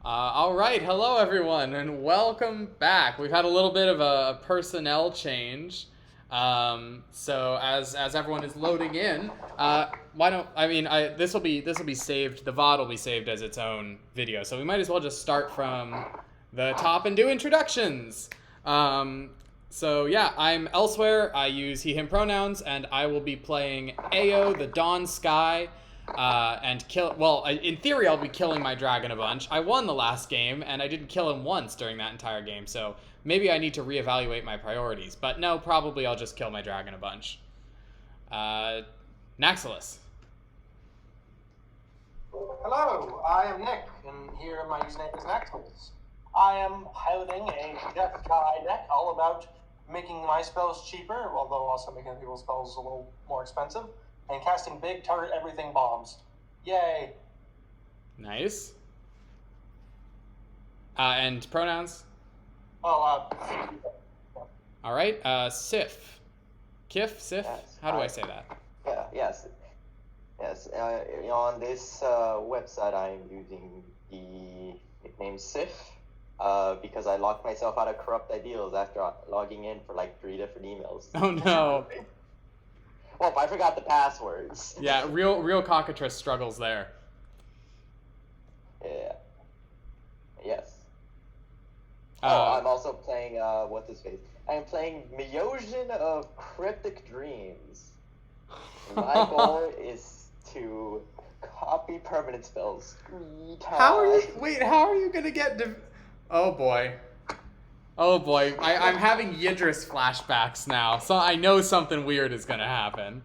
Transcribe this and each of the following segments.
All right, hello everyone, and welcome back. We've had a little bit of a personnel change. So as everyone is loading in, why don't this will be saved. The VOD will be saved as its own video. So we might as well just start from the top and do introductions. So yeah, I'm ElseWhere. I use he/him pronouns, and I will be playing Ao, the Dawn Sky. In theory, I'll be killing my dragon a bunch. I won the last game, and I didn't kill him once during that entire game, so maybe I need to reevaluate my priorities. But no, probably I'll just kill my dragon a bunch. Naxilus. Hello, I am Nick, and here my username is Naxilus. I am piloting a Death Guy deck all about making my spells cheaper, although also making people's spells a little more expensive, and casting big target everything bombs. Yay! Nice. And pronouns? Oh, All right. Sif. Kif? Sif? Yes, How do I say that? Yeah, yes. On this website, I'm using the nickname Sif because I locked myself out of corrupt ideals after logging in for like 3 different emails. Oh no. Well, I forgot the passwords. Yeah, real cockatrice struggles there. Yeah. Yes. I'm also playing, what's his face? I'm playing Myosian of Cryptic Dreams. My goal is to copy permanent spells 3 times. How are you gonna get Oh boy. Oh boy, I'm having Yidris flashbacks now, so I know something weird is gonna happen.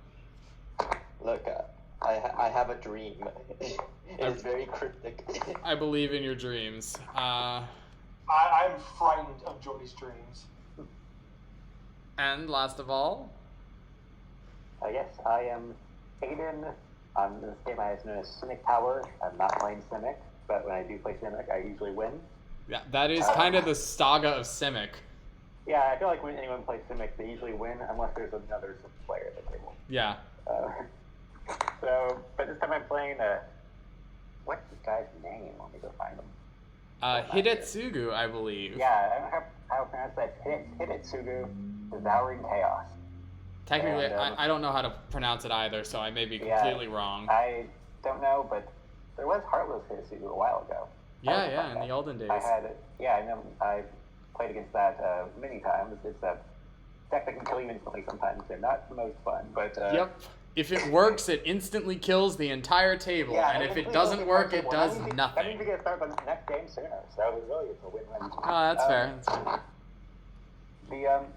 Look, I have a dream. It's very cryptic. I believe in your dreams. I'm frightened of Jordy's dreams. And last of all... Yes, I am Aiden. On this game I have known as Simic Tower. I'm not playing Simic, but when I do play Simic, I usually win. Yeah, that is kind of the saga of Simic. Yeah, I feel like when anyone plays Simic, they usually win, unless there's another Simic player at the table. Yeah. But this time I'm playing, what's this guy's name? Let me go find him. Hidetsugu, I believe. Yeah, I don't know how to pronounce that. Hidetsugu, Devouring Chaos. Technically, I don't know how to pronounce it either, so I may be completely wrong. I don't know, but there was Heartless Hidetsugu a while ago. Yeah, in the olden days. I played against that many times. It's a deck that can kill you instantly sometimes. They're not the most fun, but... Yep. If it works, it instantly kills the entire table, and if it doesn't work, it does nothing. I need to get started on the next game sooner, so really it's a win-win. Oh, that's fair. You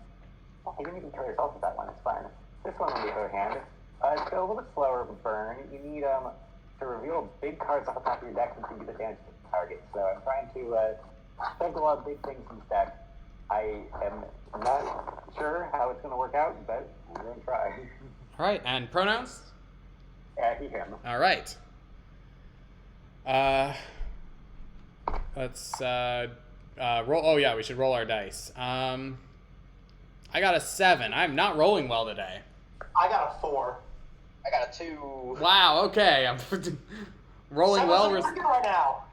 didn't even kill yourself with that one, it's fine. This one, on the other hand, it's a little bit slower of a burn. You need to reveal big cards off the top of your deck and do the damage to the target. So I'm trying to spend a lot of big things in this deck. I am not sure how it's going to work out, but I'm going to try. All right, and pronouns? He/him. All right. Let's roll. Oh yeah, we should roll our dice. I got a 7. I'm not rolling well today. I got a 4. I got a 2. Wow. Okay, I'm rolling well. Right now.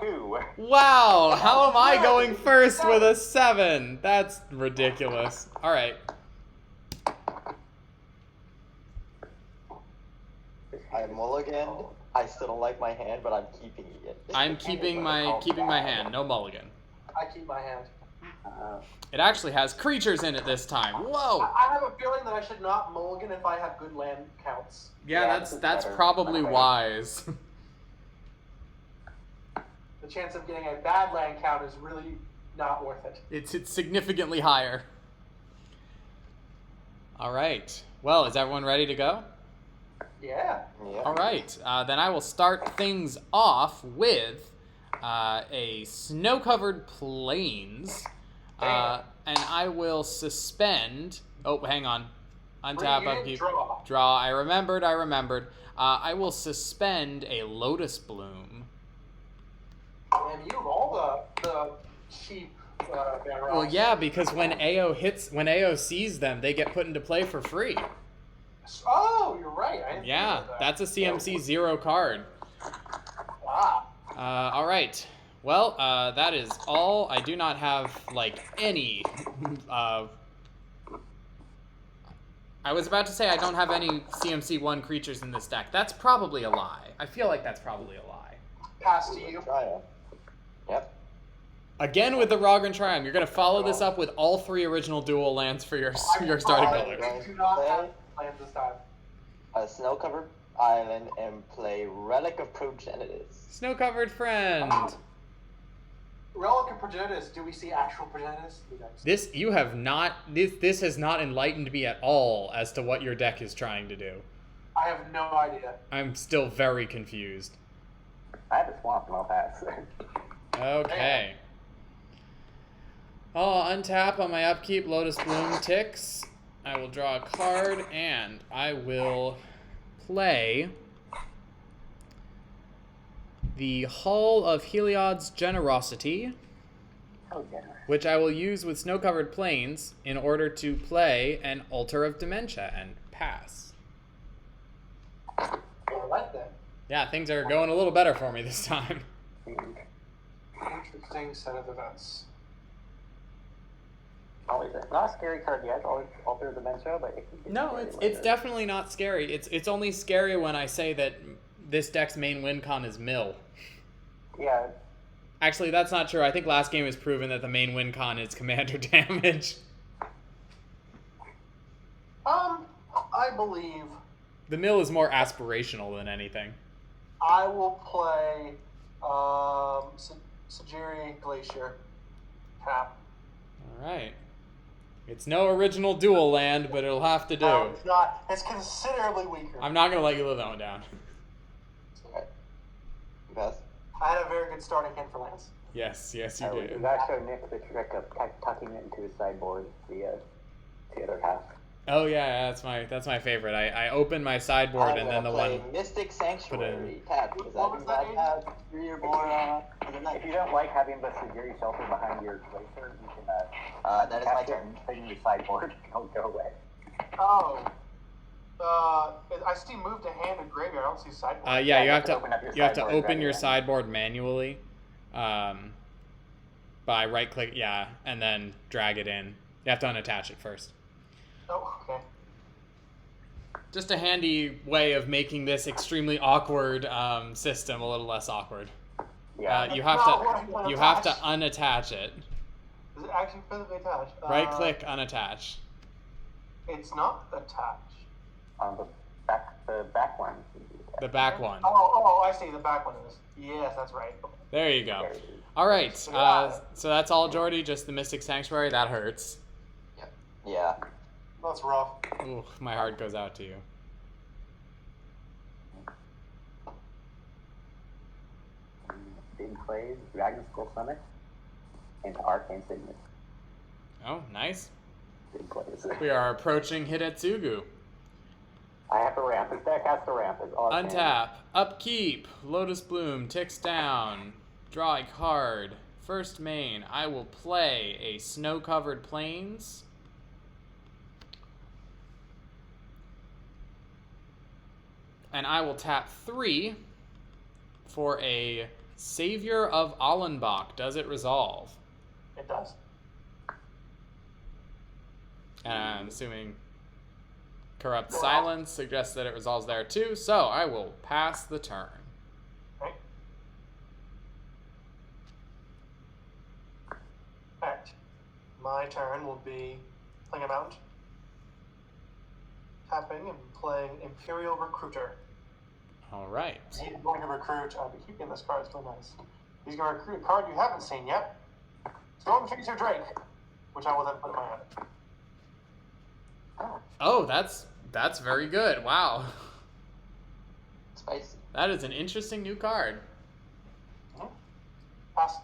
2. Wow. How am I going first with a 7? That's ridiculous. All right. I mulliganed. I still don't like my hand, but I'm keeping it. I'm keeping my hand. No mulligan. I keep my hand. It actually has creatures in it this time. Whoa! I have a feeling that I should not mulligan if I have good land counts. Yeah, that's probably wise. The chance of getting a bad land count is really not worth it. It's significantly higher. All right. Well, is everyone ready to go? Yeah. All right. Then I will start things off with a snow-covered plains. And I will suspend... Oh, hang on. Untap, upkeep. Draw. I remembered. I will suspend a Lotus Bloom. And you have all the cheap barrels. Well, yeah, because when AO sees them, they get put into play for free. Oh, you're right. I didn't Yeah, think of that. that's a CMC 0 card. Wow. All right. Well, that is all. I do not have, like, any, I was about to say I don't have any CMC1 creatures in this deck. That's probably a lie. I feel like that's probably a lie. Pass to you. Triumph. Yep. Again with the Rogran Triumph. You're going to follow this up with all 3 original dual lands for your starting colors. I do not have plans this time. A snow-covered island and play Relic of Progenitus. Snow-covered friend. Relic of Progenitus. Do we see actual Progenitus? This you have not. This has not enlightened me at all as to what your deck is trying to do. I have no idea. I'm still very confused. I have a swamp and I'll pass. Okay. I'll untap on my upkeep. Lotus Bloom ticks. I will draw a card and I will play the Hall of Heliod's Generosity, How generous. which I will use with Snow-Covered Plains in order to play an Altar of Dementia and pass. All right then. Yeah, things are going a little better for me this time. Interesting set of events. Always not a scary card yet. Always Alter Dementia, but it can get No, scary it's later. definitely not scary. It's only scary when I say that this deck's main win con is mill. Yeah, Actually, that's not true. I think last game has proven that the main win con is commander damage. I believe The mill is more aspirational than anything. I will play Sajiri Glacier. Tap. Alright. It's no original dual land, but it'll have to do. No, it's not. It's considerably weaker. I'm not going to let you live that one down. Okay. Pass. I had a very good starting hand for lands. Yes, yes, you it did. was actually Nick the trick of tucking it into his sideboard, the other half. Oh yeah, that's my favorite. I open my sideboard and then the one. Mystic Sanctuary. in. Tap, because What I was do that not have 3 or more for the night. If you don't like having the Sigiri shelter behind your glacier, you can That is my cast it turn. and put it in your sideboard. Don't go away. Oh. I see move to hand and graveyard. I don't see sideboard. Yeah, you you have have to to open up your you have to sideboard and open grab your it in. sideboard manually, by right click, yeah, and then drag it in. You have to unattach it first. Oh, okay. Just a handy way of making this extremely awkward system a little less awkward. Yeah. You That's have not what I wanna to attach. unattach it. Is it actually physically attached? Right click, unattach. It's not attached. On the back one. The back one. Oh, I see. The back one is. Yes, that's right. There you go. There it is. All right. So that's all, Jordy. Just the Mystic Sanctuary. That hurts. Yeah. That's rough. Ooh, my heart goes out to you. Big plays, Dragon Skull Summit, and Arcane Signet. Oh, nice. Big plays. We are approaching Hidetsugu. I have to ramp. This deck has to ramp. It's all it can. Untap. Upkeep. Lotus Bloom ticks down. Draw a card. First main. I will play a Snow-Covered Plains. And I will tap 3 for a Savior of Allenbach. Does it resolve? It does. And I'm assuming Corrupt Silence suggests that it resolves there too, so I will pass the turn. Okay. Alright. My turn will be playing a mount. Tapping and playing Imperial Recruiter. Alright. He's going to recruit. I'll be keeping this card. It's really nice. He's going to recruit a card you haven't seen yet. Stormchaser Drake, which I will then put in my hand. Oh, that's very good. Wow. Spicy. That is an interesting new card. Pass.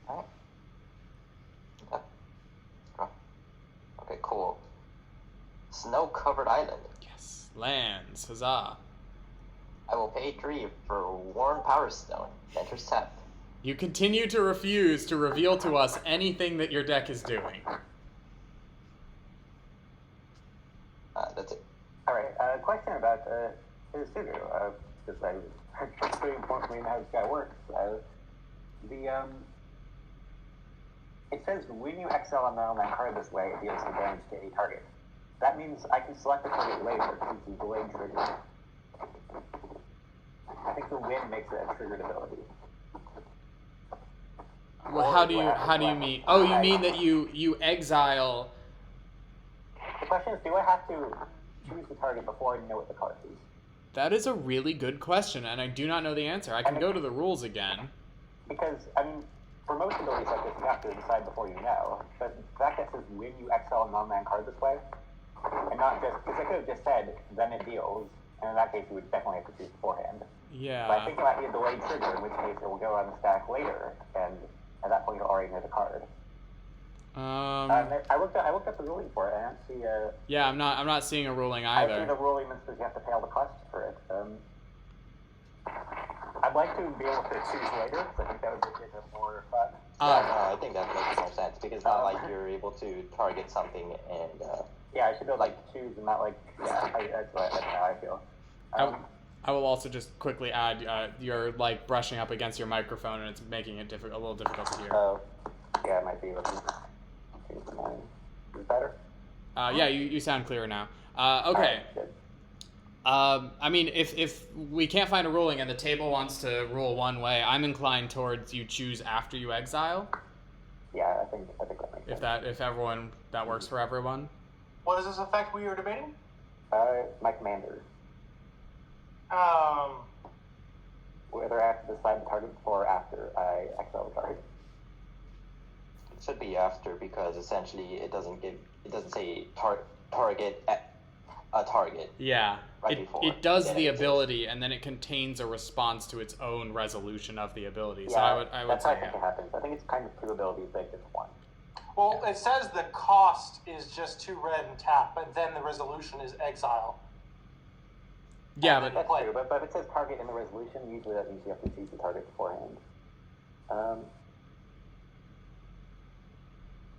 Alright. Okay, cool. Snow-covered island. Yes. Lands. Huzzah. I will pay 3 for Worn Power Stone. Enters tap. You continue to refuse to reveal to us anything that your deck is doing. That's it. Alright, question about Hidetsugu. Because I pretty important how this guy works. it says when you exile a non-land card this way, it deals the damage to a target. That means I can select the target later because it's a delayed trigger. I think the win makes it a triggered ability. Well, how do you mean? Oh, you mean that you exile? The question is, do I have to choose the target before I know what the card is? That is a really good question, and I do not know the answer. I can go to the rules again. Because, I mean, for most abilities like this, you have to decide before you know. But the fact that it says when you exile a non-land card this way, and not just, because I could have just said, then it deals, and in that case, you would definitely have to choose beforehand. Yeah. But I think it might be a delayed trigger, in which case it will go on the stack later, and at that point you'll already know the card. I looked up the ruling for it, and I don't see a... Yeah, I'm not seeing a ruling I either. see the ruling that says you have to pay all the costs for it. I'd like to be able to choose later, because I think that would make it more fun. No, I think that makes more sense, because it's not like you're able to target something and... yeah, I should be able to choose and not that's how I feel. I will also just quickly add, you're brushing up against your microphone and it's making it a little difficult to hear. Oh, yeah, it might be. Is it better? Yeah, you sound clearer now. Okay. Good. I mean, if we can't find a ruling and the table wants to rule one way, I'm inclined towards you choose after you exile. Yeah, I think that makes sense. If that works for everyone. What is this effect we were debating? My commander. Whether I have to decide the target before or after I exile the target. It should be after, because essentially it doesn't say target at a target. Yeah. Right before. It does the ability, and then it contains a response to its own resolution of the ability. So Yeah, I would that's say how I think it happens. I think it's kind of two abilities baked into one. Well, it says the cost is just 2 red and tap, but then the resolution is exile. Yeah, And but That's true, but if it says target in the resolution, usually that means you have to choose the target beforehand.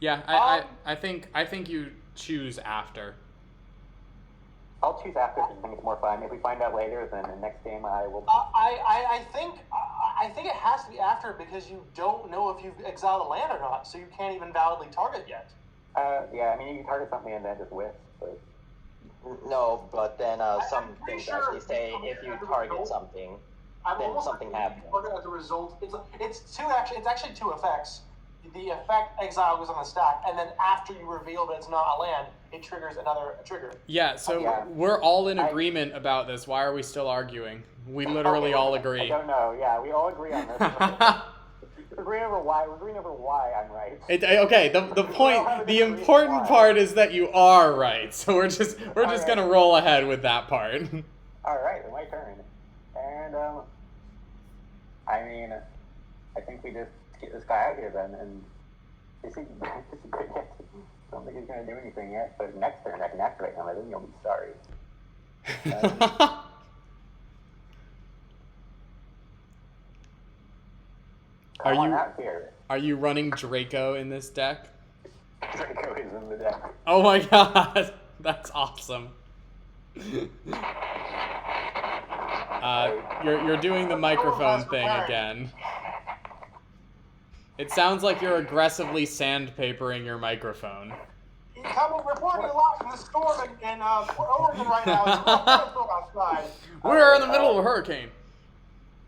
yeah, I think you choose after. I'll choose after because I think it's more fun. If we find out later, then the next game I will... I think it has to be after, because you don't know if you've exiled a land or not, so you can't even validly target yet. Yeah, I mean, you can target something and then just whiff, but... No, but then some I'm pretty things sure actually say if you target something, then something happens. As a result, it's actually 2 effects. The effect exile goes on the stack, and then after you reveal that it's not a land, it triggers another trigger. Yeah, so we're all in agreement about this. Why are we still arguing? We literally all agree. I don't know. Yeah, we all agree on this. We're agreeing over why I'm right. Okay, the important part is that you are right. So we're just gonna roll ahead with that part. All right, my turn. And I mean, I think we just get this guy out here then, and this is good yet. I don't think he's gonna do anything yet. But next turn I can activate him. I think you'll be sorry. Are you running Draco in this deck? Draco is in the deck. Oh my god, that's awesome. You're doing the microphone thing again. It sounds like you're aggressively sandpapering your microphone. Reporting a lot from the storm in Oregon right now. It's outside. We're in the middle of a hurricane.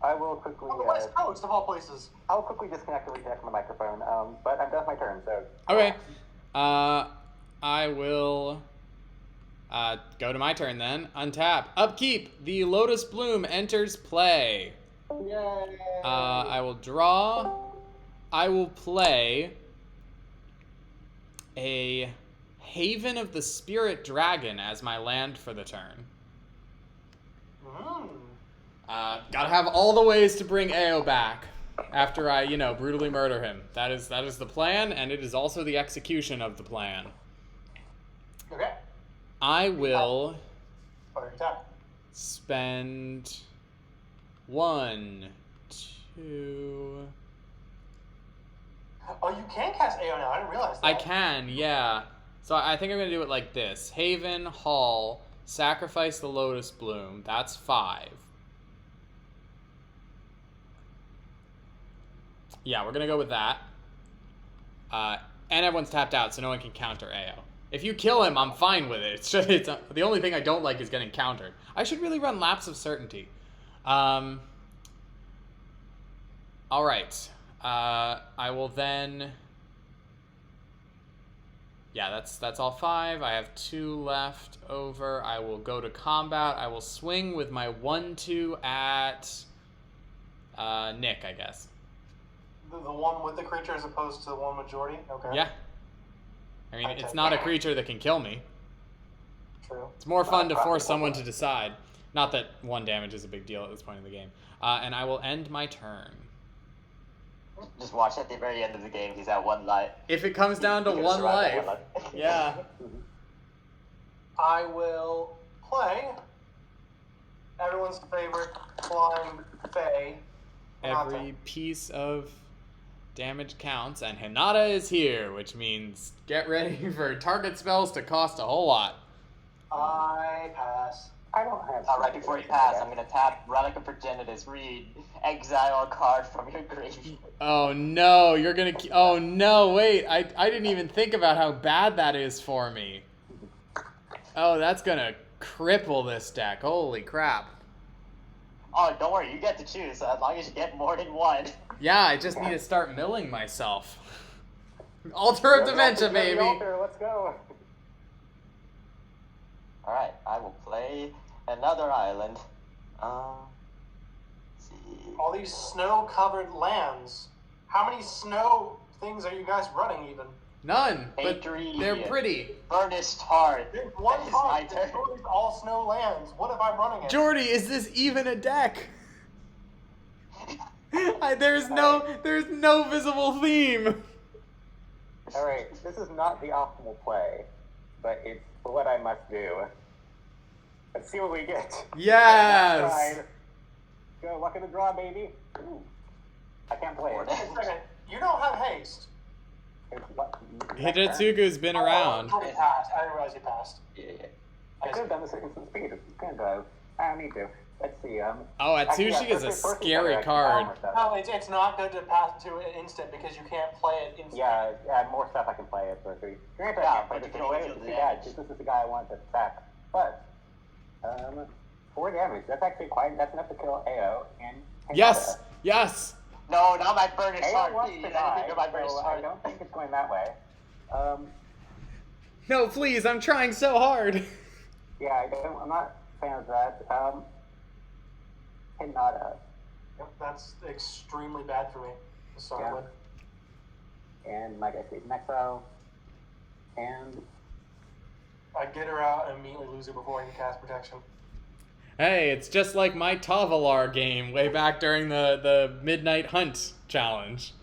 I will quickly... On the West Coast, of all places. I'll quickly disconnect and reconnect my microphone, but I'm done with my turn, so... Okay. I will go to my turn then. Untap. Upkeep. The Lotus Bloom enters play. Yay. I will draw. I will play a Haven of the Spirit Dragon as my land for the turn. Gotta have all the ways to bring Ao back after I, brutally murder him. That is the plan, and it is also the execution of the plan. Okay. I will Tap. spend 1, 2... Oh, you can cast AO now. I didn't realize that. I can, yeah. So I think I'm going to do it like this. Haven, Hall, sacrifice the Lotus Bloom. That's 5. Yeah, we're going to go with that. And everyone's tapped out, so no one can counter AO. If you kill him, I'm fine with it. It's just the only thing I don't like is getting countered. I should really run Lapse of Certainty. All right. I will then... Yeah, that's all 5. I have 2 left over. I will go to combat. I will swing with my 1/2 at Nick, I guess. The one with the creature as opposed to the one with Jordy? Okay. Yeah. I mean, it's not a creature that can kill me. True. It's more fun to force someone to decide. Not that 1 damage is a big deal at this point in the game. And I will end my turn. Just watch at the very end of the game, he's at 1 life. If it comes down to 1 life. Yeah. I will play everyone's favorite flying fae. Every piece of damage counts, and Hinata is here, which means get ready for target spells to cost a whole lot. I pass. I don't have... Right before you pass, I'm going to tap Relic of Progenitus, read, exile a card from your graveyard. Oh no, you're gonna... Oh no, wait, I didn't even think about how bad that is for me. Oh, that's gonna cripple this deck. Holy crap. Oh, don't worry, you get to choose, as long as you get more than 1. Yeah, I just need to start milling myself. Altar of Dementia, baby! Let's go! Alright, I will play another island. Let's see. All these snow-covered lands. How many snow things are you guys running even? None, but Victory. they're pretty. Burnished Heart. There's one That is my card. turn. It's all snow lands. What if I'm running it? Jordy, is this even a deck? There's no visible theme. Alright, this is not the optimal play, but it's what I must do. Let's see what we get. Yes! Right. Go, luck of the draw, baby. Ooh. I can't play it. Wait a second. You don't have haste. It's what? Hidetsugu's been around. Oh, he passed. I didn't realize he passed. Yeah. I could have done this at instant speed. It's kind of... I don't need to. Let's see. Oh, actually, Atsushi is a first scary better, card. No, it's not good to pass to an instant because you can't play it instantly. Yeah, more stuff I can play at first. Granted, Yeah, I can't play but this you can away. only It's do too the bad, damage. because this is the guy I want to attack. But, 4 damage. That's actually quite... That's enough to kill AO and... Yes! Yes! No, not my Burnished AO Heart, wants please. to I die, didn't think of my Burnished so I Heart. don't think it's going that way. No, please, I'm trying so hard. Yeah, I'm not a fan of that. Hinata. Yep, that's extremely bad for me to start with. And my guy stays in exile. And I get her out and immediately lose her before I can cast protection. Hey, it's just like my Tavalar game way back during the Midnight Hunt challenge.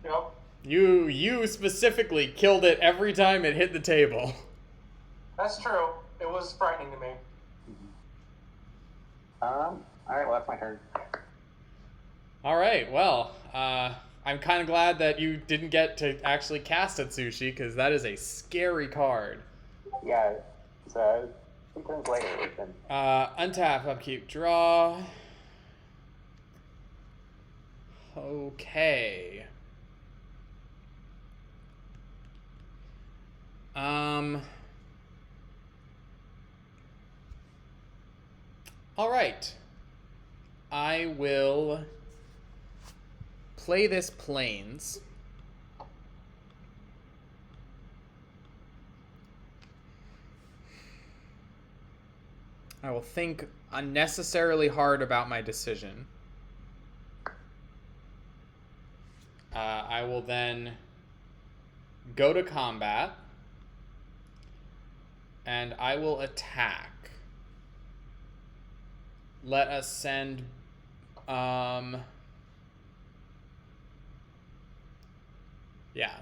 Yep. You specifically killed it every time it hit the table. That's true. It was frightening to me. alright, well that's my turn. Alright, well, I'm kind of glad that you didn't get to actually cast Atsushi, because that is a scary card. Yeah, so 2 turns later it's been... Untap, upkeep, draw. Okay. All right. I will play this Plains. I will think unnecessarily hard about my decision. I will then go to combat, and I will attack. Let us send... yeah,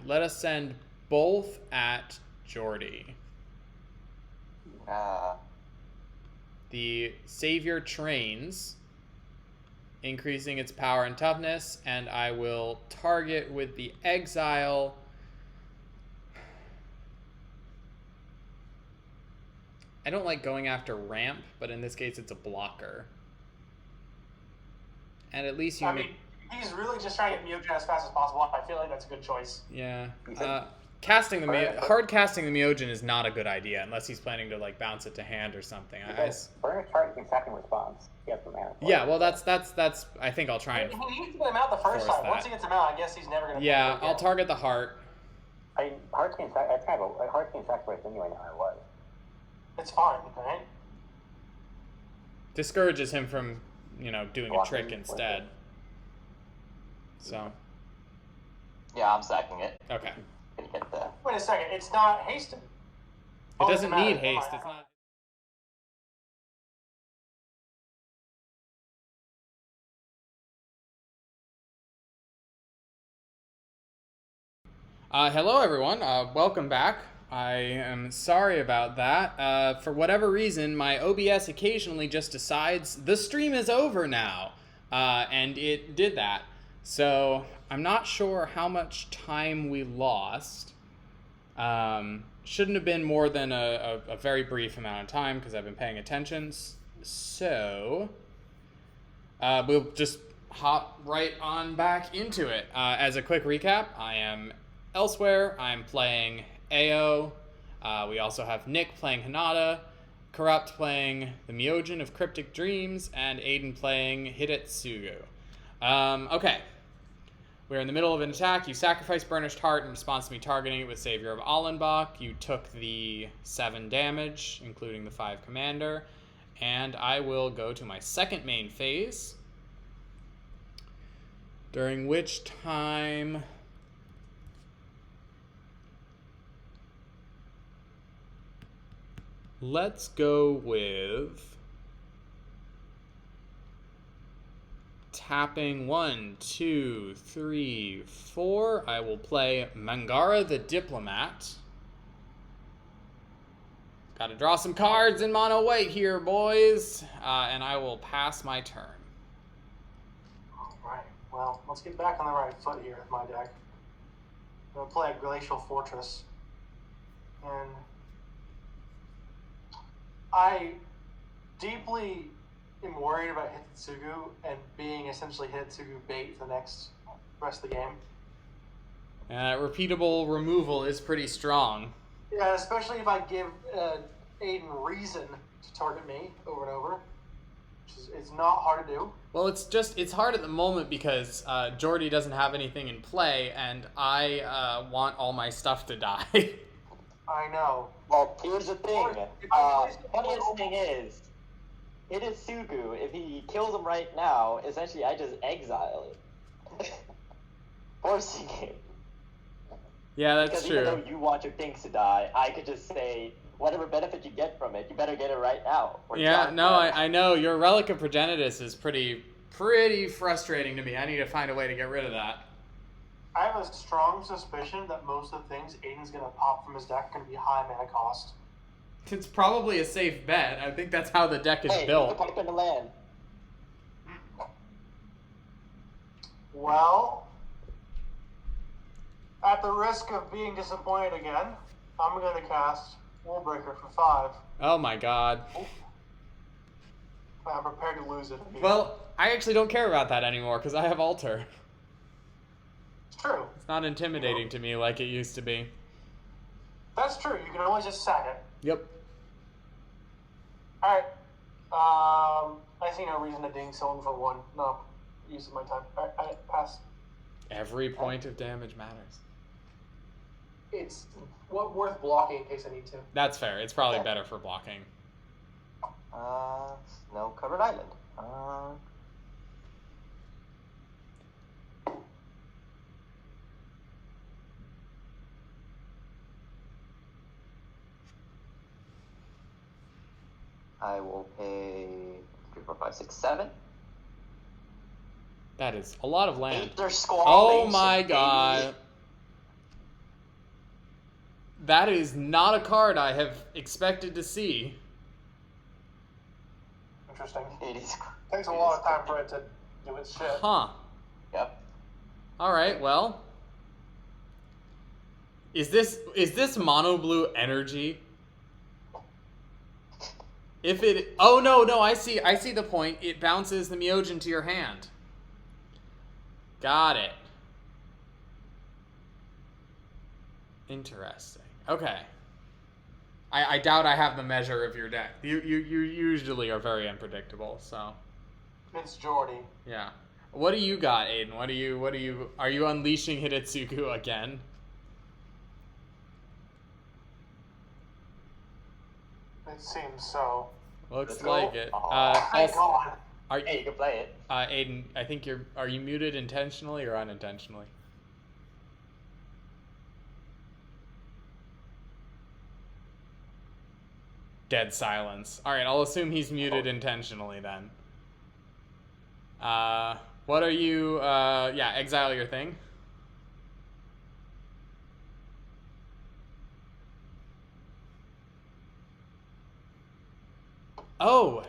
let us send both at Jordy. The Savior trains, increasing its power and toughness, and I will target with the Exile. I don't like going after ramp, but in this case it's a blocker. And at least you... I mean, He's really just trying to get Myojin as fast as possible. I feel like that's a good choice. Yeah. Casting the hard casting the Myojin is not a good idea unless he's planning to like bounce it to hand or something. Burn a chart in second response. Yeah, well that's I think I'll try and. He needs to get him out the first time. Once he gets him out, I guess he's never gonna. Yeah, I'll target the heart. Hearts can sacrifice anyway. No matter what. It's fine, right? Discourages him from, doing a trick instead. So. Yeah, I'm sacking it. Okay. Get the... Wait a second, it's not hasted. It doesn't need haste. It's not. Hello, everyone. Welcome back. I am sorry about that. For whatever reason, my OBS occasionally just decides the stream is over now. And it did that. So I'm not sure how much time we lost. Shouldn't have been more than a very brief amount of time because I've been paying attention. So we'll just hop right on back into it. As a quick recap, I am ElseWhere. I'm playing AO. We also have Nick playing Hinata, Corrupt playing the Myojin of Cryptic Dreams, and Aiden playing Hidetsugu. Okay. We're in the middle of an attack. You sacrifice Burnished Heart in response to me targeting it with Savior of Allenbach. You took the 7 damage, including the 5 commander. And I will go to my second main phase, during which time let's go with tapping 1, 2, 3, 4. I will play Mangara the Diplomat. Gotta draw some cards in mono white here, boys. And I will pass my turn. Alright, well, let's get back on the right foot here with my deck. I'm gonna play a Glacial Fortress. And I deeply am worried about Hidetsugu and being essentially Hidetsugu bait for the rest of the game. Repeatable removal is pretty strong. Yeah, especially if I give Aiden reason to target me over and over, which is it's not hard to do. Well, it's hard at the moment because Jordy doesn't have anything in play, and I want all my stuff to die. I know. Well, here's the thing. Funniest thing is, Hidetsugu, if he kills him right now, essentially I just exile it. Forcing him. Yeah, that's because true. Even though you want your things to die, I could just say, whatever benefit you get from it, you better get it right now. Yeah, no, I know. Your Relic of Progenitus is pretty frustrating to me. I need to find a way to get rid of that. I have a strong suspicion that most of the things Aiden's going to pop from his deck are going to be high mana cost. It's probably a safe bet. I think that's how the deck is built. Pop in the land. Well, at the risk of being disappointed again, I'm going to cast Wallbreaker for 5. Oh my god. I'm prepared to lose it. Well, I actually don't care about that anymore because I have Alter. It's true. It's not intimidating to me like it used to be. That's true. You can always just sack it. Yep. Alright. I see no reason to ding someone for 1. No. Use of my time. Alright, pass. Every point of damage matters. It's worth blocking in case I need to. That's fair. It's probably better for blocking. Snow covered island. I will pay 3, 4, 5, 6, 7. That is a lot of land. Oh my god. That is not a card I have expected to see. Interesting. It is. Takes a lot of time for it to do its shit. Huh. Yep. Alright, well. Is this mono blue energy? If it... Oh, no, I see the point. It bounces the Myojin to your hand. Got it. Interesting. Okay. I doubt I have the measure of your deck. You usually are very unpredictable, so. It's Jordy. Yeah. What do you got, Aiden? Are you unleashing Hidetsugu again? It seems so. Looks Let's go. like it. Thank God. Hey, you can play it. Aiden, I think are you muted intentionally or unintentionally? Dead silence. All right, I'll assume he's muted intentionally then. What are you? Yeah, exile your thing. Oh,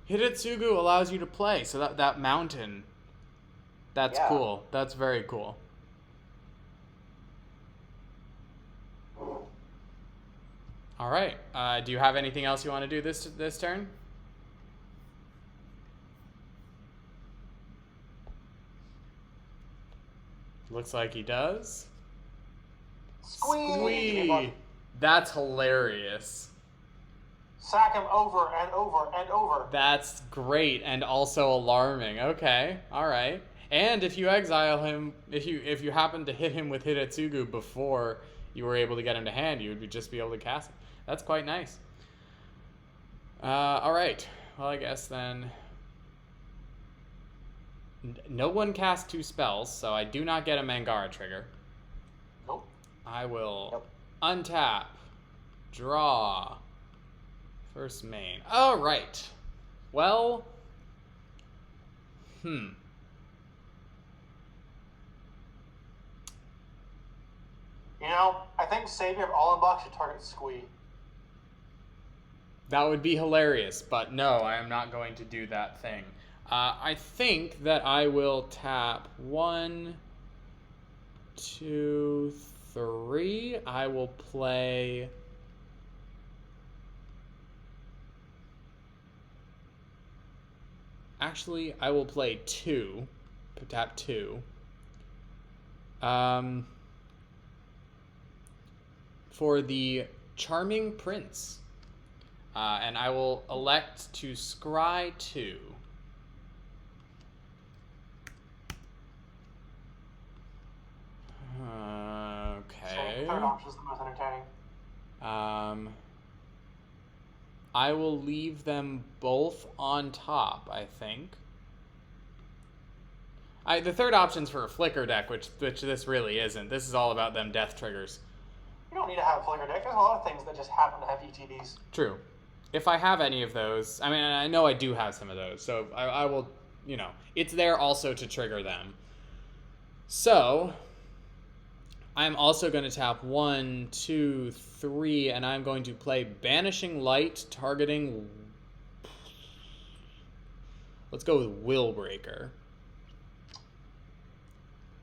Hidetsugu allows you to play. So that mountain. That's cool. That's very cool. All right. Do you have anything else you want to do this turn? Looks like he does. Squee! That's hilarious. Sack him over and over and over. That's great and also alarming. Okay. All right. And if you exile him, if you happen to hit him with Hidetsugu before you were able to get him to hand, you would just be able to cast him. That's quite nice. All right. Well, I guess then no one cast 2 spells, so I do not get a Mangara trigger. Nope. I will untap, draw, first main. All right. Well, You know, I think Savior of Allenbach should target Squee. That would be hilarious, but no, I am not going to do that thing. I think that I will tap 1, 2, 3. I will play. Actually, I will play 2. Tap 2. For the Charming Prince. And I will elect to scry 2. Okay. Third option is the most entertaining. I will leave them both on top, I think. The third option's for a flicker deck, which this really isn't. This is all about them death triggers. You don't need to have a flicker deck. There's a lot of things that just happen to have ETBs. True. If I have any of those, I mean, I know I do have some of those, so I will, it's there also to trigger them. So, I'm also going to tap 1, 2, 3, and I'm going to play Banishing Light, targeting. Let's go with Willbreaker.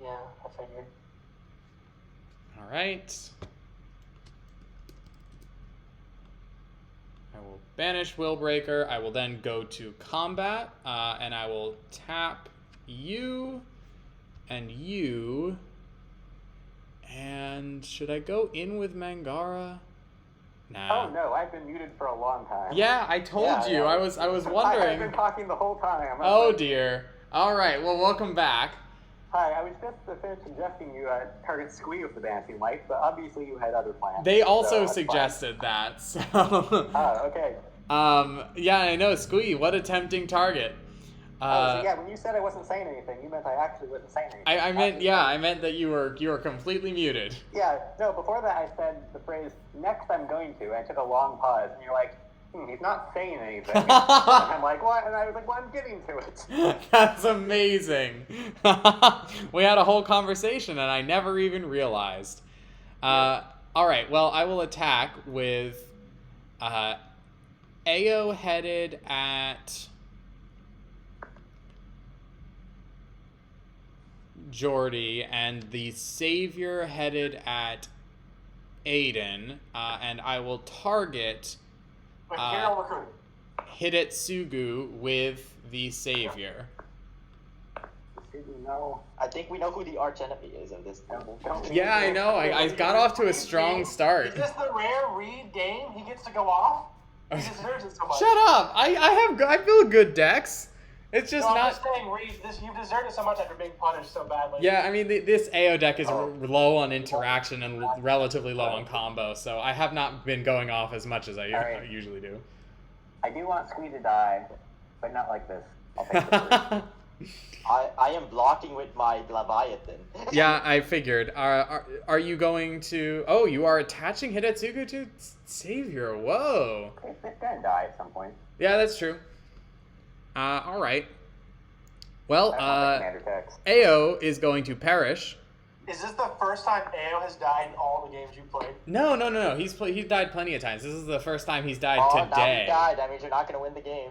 Yeah, I figured. All right. I will banish Willbreaker. I will then go to combat, and I will tap you and you. And should I go in with Mangara? Nah. Oh no, I've been muted for a long time. Yeah, I told you. Yeah. I was wondering. I've been talking the whole time. Oh dear. All right. Well, welcome back. Hi, I was just finished suggesting you target Squee with the Dancing Light, but obviously you had other plans. They also so suggested that. So. Oh, okay. Yeah, I know. Squee, what a tempting target. So yeah, when you said I wasn't saying anything, you meant I actually wasn't saying anything. I meant that you were completely muted. Yeah, no, before that I said the phrase, next I'm going to, and I took a long pause, and you're like, he's not saying anything. And I'm like, what? And I was like, well, I'm getting to it. That's amazing. We had a whole conversation, and I never even realized. All right, well, I will attack with Ao headed at Jordy, and the Savior headed at Aiden, and I will target Hidetsugu Hidetsugu with the Savior. The Did you know? I think we know who the arch enemy is of this. Don't Yeah, I know. I got off to a strong start. Is this the rare Reed game? He gets to go off? He deserves it so much. Shut up! I build good decks. It's just No, I'm not. just saying, Reed, you deserve it so much after being punished so badly. Yeah, I mean this AO deck is low on interaction and relatively low on combo, so I have not been going off as much as I Alright. usually do. I do want Squee to die, but not like this. I'll take the three. I am blocking with my Leviathan. Yeah, I figured. Are you going to? Oh, you are attaching Hidetsugu to Savior. Whoa. It's gonna die at some point. Yeah, that's true. All right. Well, I don't have commander text. AO is going to perish. Is this the first time AO has died in all the games you played? No. He's died plenty of times. This is the first time he's died Oh, now today. he died. That means you're not gonna win the game.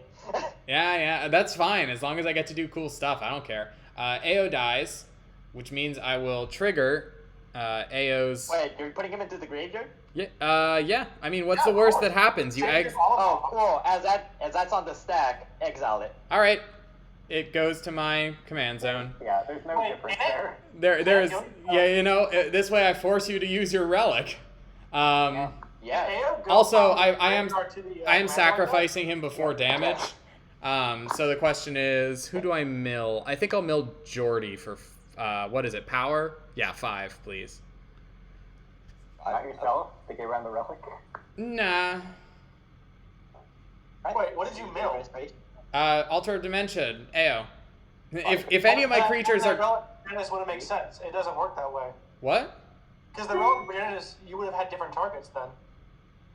Yeah, that's fine. As long as I get to do cool stuff, I don't care. AO dies, which means I will trigger AO's... Wait, you're putting him into the graveyard? Yeah. I mean, what's Yeah, the worst of course. that happens? You Save egg... all of Oh, them. cool. As that's on the stack, exile it. All right. It goes to my command zone. Yeah, there's no Wait, difference eh? there. There's... Yeah, you know, this way I force you to use your relic. Yeah. AO goes Also, from I am graveyard to the, I am command sacrificing him before damage. So the question is, who do I mill? I think I'll mill Jordy for, what is it, power? Yeah, 5, please. Not yourself to get around the relic. Nah. Wait, what did you mill? Altar of Dimension, AO. If any of my creatures that are... relic Brandis wouldn't make sense. It doesn't work that way. What? Because the relic Brandis, you would have had different targets then,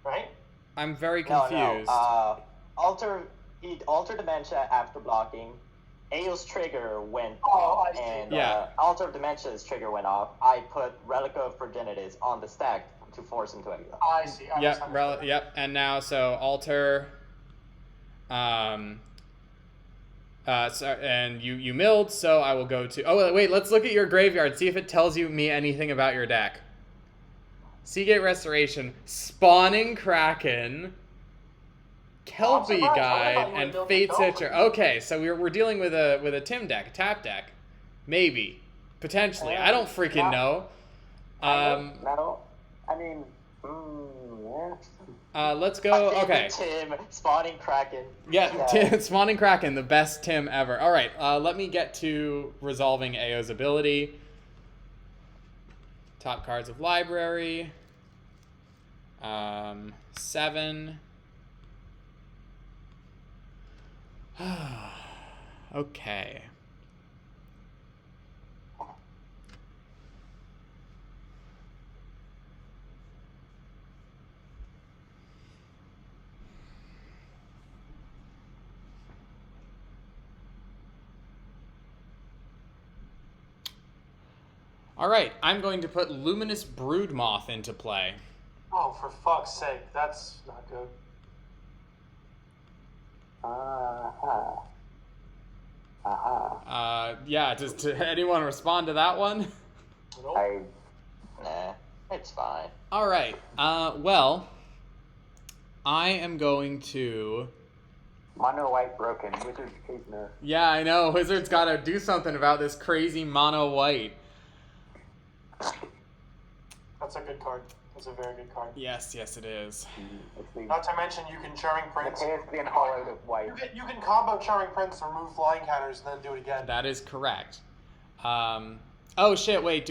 right? I'm very confused. No. Alter Dementia after blocking. AO's trigger went Oh, off, I see. and Yeah. Alter Dementia's trigger went off. I put Relic of Progenitus on the stack to force him to exile. I see. I misunderstood. Yep, and now, so altar... and you milled, so I will go to... Oh, wait, let's look at your graveyard, see if it tells me anything about your deck. Seagate Restoration, Spawning Kraken, Kelpie surprised. I Guide, thought you would and build Fate the Kelpie. Stitcher. Okay, so we're dealing with a Tim deck, a tap deck. Maybe. Potentially. I don't freaking know. No. I mean, yeah. Let's go... Okay. Tim, Spawning Kraken. Yeah, Spawning Kraken, the best Tim ever. All right, let me get to resolving AO's ability. Top cards of library. 7. Okay. All right, I'm going to put Luminous Broodmoth into play. Oh, for fuck's sake. That's not good. Yeah, does anyone respond to that one? Nope. Nah, it's fine. All right, well, I am going to... Mono white broken. Wizard's Prisoner. Yeah, I know, Wizards gotta do something about this crazy mono white. That's a good card. That's a very good card. Yes, it is. It's the Not to mention, you can Charming Prince. Thespian Hollowed of White. You can combo Charming Prince to remove flying counters and then do it again. That is correct. Oh shit, wait,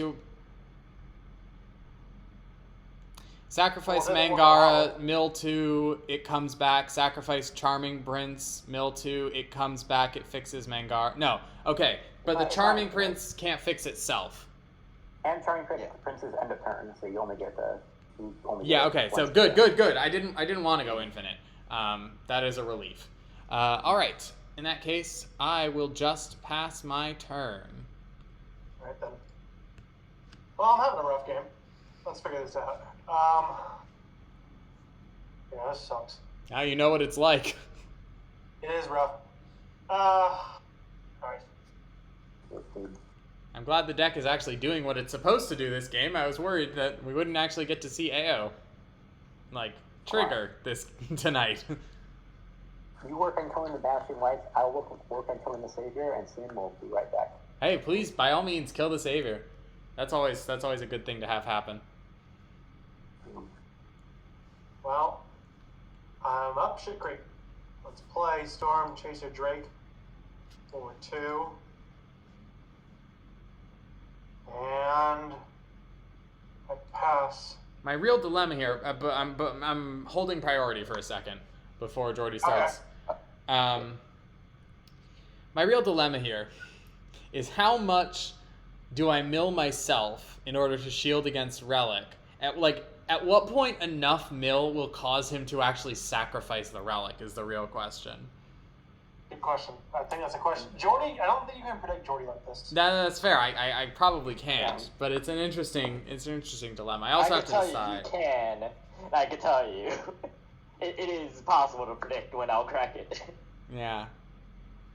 Sacrifice Oh, that's Mangara, mill 2, it comes back. Sacrifice Charming Prince, mill 2, it comes back, it fixes Mangara. No, okay, but the Charming Prince can't fix itself. And Charming Prince's end of turn, so you only get the... Yeah, okay, so good. I didn't want to go infinite. That is a relief. All right, in that case, I will just pass my turn. Alright then. Well, I'm having a rough game. Let's figure this out. Yeah, this sucks. Now you know what it's like. It is rough. Alright. I'm glad the deck is actually doing what it's supposed to do this game. I was worried that we wouldn't actually get to see AO, like, trigger this tonight. You work on killing the Bashing Lights, I'll work on killing the Savior, and soon we'll be right back. Hey, please, by all means, kill the savior. That's always a good thing to have happen. Well, I'm up shit creek. Let's play Storm Chaser Drake for 2. And I pass. My real dilemma here, but I'm holding priority for a second before Jordy starts. Okay. My real dilemma here is how much do I mill myself in order to shield against Relic? At what point enough mill will cause him to actually sacrifice the Relic is the real question. Good question. I think that's a question. Jordy, I don't think you can predict Jordy like this. That's fair. I probably can't, Yeah. but it's an interesting dilemma. I also have to decide. You can. I can tell you. It is possible to predict when I'll crack it. Yeah.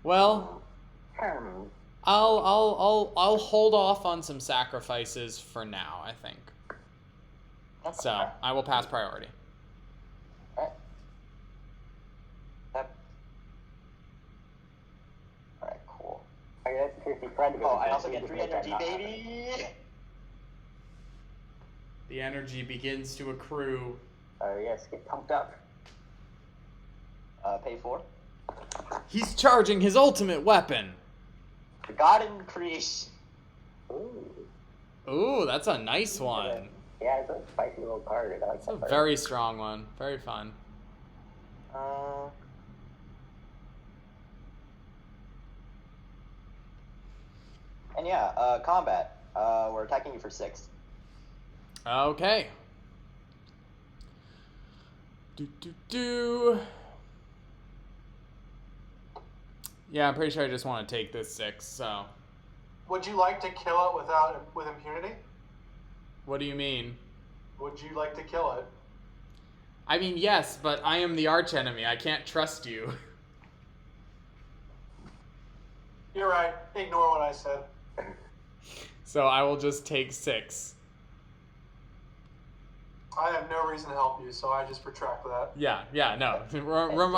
Well, Hmm. I'll hold off on some sacrifices for now, I think. So I will pass priority. Alright. Alright, cool. Okay, that's seriously trying to go. Oh, I also get 3 energy, baby! The energy begins to accrue. Oh yes, get pumped up. Pay 4. He's charging his ultimate weapon. The Garden Creation. Ooh. Ooh, that's a nice one. Yeah, it's a spicy little card. I like It's a that card. very strong one. Very fun. And yeah, combat. We're attacking you for 6. Okay. Do. Yeah, I'm pretty sure I just want to take this 6, so. Would you like to kill it with impunity? What do you mean? Would you like to kill it? I mean, yes, but I am the archenemy. I can't trust you. You're right. Ignore what I said. So I will just take 6. I have no reason to help you, so I just retract that. Yeah, no.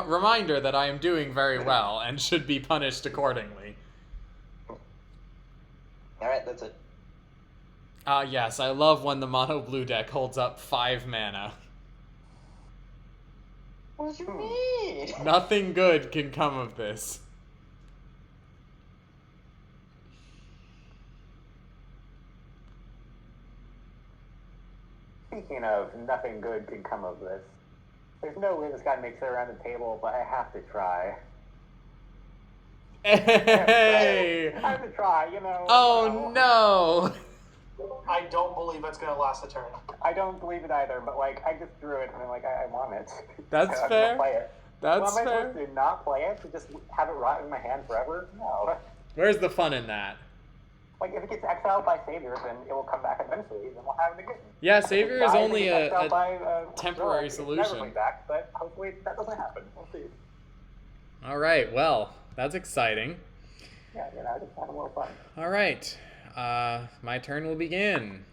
Reminder that I am doing very well and should be punished accordingly. Alright, that's it. Yes, I love when the mono blue deck holds up 5 mana. What do you mean? Nothing good can come of this. Speaking of, nothing good can come of this. There's no way this guy makes it around the table, but I have to try. Hey! I have to try, you know. Oh no! I don't believe it's going to last a turn. I don't believe it either, but like, I just drew it and I'm like, I want it. That's So I'm fair. gonna play it. That's Well, am I fair. supposed to not play it? To just have it rot in my hand forever? No. Where's the fun in that? Like, if it gets exiled by Savior, then it will come back eventually, then we'll have it again. Yeah, If it Savior is dies and only gets exiled a by, temporary Relic, it's never solution. coming back, but hopefully that doesn't happen. We'll see. Alright, well, that's exciting. Yeah, you know, just have a little fun. Alright, my turn will begin.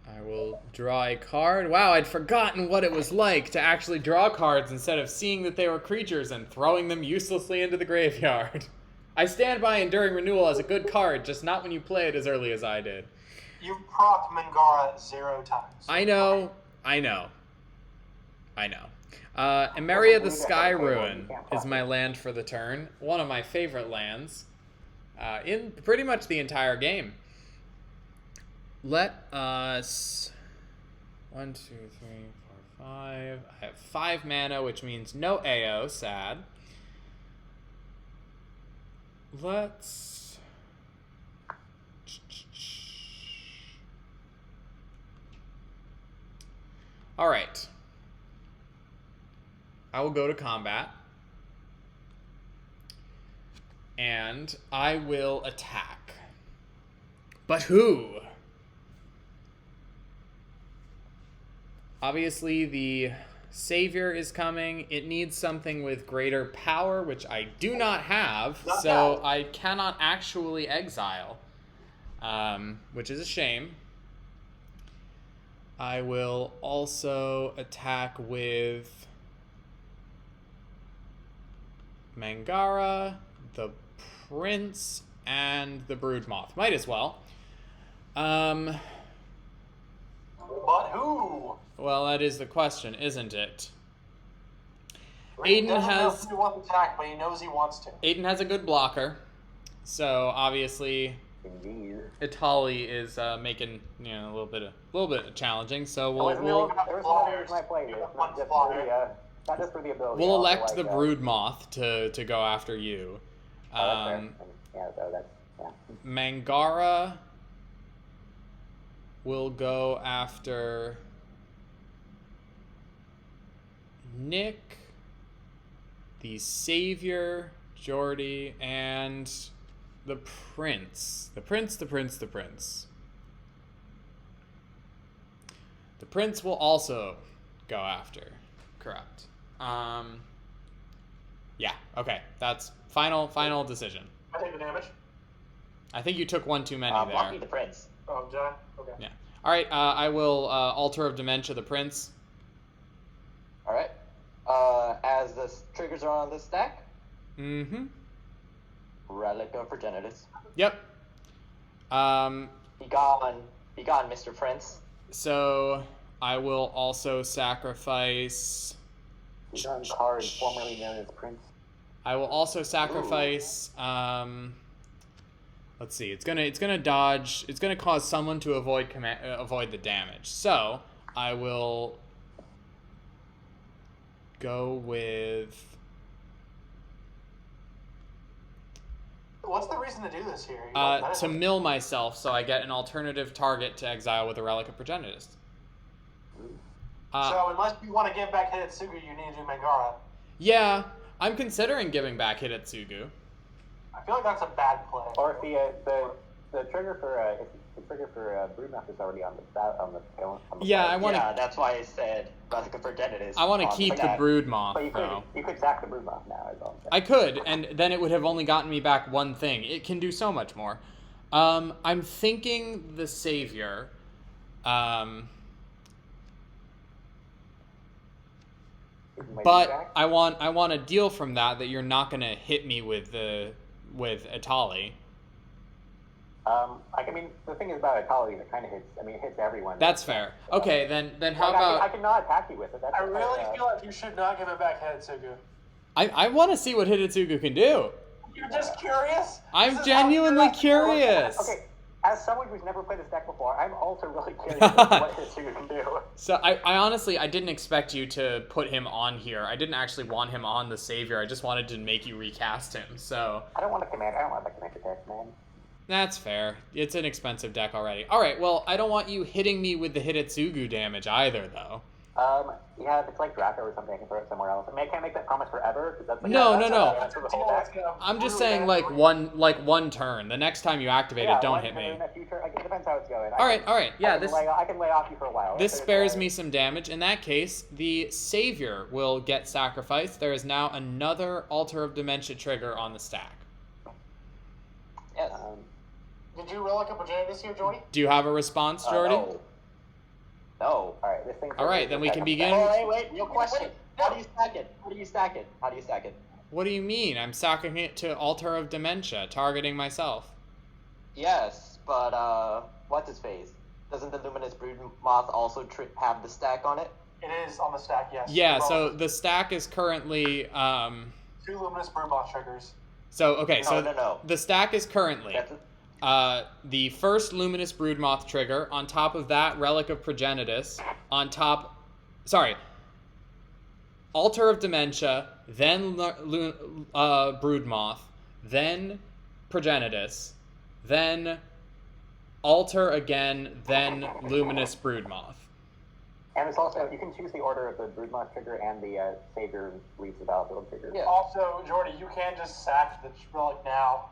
I will draw a card. Wow, I'd forgotten what it was like to actually draw cards instead of seeing that they were creatures and throwing them uselessly into the graveyard. I stand by Enduring Renewal as a good card, just not when you play it as early as I did. You've procced Mangara 0 times. I know. Emeria the Sky Ruin is my land for the turn. One of my favorite lands in pretty much the entire game. Let us... 1, 2, 3, 4, 5. I have 5 mana, which means no AO, sad. Let's... Alright. I will go to combat. And I will attack. But who? Obviously, the Savior is coming. It needs something with greater power, which I do not have, Not so bad. I cannot actually exile, which is a shame. I will also attack with Mangara, the Prince and the Broodmoth. Might as well. But who? Well, that is the question, isn't it? He Aiden doesn't know has if he wants to attack, but he knows he wants to. Aiden has a good blocker, so obviously Indeed. Itali is making a little bit challenging. So we'll There's another reason I played it. Not just for the ability. we'll also, elect like, the Broodmoth to go after you. That's fair. Yeah, so that's Mangara will go after Nick, the Savior, Jordy, and the Prince. The Prince. The Prince will also go after. Correct. Yeah, okay. That's final decision. I take the damage. I think you took one too many Block there. me the Prince. Oh, John? Okay. Yeah. All right, I will Altar of Dementia the Prince. All right. As the triggers are on this stack, Mm-hmm. Relic of Progenitus. Yep. Be gone, Mr. Prince. So I will also sacrifice. he's on card formerly known as Prince. I will also sacrifice. Let's see. It's gonna dodge. It's gonna cause someone to avoid the damage. So I will go with. What's the reason to do this here? To mill myself so I get an alternative target to exile with a Relic of Progenitus. So unless you want to give back Hidetsugu, you need to do Megara. Yeah, I'm considering giving back Hidetsugu. I feel like that's a bad play. Or if the trigger for Broodmoth is already on the Yeah, play. I want to. Yeah, that's why I said Relic of Progenitus. I want to keep the Broodmoth. But you could sack the Broodmoth now as well. I could, and then it would have only gotten me back one thing. It can do so much more. I'm thinking the Savior. But I want a deal from that you're not gonna hit me with Itali. I mean, the thing is about Itali, it kind of hits. I mean, it hits everyone. That's fair. Okay, then how I about? cannot attack you with it. That's I really feel like you should not give it back Hidetsugu. I want to see what Hidetsugu can do. You're just curious? I'm genuinely curious. Okay, as someone who's never played this deck before, I'm also really curious what Hidetsugu can do. So I honestly, I didn't expect you to put him on here. I didn't actually want him on the Savior. I just wanted to make you recast him. So I don't want the commander deck, man. that's fair. It's an expensive deck already. All right, well, I don't want you hitting me with the Hidetsugu damage either, though. Yeah, if it's like Draco or something, I can throw it somewhere else. I mean, I can't make that promise forever, because that's like No. That's for the whole deck. I'm just saying, like one turn. The next time you activate it, don't hit me. It depends how it's going. All right. Yeah, I can lay off you for a while. This spares me some damage. In that case, the Savior will get sacrificed. There is now another Altar of Dementia trigger on the stack. Yes. Did you Relic of Progenitus here, Jordy? Do you have a response, Jordy? No. All right, this thing. All right, then we can begin. Oh, wait, real question. How do you stack it? What do you mean? I'm stacking it to Altar of Dementia, targeting myself. Yes, but what's his face? Doesn't the Luminous Broodmoth also have the stack on it? It is on the stack, yes. Yeah, so the stack is currently 2 Luminous Broodmoth triggers. So okay, No. the stack is currently the first Luminous Broodmoth trigger, on top of that Relic of Progenitus, Altar of Dementia, then Broodmoth, then Progenitus, then Altar again, then Luminous Broodmoth. And it's also, you can choose the order of the Broodmoth trigger and the Savior leads the battlefield trigger. Yeah. Also, Jordy, you can just sack the Relic now.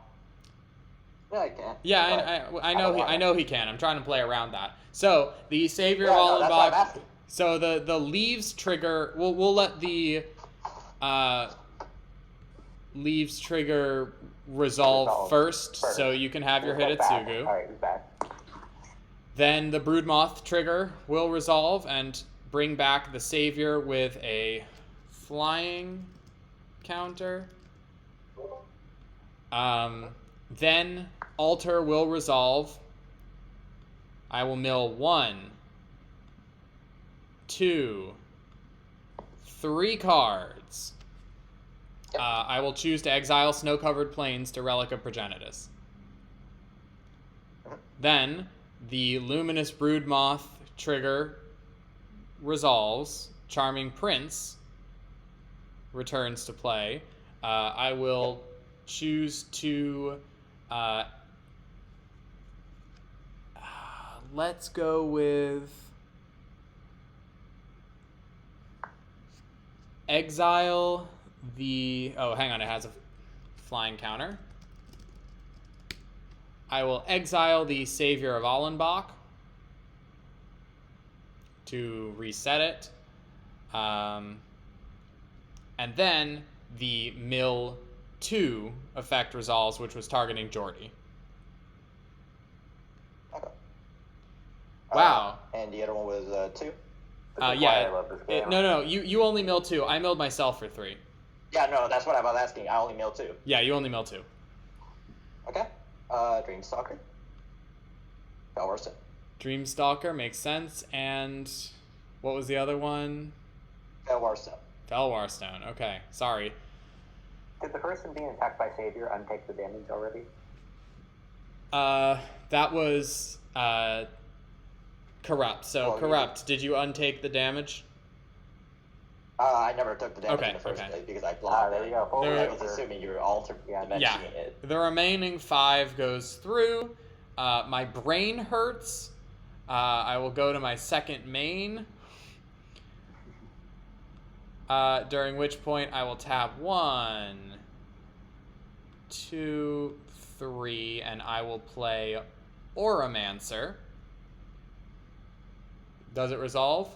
Yeah, I can. Yeah, I know he can. I'm trying to play around that. So the Savior Yeah, of no, all that's why I'm box. asking. So the leaves trigger. We'll let the leaves trigger resolve first, so you can have your Hidetsugu. All right, he's back. Then the Broodmoth trigger will resolve and bring back the Savior with a flying counter. Then Alter will resolve. I will mill 1, 2, 3 cards. Yep. I will choose to exile Snow-Covered Plains to Relic of Progenitus. Then the Luminous Broodmoth trigger resolves. Charming Prince returns to play. I will choose to... let's go with... exile the... Oh, hang on. It has a flying counter. I will exile the Savior of Allenbach to reset it. And then the Mill 2 effect resolves, which was targeting Jordy. Okay. Wow. And the other one was 2? This is why Yeah. I love this game. No. You only mill 2. I milled myself for 3. Yeah, no, that's what I was asking. I only milled 2. Yeah, you only mill 2. Okay. Dreamstalker. Felwerson. Dreamstalker makes sense. And what was the other one? Felwerson. Felwarstone. Okay, sorry. Did the person being attacked by Savior untake the damage already? That was Corrupt. So, Corrupt, did you untake the damage? I never took the damage Okay, in the first okay. place because I blocked There you it. go. Full There- I was assuming you were mentioning Yeah. it. The remaining 5 goes through. My brain hurts. I will go to my second main. During which point I will tap 1, 2, 3, and I will play Auramancer. Does it resolve?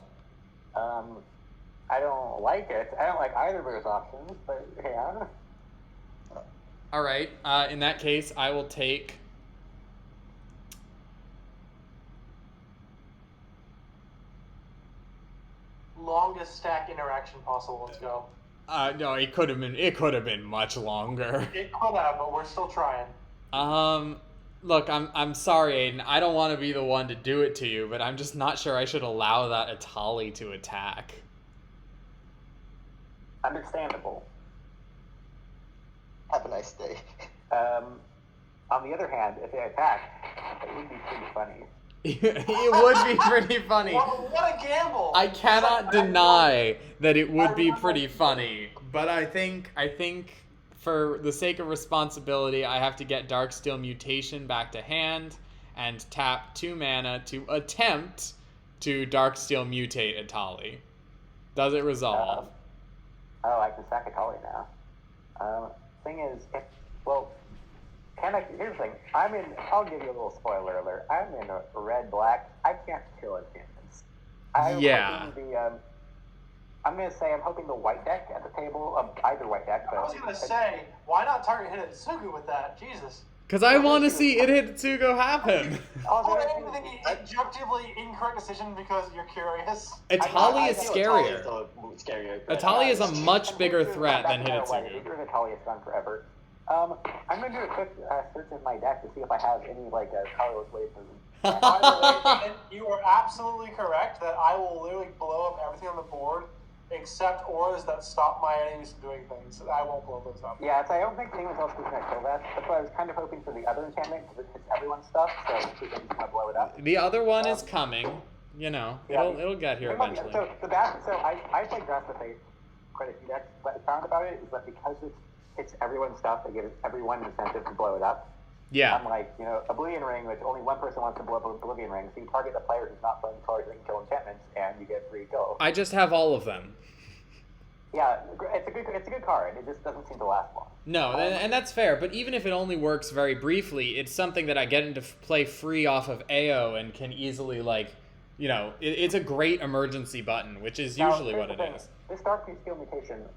I don't like it. I don't like either of those options, but yeah. All right. In that case, I will take... Longest stack interaction possible. Let's go. No, it could have been much longer. It could have, but we're still trying. Look, I'm sorry, Aiden. I don't want to be the one to do it to you, but I'm just not sure I should allow that Atali to attack. Understandable. Have a nice day. On the other hand, if they attack, it would be pretty funny. It would be pretty funny. What a gamble! I cannot deny that it would be pretty funny, but I think for the sake of responsibility, I have to get Darksteel Mutation back to hand and tap 2 mana to attempt to Darksteel Mutate Atali. Does it resolve? Oh, I can sack Atali now. Thing is, here's the thing. I'll give you a little spoiler alert. I'm in a red-black. I can't kill enchantments. Yeah. I'm going to say I'm hoping the white deck at the table, either white deck. But I was gonna say, why not target Hidetsugu with that? Jesus. Because I want to see Hitotsugo happen. Also, anything objectively incorrect decision because you're curious. Atali is scarier. Scarier. Atali is a much bigger threat than Hitotsugu. Atali has gone forever. I'm going to do a quick search of my deck to see if I have any, colorless waves. By the way, you are absolutely correct that I will literally blow up everything on the board except auras that stop my enemies from doing things. I won't blow those up. Yeah, so I don't think anyone else is going to kill that. That's why I was kind of hoping for the other enchantment because it hits everyone's stuff, so we can kind of blow it up. The other one is coming. You know, it'll get here eventually. So I played Grasp of Fate quite a few decks. What I found about it is that because it's everyone's stuff, they give everyone incentive to blow it up. Yeah. Unlike, Oblivion Ring, which only one person wants to blow up Oblivion Ring, so you target the player who's not playing cards that can kill enchantments, and you get free kill. I just have all of them. Yeah, it's a good card. It just doesn't seem to last long. No, and that's fair. But even if it only works very briefly, it's something that I get into play free off of AO and can easily it's a great emergency button, which is usually what it is. This Darksteel Mutation is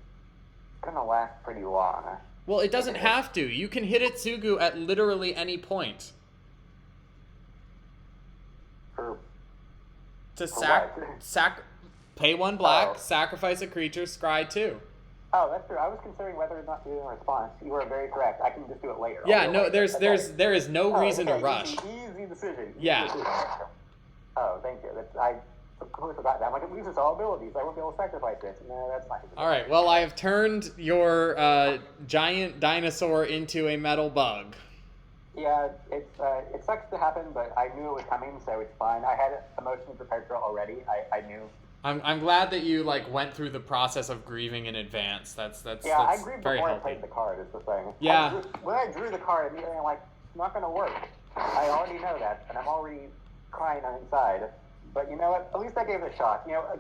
gonna last pretty long. Well, it doesn't have to. You can hit Hitotsugu at literally any point. To pay 1 black, sacrifice a creature, scry 2. Oh, that's true. I was considering whether or not to do a response. You were very correct. I can just do it later. Yeah, no, there is no reason to rush. Easy decision. Yeah. Decision. Oh, thank you. I completely forgot that. I'm like, it loses all abilities. I won't be able to sacrifice it. No, that's not good. All right, well, I have turned your giant dinosaur into a metal bug. Yeah, it sucks to happen, but I knew it was coming, so it's fine. I had emotions prepared for it already. I knew. I'm glad that you went through the process of grieving in advance. That's yeah. I grieved very before healthy. I played the card. Is the thing. Yeah. When I drew the card, immediately I'm like, it's not going to work. I already know that, and I'm already crying on inside. But you know what? At least I gave it a shot. You know,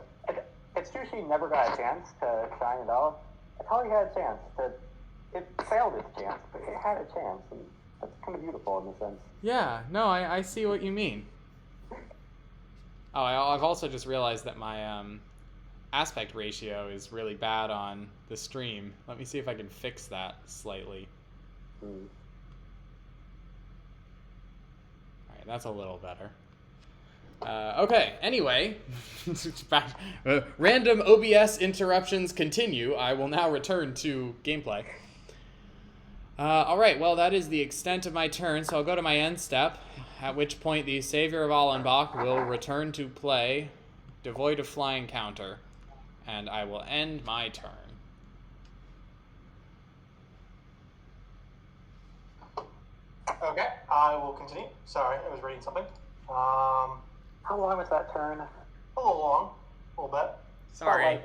it's true she never got a chance to shine at all. It probably had a chance. It failed its chance, but it had a chance, and that's kind of beautiful in a sense. Yeah. No, I see what you mean. Oh, I've also just realized that my aspect ratio is really bad on the stream. Let me see if I can fix that slightly. All right, that's a little better. Okay, anyway, random OBS interruptions continue. I will now return to gameplay. All right, well, that is the extent of my turn, so I'll go to my end step, at which point the Savior of Allenbach will return to play, devoid of flying counter, and I will end my turn. Okay, I will continue. Sorry, I was reading something. How long was that turn? A little long, a little bit. Sorry.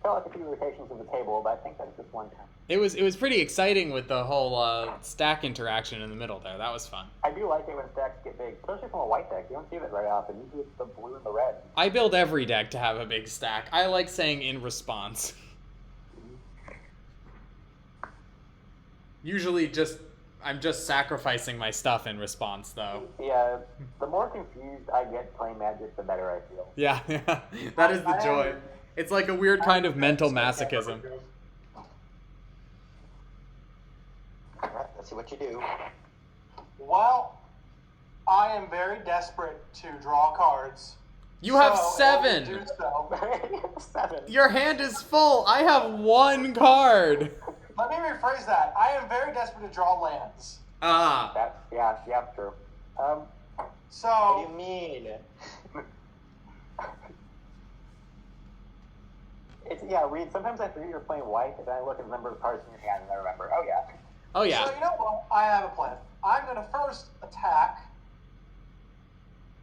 Felt like a few rotations of the table, but I think that was just one turn. It was pretty exciting with the whole stack interaction in the middle there. That was fun. I do like it when stacks get big, especially from a white deck. You don't see it very often. Usually it's the blue and the red. I build every deck to have a big stack. I like saying in response. Usually I'm just sacrificing my stuff in response, though. Yeah, the more confused I get playing Magic, the better I feel. Yeah, that is the joy. It's like a weird kind of mental masochism. Alright, let's see what you do. Well, I am very desperate to draw cards. You have So, in order to 7! do so, 7. Your hand is full! I have 1 card! let me rephrase that. I am very desperate to draw lands. Ah. Yeah, true. What do So, you mean? Reed, sometimes I forget you're playing white, and then I look at the number of cards in your hand, and I remember, oh yeah. Oh, yeah. So you know what? I have a plan. I'm going to first attack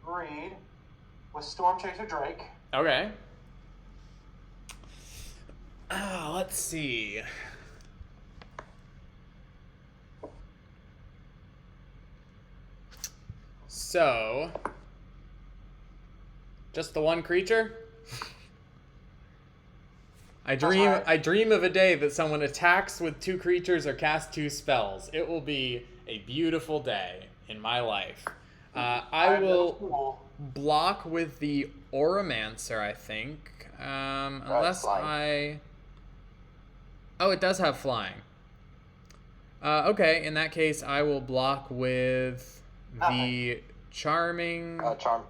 Reed with Storm Chaser Drake. Okay. Let's see. So, just the one creature? I dream of a day that someone attacks with 2 creatures or casts 2 spells. It will be a beautiful day in my life. I will block with the Oromancer, I think. Unless I... Oh, it does have flying. Okay, in that case, I will block with the Charming... Charm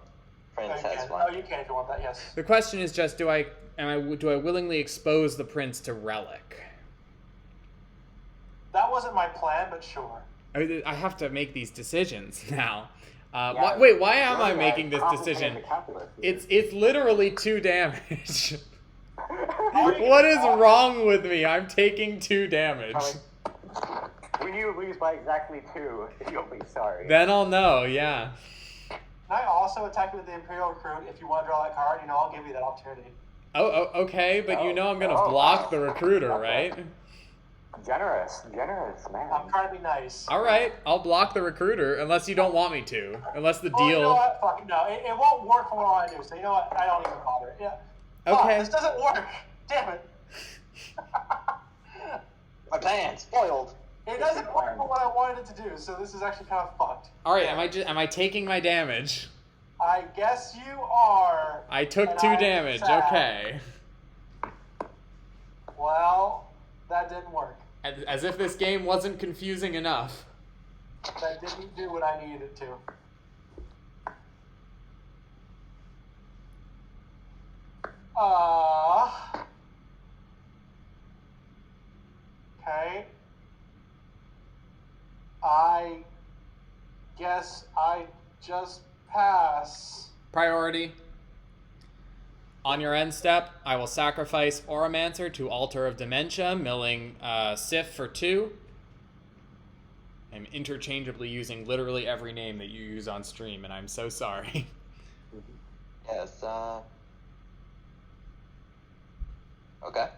Prince has Oh, one. you can if you want that, yes. The question is just, do I willingly expose the prince to Relic? That wasn't my plan, but sure. I have to make these decisions now. Yeah, why am I making this decision? It's literally 2 damage. What is wrong with me? I'm taking 2 damage. When you lose by exactly 2, you'll be sorry. Then I'll know, yeah. Can I also attack you with the Imperial Recruit if you want to draw that card? I'll give you that opportunity. Oh, okay, but you know I'm gonna block the recruiter, right? Generous, man. I'm trying to be nice. All right, I'll block the recruiter unless you don't want me to. Unless the Well, you know deal. what? Fuck it, no. It won't work for what I do, so you know what? I don't even bother. Yeah. Okay. This doesn't work. Damn it. My plan spoiled. It doesn't work for what I wanted it to do, so this is actually kind of fucked. All right, am I taking my damage? I guess you are. I took and 2 I'm damage. sad. Okay. Well, that didn't work. As if this game wasn't confusing enough. That didn't do what I needed it to. Okay. I guess I just pass. Priority. On your end step, I will sacrifice Oromancer to Altar of Dementia, milling Sif for 2. I'm interchangeably using literally every name that you use on stream, and I'm so sorry. Yes, okay.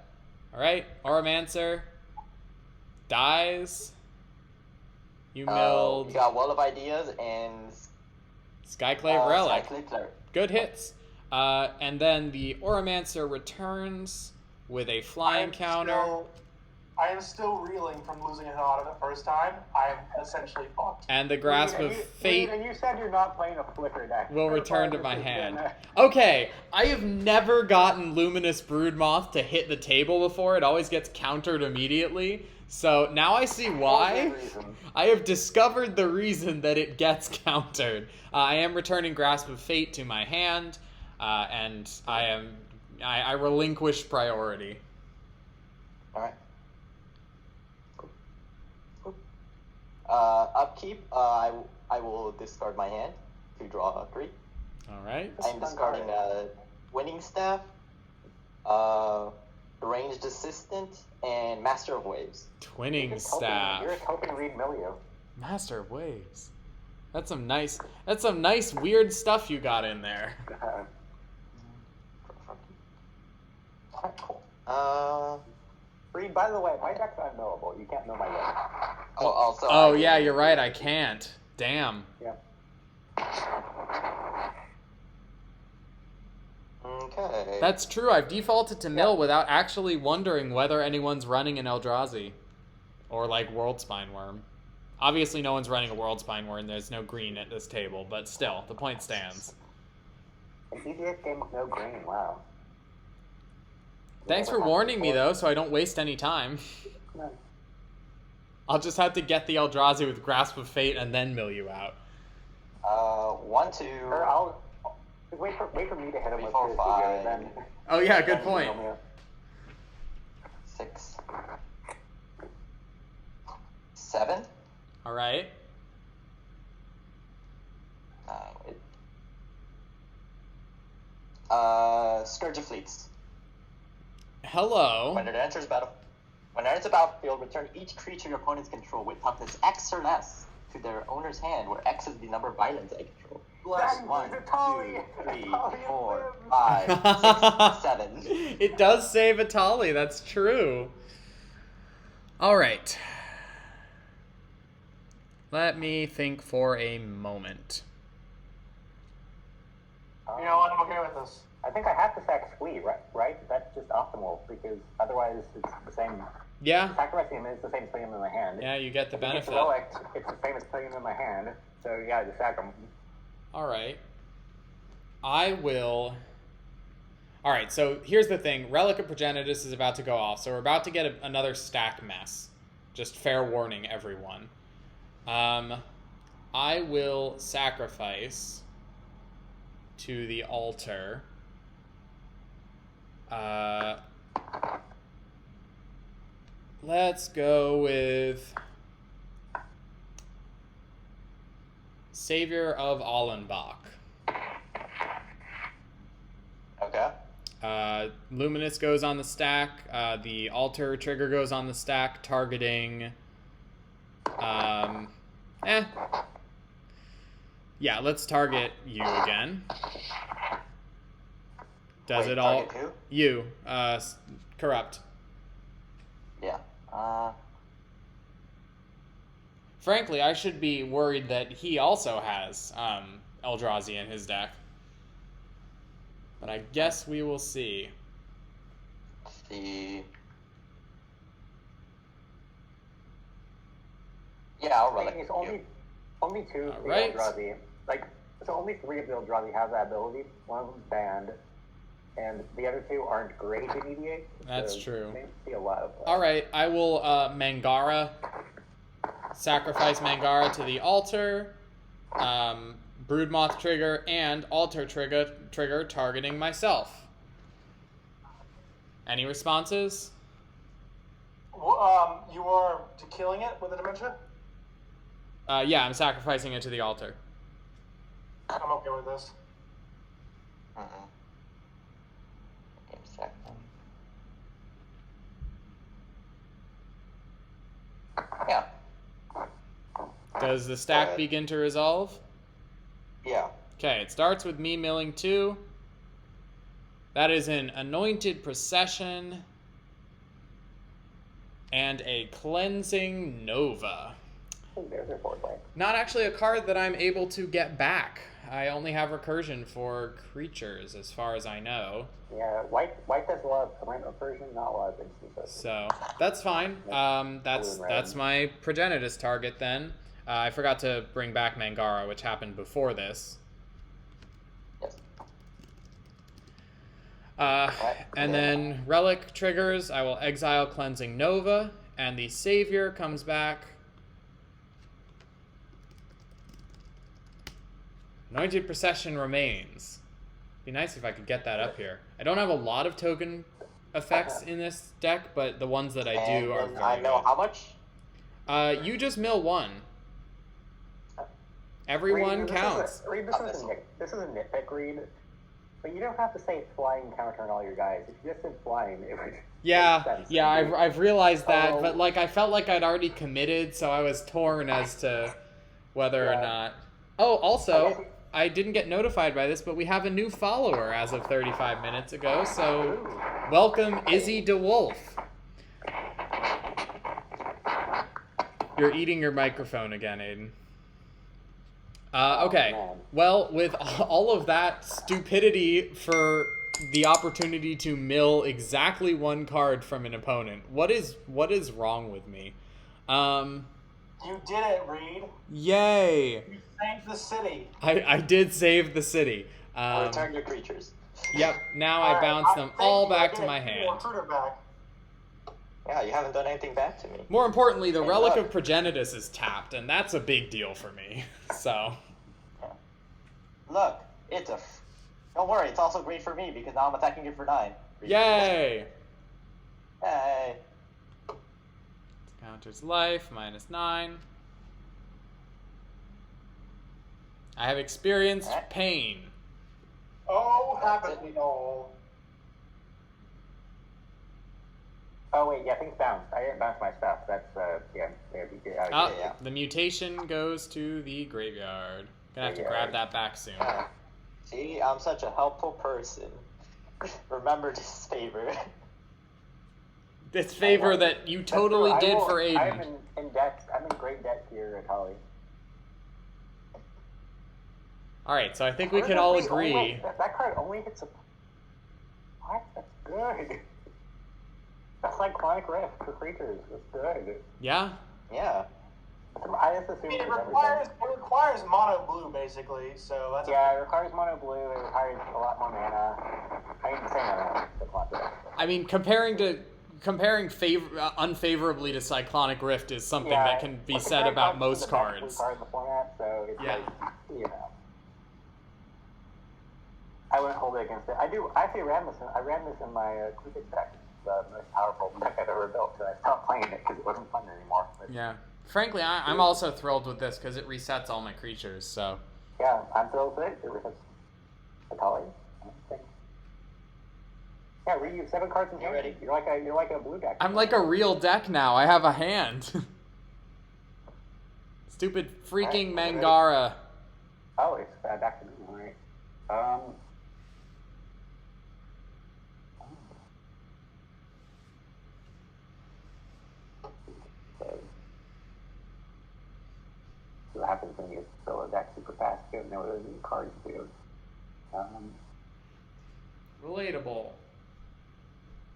Alright, Oromancer dies. You milled You got Wall of Ideas and Skyclave Relic. Skyclave Cleric. Good hits. And then the Oromancer returns with a flying counter. I am still reeling from losing a lot of the first time. I am essentially fucked. And the Grasp of Fate And you said you're not playing a flicker deck. will return to my hand. Okay, I have never gotten Luminous Broodmoth to hit the table before. It always gets countered immediately. So now I see why. I have discovered the reason that it gets countered. I am returning Grasp of Fate to my hand, and I relinquish priority. All right. Upkeep. I will discard my hand to draw 3. All right. I'm discarding Winning Staff, Ranged Assistant, and Master of Waves. Twinning Staff. You're just hoping to read Milio. Master of Waves. That's some nice weird stuff you got in there. Alright, cool. Reed, by the way, my deck's unknowable. You can't know my deck. Also. Oh yeah, you're right. I can't. Damn. Yeah. Okay. That's true. I've defaulted to mill without actually wondering whether anyone's running an Eldrazi or like World Spine Worm. Obviously, no one's running a World Spine Worm. There's no green at this table, but still, the point stands. An EDH game with no green. Wow. Thanks for warning me though, so I don't waste any time. I'll just have to get the Eldrazi with Grasp of Fate and then mill you out. 1, 2. Or I'll wait for me to hit him 3, with 4, this 5. and then. Oh yeah, good then point. you know, 6. 7. All right. Scourge of Fleets. Hello. When it enters the battlefield, return each creature your opponents control with toughness X or less to their owner's hand, where X is the number of violence I control. Bless. 1, Vitaly. 2, 3, Vitaly 4, lives. 5, 6, 7. It does say Vitaly, that's true. All right. Let me think for a moment. You know what? I'm okay with this. I think I have to sack Squee, right? That's just optimal, because otherwise it's the same. Yeah. Sacrificing him is the same as putting him in my hand. Yeah, you get the If he gets benefit. relic, it's the same as putting him in my hand. So yeah, just sack him. All right. I will... All right, so here's the thing. Relic of Progenitus is about to go off, so we're about to get another stack mess. Just fair warning, everyone. I will sacrifice to the altar. Let's go with Savior of Allenbach. Okay. Luminous goes on the stack. The altar trigger goes on the stack, targeting. Yeah, let's target you again. Does Wait, it all? target who? You. Corrupt. Yeah. Frankly, I should be worried that he also has Eldrazi in his deck. But I guess we will see. Yeah, I'll run it. It's only two of the Alright. Eldrazi. So only 3 of the Eldrazi have that ability. One of them's banned, and the other 2 aren't great in EDH. That's so true. You may see a lot of. Alright, I will Mangara. Sacrifice Mangara to the altar. Broodmoth trigger and altar trigger targeting myself. Any responses? What? So, you are killing it with a dementia? Yeah, I'm sacrificing it to the altar. I'm okay with this. Give me a second. Yeah. Does the stack ahead. begin to resolve? Yeah. Okay, it starts with me milling 2. That is an Anointed Procession and a Cleansing Nova. Oh, there's your board wipe. Not actually a card that I'm able to get back. I only have recursion for creatures, as far as I know. Yeah, white has a lot of permanent recursion, not a lot of instances. So that's fine. That's my Progenitus target then. I forgot to bring back Mangara, which happened before this. Yes. And then Relic triggers. I will exile Cleansing Nova, and the Savior comes back. Anointed Procession remains. Be nice if I could get that up here. I don't have a lot of token effects in this deck, but the ones that I do are very I know good. how much? You just mill 1. Everyone counts. This is a nitpick read, but you don't have to say flying counter on all your guys. If you just said flying, it would Yeah, make sense. yeah, I've realized that, Oh. but like I felt like I'd already committed, so I was torn as to whether or not. Oh, also, I didn't get notified by this, but we have a new follower as of 35 minutes ago, so welcome Izzy DeWolf. You're eating your microphone again, Aiden. Okay, man. well, with all of that stupidity for the opportunity to mill exactly 1 card from an opponent, what is wrong with me? You did it, Reed. Yay! You saved the city. I did save the city. Return your creatures. Yep, now I bounce them all back to my hand. Yeah, you haven't done anything back to me. More importantly, the Hey, Relic look. of Progenitus is tapped, and that's a big deal for me. So, Look, don't worry, it's also great for me because now I'm attacking you for 9. yay! Hey. Counters life, -9. I have experienced pain. Oh, happy all. Oh wait, yeah, things bounce. I didn't bounce my stuff. That's yeah. The mutation goes to the graveyard. Gonna have to grab that back soon. See, I'm such a helpful person. Remember this favor. This favor that you totally did for Aiden. I'm in debt. I'm in great debt here at Holly. Alright, so I think we can all agree. That card only hits a. What? That's good. That's like Chronic Rift for creatures. That's good. Yeah? Yeah. I just I assume mean, it it's requires mono blue, basically, so that's... Yeah, it requires mono blue, it requires a lot more mana. I mean, the same mana, but lots of it. I mean, comparing unfavorably to Cyclonic Rift is something Yeah, that can be but said compared about to most the best cards. blue card in the format, so it's Yeah. like, you know. I wouldn't hold it against it. I actually ran this in my Quick deck. It's the most powerful deck I've ever built, so I stopped playing it because it wasn't fun anymore. But, Yeah. Frankly, I'm also thrilled with this because it resets all my creatures, so... yeah, I'm thrilled with it. It resets Atali. Yeah, Reed, you have 7 cards in hand. ready? You're like a blue deck. I'm like a real deck now. I have a hand. Stupid freaking Alright, Mangara. Oh, it's back to me. All right. What happens when you fill a deck super fast? You don't know what the cards do. Relatable.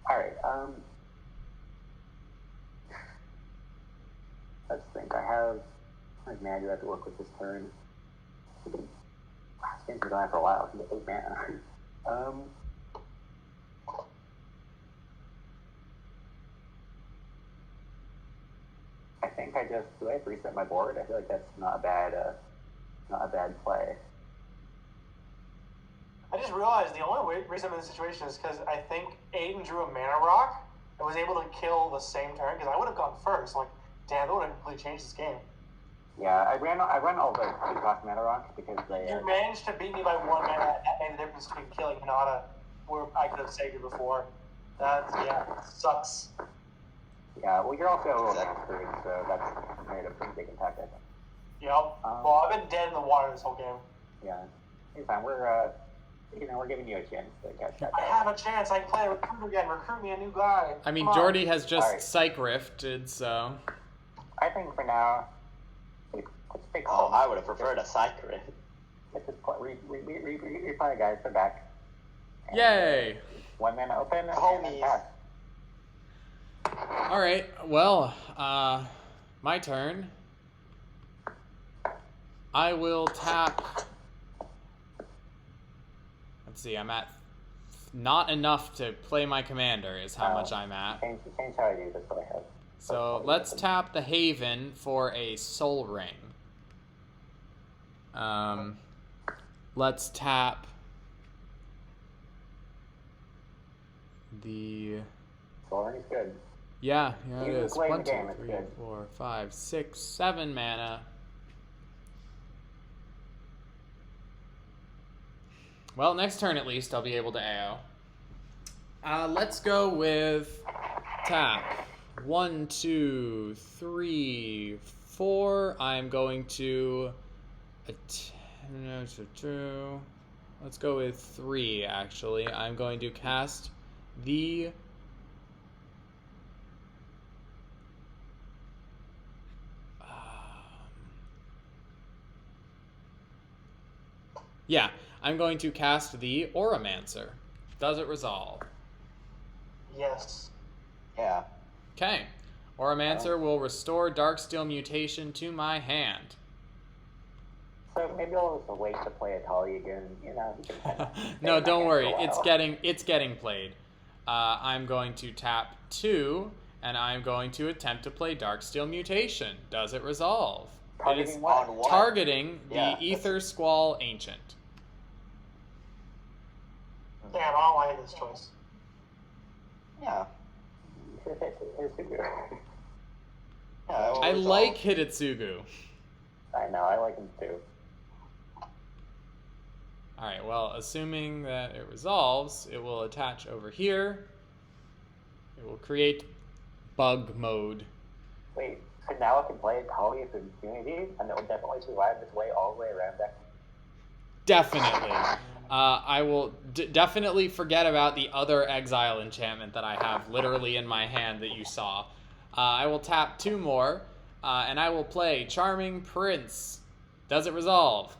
Alright, let's think. I have... How much mana do I have to work with this turn? This game's been going on for a while. I can get 8 mana. I think I just... Do I have to reset my board? I feel like that's not a bad play. I just realized the only reason I'm in this situation is because I think Aiden drew a mana rock, and was able to kill the same turn, because I would have gone first. Like, damn, that would have completely changed this game. Yeah, I ran all the cost mana rocks because they. You managed to beat me by 1 mana. That made the difference between killing Hinata, where I could have saved you before. That sucks. Yeah, well, you're also a little screwed, so that's made a pretty big impact, I think. Yep. Well, I've been dead in the water this whole game. Yeah, it's fine. We're we're giving you a chance to catch that. I have a chance. I can play a recruit again. Recruit me a new guy. I mean, Come on. Jordy has just psych rifted, so. I think for now, let's take. Oh, I would have preferred a Cycrid. Let's just reply, guys. They're back. And Yay! 1 mana open. Homies. All right. Well, my turn. I will tap. Let's see. I'm at not enough to play my commander. Is how much I'm at. Change how I do this. What I have. So let's tap the Haven for a Soul Ring. Let's tap the. Soul Ring is good. Yeah, it You is. play the 1, 2, game, it's 3, good. 4, 5, 6, 7 mana. Well, next turn at least I'll be able to AO. Let's go with tap. 1, 2, 3, 4. I'm going to. Let's go with 3, actually. I'm going to cast the. Yeah, I'm going to cast the Auramancer. Does it resolve? Yes. Yeah. Okay. Auramancer will restore Darksteel Mutation to my hand. So maybe I'll just wait to play Atali again. No, don't worry. It's getting played. I'm going to tap 2, and I'm going to attempt to play Darksteel Mutation. Does it resolve? It is targeting the Ether Squall Ancient. Damn, I don't like this choice. Yeah. I like Hidetsugu. I know, I like him too. Alright, well, assuming that it resolves, it will attach over here. It will create bug mode. Wait, so now I can play Atali as a unity, and it will definitely survive this way all the way around deck? Definitely. I will definitely forget about the other exile enchantment that I have literally in my hand that you saw. I will tap 2 more, and I will play Charming Prince. Does it resolve?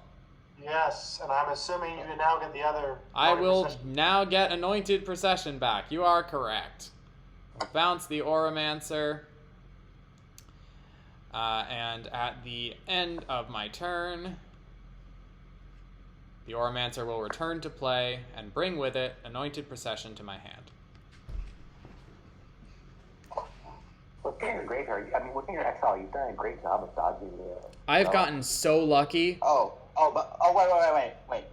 Yes, and I'm assuming you can now get the other. I will now get Anointed Procession back. You are correct. I'll bounce the Auramancer. And at the end of my turn, the Auramancer will return to play and bring with it Anointed Procession to my hand. Looking at your graveyard, I mean, looking at your exile, you've done a great job of dodging the... I've gotten so lucky. Wait.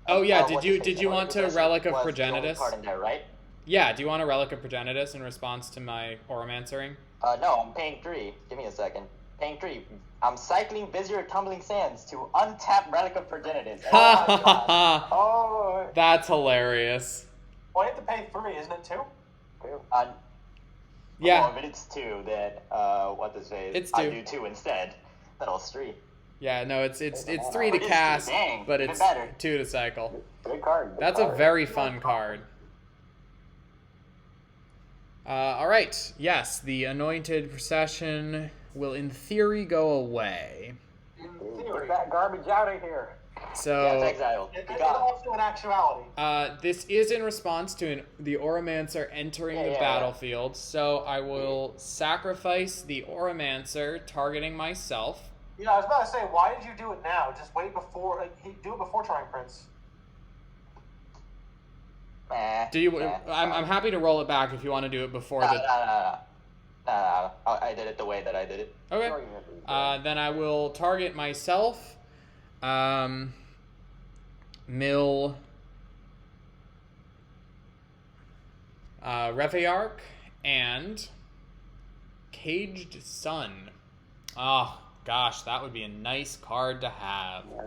Oh yeah, did you want to Relic of Progenitus? Card in there, right? Yeah, do you want a Relic of Progenitus in response to my Auramancering? No, I'm paying 3. Give me a second. Paying 3. I'm cycling Vizier Tumbling Sands to untap Relic of Progenitus. Ha ha ha ha! Oh! That's hilarious. Well, you have to pay 3, isn't it 2? Yeah. Well, if it's 2, then what does it? It's 2. I do 2 instead. That was 3. Yeah, no, it's 3 to cast, dang, but even it's better. 2 to cycle. Good card. That's a very fun card. All right. Yes, the Anointed Procession will, in theory, go away. Get that garbage out of here. So, Yeah, it's exile. It's also in actuality. this is in response to the Auramancer entering the battlefield. So I will sacrifice the Auramancer, targeting myself. Yeah, I was about to say, why did you do it now? Just wait before, do it before Charming Prince. Do you? I'm happy to roll it back if you want to do it before the. No. I did it the way that I did it. Okay. Then I will target myself. Mill Reveillark and Caged Sun. Oh, gosh, that would be a nice card to have. Yeah.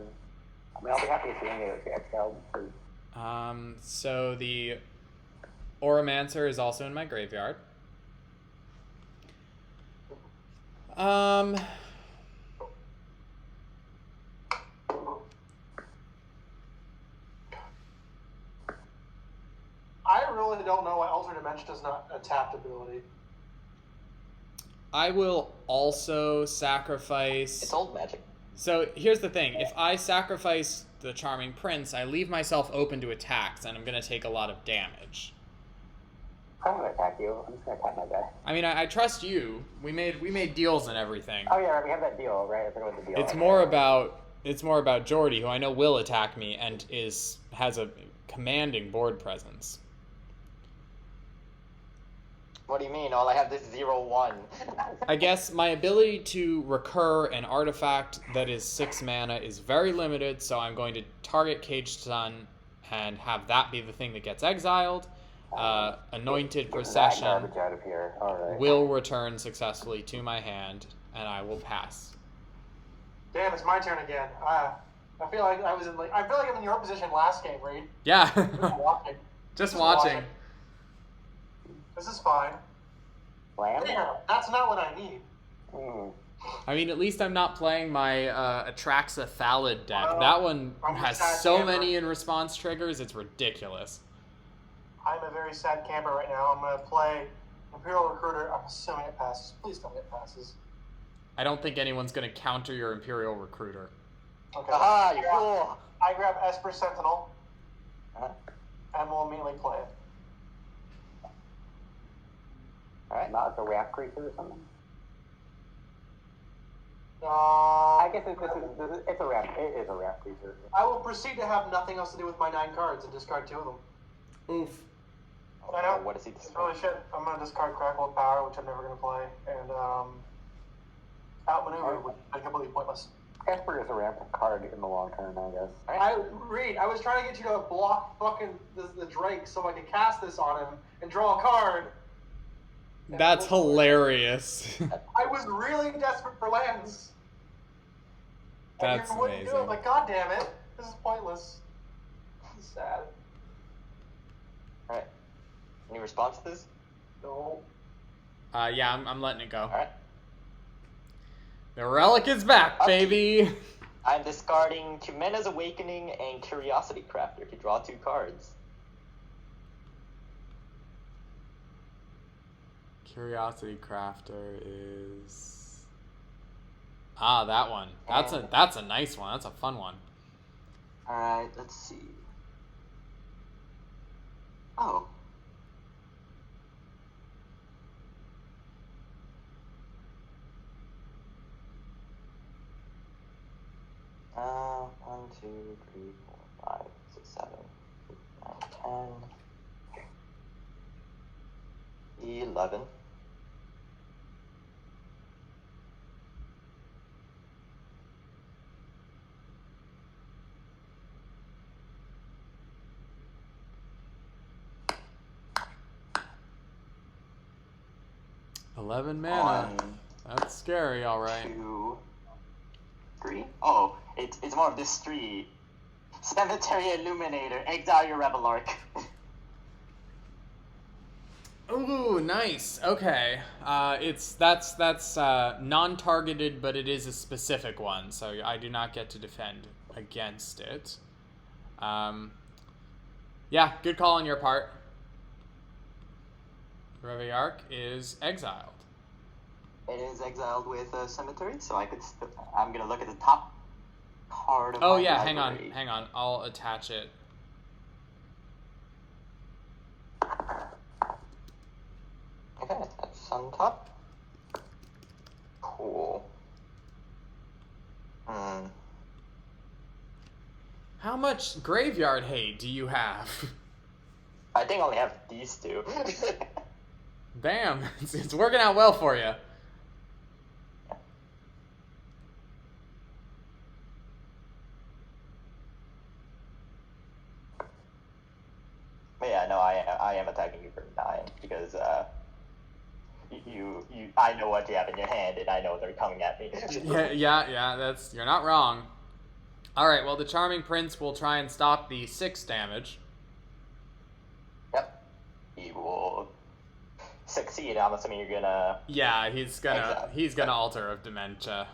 I mean, I'll be happy to see any of those exiled. So the Oromancer is also in my graveyard. I really don't know why Alternate Dimension is not a tapped ability. I will also sacrifice... It's old magic. So here's the thing. If I sacrifice the Charming Prince, I leave myself open to attacks, and I'm going to take a lot of damage. I'm going to attack you. I'm just going to attack my guy. I mean, I trust you. We made deals and everything. Oh, yeah, we have that deal, right? I forgot what the deal It's more about Jordy, who I know will attack me and has a commanding board presence. What do you mean? All I have this 0/1. I guess my ability to recur an artifact that is 6 mana is very limited, so I'm going to target Caged Sun and have that be the thing that gets exiled. Anointed Procession out of here. All right. will return successfully to my hand, and I will pass. Damn, it's my turn again. I feel like I'm in your position last game, Reed. Yeah. Just watching. Just watching. This is fine. Lamb? Damn, that's not what I need. I mean, at least I'm not playing my Atraxa Thallid deck. Well, that one I'm has sad so camper. many in response triggers, it's ridiculous. I'm a very sad camper right now. I'm going to play Imperial Recruiter. I'm assuming it passes. Please tell me it passes. I don't think anyone's going to counter your Imperial Recruiter. Okay. Aha, you fool! I grab Esper Sentinel, Huh? and we'll immediately play it. Alright. Not as a raft creature or something? I I guess it's a raft. It is a raft creature. I will proceed to have nothing else to do with my 9 cards and discard 2 of them. Oof. I know. What is he It's really shit. I'm going to discard Crackle of Power, which I'm never going to play, and Outmaneuver, which is completely pointless. Esper is a raft card in the long term, I guess. I was trying to get you to block fucking the Drake so I could cast this on him and draw a card. That's hilarious. I was really desperate for lands. And That's you wouldn't do it, amazing. like, God damn it. This is pointless. This is sad. Alright. Any response to this? No. Yeah, I'm letting it go. Alright. The relic is back, Up to baby! I'm discarding Kumena's Awakening and Curiosity Crafter to draw 2 cards. Curiosity Crafter is... Ah, that one. That's a nice one. That's a fun one. Alright, let's see. Oh. One, 2, 3, 4, 5, 6, 7, 8, 9, 10, 11. $11 mana. 1, That's scary, alright. 2, 3. Oh, it's more of this 3. Cemetery Illuminator. Exile your Reveillark. Ooh, nice. Okay. That's non-targeted, but it is a specific one, so I do not get to defend against it. Yeah, good call on your part. Reveillark is exiled. It is exiled with a cemetery, so I'm gonna look at the top card of Oh my yeah, library. hang on. I'll attach it. Okay, that's on top. Cool. How much graveyard hate do you have? I think I only have these 2. Damn, it's working out well for you. But yeah, no, I am attacking you for 9 because I know what you have in your hand and I know they're coming at me. yeah, you're not wrong. All right, well, the Charming Prince will try and stop the 6 damage. Yep. He will succeed. I'm assuming you're gonna. Yeah, he's gonna alter of dementia.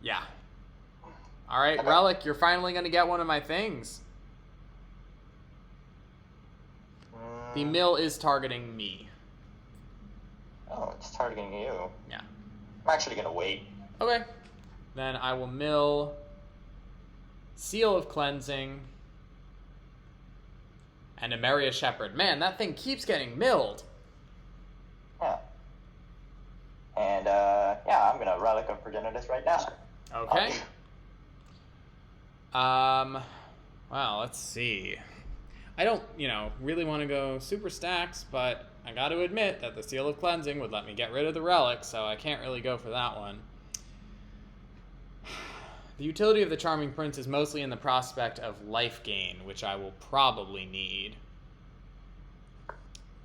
Yeah. All right, Okay. Relic, you're finally gonna get one of my things. The mill is targeting me. Oh, it's targeting you. Yeah. I'm actually gonna wait. Okay. Then I will mill Seal of Cleansing and Emeria Shepherd. Man, that thing keeps getting milled. Yeah. And yeah, I'm gonna Relic of Progenitus right now. Okay. Well, let's see. I don't, really want to go super stacks, but I got to admit that the Seal of Cleansing would let me get rid of the Relic, so I can't really go for that one. The utility of the Charming Prince is mostly in the prospect of life gain, which I will probably need.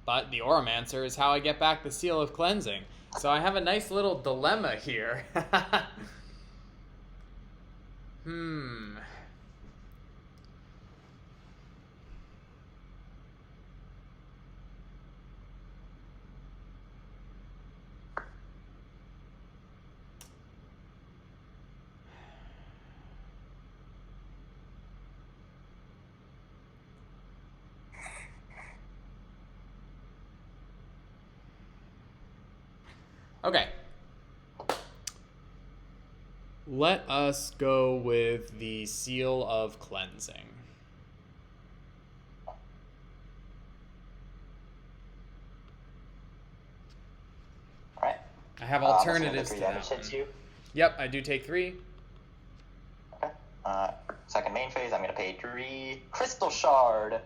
But the Oromancer is how I get back the Seal of Cleansing. So I have a nice little dilemma here. Okay. Let us go with the Seal of Cleansing. Alright. I have alternatives to three that damage hits one. you. Yep, I do take 3. Okay. Second main phase, I'm gonna pay 3 Crystal Shard.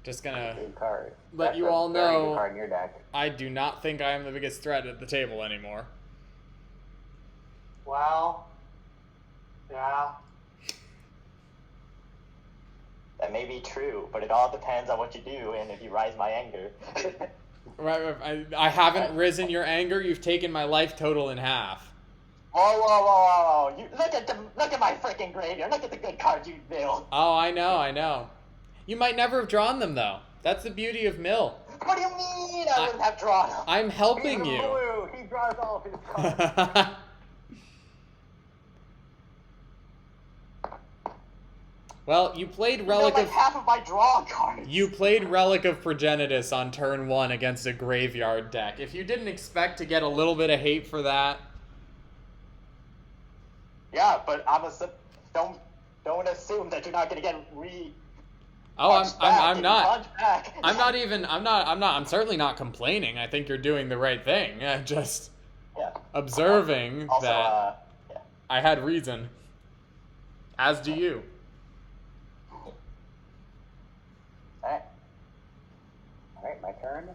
Just gonna Good card. let That's you a all very good know card in your deck. I do not think I am the biggest threat at the table anymore. Well, yeah. That may be true, but it all depends on what you do and if you rise my anger. Right, I haven't risen your anger. You've taken my life total in half. Whoa! You look at my freaking graveyard. Look at the good cards you built. Oh, I know. You might never have drawn them, though. That's the beauty of Mill. What do you mean I wouldn't have drawn them? I'm helping He's you. blue. He draws all of his cards. Well, you played You Relic like of... half of my draw cards. You played Relic of Progenitus on turn 1 against a graveyard deck. If you didn't expect to get a little bit of hate for that... Yeah, but don't assume that you're not gonna get Oh, I'm not. Back. I'm certainly not complaining. I think you're doing the right thing. Just Yeah. observing Also, that yeah. I had reason. As do you. Alright, my turn.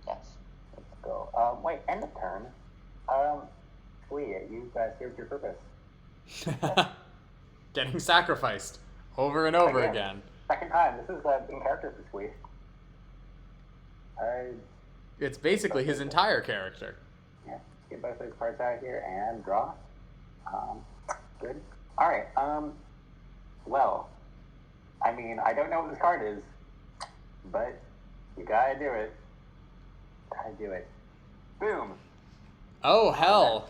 Yes. Let's go. Wait, end of turn. You served your purpose. Getting sacrificed over and over again. Second time. This is in character for Squee. It's basically his entire character. Yeah, get both those cards out here and draw. Good. Alright, well, I mean, I don't know what this card is, but you gotta do it. Boom. Oh, hell.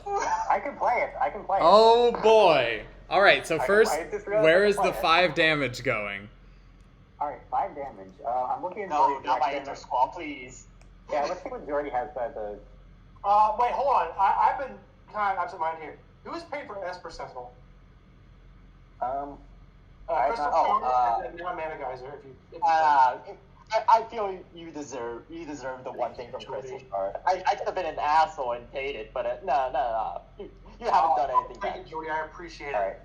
I can play it. Oh, boy. All right, so first, I just realized where I is can the play it. 5 damage going? Alright, 5 damage. I'm looking at No, Jordy's not my direction. Ender Squall, please. Yeah, let's see what Jordy has the... Wait, hold on. I've been kind of absent-minded here. Who is paid for Esper Sentinel? Crystal Shard and then now Mana Geyser. If you I feel you deserve the one thing from Crystal Shard. I could have been an asshole and paid it, but no. You haven't done anything Thank bad. you, Jordy. I appreciate it. Alright.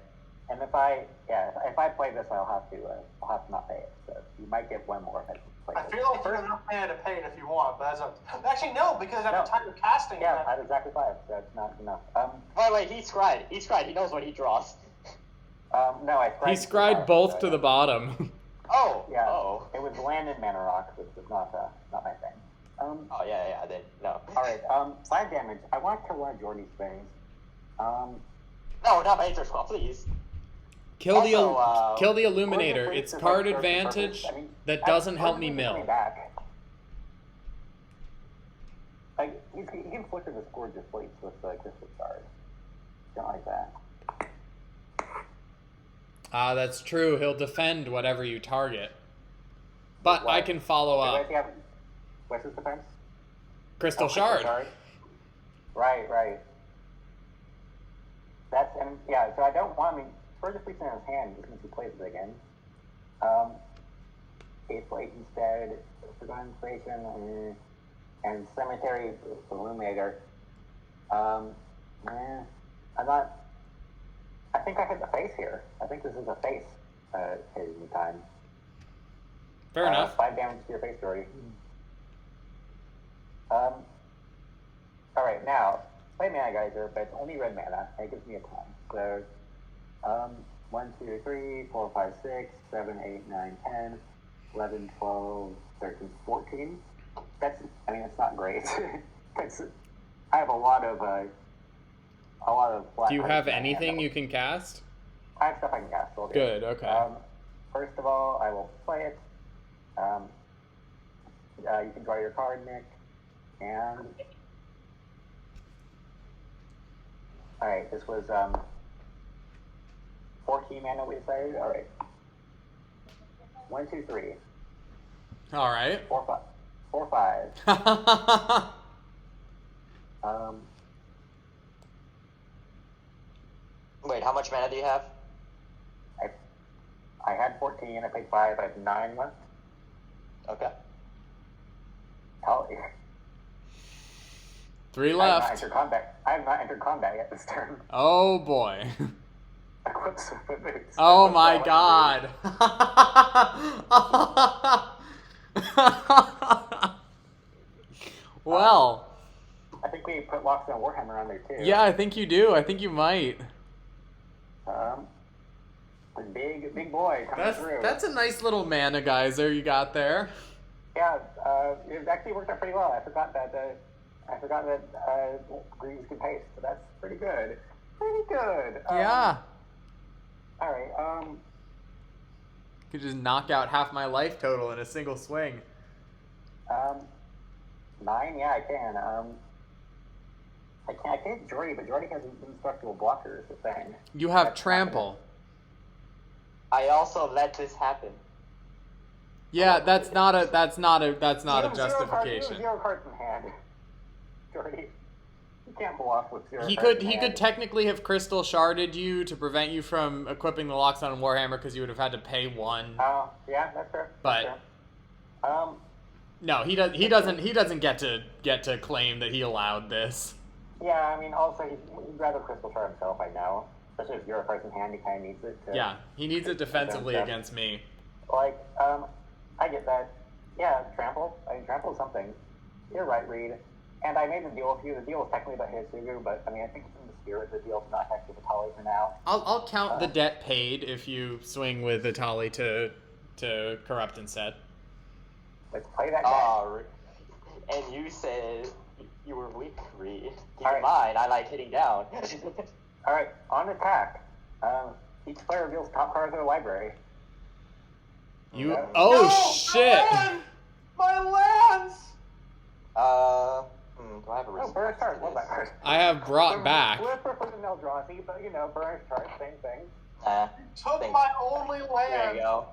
And if I play this, I'll have to not pay it. So you might get one more if I play I this. feel like you have enough mana to pay it if you want, but actually no, because at the time of casting, Yeah, I had exactly 5, so it's not enough. Wait, he scried. He knows what he draws. No, I He scried both to the bottom. Oh, Yeah. oh. It was land and mana rock, which was not my thing. Oh, yeah, then, no. Alright, 5 damage. I want to kill one of Jordy's things. No, not my Aether Scroll, please. Kill Also, the Illuminator. Jordy's It's is card like advantage I mean, that doesn't help me Jordy's mill. coming back. Like, he can flicker the Scourge's Fleets with the Crystal Shard. Don't like that. That's true. He'll defend whatever you target. But What? I can follow up. What's his defense? Crystal Shard. Right. That's, and yeah, so I don't want, I mean, Scourge's Fleets in his hand, just means he plays it again. Eighth Light instead, Forgotten Inspiration, and Cemetery Illuminator. I'm not. I think I hit the face here. I think this is a face hitting time. Fair enough. 5 damage to your face, Jordy. Alright, now, play Mana Geyser, but it's only red mana, and it gives me a ton. So, 1, 2, 3, 4, 5, 6, 7, 8, 9, 10, 11, 12, 13, 14. That's, I mean, it's not great. I have a lot of black. Do you have anything you can cast? I have stuff I can cast. So Good, okay. First of all, I will play it. You can draw your card, Nick. And... Alright, this was 14 mana, we decided. Alright. 1, 2, 3. Alright. 4, 5. 4, 5. Wait, how much mana do you have? I had 14, I paid 5, I have 9 left. Okay. Hell, 3 left. I have not entered combat yet this turn. Oh boy. Eclipse of the Boots. Oh my god. Well. I think we put Locks on Warhammer on there too. Yeah, I think you do. I think you might. A big boy coming through. That's a nice little mana geyser you got there. Yeah, it actually worked out pretty well. I forgot that greens can paste, so that's pretty good. Pretty good. Yeah. All right. Could just knock out half my life total in a single swing. 9. Yeah, I can. I can't Jordy, but Jordy has indestructible blockers. The thing. You have trample. I also let this happen. Yeah, that's not a justification. You have 0 cards in hand, Jordy. You can't bluff with 0 He cards could in hand. technically have crystal sharded you to prevent you from equipping the locks on Warhammer because you would have had to pay 1. Oh, yeah, that's fair. But fair. No, he doesn't get to claim that he allowed this. Yeah, I mean, also he'd rather crystal shard himself. I know, especially if 0 cards in hand, he kind of needs it. Yeah, he needs it defensively against me. Like, I get that. Yeah, trample. I mean, trample is something. You're right, Reed. And I made the deal with you. The deal was technically about Hisugu, but I mean, I think it's in the spirit of the deal to not heck with Atali for now. I'll count the debt paid if you swing with Atali to corrupt instead. Let's play that game. And you said you were weak, Reed. Keep All in right. mind, I like hitting down. All right, on attack. Each player reveals top card of their library. You No, shit! My lands! Do I have a response Burnish to Heart, love this? that card. I have brought back. Flipper for the Neldrazi, but Burnish Heart, same thing. Took Thanks. my only There land. you go.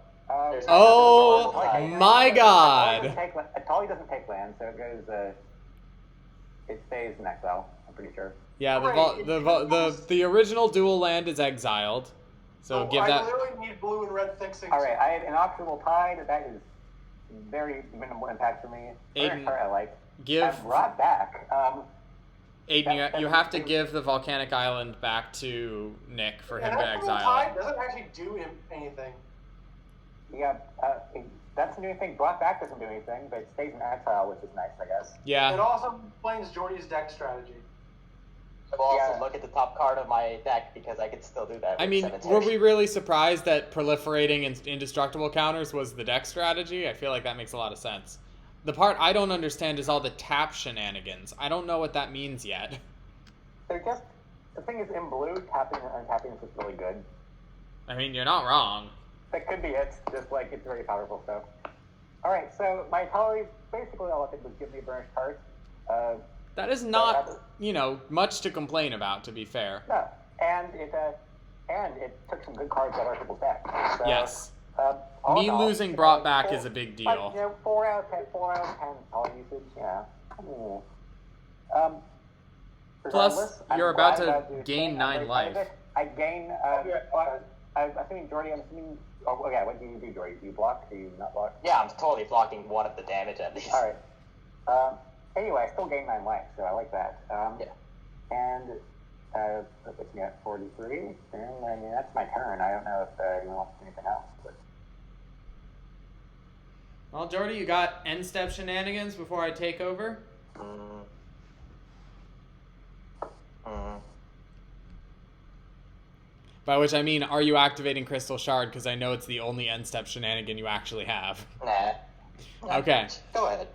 There's Oh my Atali god! doesn't take land, so it goes. It stays in exile. I'm pretty sure. Yeah, Great. the original dual land is exiled. So give I that. literally need blue and red fixing. All right, I have inoptimal tide. That is very minimal impact for me. Aiden, Burnish Heart I like. Give I'm brought back. Aiden, you have to give the volcanic island back to Nick for him to exile Tide it. doesn't actually do him anything. Yeah, that's a new thing. Brought back doesn't do anything, but it stays in exile, which is nice, I guess. It Yeah, also explains Jordy's deck strategy. I will also look at the top card of my deck because I could still do that. I mean, were we really surprised that proliferating indestructible counters was the deck strategy? I feel like that makes a lot of sense. The part I don't understand is all the tap shenanigans. I don't know what that means yet. They're just, the thing is, in blue, tapping and untapping is just really good. I mean, you're not wrong. That could be it, just like it's very powerful stuff. Alright, so my tolerance, basically all I did was give me burnished cards. That is not, you know, much to complain about, to be fair. No, and it took some good cards out of other people's decks. So, yes. Me losing brought back is a big deal. You know, 4 out of 10 power usage, yeah. Plus, you're about to gain 9 life. I gain, I'm assuming, Jordy, okay, what do you do, Jordy? Do you block? Do you not block? Yeah, I'm totally blocking one of the damage at least. Alright. Anyway, I still gain 9 life, so I like that. Yeah. And that puts me at 43. And I mean, that's my turn. I don't know if anyone wants to do anything else. But... Well, Jordy, you got end step shenanigans before I take over? By which I mean, are you activating Crystal Shard? Because I know it's the only end step shenanigan you actually have. Nah. Okay. Go ahead.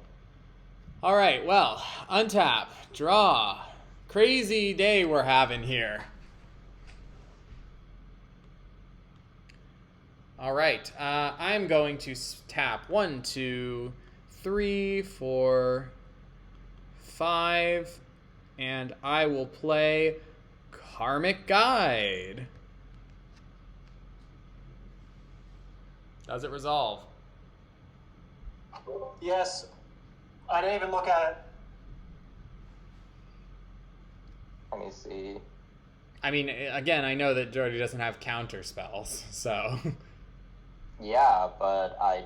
Alright, well, untap, draw. Crazy day we're having here. Alright, I'm going to tap 1, 2, 3, 4, 5, and I will play Karmic Guide. Does it resolve? Yes. I didn't even look at it. Let me see. I mean, again, I know that Jordy doesn't have counter spells, so... Yeah, but I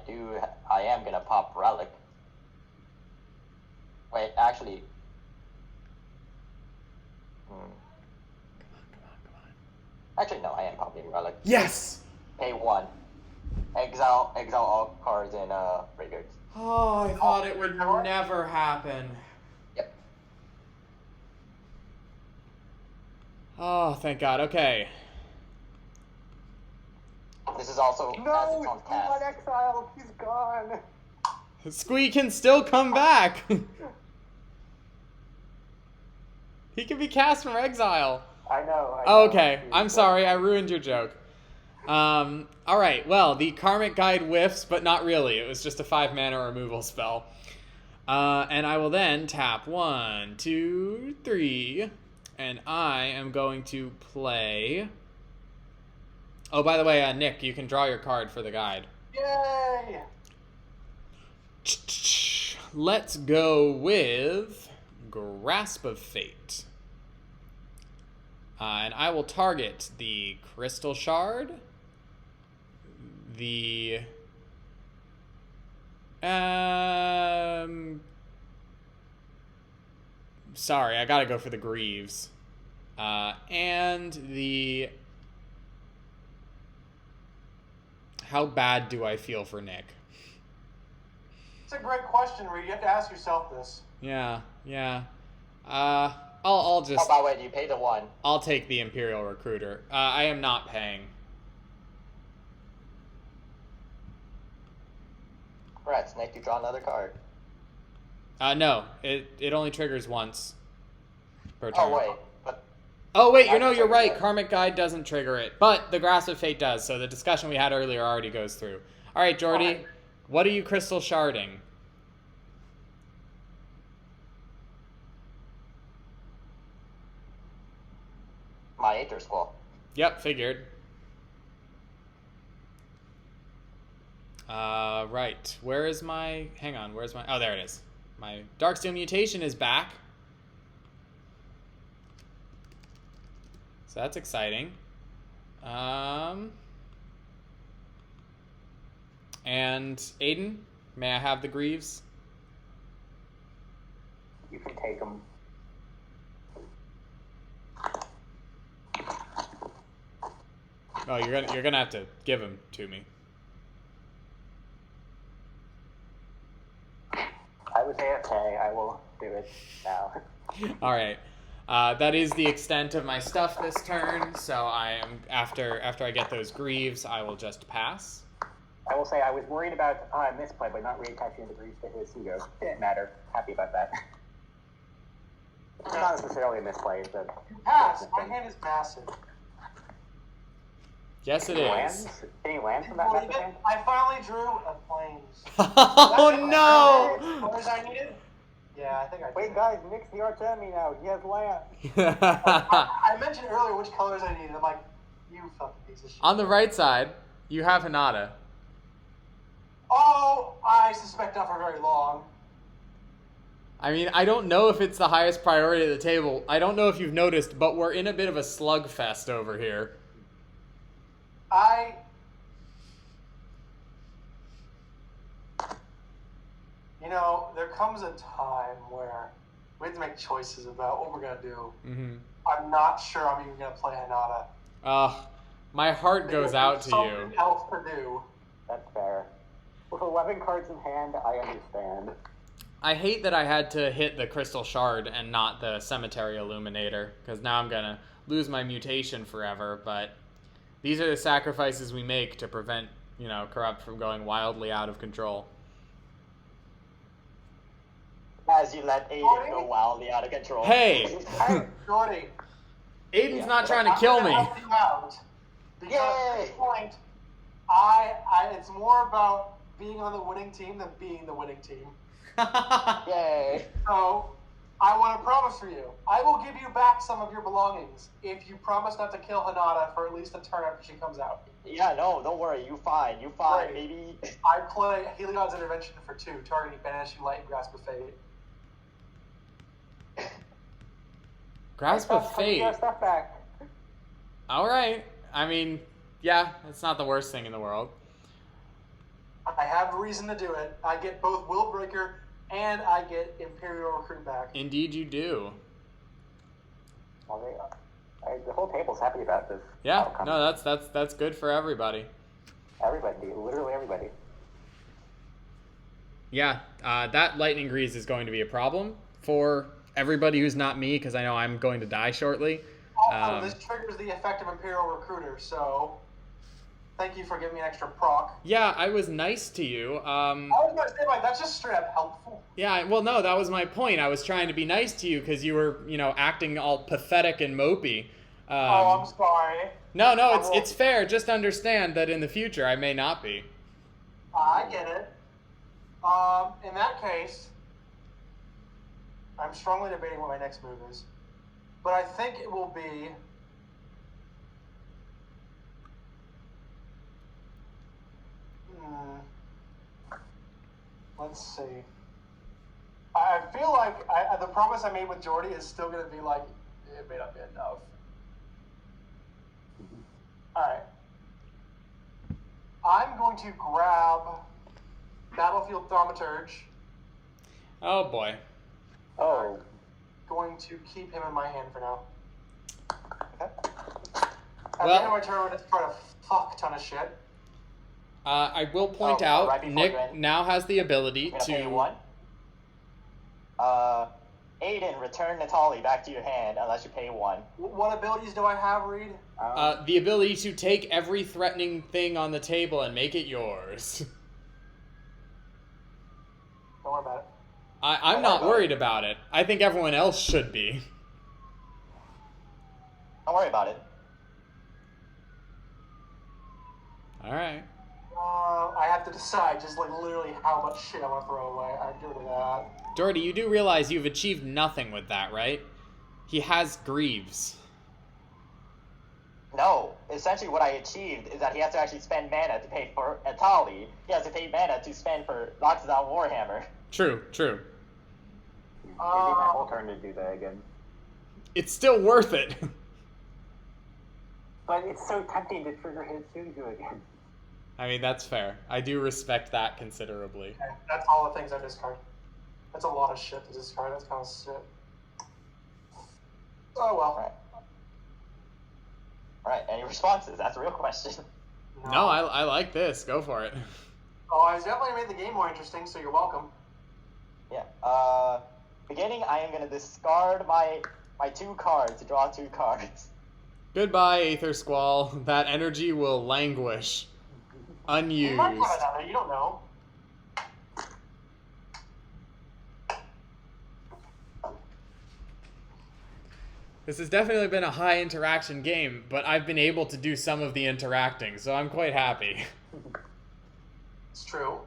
am gonna pop Relic. Wait, actually... Come on. Actually, no, I am popping Relic. Yes! Pay 1. Exile all cards in graveyards. Oh, I thought it would never happen. Yep. Oh, thank God. Okay. This is also No, has its he's own cast. not exiled. He's gone. Squee can still come back. He can be cast from exile. I know. Okay, I'm sorry. I ruined your joke. Alright, well, the Karmic Guide whiffs, but not really. It was just a 5-mana removal spell. And I will then tap 1, 2, 3, and I am going to play... Oh, by the way, Nick, you can draw your card for the guide. Yay! Let's go with Grasp of Fate. And I will target the Crystal Shard, the sorry, I gotta go for the Greaves, and the... How bad do I feel for Nick? It's a great question, Reed. You have to ask yourself this. Yeah. I'll just... Oh, by the way, you pay the 1. I'll take the Imperial Recruiter. I am not paying. Right, Snake, you draw another card. No. It only triggers once per turn. Oh, wait. But Oh, wait, you're right. Karmic Guide doesn't trigger it. But the Grasp of Fate does, so the discussion we had earlier already goes through. All right, Jordy, what are you Crystal Sharding? my Aether Squall. Yep, figured. Right. Where is my... Hang on, where's my... Oh, there it is. My Darksteel Mutation is back. So that's exciting. And Aiden, may I have the Greaves? You can take them. Oh, you're gonna have to give them to me. I was AFK. I will do it now. All right. That is the extent of my stuff this turn, so I am after I get those Greaves, I will just pass. I will say I was worried about misplay, but not reattaching the Greaves to his pseudo. Didn't matter. Happy about that. It's not necessarily a misplay, but Pass. My hand is massive. Yes, it lands? is. Any lands from that massive hand? I finally drew a Flames. Oh no! Colors I needed? Yeah, I think I did. Wait, guys, Nick's the arch enemy now. He has land. I mentioned earlier which colors I needed. I'm like, you fucking piece of shit. On the right side, you have Hinata. Oh, I suspect not for very long. I mean, I don't know if it's the highest priority at the table. I don't know if you've noticed, but we're in a bit of a slugfest over here. You know, there comes a time where we have to make choices about what we're going to do. Mm-hmm. I'm not sure I'm even going to play Hinata. My heart goes out to you. Something else to do. That's fair. With 11 cards in hand, I understand. I hate that I had to hit the Crystal Shard and not the Cemetery Illuminator, because now I'm going to lose my mutation forever, but these are the sacrifices we make to prevent, Corrupt from going wildly out of control. As you let Aiden go wildly out of control. Hey! Jordy. Aiden's not trying to kill me. I'm gonna help you out, because at this point, it's more about being on the winning team than being the winning team. Yay. So, I want to promise for you, I will give you back some of your belongings if you promise not to kill Hinata for at least a turn after she comes out. Yeah, no, don't worry. You fine, Right. baby. I play Heliod's Intervention for 2, targeting Banishing Light and Grasp of Fate. Grasp of Fate. Your stuff back. Alright. I mean, yeah, it's not the worst thing in the world. I have a reason to do it. I get both Willbreaker and I get Imperial Recruit back. Indeed you do. Well, the whole table's happy about this. Yeah, outcome. no, that's good for everybody. Everybody, literally everybody. Yeah, that Lightning Grease is going to be a problem for everybody who's not me, because I know I'm going to die shortly. Also, this triggers the effect of Imperial Recruiter, so thank you for giving me an extra proc. Yeah, I was nice to you. I was going to say, like, that's just straight up helpful. Yeah, well, no, that was my point. I was trying to be nice to you because you were, acting all pathetic and mopey. I'm sorry. No, it's fair. Just understand that in the future I may not be. I get it. In that case, I'm strongly debating what my next move is. But I think it will be... Let's see. I feel like the promise I made with Jordy is still going to be like, it may not be enough. Alright. I'm going to grab Battlefield Thaumaturge. Oh, boy. Oh. Going to keep him in my hand for now. Okay. At the end of my turn, I'm going to discard a fuck ton of shit. I will point out, right before Nick you end. now has the ability I'm gonna pay to... 1. Aiden, return Natali back to your hand unless you pay 1. What abilities do I have, Reed? The ability to take every threatening thing on the table and make it yours. Don't worry about it. I'm not worried about it. I think everyone else should be. Don't worry about it. Alright. I have to decide just like literally how much shit I want to throw away. I get rid of that. Doherty, you do realize you've achieved nothing with that, right? He has Greaves. No, essentially what I achieved is that he has to actually spend mana to pay for Natali. He has to pay mana to spend for Loxodon Warhammer. True. Maybe my whole turn to do that again. It's still worth it. But it's so tempting to trigger his Suzu again. I mean, that's fair. I do respect that considerably. Okay, that's all the things I discard. That's a lot of shit to discard. That's kind of shit. Oh well. Alright, any responses? That's a real question. No, I like this. Go for it. Oh, I definitely made the game more interesting, so you're welcome. Yeah. Beginning, I am going to discard my my 2 cards, draw 2 cards. Goodbye, Aether Squall. That energy will languish. Unused. You might have it out there, you don't know. This has definitely been a high interaction game, but I've been able to do some of the interacting, so I'm quite happy. It's true.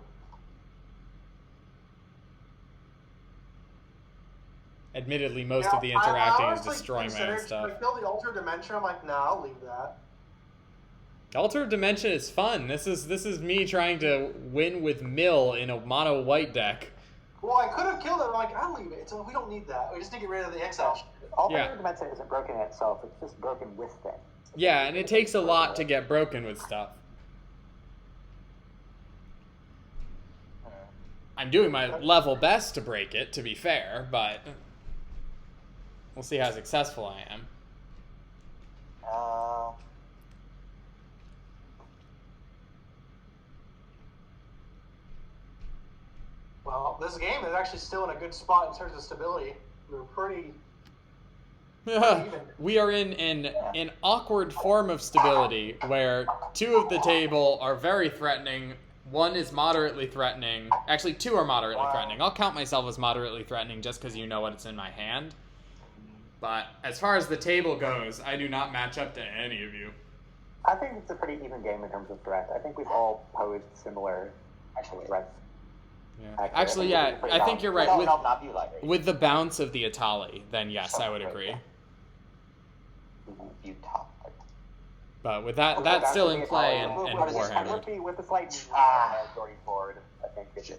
Admittedly, most of the interacting is honestly destroying my own stuff. Should I kill the Altar Dimension? I'm like, nah, I'll leave that. Altar of Dimension is fun. This is me trying to win with Mill in a mono white deck. Well, I could have killed it. I'm like, I'll leave it. So we don't need that. We just need to get rid of the exile. Altar Dimension isn't broken in itself. It's just broken with things. Yeah, and it takes a lot to get broken with stuff. I'm doing my level best to break it, to be fair, but we'll see how successful I am. Well, this game is actually still in a good spot in terms of stability. We're pretty even. We are in an awkward form of stability where 2 of the table are very threatening, 1 is moderately threatening. Actually, 2 are moderately threatening. I'll count myself as moderately threatening just because you know what's in my hand. But as far as the table goes, I do not match up to any of you. I think it's a pretty even game in terms of threat. I think we've all posed similar threats. Yeah. Actually, yeah, I think you're right. With the bounce of the Atali, then yes, I would agree. But with that's still in play and Warhammer. With the slight Jordy's board, I think it's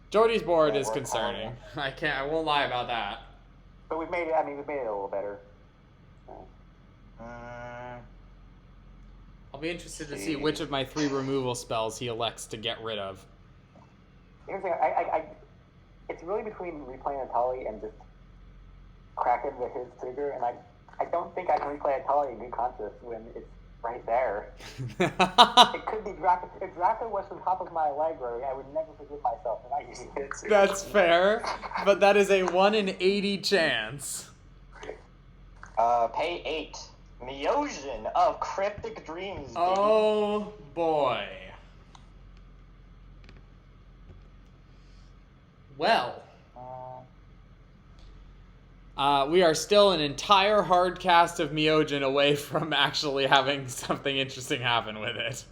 Jordy's board is concerning. I won't lie about that. But we've made it. I mean, we've made it a little better. I'll be interested to see which of my 3 removal spells he elects to get rid of. Here's the thing, it's really between replaying Atali and just cracking his trigger, and I don't think I can replay Atali in good conscience when it's right there. It could be Draco. If Draco was on top of my library, I would never forgive myself for not using it. That's fair, but that is a 1 in 80 chance. Pay 8. Meosian of Cryptic Dreams. Oh boy. Well, we are still an entire hard cast of Meojin away from actually having something interesting happen with it.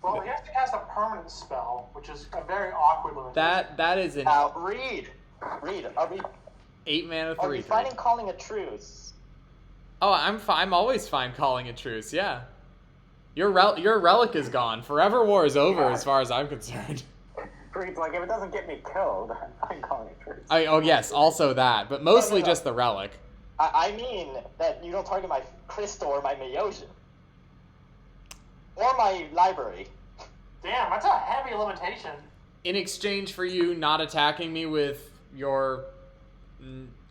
Well, he has to cast a permanent spell, which is a very awkward limitation. That is an Reed. Are we 8 mana 3. Are we fine in calling a truce? Oh, I'm always fine calling a truce. Yeah, your relic is gone. Forever War is over as far as I'm concerned. Reed's like, if it doesn't get me killed, I'm calling it truce. Oh yes, also that, but mostly just the relic. I mean that you don't target my crystal or my Meojin. Or my library. Damn, that's a heavy limitation. In exchange for you not attacking me with your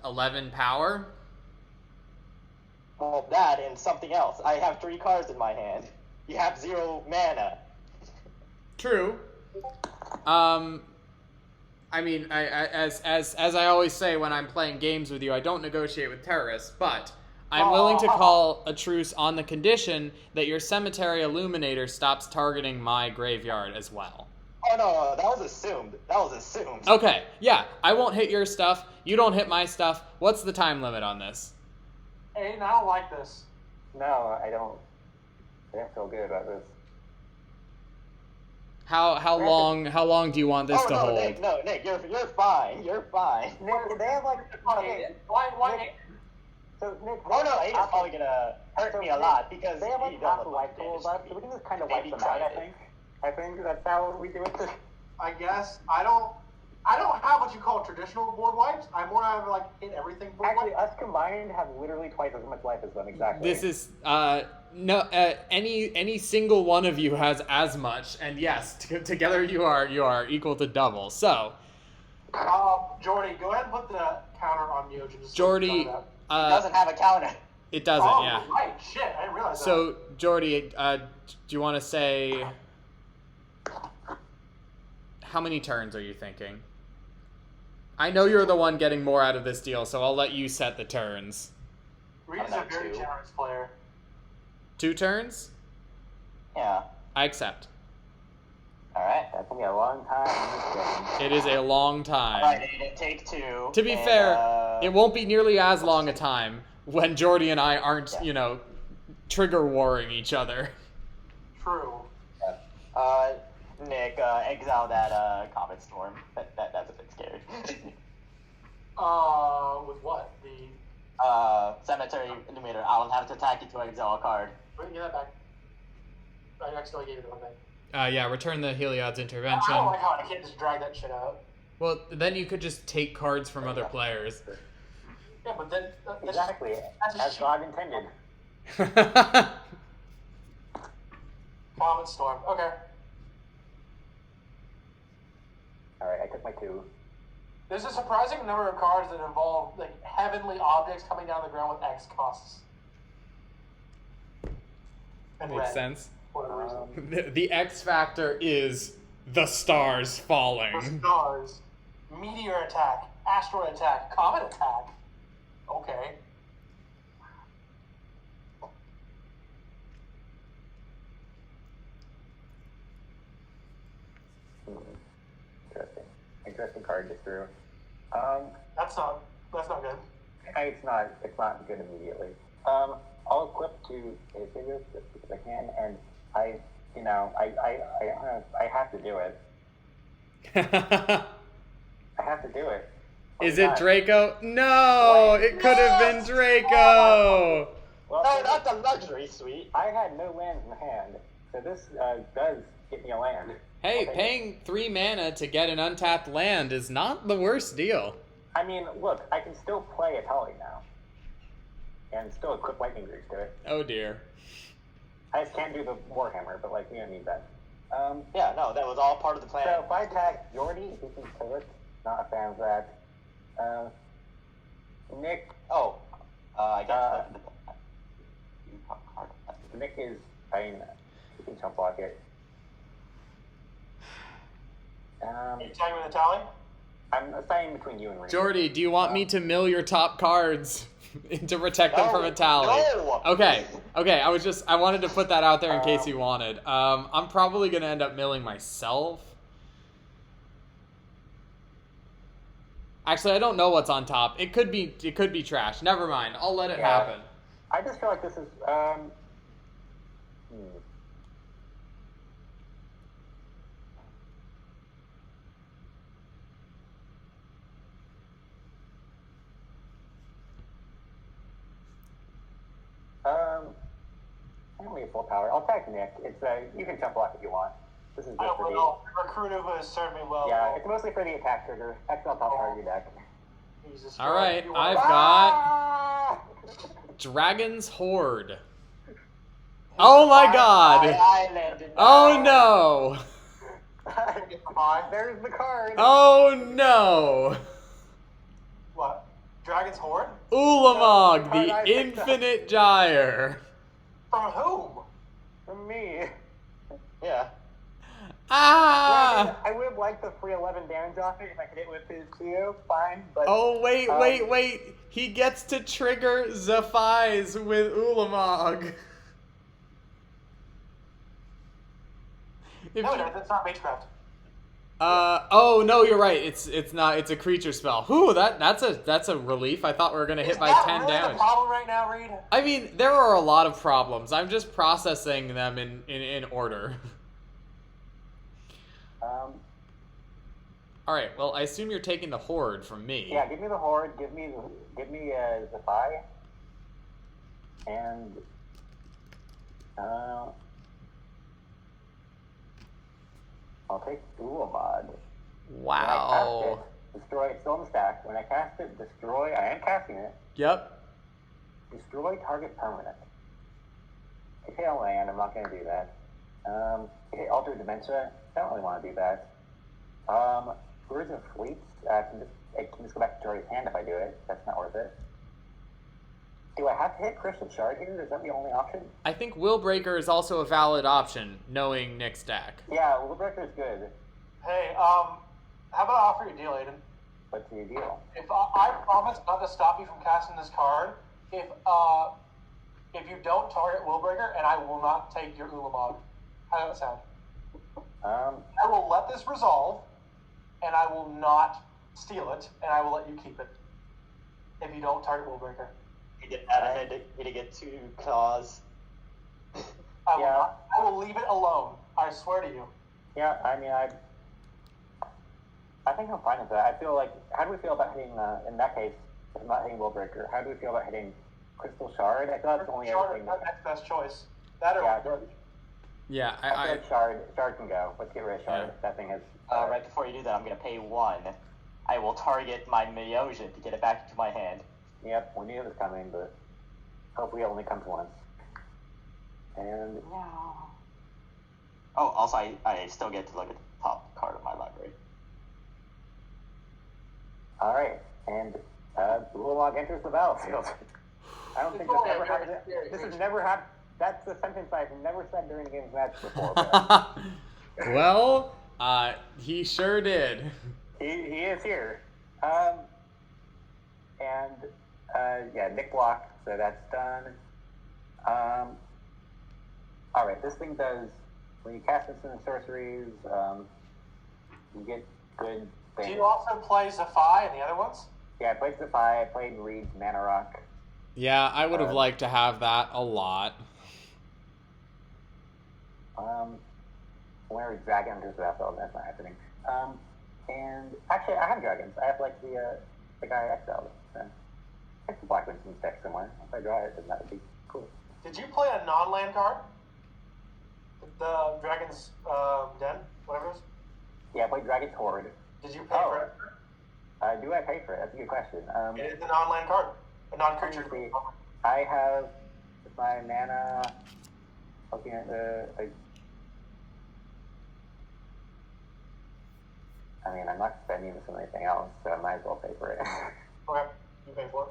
11 power? Well, that and something else. I have 3 cards in my hand. You have 0 mana. True. I mean, as I always say when I'm playing games with you, I don't negotiate with terrorists, but I'm willing to call a truce on the condition that your Cemetery Illuminator stops targeting my graveyard as well. Oh, no, that was assumed. Okay, yeah, I won't hit your stuff, you don't hit my stuff. What's the time limit on this? Aiden, I don't like this. No, I don't feel good about this. How long do you want this to hold? Nick, you're fine. You're fine. Nick, they have like Why? So Nick, Aiden's probably gonna hurt me a lot because they have like half a life goal left, so we can just kind of wipe them out. I think that's how we do it. I guess I don't have what you call traditional board wipes. I more have like hit everything board Actually, wipes. us combined have literally twice as much life as them. Exactly. This is no any single one of you has as much, and yes, together you are equal to double. So, Jordy, go ahead and put the counter on Meojin. Jordy, it doesn't have a counter. It doesn't. Yeah. Right. Shit, I didn't realize that. So, Jordy, do you want to say how many turns are you thinking? I know you're the one getting more out of this deal, so I'll let you set the turns. Reed is a very generous player. 2 turns? Yeah. I accept. Alright. That's gonna be a long time in this game. It is a long time. Alright, take 2. To be fair, it won't be nearly as long a time when Jordy and I aren't, you know, trigger warring each other. True. Nick, exile that Comet Storm. That's a bit scary. With what? The Cemetery Illuminator. I'll have to attack you to exile a card. Wait, get that back. I accidentally gave you the one thing. Yeah, return the Heliod's I Intervention. don't like how I can't just drag that shit out. Well, then you could just take cards from other players. Yeah, but then Exactly, as God intended. Comet Storm. Okay. Alright, I took my 2. There's a surprising number of cards that involve like heavenly objects coming down the ground with X costs. And Makes red, sense. for whatever reason. The X factor is the stars The falling. stars, meteor attack, asteroid attack, comet attack. Okay. Interesting. Interesting card just threw. That's not good. It's not good immediately. I'll equip to Aether just because I can, and I have to do it. I have to do it. Is it Draco? No! It could have been Draco! Well, No, not the luxury suite. I had no lands in hand, so this does get me a land. Hey, I'll take paying 3 mana to get an untapped land is not the worst deal. I mean, look, I can still play a Tully now. And still equip Lightning Greaves to it. Oh dear. I just can't do the Warhammer, but like, we don't need that. Yeah, no, that was all part of the plan. So if I attack Jordy, who can kill it, not a fan of that. Nick, I guess Nick is, I mean, he can jump block it. Are you tagging with the tally? I'm assigning between you and Reed. Jordy, do you want me to mill your top cards to protect them from a tally? No! Okay, I wanted to put that out there in case you wanted. I'm probably gonna end up milling myself. Actually, I don't know what's on top. It could be trash. Never mind. I'll let it happen. I just feel like this is, I don't need full power. I'll tag Nick. It's you can jump block if you want. This is I just don't for know. Recruitive has served me well. yeah, it's mostly for the attack trigger. X on top part of your deck. Jesus All Christ. right, You I've are- got Dragon's Horde. Oh my god! I landed. Oh no! There's the card. Oh no! What? Dragon's Horde? Ulamog, Card I the picked up. Infinite Gyre. From whom? From me. Yeah. Ah! I would have liked the free 11 damage off it if I could hit with his CO, fine, but... Oh, wait. He gets to trigger Zephyrs with Ulamog. No, that's not Magecraft. Oh no, you're right. It's not. It's a creature spell. Whew, that's a relief. I thought we were gonna hit by 10 really damage. the problem right now, Reed? I mean, there are a lot of problems. I'm just processing them in order. All right. Well, I assume you're taking the Horde from me. Yeah, give me the Horde, give me Zephyr, and I'll take Ulamog. Wow. Destroy, it's still in the stack. When I cast it, destroy, I am casting it. Yep. Destroy target permanent. If hit a land, I'm not going to do that. Hit Alter Dementia, I don't really want to do that. Birds and Fleets, I can just go back to Jordy's hand if I do it. That's not worth it. Do I have to hit Crystal Shard here? Is that the only option? I think Willbreaker is also a valid option, knowing Nick's deck. Yeah, Willbreaker is good. Hey, how about I offer you a deal, Aiden? What's your deal? I promise not to stop you from casting this card, if you don't target Willbreaker, and I will not take your Ulamog. How does that sound? I will let this resolve, and I will not steal it, and I will let you keep it. If you don't target Willbreaker. You get out ahead, you get 2 claws. I will not. I will leave it alone. I swear to you. Yeah, I mean, I think I'm fine with that. I feel like, how do we feel about hitting, in that case, if I'm not hitting Willbreaker, how do we feel about hitting Crystal Shard? I thought that's the only other thing. Next best choice. That or Yeah, I feel like Shard can go. Let's get rid of Shard. Yeah. That thing has... Right before you do that, I'm going to pay 1. I will target my Myosian to get it back into my hand. Yep, we knew it was coming, but hopefully it only comes once. And... Oh, also, I still get to look at the top card of my library. Alright, and Ulamog enters the battlefield. I don't think this ever happened. This has never happened. That's a sentence I've never said during a game's match before. But... Well, he sure did. He is here. Yeah, Nick blocked, so that's done. Alright, this thing does, when you cast instant and sorceries, you get good things. Do you also play Zephi and the other ones? Yeah, I played Zephi, I played Reed's Mana Rock. Yeah, I would have liked to have that a lot. Whenever Dragon enters the battlefield, that's not happening. And actually, I have dragons. I have like the guy I exiled. So I have the Black Wings in the deck somewhere. If I draw it, then that would be cool. Did you play a non-land card? The Dragon's Den, whatever it is? Yeah, I played Dragon's Horde. Did you pay for it? Do I pay for it? That's a good question. It is a non-land card, a non-creature. I have my mana. Looking at I mean, I'm not spending this on anything else, so I might as well pay for it. Okay, you pay for it.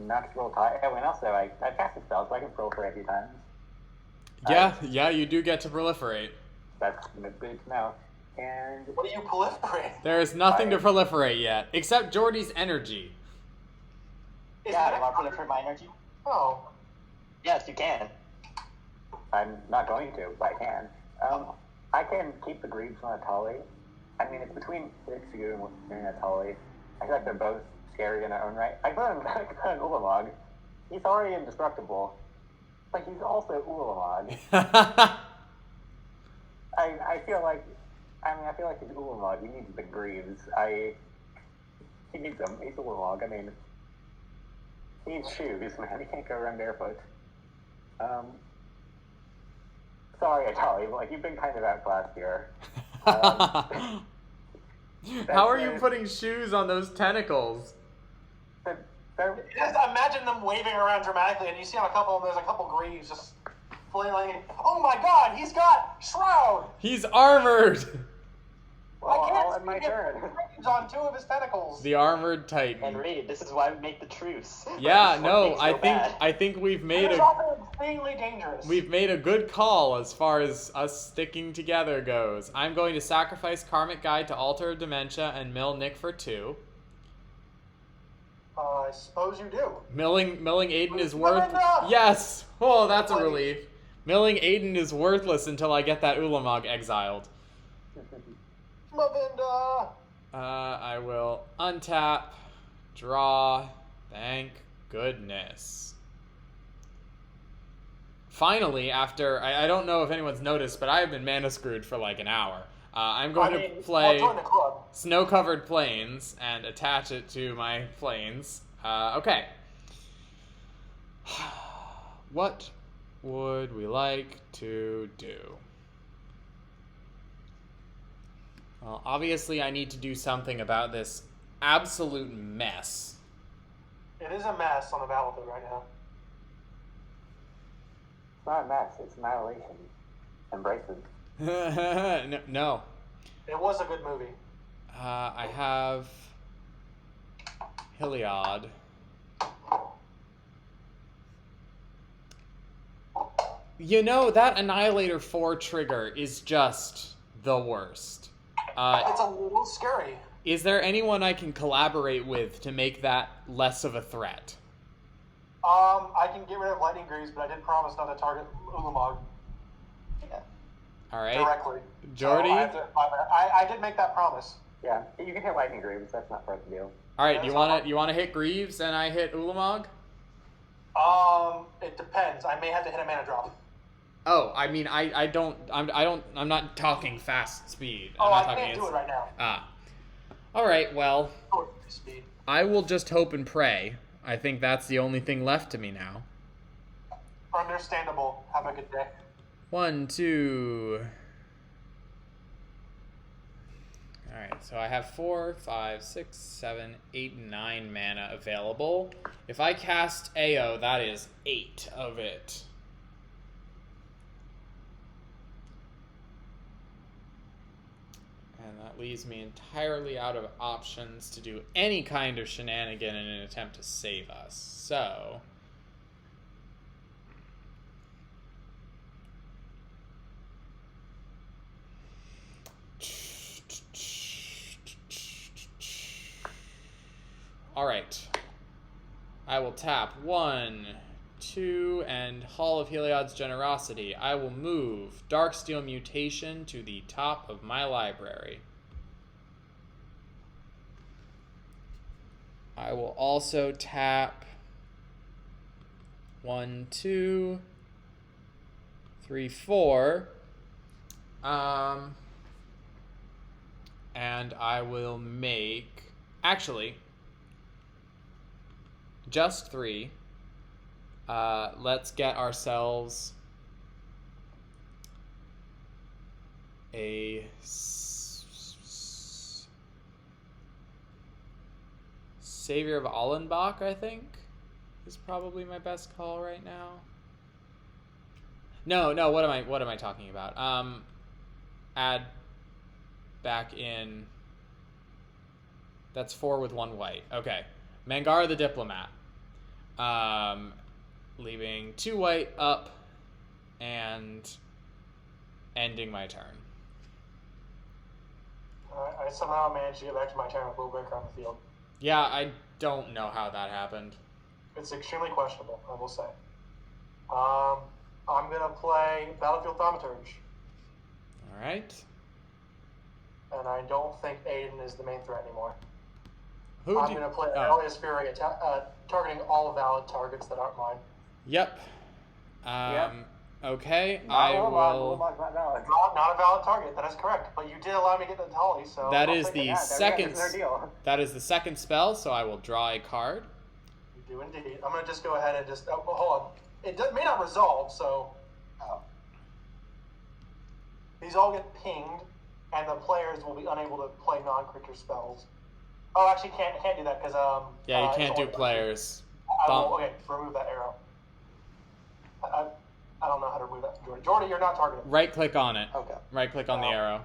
Natural tie. Oh, and also I cast a spell, so I can proliferate a few times. Yeah, you do get to proliferate. That's good to know. And what do you proliferate? There is nothing to proliferate yet, except Jordy's energy. Is Yeah, that I want to proliferate my energy. Oh. Yes, you can. I'm not going to, but I can. I can keep the Greaves on Atali. I mean, it's between Itsu and Atali. I feel like they're both scary in their own right. I put an Ulamog. He's already indestructible, but he's also Ulamog. I feel like he's Ulamog. He needs the Greaves. He needs them. He's Ulamog. I mean, he needs shoes, man. He can't go around barefoot. Sorry, Atali, but you've been kind of outclassed here. How are you putting shoes on those tentacles? Just imagine them waving around dramatically, and you see on a couple of them, there's a couple Greaves just flailing. Oh my god, he's got Shroud! He's armored! Well, I can't I'll end my turn. Greaves on 2 of his tentacles. The armored titan. And Reed, this is why we make the truce. Yeah, This no, one makes so I think we've made It's a also extremely dangerous. a good call as far as us sticking together goes. I'm going to sacrifice Karmic Guide to Altar of Dementia and mill Nick for 2. I suppose you do. Milling Aiden is worth. Melinda! Yes. Oh, that's a relief. Milling Aiden is worthless until I get that Ulamog exiled. Mavinda! I will untap, draw. Thank goodness. Finally, after I don't know if anyone's noticed, but I have been mana screwed for like an hour. I'm going to play I'll join the club. Snow-Covered Plains and attach it to my plains. Okay. What would we like to do? Well, obviously I need to do something about this absolute mess. It is a mess on the battlefield right now. It's not a mess, it's annihilation. Embrace it. No. It was a good movie. I have Heliod. You know, that Annihilator 4 trigger is just the worst. It's a little scary. Is there anyone I can collaborate with to make that less of a threat? I can get rid of Lightning Greaves, but I did promise not to target Ulamog. Yeah. All right. Directly. Jordy? So I did make that promise. Yeah, you can hit Lightning Greaves. That's not part of the deal. All right. You want to hit Greaves and I hit Ulamog? It depends. I may have to hit a mana drop. Oh, I mean, I'm not talking fast speed. I can't do it right now. Ah. All right. Well, Short speed. I will just hope and pray. I think that's the only thing left to me now. Understandable. Have a good day. 1, 2. All right, so I have 4, 5, 6, 7, 8, 9 mana available. If I cast AO, that is 8 of it. And that leaves me entirely out of options to do any kind of shenanigan in an attempt to save us. So all right. I will tap 1, 2, and Hall of Heliod's Generosity. I will move Darksteel Mutation to the top of my library. I will also tap 1, 2, 3, 4. And I will make... Actually, just 3. Let's get ourselves a Savior of Allenbach, I think, is probably my best call right now. No, what am I talking about? Add back in. That's 4 with 1 white. Okay. Mangara the Diplomat. Leaving 2 white up and ending my turn. I somehow managed to get back to my turn with Willbreaker on the field. Yeah, I don't know how that happened. It's extremely questionable, I will say. I'm going to play Battlefield Thaumaturge. Alright. And I don't think Aiden is the main threat anymore. I'm going to play Alias Fury, targeting all valid targets that aren't mine. Yep. Yep. Okay, Not I Ulamog. will... Ulamog's not valid. Not a valid target, that is correct. But you did allow me to get the Tolly, so... That I'll is take the it. second... That's their deal. That is the second spell, so I will draw a card. You do indeed. I'm going to just go ahead and just... Oh, hold on. It may not resolve, so... Oh. These all get pinged, and the players will be unable to play non-creature spells. Oh, actually, can't do that, because... Yeah, you can't do players. Okay, remove that arrow. I don't know how to remove that from Jordy. Jordy, you're not targeted. Right-click on it. Okay. Right-click on the arrow.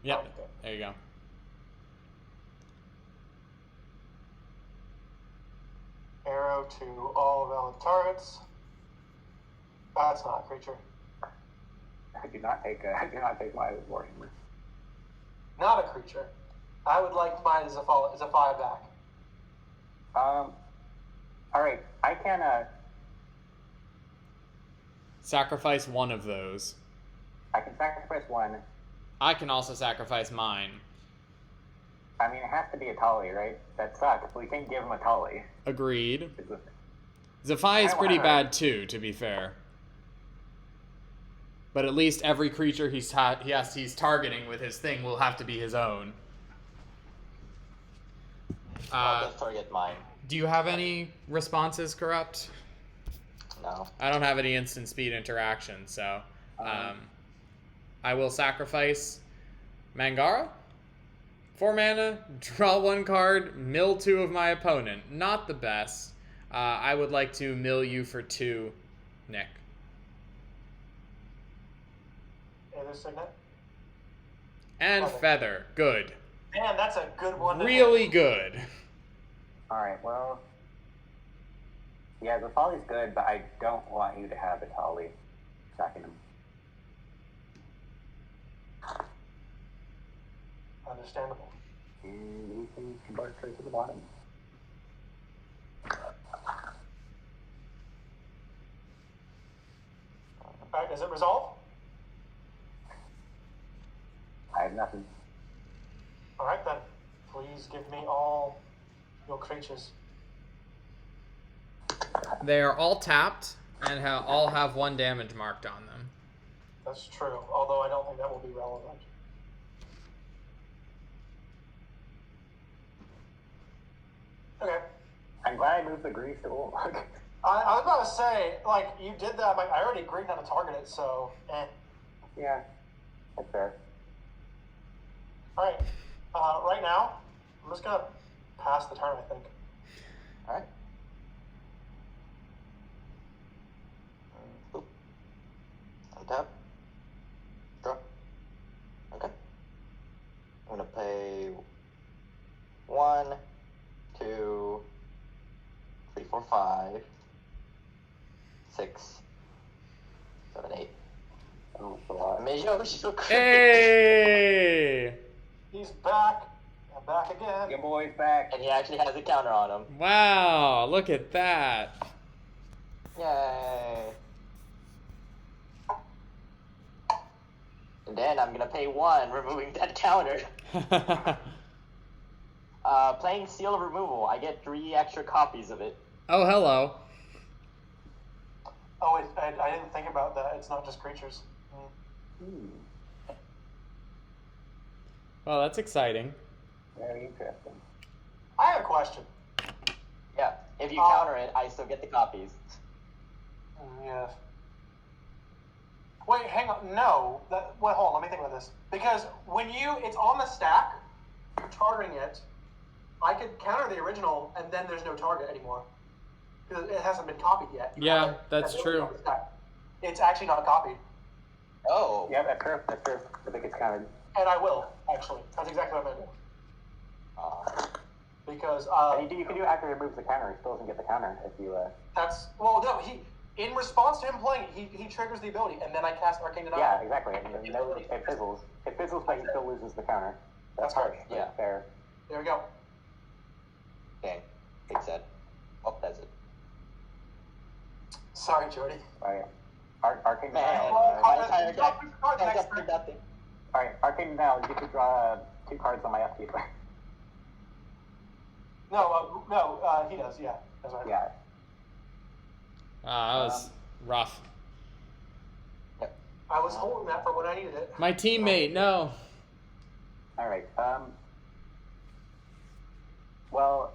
Yep, Okay. there you go. Arrow to all valid targets. That's not a creature. I do not take my Warhammer. Not a creature. I would like mine as a 5 back. All right, I can Sacrifice one of those. I can sacrifice 1. I can also sacrifice mine. I mean, it has to be a Tolly, right? That sucks. We can give him a Tolly. Agreed. Is it- Zephi is I pretty wanna- bad too, to be fair. But at least every creature he's targeting with his thing will have to be his own. I'll just target mine. Do you have any responses, Corrupt? No. I don't have any instant speed interaction, so I will sacrifice Mangara. 4 mana, draw 1 card, mill 2 of my opponent. Not the best. I would like to mill you for 2, Nick. Either Signet. And Okay. Feather. Good. Man, that's a good one. Really good. All right, well, yeah, the Tolly's good, but I don't want you to have a Tolly. Sacking him. Understandable. And we can convert straight to the bottom. Alright, is it resolved? I have nothing. Alright then. Please give me all your creatures. They are all tapped and all have 1 damage marked on them. That's true, although I don't think that will be relevant. Okay. I'm glad I moved the grease to I was about to say, like, you did that, like, I already agreed not to target it, so, Yeah, that's fair. Alright, right now, I'm just gonna pass the turn, I think. Alright. Untap. Draw. Okay. I'm gonna pay 1, 2, 3, 4, 5, 6, 7, 8. Oh, that's a lot. Hey! He's back, and back again. Your boy's back. And he actually has a counter on him. Wow, look at that. Yay. And then I'm gonna pay 1, removing that counter. Playing Seal of Removal, I get 3 extra copies of it. Oh, hello. Oh, I didn't think about that. It's not just creatures. Well, that's exciting. Very interesting. I have a question. Yeah, if you counter it, I still get the copies. Yeah. Wait, hang on. No. Wait, hold on. Let me think about this. Because when it's on the stack, you're targeting it. I could counter the original, and then there's no target anymore. Because it hasn't been copied yet. Yeah, that's true. It's actually not copied. Oh. Yeah, that's true. That's true. I think it's counted. And I will, actually. That's exactly what I'm going to do. Because, And you can do it after he removes the counter. He still doesn't get the counter if you, well, no, in response to him playing it, he triggers the ability, and then I cast Arcane Denial. Yeah, exactly. And then it fizzles. It fizzles, but he still loses the counter. That's harsh. Right. Yeah. Fair. There we go. Okay. Big set. Oh, that's it. Sorry, Jody. Alright. Arcane Man, Denial. my entire deck Card has next up to turn. nothing. Alright, Arcane Denial, you get to draw 2 cards on my upkeep. No, he does, yeah. That's right. Yeah. That was rough. I was holding that for when I needed it. My teammate, no. Alright, well...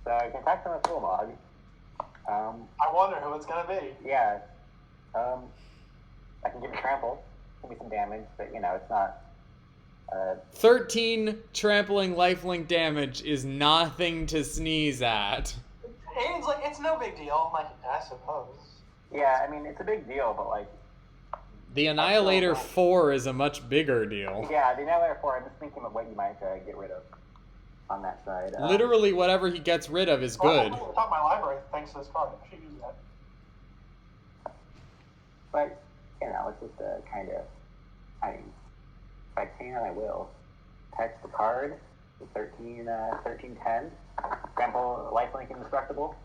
So I can attack them with full log. I wonder who it's going to be. Yeah. I can give him trample. Give me some damage, but you know, it's not 13 trampling lifelink damage is nothing to sneeze at. Aiden's like, it's no big deal. I'm like, I suppose. yeah, I mean it's a big deal, but like The Annihilator 4 is a much bigger deal. yeah, the Annihilator 4, I'm just thinking of what you might get rid of on that side. Literally whatever he gets rid of is good. I'm at the top of my library thanks to this card. I should use that. But you know, it's just kind of I mean if I can I will. Attach the card, the 1310. Trample lifelink indestructible.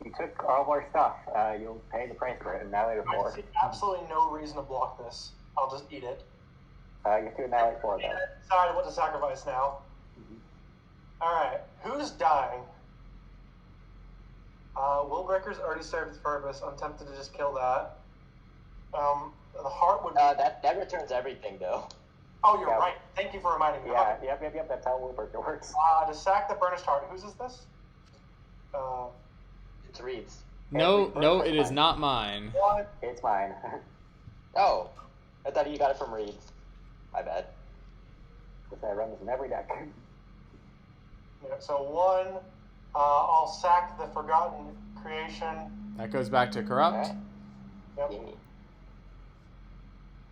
You took all of our stuff. You'll pay the price for it. Annihilator 4. I see absolutely no reason to block this. I'll just eat it. You have to annihilate 4 though. Decide what to sacrifice now. Alright, who's dying? Willbreaker's already served its purpose. I'm tempted to just kill that. The heart would be... That returns everything, though. Oh, you're Yeah. right. Thank you for reminding me. Yeah, yep, that's how Willbreaker works. To sack the Burnished Heart. Whose is this? It's Reed's. No, it is not mine. What? It's mine. Oh, I thought you got it from Reed's. My bad. The say I run this in every deck. Yeah, so 1, I'll sack the Forgotten Creation. That goes back to corrupt. Okay. Yep. Gimme.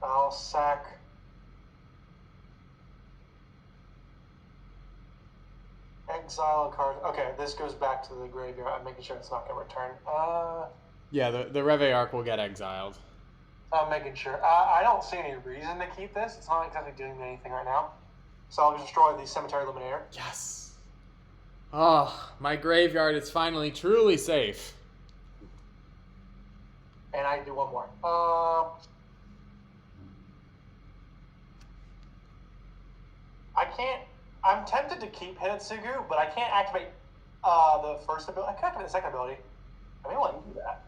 I'll sack. Exile a card. Okay, this goes back to the graveyard. I'm making sure it's not going to return. Yeah, the Reve Arc will get exiled. I'm making sure. I don't see any reason to keep this. It's not exactly doing anything right now. So I'll destroy the Cemetery Luminaire. Yes. Oh, my graveyard is finally truly safe. And I do one more. I can't. I'm tempted to keep Hidetsugu, but I can't activate the first ability. I can activate the second ability. I mean, let me do that.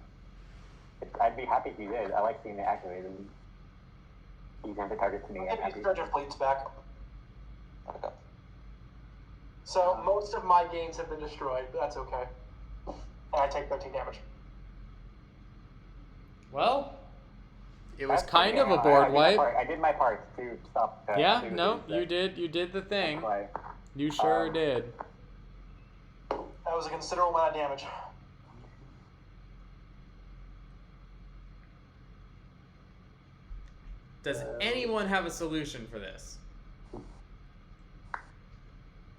I'd be happy if you did. I like seeing it activated. You can have the target to me. I'm Maybe happy. Scourge of Fleets back. Okay. So most of my games have been destroyed, but that's okay. And I take 13 damage. Well, it was That's kind okay. of a board wipe. I did my part to stop. Yeah, to no, lose you did. You did the thing. play. You sure did. That was a considerable amount of damage. Does anyone have a solution for this?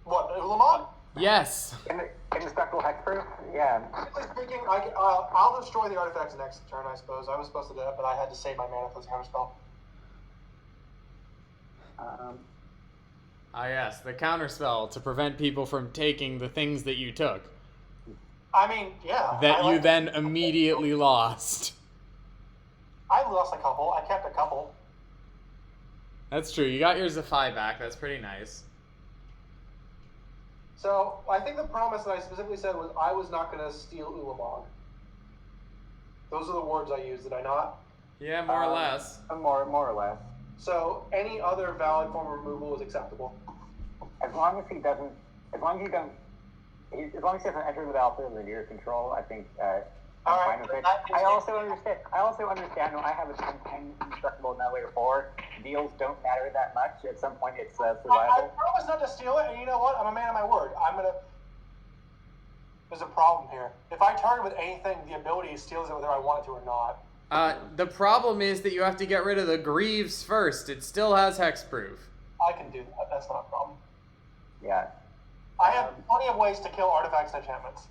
What, Ulamog? Yes. Indestructible hexproof? Yeah. Technically speaking, I'll destroy the artifacts next turn, I suppose. I was supposed to do that, but I had to save my mana for the counterspell. Yes, the counterspell to prevent people from taking the things that you took. I mean, yeah. That you then immediately lost. I lost a couple. I kept a couple. That's true. You got your Zephi back. That's pretty nice. So, I think the promise that I specifically said was I was not going to steal Ulamog. Those are the words I used, did I not? Yeah, more or less. More or less. So, any other valid form of removal is acceptable. As long as he doesn't, as long as he doesn't enter the battlefield under your control, I think I'm Alright, fine with it. that is I also understand when I have a 10/10 indestructible now layer 4, deals don't matter that much. At some point, it's I survival. promise not to steal it, and you know what? I'm a man of my word. There's a problem here. If I target with anything, the ability steals it whether I want it to or not. The problem is that you have to get rid of the Greaves first. It still has hexproof. I can do that. That's not a problem. Yeah. I have plenty of ways to kill artifacts and enchantments.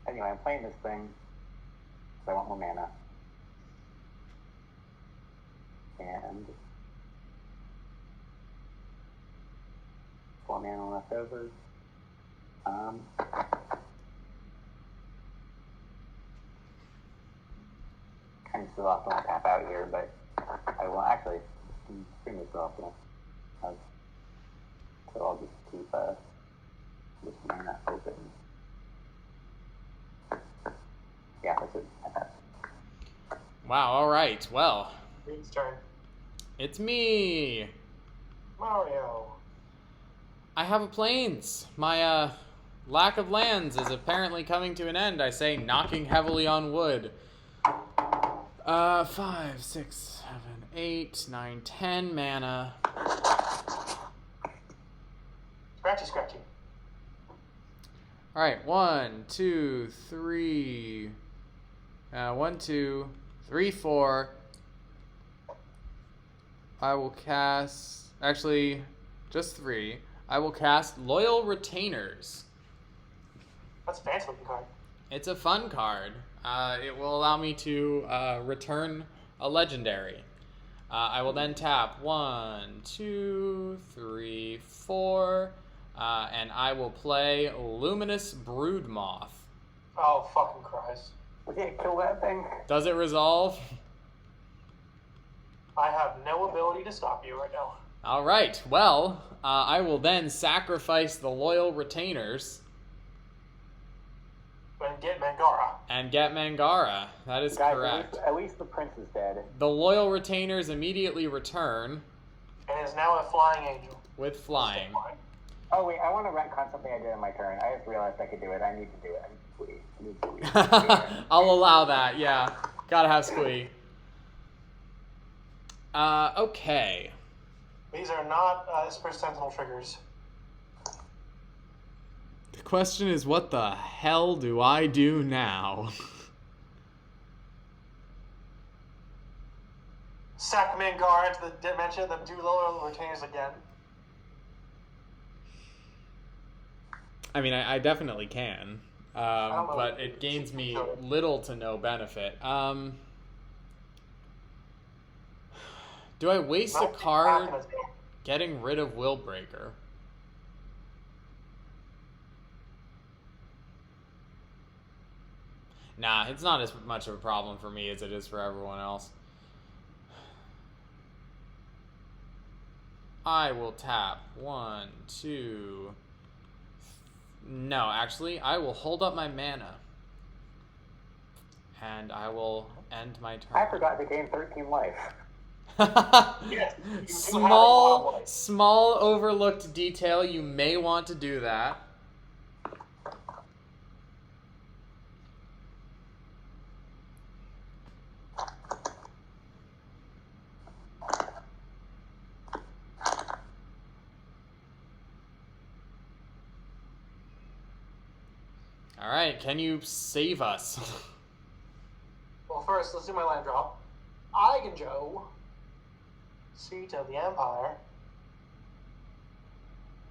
Anyway, I'm playing this thing, so I want more mana. And 4 mana left over. Kind of still off to tap out here, but I will actually bring this off. So I'll just keep this mana open. Yeah, that's it. Wow, alright. Well, Reed's turn. it's me. Mario. I have a plains. My lack of lands is apparently coming to an end. I say knocking heavily on wood. 5, 6, 7, 8, 9, 10 mana. Scratchy. Alright, 1, 2, 3. 1, 2, 3, 4. I will cast. Actually, just 3. I will cast Loyal Retainers. That's a fancy looking card. It's a fun card. It will allow me to return a legendary. I will then tap 1, 2, 3, 4, and I will play Luminous Broodmoth. Oh, fucking Christ. We can't kill that thing. Does it resolve? I have no ability to stop you right now. All right. Well, I will then sacrifice the Loyal Retainers And get Mangara. That is Guys, correct. At least the prince is dead. The Loyal Retainers immediately return And is now a flying angel. with flying. Oh wait, I want to retcon something I did on my turn. I just realized I could do it. I need to do it. I need to leave. I'll allow that, yeah. Gotta have Squee. Okay. These are not Esper Sentinel triggers. The question is, what the hell do I do now? Sack command guard to the dimension, then do lower retainers again. I mean, I definitely can, but it gains me little to no benefit. Do I waste a card getting rid of Willbreaker? Nah, it's not as much of a problem for me as it is for everyone else. I will tap 1, 2... No, actually, I will hold up my mana. And I will end my turn. I forgot to gain 13 life. Yes, small overlooked detail. You may want to do that. All right, can you save us? Well, first, let's do my land drop. Eigenjoe, Seat of the Empire.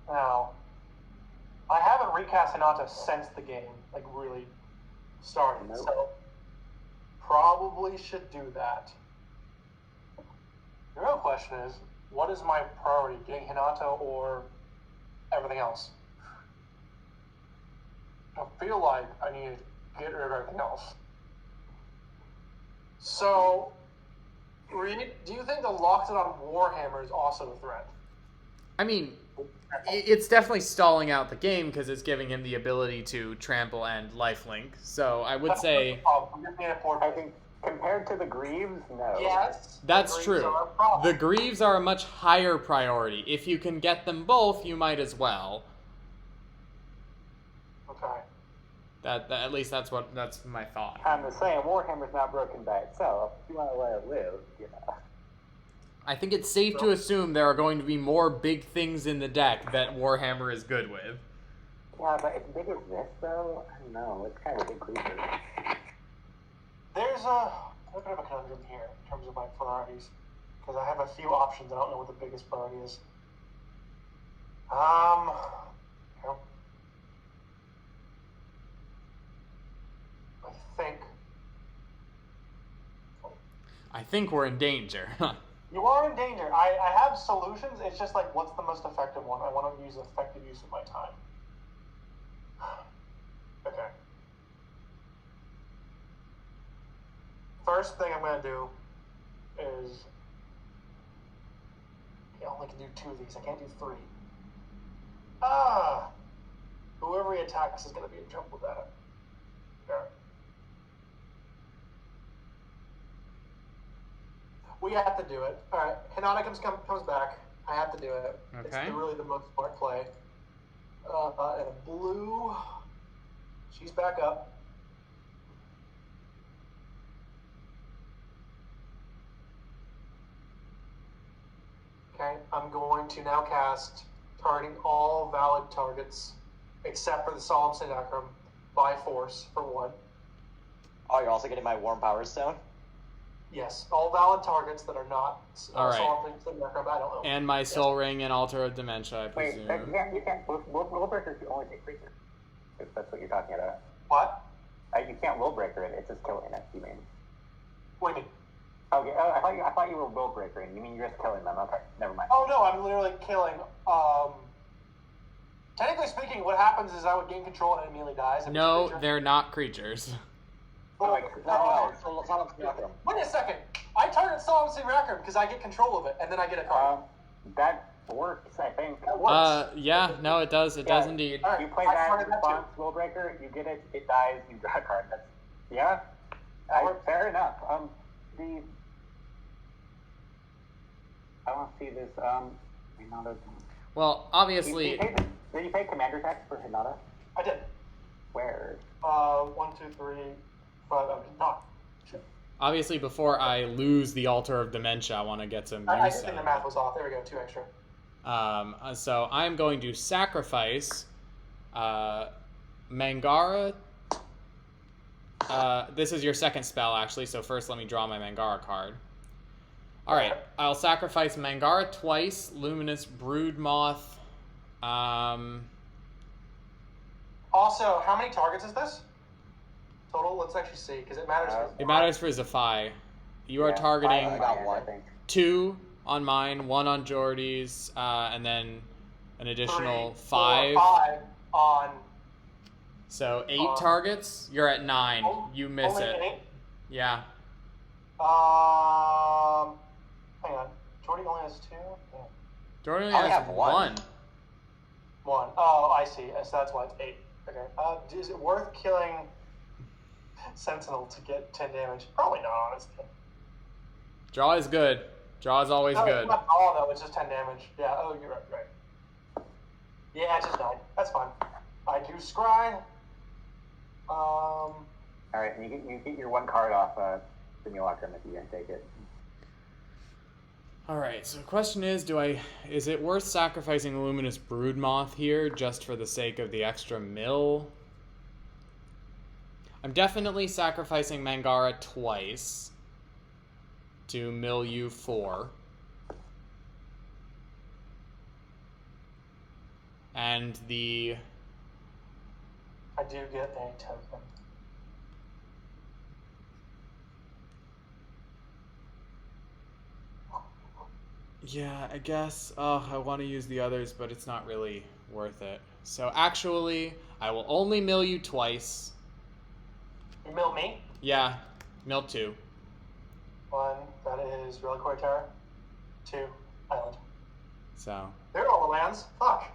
Now, I haven't recast Hinata since the game, like, really started, Nope. so probably should do that. The real question is, what is my priority, getting Hinata or everything else? I feel like I need to get rid of everything else. So, Reed, do you think the locked on Warhammer is also a threat? I mean, it's definitely stalling out the game because it's giving him the ability to trample and lifelink. So I would say I think compared to the Greaves, no. yes. that's the Greaves true. are a problem. The Greaves are a much higher priority. If you can get them both, you might as well. Okay. That at least that's my thought. I'm just saying, Warhammer's not broken by itself. If you want to let it live, you know. I think it's safe to assume there are going to be more big things in the deck that Warhammer is good with. Yeah, but as big as this, though, I don't know. It's kind of a big creature. There's a bit of a conundrum here in terms of my priorities, because I have a few options. I don't know what the biggest priority is. You know, I think we're in danger. you are in danger. I have solutions. It's just like, what's the most effective one? I want to use effective use of my time. Okay. First thing I'm going to do is... I only can do 2 of these. I can't do 3. Whoever he attacks is going to be in trouble with that. There. We have to do it. Alright, Hinata comes back. I have to do it. Okay. It's really the most smart play. And a blue. She's back up. Okay, I'm going to now cast targeting all valid targets except for the Solemn Simulacrum by force for 1. Oh, you're also getting my Warm Power Stone? Yes, all valid targets that are not All right. Solemn Simulacrum. I don't know. And my Soul Ring and Altar of Dementia, I Wait, presume. you can't. Willbreaker can only take creatures. If that's what you're talking about. What? You can't Willbreaker it. It's just killing it. You mean? What do you mean? Okay. I thought you were Willbreakering. You mean you're just killing them? Okay. Never mind. Oh no, I'm literally killing. Technically speaking, what happens is I would gain control and it immediately dies. if it's a No, creature. they're not creatures. No, Solemn Simulacrum. Wait a second. I target Solemn Simulacrum because I get control of it, and then I get a card. That works, I think. That works. Yeah, no, it does. It does indeed. All right, You play I that target that too. response Willbreaker, you get it, it dies, you draw a card. That's, yeah? That works. Fair enough. I want to see this, Hinata. Well, obviously, Did you pay commander tax for Hinata? I did. Where? 1, 2, 3, 5. I did not. Shit. obviously before I lose the Altar of Dementia, I want to get some I use think out the of math it. was off. There we go, 2 extra. So I'm going to sacrifice Mangara. This is your second spell, actually, so first let me draw my Mangara card. Alright, I'll sacrifice Mangara twice, Luminous Broodmoth. Also, how many targets is this? Total? Let's actually see, because it matters. It matters for Zafai. You are targeting I got one. 2 on mine, 1 on Jordy's, and then an additional 3, 5. 4, 5 on... So 8 targets. You're at 9. You miss only it. 8? Yeah. Hang on. Jordy only has 2? Yeah. Jordy I only has have one. 1. Oh, I see. So that's why it's 8. Okay. Is it worth killing Sentinel to get 10 damage? Probably not, honestly. Draw is good. Draw is always good. It's not all, though. It's just 10 damage. Yeah, oh, you're right. Yeah, it's just 9. That's fine. I do scry. Alright, you get your 1 card off Simulacrum if you can take it. Alright, so the question is, is it worth sacrificing the Luminous Broodmoth here just for the sake of the extra mill? I'm definitely sacrificing Mangara twice to mill you 4. And the... I do get a token. Yeah, I guess. I want to use the others, but it's not really worth it. So actually, I will only mill you twice. You mill me? Yeah, mill 2. 1, that is Reliquary Tower. 2, Island. So They're all the lands. Fuck.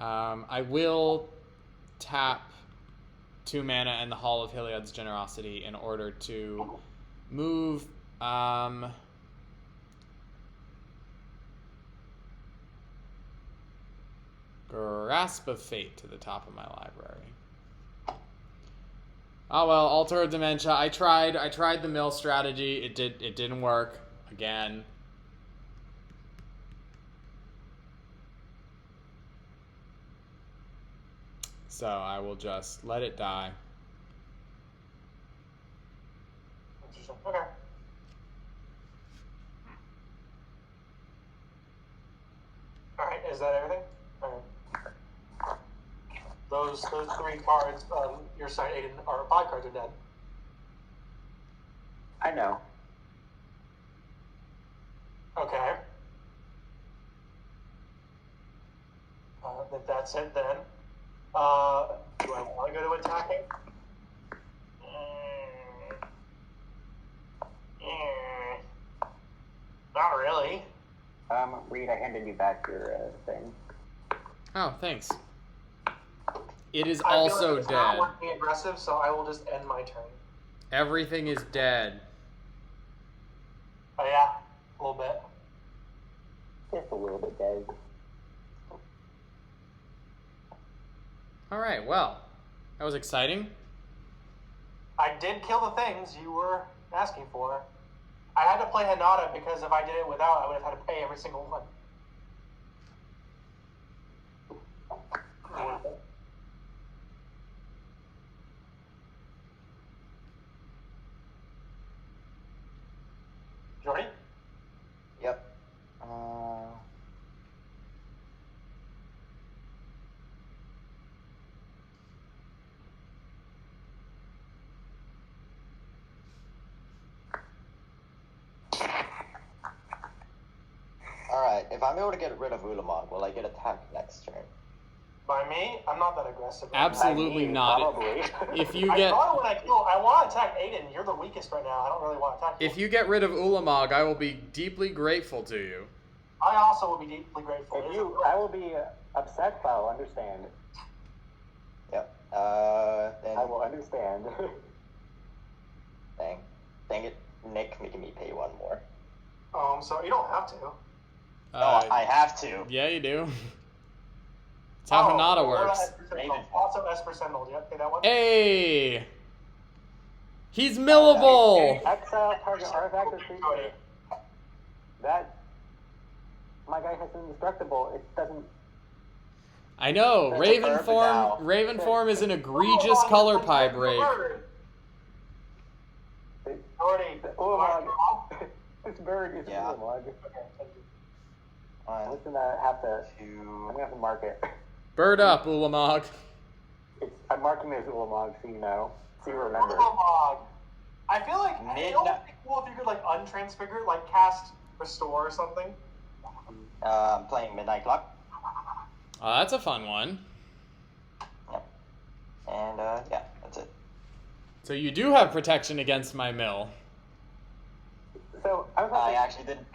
I will tap 2 mana and the Hall of Heliod's Generosity in order to move Grasp of Fate to the top of my library. Oh well, Altar of Dementia. I tried the mill strategy. It didn't work again. So I will just let it die. Interesting. Okay. Alright, is that everything? Alright. Those 3 cards on your side, Aiden, or 5 cards are dead. I know. Okay. If that's it then. Do I want to go to attacking? Not really. Reed, I handed you back your thing. Oh, thanks. It is I feel also like it's not dead. working aggressive, so I will just end my turn. Everything is dead. Oh yeah, a little bit. Just a little bit, guys. Alright, well. That was exciting. I did kill the things you were asking for. I had to play Hinata because if I did it without, I would have had to pay every single one. Jordy? Yep. Alright, if I'm able to get rid of Ulamog, will I get attacked next turn? By me? I'm not that aggressive. Absolutely By me, not. Probably. If you I get thought when I kill, I want to attack Aiden. You're the weakest right now. I don't really want to attack you. if you get rid of Ulamog, I will be deeply grateful to you. I also will be deeply grateful. I will be upset, but I'll understand. Yep. Then... I will understand. Dang it, Nick, making me pay 1 more. Oh, I'm sorry. You don't have to. No, I have to. Yeah, you do. It's how Hinata works. Also, Esper Sentinel. Do you have to pay that one? Hey! He's millable! Exile target artifact or creature. That... My guy has indestructible. It doesn't... I know, There's a bird now. Ravenform is an egregious color pie break. Ulamog. This bird is Ulamog. I'm just gonna have to... I'm gonna have to mark it. Bird up, Ulamog. I'm marking it as Ulamog, so you know. So you remember. Ulamog. I feel like it would be cool if you could like untransfigure, like cast Restore or something. I'm playing Midnight Clock. Oh, that's a fun one. Yep. And yeah, that's it. So you do have protection against my mill. So I actually didn't.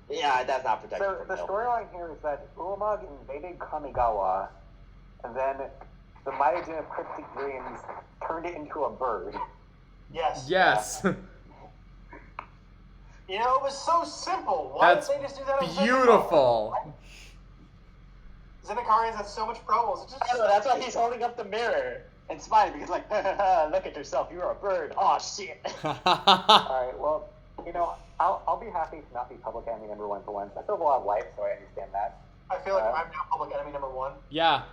Yeah, that's not protected. So the storyline here is that Ulamog invaded Kamigawa, and then the Myojin of Cryptic Dreams turned it into a bird. Yes. Yes. You know, it was so simple. Why That's did they just do that? beautiful. Zendikarians has so much promos. It's just... I know, that's why he's holding up the mirror and smiling because, like, look at yourself. You're a bird. Oh shit. All right. Well, you know, I'll be happy to not be public enemy number one for once. I still have a lot of life, so I understand that. I feel like I'm now public enemy number one. Yeah.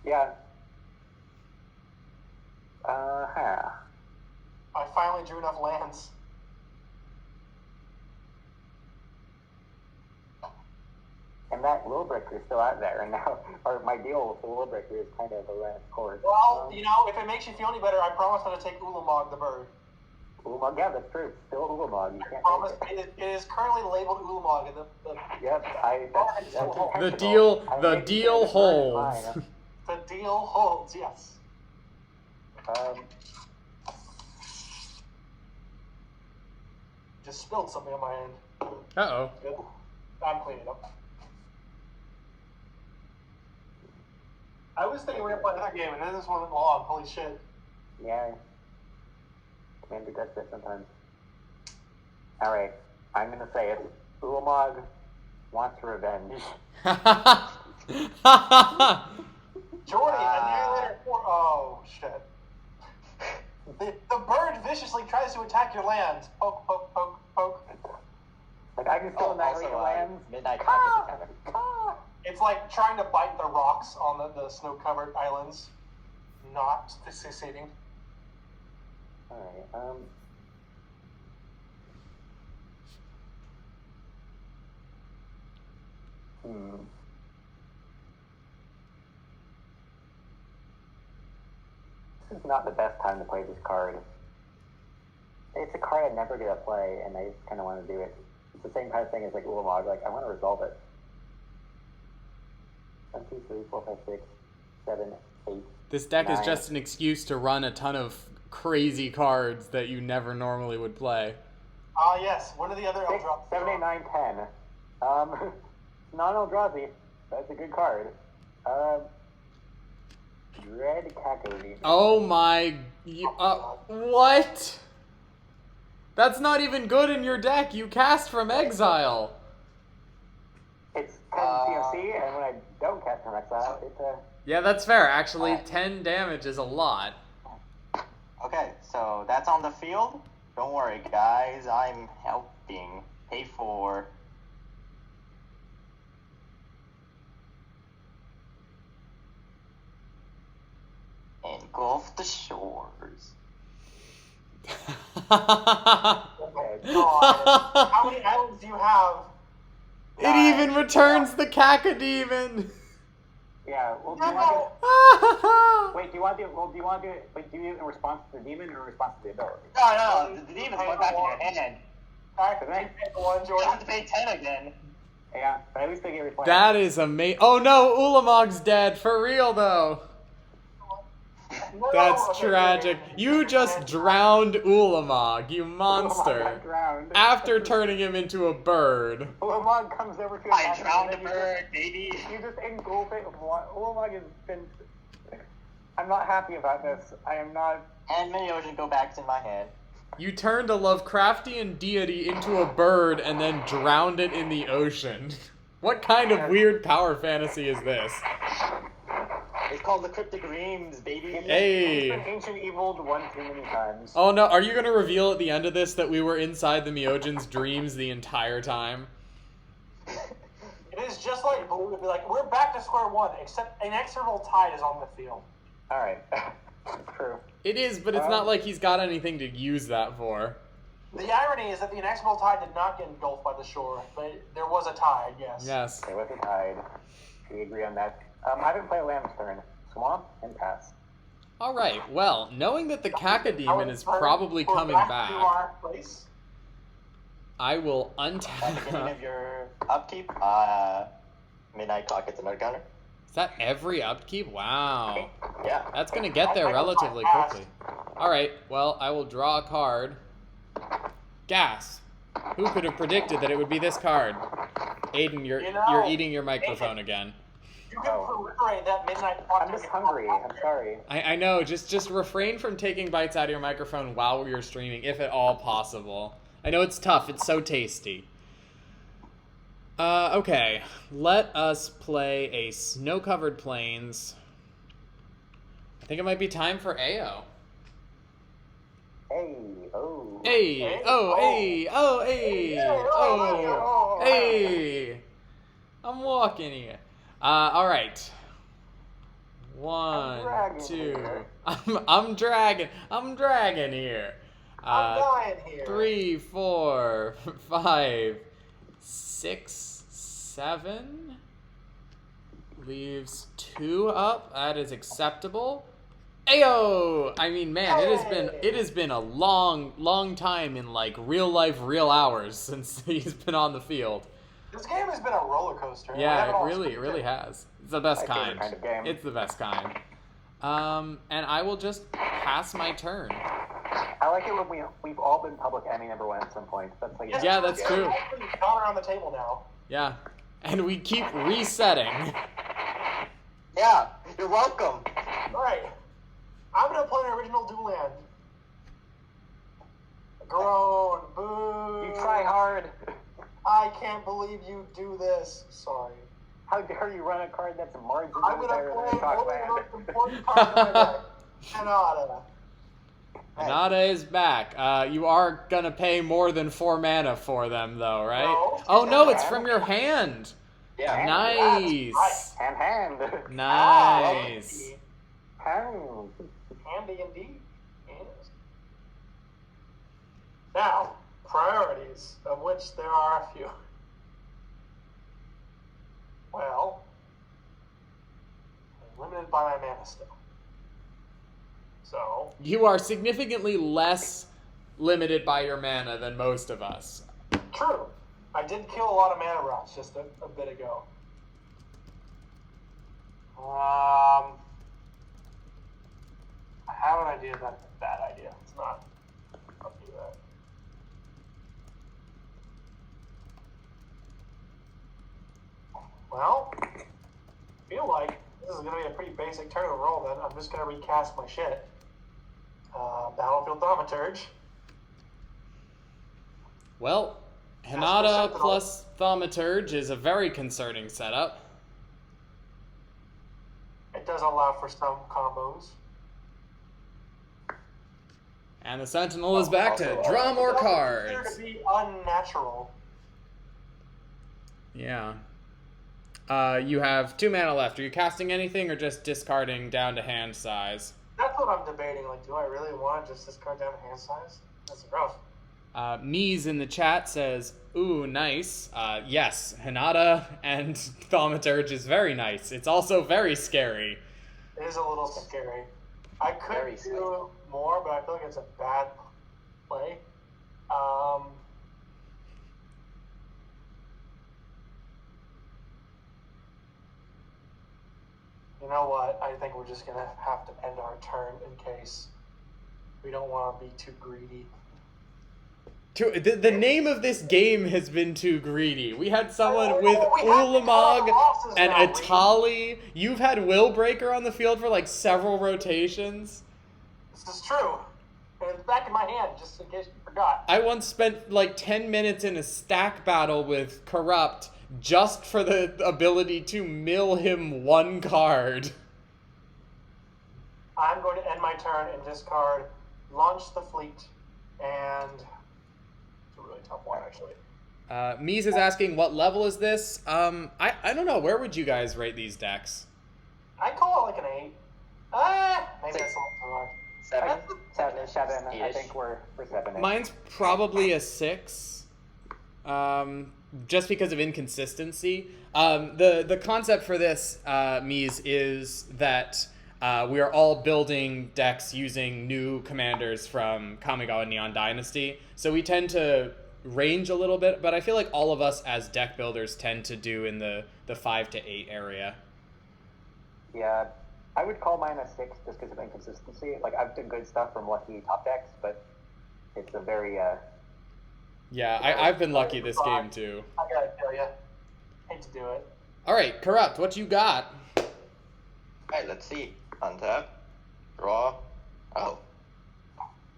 Yeah. I finally drew enough lands. And that Willbreaker is still out there, and now, or my deal with the Willbreaker is kind of a run its course. Well, you know, if it makes you feel any better, I promise not to take Ulamog the bird. Ulamog, yeah, that's true. Still Ulamog. You I can't promise. take it. It is currently labeled Ulamog. Yep, that's The intentional. deal holds. The deal holds, yes. Just spilled something on my end. Uh-oh. Good. I'm cleaning up. I was thinking we were going to play another game, and then this one went long. Holy shit. Yeah. Commander does that sometimes. Alright, I'm gonna say it. Ulamog wants revenge. Jordy, Annihilator 4. Oh, shit. The bird viciously tries to attack your land. Poke, poke, poke, poke. Like, I can still annihilate your lands. Midnight Clock is coming. It's like trying to bite the rocks on the snow-covered islands. Not succeeding. Alright, This is not the best time to play this card. It's a card I never get to play, and I just kind of want to do it. It's the same kind of thing as like Ulamog. Like, I want to resolve it. 1, 2, 3, 4, 5, 6, 7, 8. This deck 9. is just an excuse to run a ton of crazy cards that you never normally would play. Ah, yes. What are the other 6, 7, 8, 9, 10. Non-Eldrazi. That's a good card. Dread Kakari. Oh my... what? That's not even good in your deck. You cast from exile. It's 10 CMC, and when I don't cast from exile, it's a... Yeah, that's fair. Actually, 10 damage is a lot. Okay, so that's on the field. Don't worry, guys. I'm helping. Pay for. Engulf the shores. Oh my god. How many islands do you have? It even returns the Cacodemon. Yeah, well, do you No. want to... Wait, do you want to do it... Wait, do you do it in response to the demon or in response to the ability? No, the demon's going back in your hand. Alright, Okay. one, You Jordan. have to pay 10 again. Yeah, but at least they get replayed. That is amazing. Oh no, Ulamog's dead. For real, though. No, That's okay, tragic. You just drowned Ulamog, you Ulamog monster. got drowned. After turning him into a bird. Ulamog comes over to I attack drowned you, a and bird, baby. You just engulf it with water. Ulamog has been... I'm not happy about this. I am not... And mini ocean go back in my hand. You turned a Lovecraftian deity into a bird and then drowned it in the ocean. What kind of weird power fantasy is this? It's called the Cryptic Dreams, baby. Hey. It's been ancient eviled one too many times. Oh no, are you gonna reveal at the end of this that we were inside the Myojin's dreams the entire time? It is just like Blue would be like, we're back to square one, except inexorable tide is on the field. Alright. True. It is, but it's not like he's got anything to use that for. The irony is that the inexorable tide did not get engulfed by the shore, but there was a tide, yes. Yes. There was a tide. We agree on that. I haven't played Lamb's turn. Swamp and pass. Alright, well, knowing that the Cacodemon is probably We're coming to back, our place. I will At the beginning untap. of your upkeep, Midnight Clock gets another counter. Is that every upkeep? Wow. Yeah. That's gonna get there relatively quickly. Alright, well, I will draw a card. Gas. Who could have predicted that it would be this card? Aiden, you're eating your microphone again. You can proliferate that midnight clock. I'm just hungry. I'm sorry. I know, just refrain from taking bites out of your microphone while you're streaming, if at all possible. I know it's tough, it's so tasty. Okay, let us play a Snow-Covered Plains. I think it might be time for AO. Hey, oh. Hey, oh, hey, oh, hey, oh, hey. I'm walking here. All right. One, two. I'm dragging here. I'm dying here. 3, 4, 5, 6, 7. Leaves 2 up. That is acceptable. Ayo! I mean, man, it has been a long time in like real life, real hours since he's been on the field. This game has been a roller coaster. Yeah, it really has. It's the best My favorite kind. kind of game. It's the best kind. And I will just pass my turn. I like it when we've all been public enemy number one at some point. That's like Yeah, that's true. Counter on the table now. Yeah, and we keep resetting. Yeah, you're welcome. All right. I'm gonna play an original dual land. Groan, boo. You try hard. I can't believe you do this. Sorry. How dare you run a card that's marginally I'm gonna better play than a chalk only the land? most important card in my deck. Canada. Hanada is back. You are gonna pay more than 4 mana for them, though, right? No. Oh no, it's from your hand. Yeah. Nice. Hand. Nice. Hand. Handy indeed. Yes. Now, priorities, of which there are a few. Well, I'm limited by my mana still. So, You are significantly less limited by your mana than most of us. true. I did kill a lot of mana rots just a bit ago. I have an idea that's a bad idea. It's not. I'll do that. Well, I feel like this is going to be a pretty basic turn of roll then. I'm just going to recast my shit. Battlefield Thaumaturge. Well, Hanada plus Thaumaturge is a very concerning setup. It does allow for some combos. And the Sentinel is back to draw more It cards. doesn't appear to be unnatural. Yeah. You have 2 mana left. Are you casting anything or just discarding down to hand size? That's what I'm debating. Like, do I really want to just discard down to hand size? That's rough. Mies in the chat says, ooh, nice. Yes, Hanada and Thaumaturge is very nice. It's also very scary. It is a little scary. I could Very do scary. more, but I feel like it's a bad play. You know what? I think we're just going to have to end our turn in case we don't want to be too greedy. The name of this game has been too greedy. We had someone with We have to call Ulamog the losses and now, Atali. You've had Willbreaker on the field for like several rotations. This is true. And it's back in my hand, just in case you forgot. I once spent like 10 minutes in a stack battle with Corrupt just for the ability to mill him 1 card. I'm going to end my turn and discard Launch the Fleet, and it's a really tough one, actually. Mies is asking, what level is this? I don't know. Where would you guys rate these decks? I call it like an 8. Maybe that's a little too hard. 7. 7. I think we're 7. Mine's probably a 6. Just because of inconsistency. The concept for this, Mies, is that we are all building decks using new commanders from Kamigawa Neon Dynasty. So we tend to range a little bit, but I feel like all of us as deck builders tend to do in the 5 to 8 area. Yeah, I would call mine a 6 just because of inconsistency. Like, I've done good stuff from lucky top decks, but it's a very Yeah, I've been lucky this game too. I gotta tell you, hate to do it. All right, Corrupt, what you got? Alright, let's see. Untap. Draw. Oh.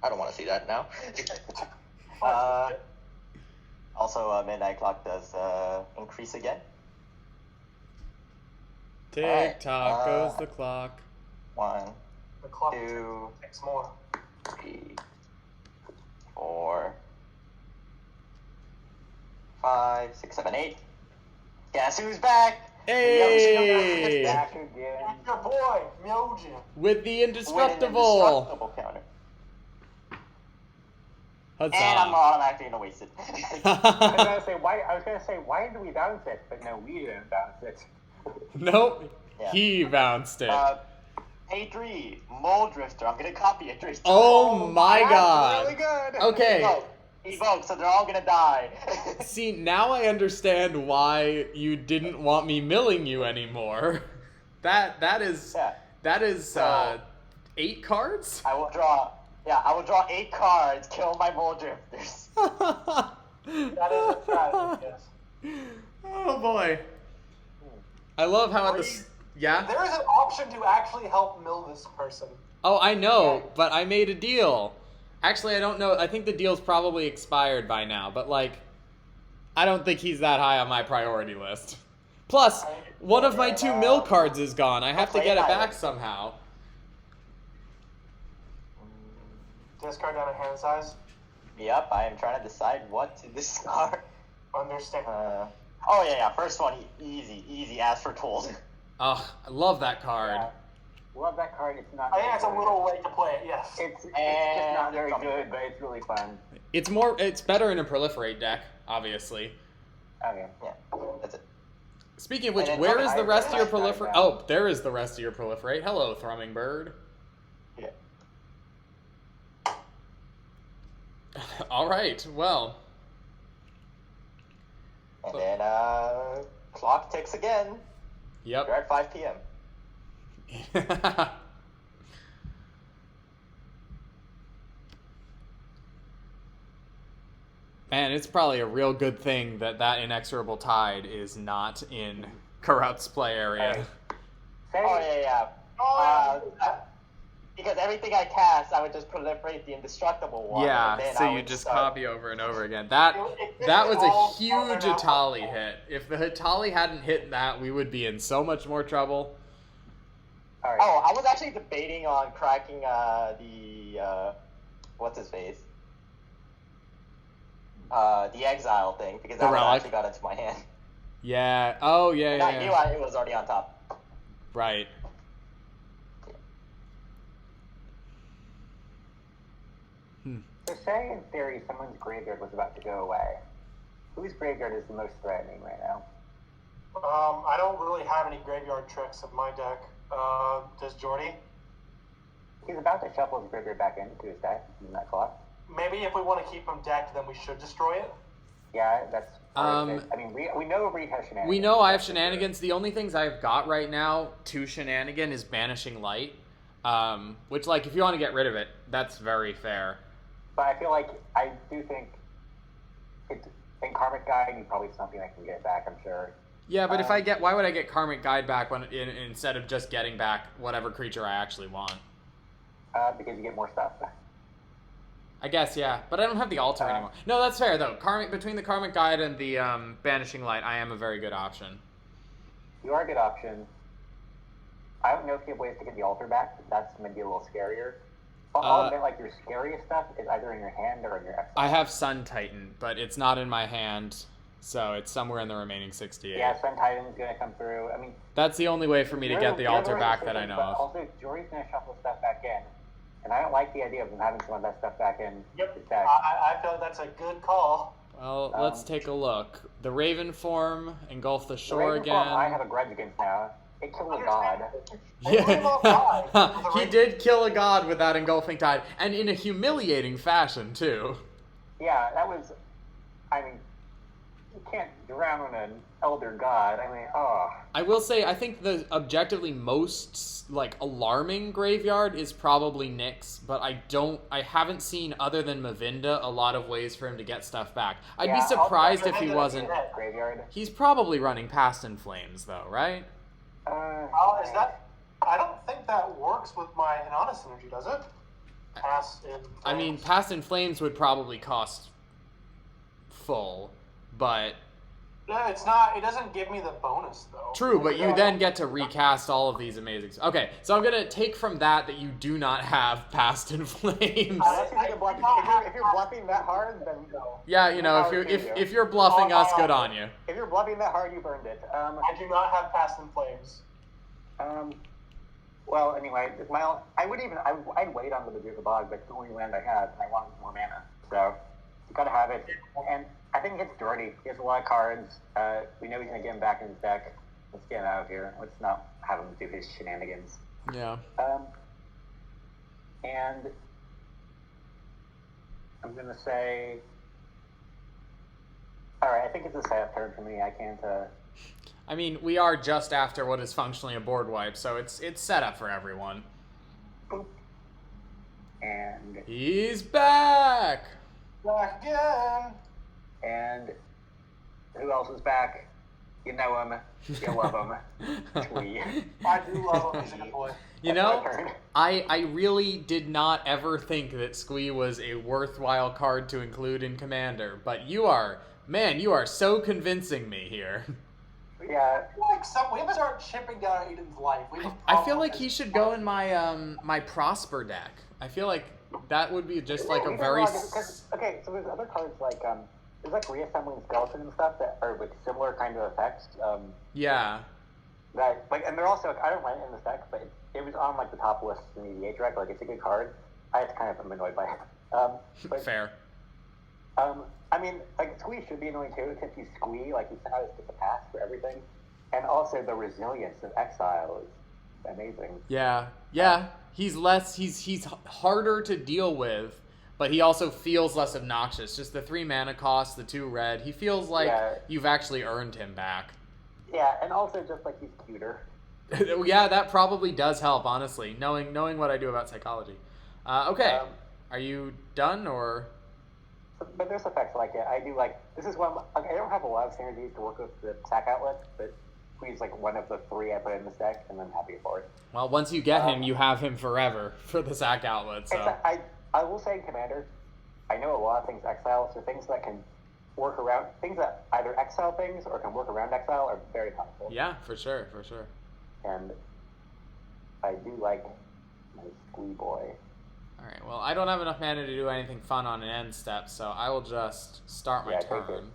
I don't want to see that now. Also, Midnight Clock does increase again. Tick tock goes the clock. 1, The clock 2, takes more. 3, 4, 5, 6, 7, 8. Guess who's back? Hey! back again. It's your boy, Myojin. With the With an indestructible. indestructible counter. Huzzah. And I'm automatically gonna waste it. I was gonna say, why did we bounce it? But no, we didn't bounce it. Nope. Yeah. He bounced it. Pay 3, Mole Drifter. I'm gonna copy it. Oh my That's god. really good. Okay. Evoke, so they're all gonna die. See, now I understand why you didn't want me milling you anymore. That is So- 8 cards? I will draw 8 cards, kill my Mole Drifters. That is a strategy, yes. Oh boy. I love how at the yeah? There is an option to actually help mill this person. Oh, I know, but I made a deal. Actually, I don't know. I think the deal's probably expired by now, but like I don't think he's that high on my priority list. Plus, one of my 2 mill cards is gone. I have to get it back somehow. Discard down to hand size. Yep, I am trying to decide what to discard. Understand. First one, easy, ask for tools. Oh, I love that card. Yeah. Love that card. It's not. I think it's a little late to play it, yes. It's just not very good, but it's really fun. It's better in a proliferate deck, obviously. Okay. Yeah, that's it. Speaking of which, And then where is the rest of your I found proliferate? out. Oh, there is the rest of your proliferate. Hello, Thrumming Bird. Yeah. All right, well. And then clock ticks again. Yep. We're at 5 p.m. Man, it's probably a real good thing that Inexorable Tide is not in Corrupt's play area. Say, Because everything I cast, I would just proliferate the indestructible one. Yeah, and then so I you would just start- copy over and over again. That was a huge Hitali hit. If the Hitali hadn't hit that, we would be in so much more trouble. all right. Oh, I was actually debating on cracking the what's his face? The exile thing, because The that one relic? actually got into my hand. Yeah. Oh, yeah, And yeah. I knew it was already on top. Right. So say in theory someone's graveyard was about to go away. Whose graveyard is the most threatening right now? I don't really have any graveyard tricks in my deck. Does Jordy? He's about to shuffle his graveyard back into his deck in that clock. Maybe if we want to keep him decked, then we should destroy it. Yeah, that's part of it. I mean, we know Reed has shenanigans. We know I have shenanigans. The only things I've got right now to shenanigan is Banishing Light. Which, like, if you want to get rid of it, that's very fair. But I feel like, I do think, in Karmic Guide, you probably something that can get it back, I'm sure. Yeah, but if why would I get Karmic Guide back instead of just getting back whatever creature I actually want? Because you get more stuff. I guess, yeah. But I don't have the altar anymore. No, that's fair, though. Between the Karmic Guide and the Banishing Light, I am a very good option. You are a good option. I don't know if you have ways to get the altar back, but that's maybe a little scarier. I'll admit, like, your scariest stuff is either in your hand or in your exile. I have Sun Titan, but it's not in my hand, so it's somewhere in the remaining 68. Yeah, Sun Titan's gonna come through. I mean, that's the only way for me to get the altar back that I know but of. Also, Jory's gonna shuffle stuff back in, and I don't like the idea of him having some of that stuff back in. Yep. I feel like that's a good call. Well, let's take a look. The Raven form, engulf the shore the Raven again. Form, I have a grudge against now. It killed a god. Yeah. He did kill a god with that engulfing tide, and in a humiliating fashion, too. Yeah, that was... I mean, you can't drown on an elder god. I mean, oh. I will say, I think the objectively most, like, alarming graveyard is probably Nyx, but I haven't seen, other than Mavinda, a lot of ways for him to get stuff back. I'd be surprised if he wasn't... Graveyard. He's probably running Past in Flames, though, right? Is that... I don't think that works with my Inanna synergy, does it? Past in Flames. I mean, Past in Flames would probably cost full, but... No, it's not. It doesn't give me the bonus, though. True, but you then get to recast all of these amazing... Okay, so I'm going to take from that you do not have Past in Flames. If you're bluffing that hard, then no. Yeah, you know, if you're bluffing us, good on you. If you're bluffing that hard, you've earned it. I do not have Past in Flames. Well, anyway, I'd wait on the Medusa Bog, but it's the only land I have, and I want more mana. So, you gotta have it. And I think it's Jordy. He has a lot of cards. We know he's gonna get him back in his deck. Let's get him out of here. Let's not have him do his shenanigans. Yeah. And I'm gonna say... Alright, I think it's a setup turn for me. I can't, I mean, we are just after what is functionally a board wipe, so it's set up for everyone. Boop. And... He's back! Back again! And who else is back? You know him. You love him. Twee. I do love him. He's a good boy. You know, I really did not ever think that Squee was a worthwhile card to include in Commander, but you are so convincing me here. Yeah. We have to start chipping down Aiden's life. I feel like he should go in my my Prosper deck. I feel like that would be just like a very... Okay, so there's other cards like, there's like Reassembling Skeleton and stuff that are with similar kind of effects. Yeah. That, like, and they're also, I don't mind it in this deck, but it was on like the top list in the EDH deck. Like, it's a good card. I just kind of am annoyed by it. But, fair. I mean, like, Squee should be annoying too, except he's Squee, like, he's how to get the pass for everything. And also the resilience of Exile is amazing. Yeah. He's harder to deal with, but he also feels less obnoxious. Just the 3 mana cost, the 2 red. He feels like you've actually earned him back. Yeah, and also just like he's cuter. Yeah, that probably does help, honestly, knowing what I do about psychology. Okay, are you done, or? But there's effects like it. I do like, this is one, I don't have a lot of synergies to work with the sack outlet, but he's like one of the 3 I put in this deck, and I'm happy for it. Well, once you get him, you have him forever for the sack outlet, so. I will say in Commander, I know a lot of things Exile, so things that can work around, things that either exile things or can work around Exile are very powerful. Yeah, for sure. And I do like my Squee boy. Alright, well, I don't have enough mana to do anything fun on an end step, so I will just start my turn.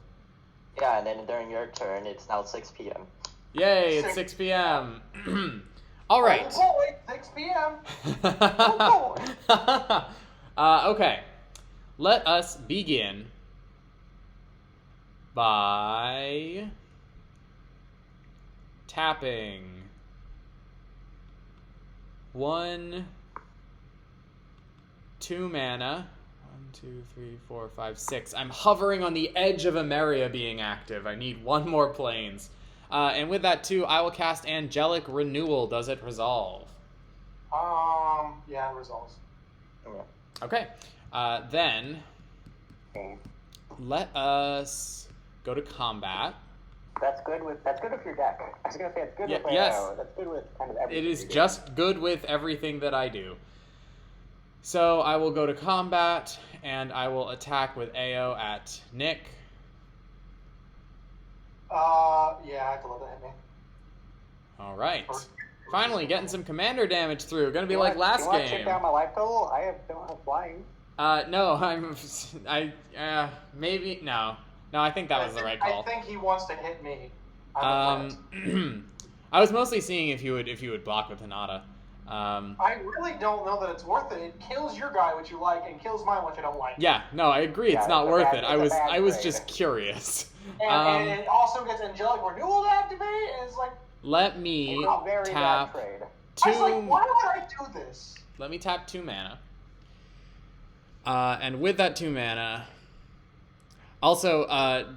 Yeah, and then during your turn, it's now 6 p.m. Yay, it's 6 p.m. Alright. Oh boy, 6 p.m. Okay, let us begin by tapping 1, 2 mana. 1, 2, 3, 4, 5, 6. I'm hovering on the edge of Emeria being active. I need 1 more planes. And with that too, I will cast Angelic Renewal. Does it resolve? Yeah, it resolves. Okay. Then let us go to combat. That's good with your deck. I was gonna say it's good with yes. That's good with kind of everything. It is just good with everything that I do. So I will go to combat, and I will attack with AO at Nick. Yeah, I have to let that hit me. All right. Finally, getting some commander damage through. Gonna be You like want- last you want to check game. down my life total? Don't have flying. No, maybe, no. No, I think that was the right I call. think he wants to hit me. I'm afraid. I was mostly seeing if you would block with Hinata. I really don't know that it's worth it. It kills your guy, which you like, and kills mine, which I don't like. Yeah, no, I agree. Yeah, It's not it's a worth bad- it. it's a bad I was trade. just curious. And it also gets angelic renewal to activate, and it's like, Let me It's a very tap bad trade. I was like, two. why would I do this? Let me tap 2 mana. And with that 2 mana. Also,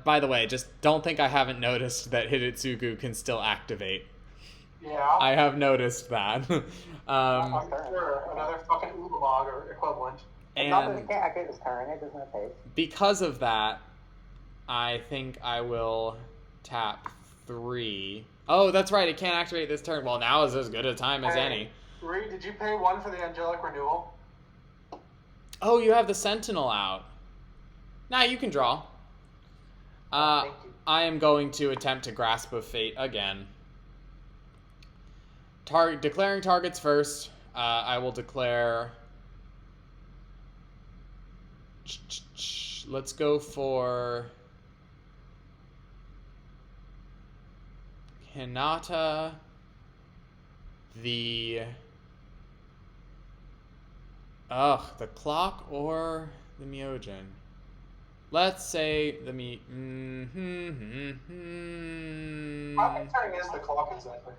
by the way, just don't think I haven't noticed that Hidetsugu can still activate. Yeah. I have noticed that. I'm sure. Another fucking Ulamog or equivalent. It's not that it And can't activate this turn, it doesn't have haste. because of that, I think I will tap 3. Oh, that's right, it can't activate this turn. Well, now is as good a time as any. Reed, did you pay 1 for the angelic renewal? Oh, you have the Sentinel out. Nah, you can draw. Thank you. I am going to attempt to Grasp of Fate again. Declaring targets first. I will declare... Let's go for... Hinata, the clock or the Myojin. Let's say the How concerning is the clock exactly?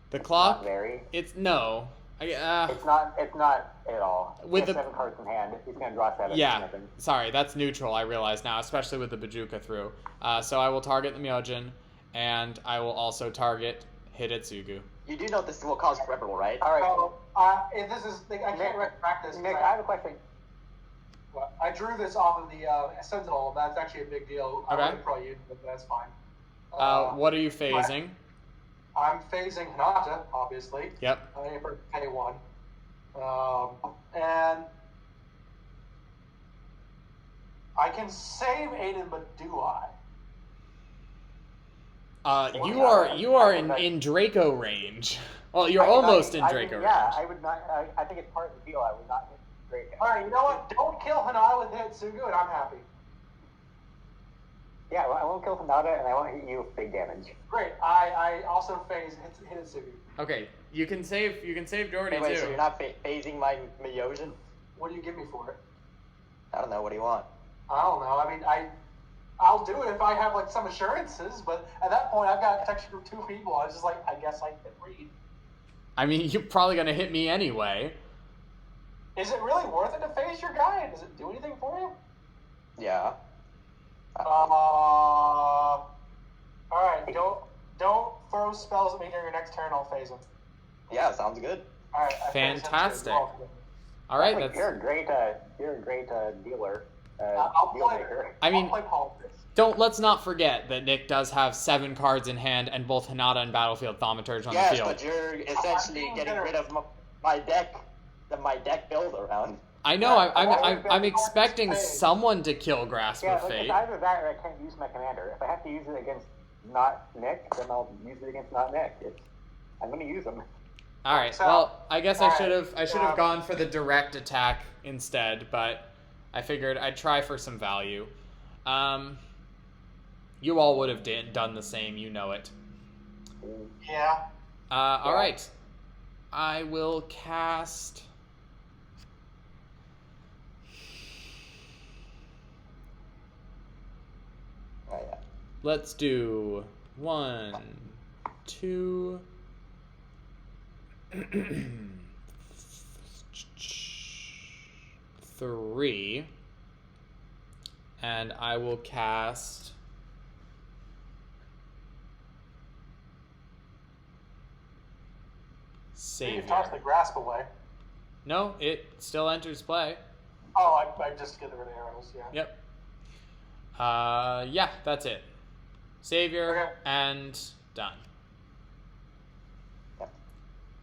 The Not clock. very. It's no. It's not at all. With He has the- 7 cards in hand. He's gonna draw 7. Yeah. Nothing. Sorry, that's neutral. I realize now, especially with the Bajuka through. So I will target the Myojin, and I will also target Hidetsugu. You do know this will cause Rebel, right? Alright. So, if this is, I can't retract this. Nick, I have a question. I drew this off of the Sentinel. That's actually a big deal. I Okay. would probably use it, but that's fine. What are you phasing? I'm phasing Hinata, obviously. Yep. I need to pay 1. And I can save Aiden, but do I? You are in Draco range. Well, you're almost in Draco range. Yeah, I would not. I think it's part of the deal. I would not hit Draco. Alright, you know what? Don't kill Hinata with Hitsugu, and I'm happy. Yeah, well, I won't kill Hinata, and I won't hit you with big damage. Great. I also phase Hitsugu. Okay, you can save Jordy Wait, too. so you're not phasing my Myojin? What do you give me for it? I don't know. What do you want? I don't know. I mean, I'll do it if I have like some assurances, but at that point, I've got protection from 2 people. I was just like, I guess I can read. I mean, you're probably gonna hit me anyway. Is it really worth it to phase your guy? Does it do anything for you? Yeah. All right. Don't throw spells at me during your next turn. I'll phase them. Yeah, sounds good. All right. I phase him too as Fantastic. well. All right, Like, that's. you're a great dealer. I'll Deal play. maker. I mean- I'll play politics. Let's not forget that Nick does have 7 cards in hand and both Hinata and Battlefield Thaumaturge on the Yes, field. but you're essentially getting rid of my deck build around. I know. I'm Yeah. expecting someone to kill Grasp Yeah, of like, Fate. it's either that or I can't use my commander. If I have to use it against not Nick, then I'll use it against not Nick. I'm going to use them. All right. So- Well, I guess I all right, should have gone for the direct attack instead, but I figured I'd try for some value. You all would have done the same. You know it. Yeah. All right. I will cast. Oh, yeah. Let's do 1, 2, 3, and I will cast You can toss the Savior. grasp away. No, it still enters play. Oh, I just get rid of arrows. Yeah. Yep. Yeah, that's it. Savior Okay. and done.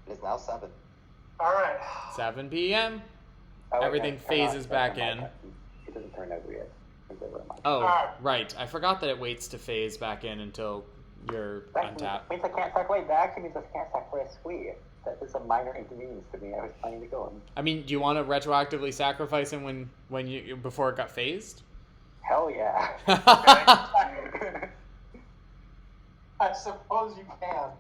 It is now 7. All right. 7 p.m. Oh, okay. Everything phases back in. It doesn't turn over yet. It's over a month. Oh, Alright. right. I forgot that it waits to phase back in until your That untap. means I can't sack away. That actually means I can't sack away a squee. That is a minor inconvenience to me. I was planning to go him. I mean, do you want to retroactively sacrifice him when you before it got phased? Hell yeah. I suppose you can.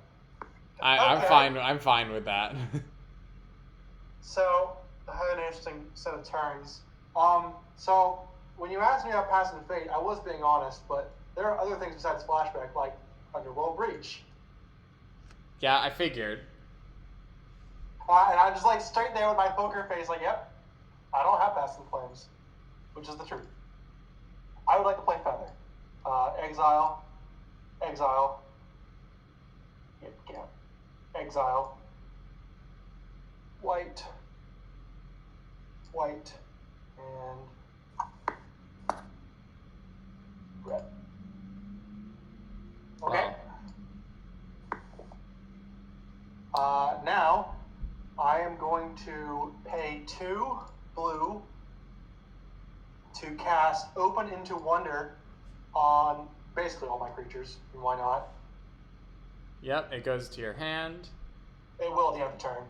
I'm Okay. fine. I'm fine with that. So, I had an interesting set of turns. So, when you asked me about Passing Fate, I was being honest, but there are other things besides Flashback, like Underworld Breach. Yeah, I figured. And I'm just like straight there with my poker face, like, yep, I don't have Passing Flames, which is the truth. I would like to play Feather. Exile. Yeah. Exile. White, and red. Okay. Now, I am going to pay 2 blue to cast Open into Wonder on basically all my creatures, and why not? Yep, it goes to your hand. It will at the end of the turn.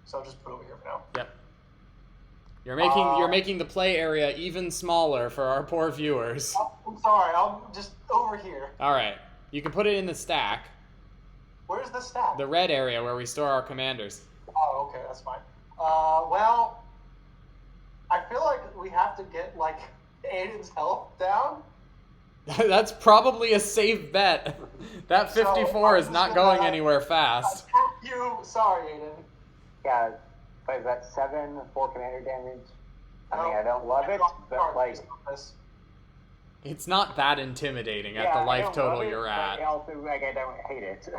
So I'll just put it over here for now. Yep. You're making the play area even smaller for our poor viewers. I'm sorry, I'm just over here. All right, you can put it in the stack, Where's the stack? the red area where we store our commanders. Oh, okay, that's fine. Well, I feel like we have to get, like, Aiden's health down. That's probably a safe bet. That 54 is not going anywhere fast. Sorry, Aiden. Yeah, what is that, 7 for commander damage? I mean, No. I don't love it, but like... It's not that intimidating at the I life don't total love it, you're but at. also, like, I don't hate it.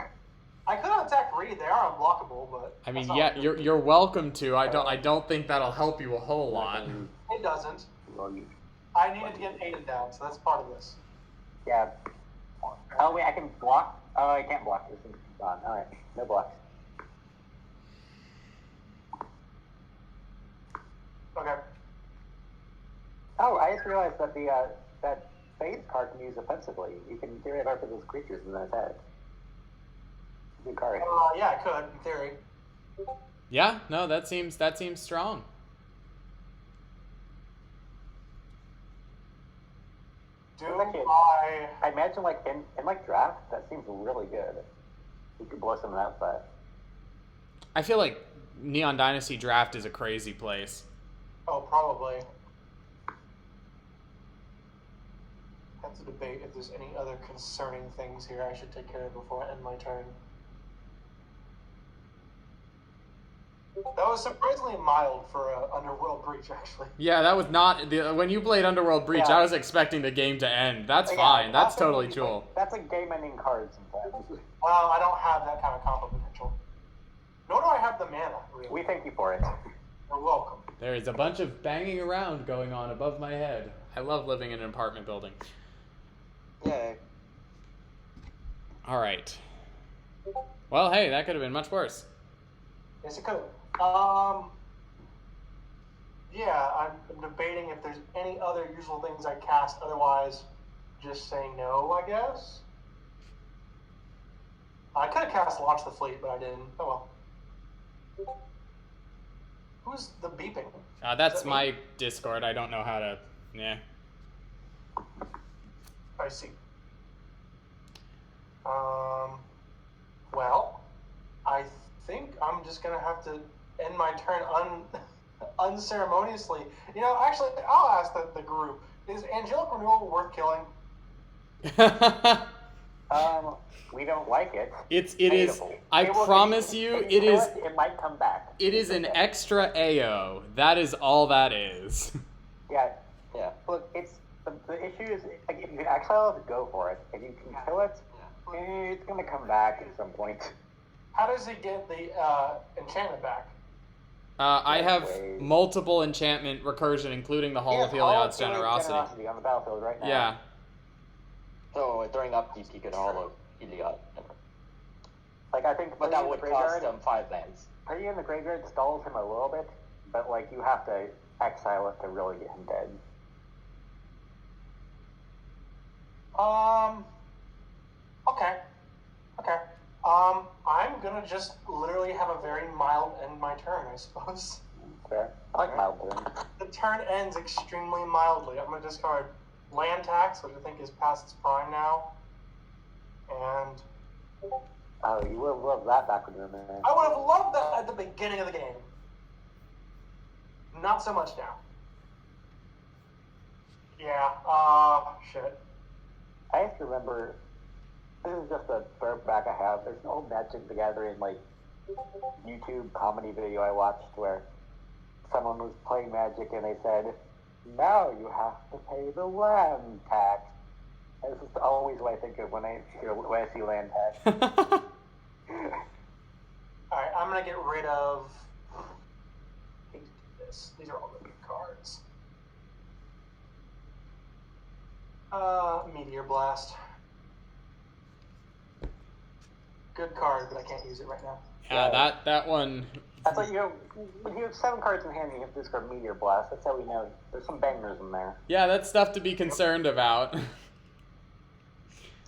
I could attack Reed. They are unblockable, but I mean, that's yeah, all. you're welcome to. I don't think that'll help you a whole lot. It doesn't. Well, you- I needed to get Aiden down, so that's part of this. Yeah. Oh, wait, I can block? Oh, I can't block. This thing's gone. Alright, no blocks. Okay. Oh, I just realized that that phase card can be used offensively. You can get rid of half of those creatures and then attack. Good card. Yeah, I could in theory. Yeah, no, that seems strong. I imagine, like, in like draft, that seems really good. You could blow something out, but... I feel like Neon Dynasty draft is a crazy place. Oh, probably. Have to debate if there's any other concerning things here I should take care of before I end my turn. That was surprisingly mild for Underworld Breach, actually. Yeah, that was not when you played Underworld Breach. Yeah. I was expecting the game to end. That's Yeah, fine. That's often, totally like, cool. That's a game-ending card sometimes. Well, I don't have that kind of combo potential. Nor do I have the mana, really. We thank you for it. You're welcome. There is a bunch of banging around going on above my head. I love living in an apartment building. Yay. All right. Well, hey, that could have been much worse. Yes, it could. Yeah, I'm debating if there's any other useful things I cast. Otherwise, just say no, I guess. I could have cast Launch the Fleet, but I didn't. Oh well. Who's the beeping? That's Is that my me? Discord. I don't know how to. Yeah. I see. Well, I think I'm just gonna have to end my turn unceremoniously. You know, actually, I'll ask the group: is Angelic Renewal worth killing? We don't like it. it is. Hateable. I It will- promise you, if it kill is. It might come back. It is an extra AO. That is all that is. Yeah. Yeah. Look, it's the issue is, like, if you can exile it, go for it. If you can kill it, it's gonna come back at some point. How does he get the enchantment back? I have Ways. multiple enchantment recursion, including the Hall of Heliod's Generosity. On the battlefield right now. Yeah. So during upkeep, he could Hall of Heliod. Like, I think But that putting would in the cost graveyard, him 5 lands. putting in the graveyard stalls him a little bit, but like you have to exile it to really get him dead. gonna just literally have a very mild end my turn, I suppose. Fair. I like mild turns. The turn ends extremely mildly. I'm gonna discard land tax, which I think is past its prime now. And Oh, you would have loved that back when you were there. I would have loved that at the beginning of the game. Not so much now. Yeah, shit. I used to remember, this is just a throwback I have, there's an old Magic the Gathering, like, YouTube comedy video I watched where someone was playing Magic and they said, now you have to pay the land tax. And this is always what I think of when I see land tax. Alright, I'm gonna get rid of... I hate to do this. These are all the good cards. Meteor Blast. Good card, but I can't use it right now. Yeah, that one. That's like, when you have 7 cards in hand and you have to discard Meteor Blast, that's how we know there's some bangers in there. Yeah, that's stuff to be concerned about.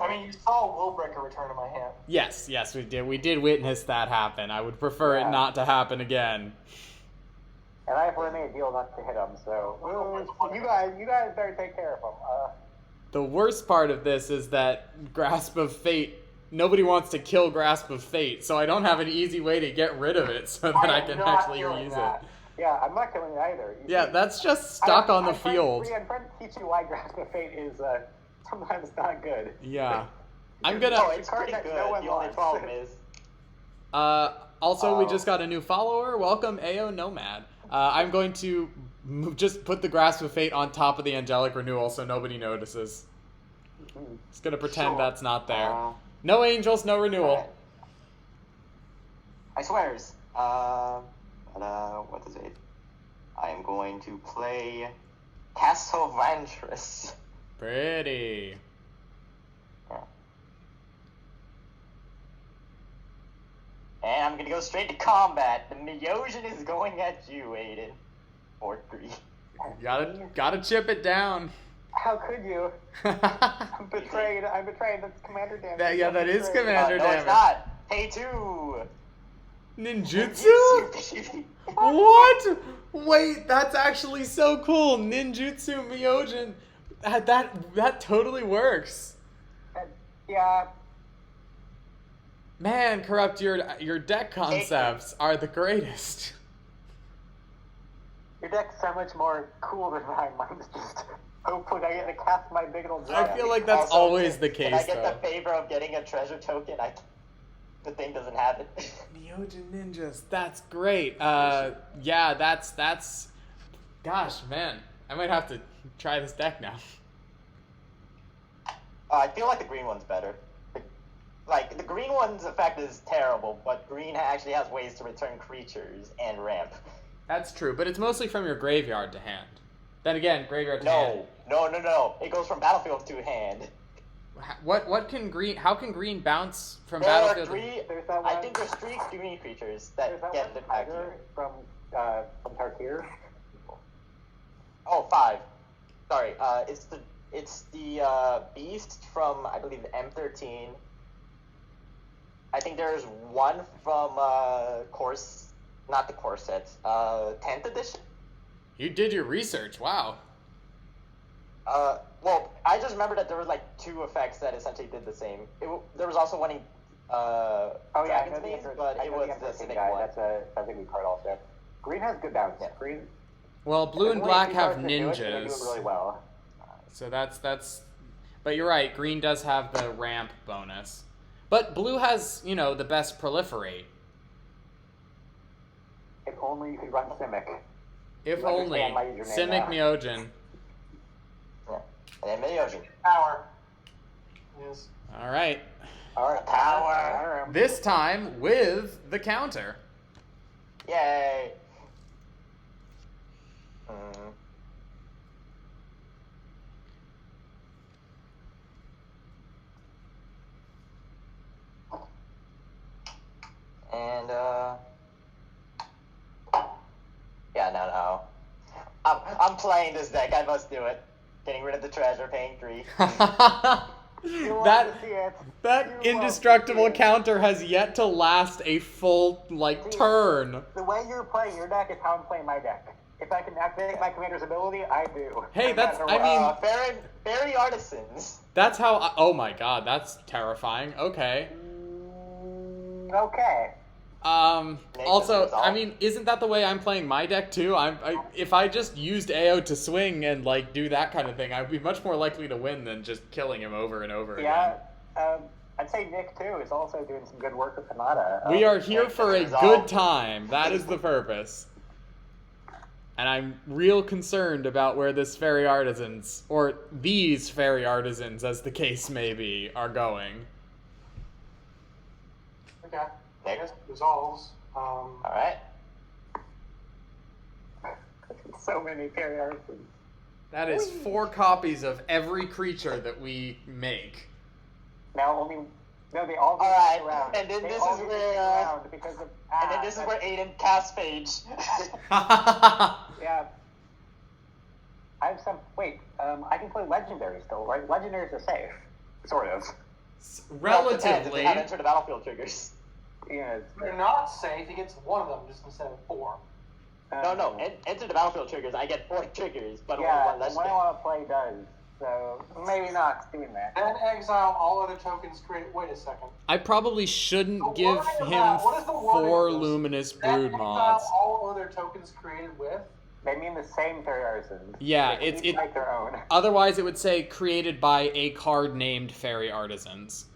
I mean, you saw Willbreaker return to my hand. Yes, we did. We did witness that happen. I would prefer it not to happen again. And I have made a deal not to hit him, so you guys better take care of him. The worst part of this is that Grasp of Fate, nobody wants to kill Grasp of Fate, so I don't have an easy way to get rid of it so that I can actually reuse it. Yeah, I'm not killing it either. Yeah, that's just stuck on the field. I'm trying to teach you why Grasp of Fate is sometimes not good. Yeah. I'm gonna... Oh, it's pretty good. The only problem is... Also, we just got a new follower. Welcome, AO Nomad. I'm going to just put the Grasp of Fate on top of the Angelic Renewal so nobody notices. Just gonna pretend that's not there. No angels, no renewal. I swears. What is it? I am going to play Castle Vantress. Pretty. And I'm gonna go straight to combat. The Myosian is going at you, Aiden. 4-3. Gotta chip it down. How could you? I'm betrayed. That's commander damage. That is commander No, damage. it's not. Pay 2. Ninjutsu? What? Wait, that's actually so cool. Ninjutsu Myojin. That totally works. Yeah. Man, Corrupt, your deck concepts are the greatest. Your deck's so much more cool than mine. Mine's just hopefully I get to cast my big old giant. I feel like that's Also, always the case, Can I get though. the favor of getting a treasure token? The thing doesn't have it. Myojin Ninjas, that's great. Yeah, that's... Gosh, man, I might have to try this deck now. I feel like the green one's better. Like, the green one's effect is terrible, but green actually has ways to return creatures and ramp. That's true, but it's mostly from your graveyard to hand. Then again, graveyard to hand. No. It goes from battlefield to hand. What can green? How can green bounce from There battlefield? are I think there's 3 green creatures that get the back here. from Tarkir. Oh, 5. Sorry. It's the beast from, I believe, M13. I think there's one from not the core set, 10th edition. You did your research. Wow. Well, I just remember that there was like 2 effects that essentially did the same. There was also one in Dragon's Maze, but it was the Civic one. That's a good card also. Green has good bounce. Yeah. Green. Well, blue and black have They do it ninjas. really well. So that's. But you're right. Green does have the ramp bonus. But blue has, the best proliferate. If only you could run Simic. If You only. understand my username Simic now. Myojin. Yeah. And then Myojin. Power. Yes. All right. Alright, Power. This time with the counter. Yay. And yeah, no. I'm playing this deck. I must do it. Getting rid of the treasure, paying 3. You want That to see it. that You want to indestructible see it. counter has yet to last a full turn. The way you're playing your deck is how I'm playing my deck. If I can activate my commander's ability, I do. Hey, No that's- matter I what. mean- Fairy Artisans. That's how. Oh my god, that's terrifying. Okay. Okay. Also, resolve. I mean, isn't that the way I'm playing my deck too? If I just used AO to swing and like do that kind of thing, I'd be much more likely to win than just killing him over and over Yeah. again. I'd say Nick too is also doing some good work with Hanada. We are here for a resolve. good time. That is the purpose. And I'm real concerned about where this fairy artisans, or these fairy artisans, as the case may be, are going. Okay. I guess it resolves. Alright. So many fairy artisans. That is 4 copies of every creature that we make. Now only no, they all Alright, around. and then They this all is get where, around because of And then this is where Aiden casts Phage. yeah. I have some. Wait, I can play legendary still, right? Legendaries are safe, sort of. Relatively. They have enter the battlefield triggers. Yeah. If you're not safe, he gets one of them just instead of 4. No, enter the battlefield triggers. I get 4 triggers, but Yeah, only one the one I legendary. want to play does. So maybe not doing that. Then exile all other tokens created. Wait a second. I probably shouldn't The give wording of him that, what is the wording 4 of this? luminous Then brood exile mods. all other tokens created with. They mean the same fairy artisans. Yeah, They each make their own. Otherwise it would say created by a card named Fairy Artisans.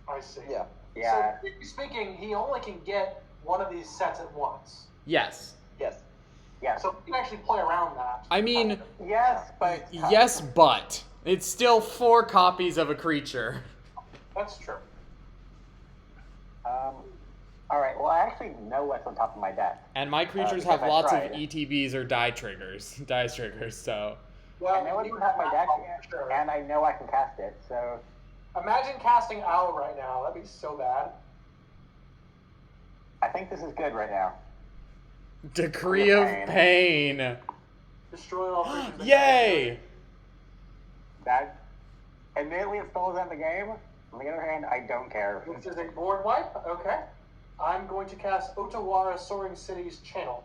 I see. Yeah. Yeah. So, strictly speaking, he only can get one of these sets at once. Yes. Yes. Yeah. So he can actually play around that. I mean, Yes, but yes, but it's still 4 copies of a creature. That's true. All right. Well, I actually know what's on top of my deck. And my creatures because have I lots of tried. ETBs or die triggers, so. Well, I know what's you on top of my deck, for sure. and I know I can cast it. So Imagine casting Owl right now. That'd be so bad. I think this is good right now. Decree of Pain. Destroy all creatures. that Yay! That admittedly it spells out the game. On the other hand, I don't care. This is a board wipe. Okay. I'm going to cast Otawara Soaring City's Channel.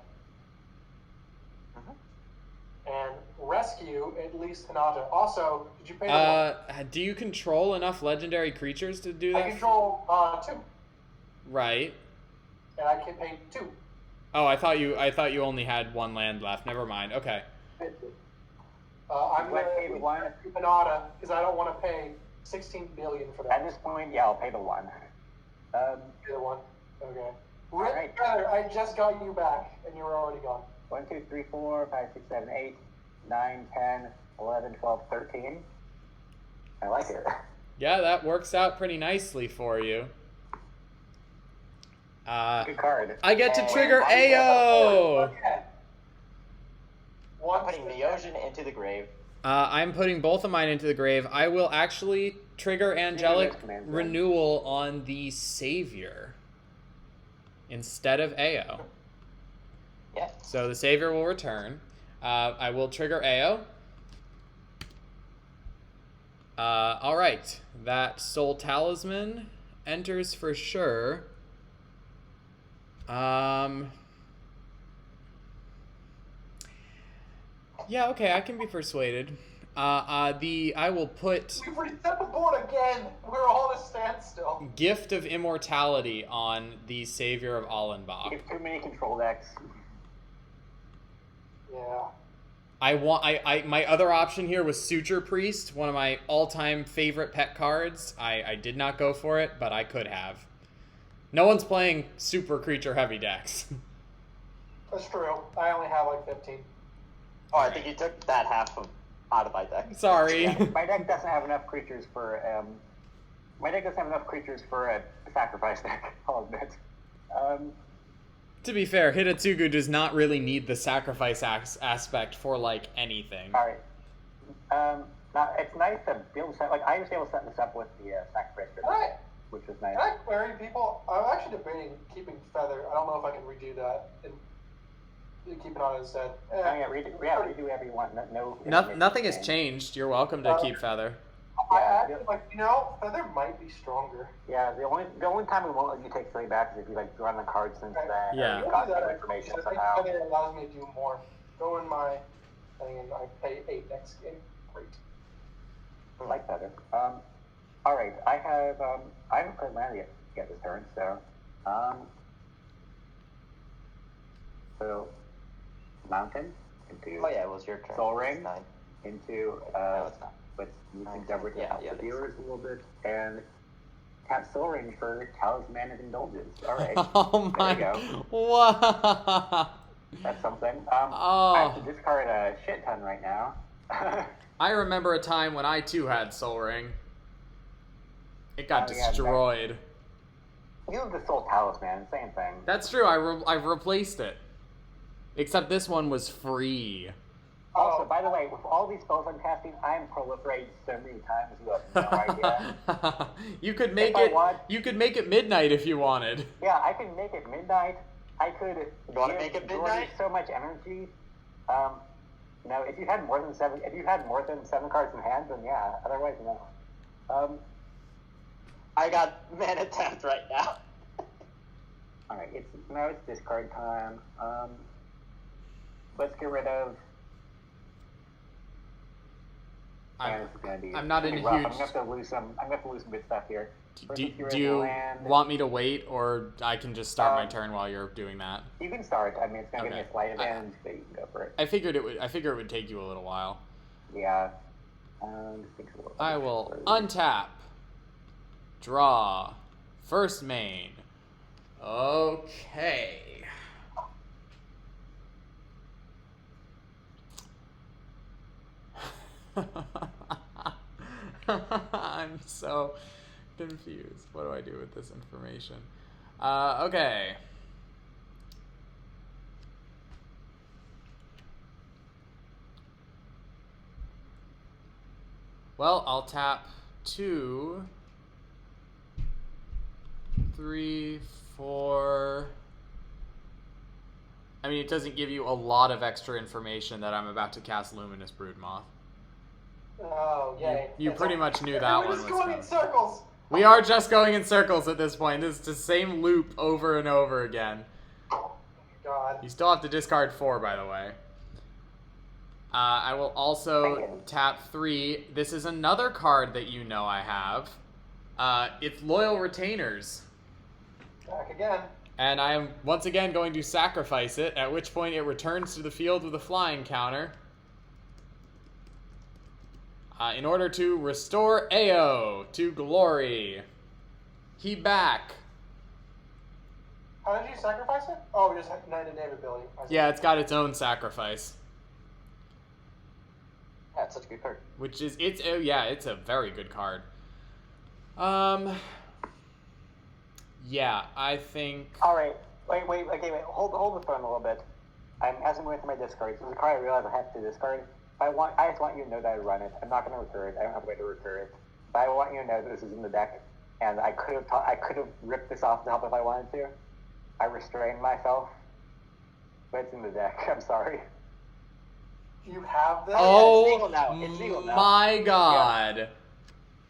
And rescue at least Hinata. Also, did you pay the one? Do you control enough legendary creatures to do that? I control 2, Right. and I can pay 2. Oh, I thought you only had 1 land left. Never mind. Okay. I'm Do I going to pay the one? Hinata because I don't want to pay 16 billion for At that. this point, yeah, I'll pay the 1. The other one. Okay. We're Alright. together. I just got you back, and you were already gone. 1, 2, 3, 4, 5, 6, 7, 8, 9, 10, 11, 12, 13. I like it. Yeah, that works out pretty nicely for you. Good card. I get to Oh, trigger wait, AO! Okay. One Putting Neogen into the grave. I'm putting both of mine into the grave. I will actually trigger Angelic this command, Renewal on the Savior instead of AO. Yeah. So the Savior will return. I will trigger AO. Alright. That Soul Talisman enters for sure. Yeah, okay, I can be persuaded. I will put We've reset the board again. We're all at a standstill. Gift of Immortality on the Savior of Allenbach. You have too many control decks. Yeah. My other option here was Suture Priest, one of my all-time favorite pet cards. I did not go for it, but I could have. No one's playing super creature heavy decks. That's true. I only have like 15. Oh, I think you took that half out of my deck. Sorry. My deck doesn't have enough creatures for a sacrifice deck. I'll admit. To be fair, Hidatsugu does not really need the sacrifice aspect for like anything. All right. Now it's nice to be able to set. Like I was able to set this up with the sacrifice deck, Alright. which was nice. Can I query people? I'm actually debating keeping Feather. I don't know if I can redo that and keep it on instead. Oh, yeah, redo whatever you want. No Nothing has changed. You're welcome to keep Feather. I Feather might be stronger. Yeah, the only time we won't let you take something back is if you like run the card since then. Yeah. You've got new information somehow. Feather allows me to do more. Go in my thing and I pay 8 next game. Great. I like Feather. All right, I haven't played land yet this turn, so mountain into. Oh yeah, it was your turn. Soul Ring It's 9. into No, it's not. let's use Endeavor to Yeah, help yeah, the it is. viewers a little bit and tap Soul Ring for Talisman of Indulgence. All right. Oh my. There you go. What? That's something. Oh. I have to discard a shit ton right now. I remember a time when I too had Soul Ring. It got Oh, yeah, destroyed. You have the Soul Talisman, same thing. That's true. I've replaced it. Except this one was free. Also, by the way, with all these spells I'm casting, I'm proliferating so many times you have no idea. You could make If I it. want- You could make it midnight if you wanted. Yeah, I can make it midnight. I could wanna give make it Jordy midnight? so much energy. No, if you had more than 7 cards in hand, then yeah. Otherwise, no. I got mana tapped right now. All right, it's discard time. Let's get rid of. I'm not in a rough. huge. I'm gonna have to lose some good stuff here. First, let's get rid Do of you land. want me to wait, or I can just start my turn while you're doing that? You can start. I mean, it's gonna give me Okay. a slight advantage, but you can go for it. I figured it would. I figure it would take you a little while. Yeah. I will untap, draw, first main. Okay. I'm so confused. What do I do with this information? Okay. Well, I'll tap 2, 3, 4. I mean, it doesn't give you a lot of extra information that I'm about to cast Luminous Broodmoth. Oh, yay. You pretty much knew that We're one just was going coming. in circles. We are just going in circles at this point. This is the same loop over and over again. God. You still have to discard 4, by the way. I will also tap 3. This is another card that you know I have. It's Loyal Retainers. Back again. And I am once again going to sacrifice it, at which point it returns to the field with a flying counter. In order to restore Ao to glory. He back. How did you sacrifice it? Oh, just Night and Day ability. Yeah, it's got its own sacrifice. Yeah, it's such a good card. Which is, it's a very good card. Yeah, I think... All right. Wait. Hold the phone a little bit. As I'm going through my discards, there's a card I realize I have to discard. I just want you to know that I run it. I'm not going to recur it. I don't have a way to recur it. But I want you to know that this is in the deck, and I could have ripped this off to help if I wanted to. I restrained myself, but it's in the deck. I'm sorry. You have this? Oh, it's legal now. It's legal now. my God. Yeah.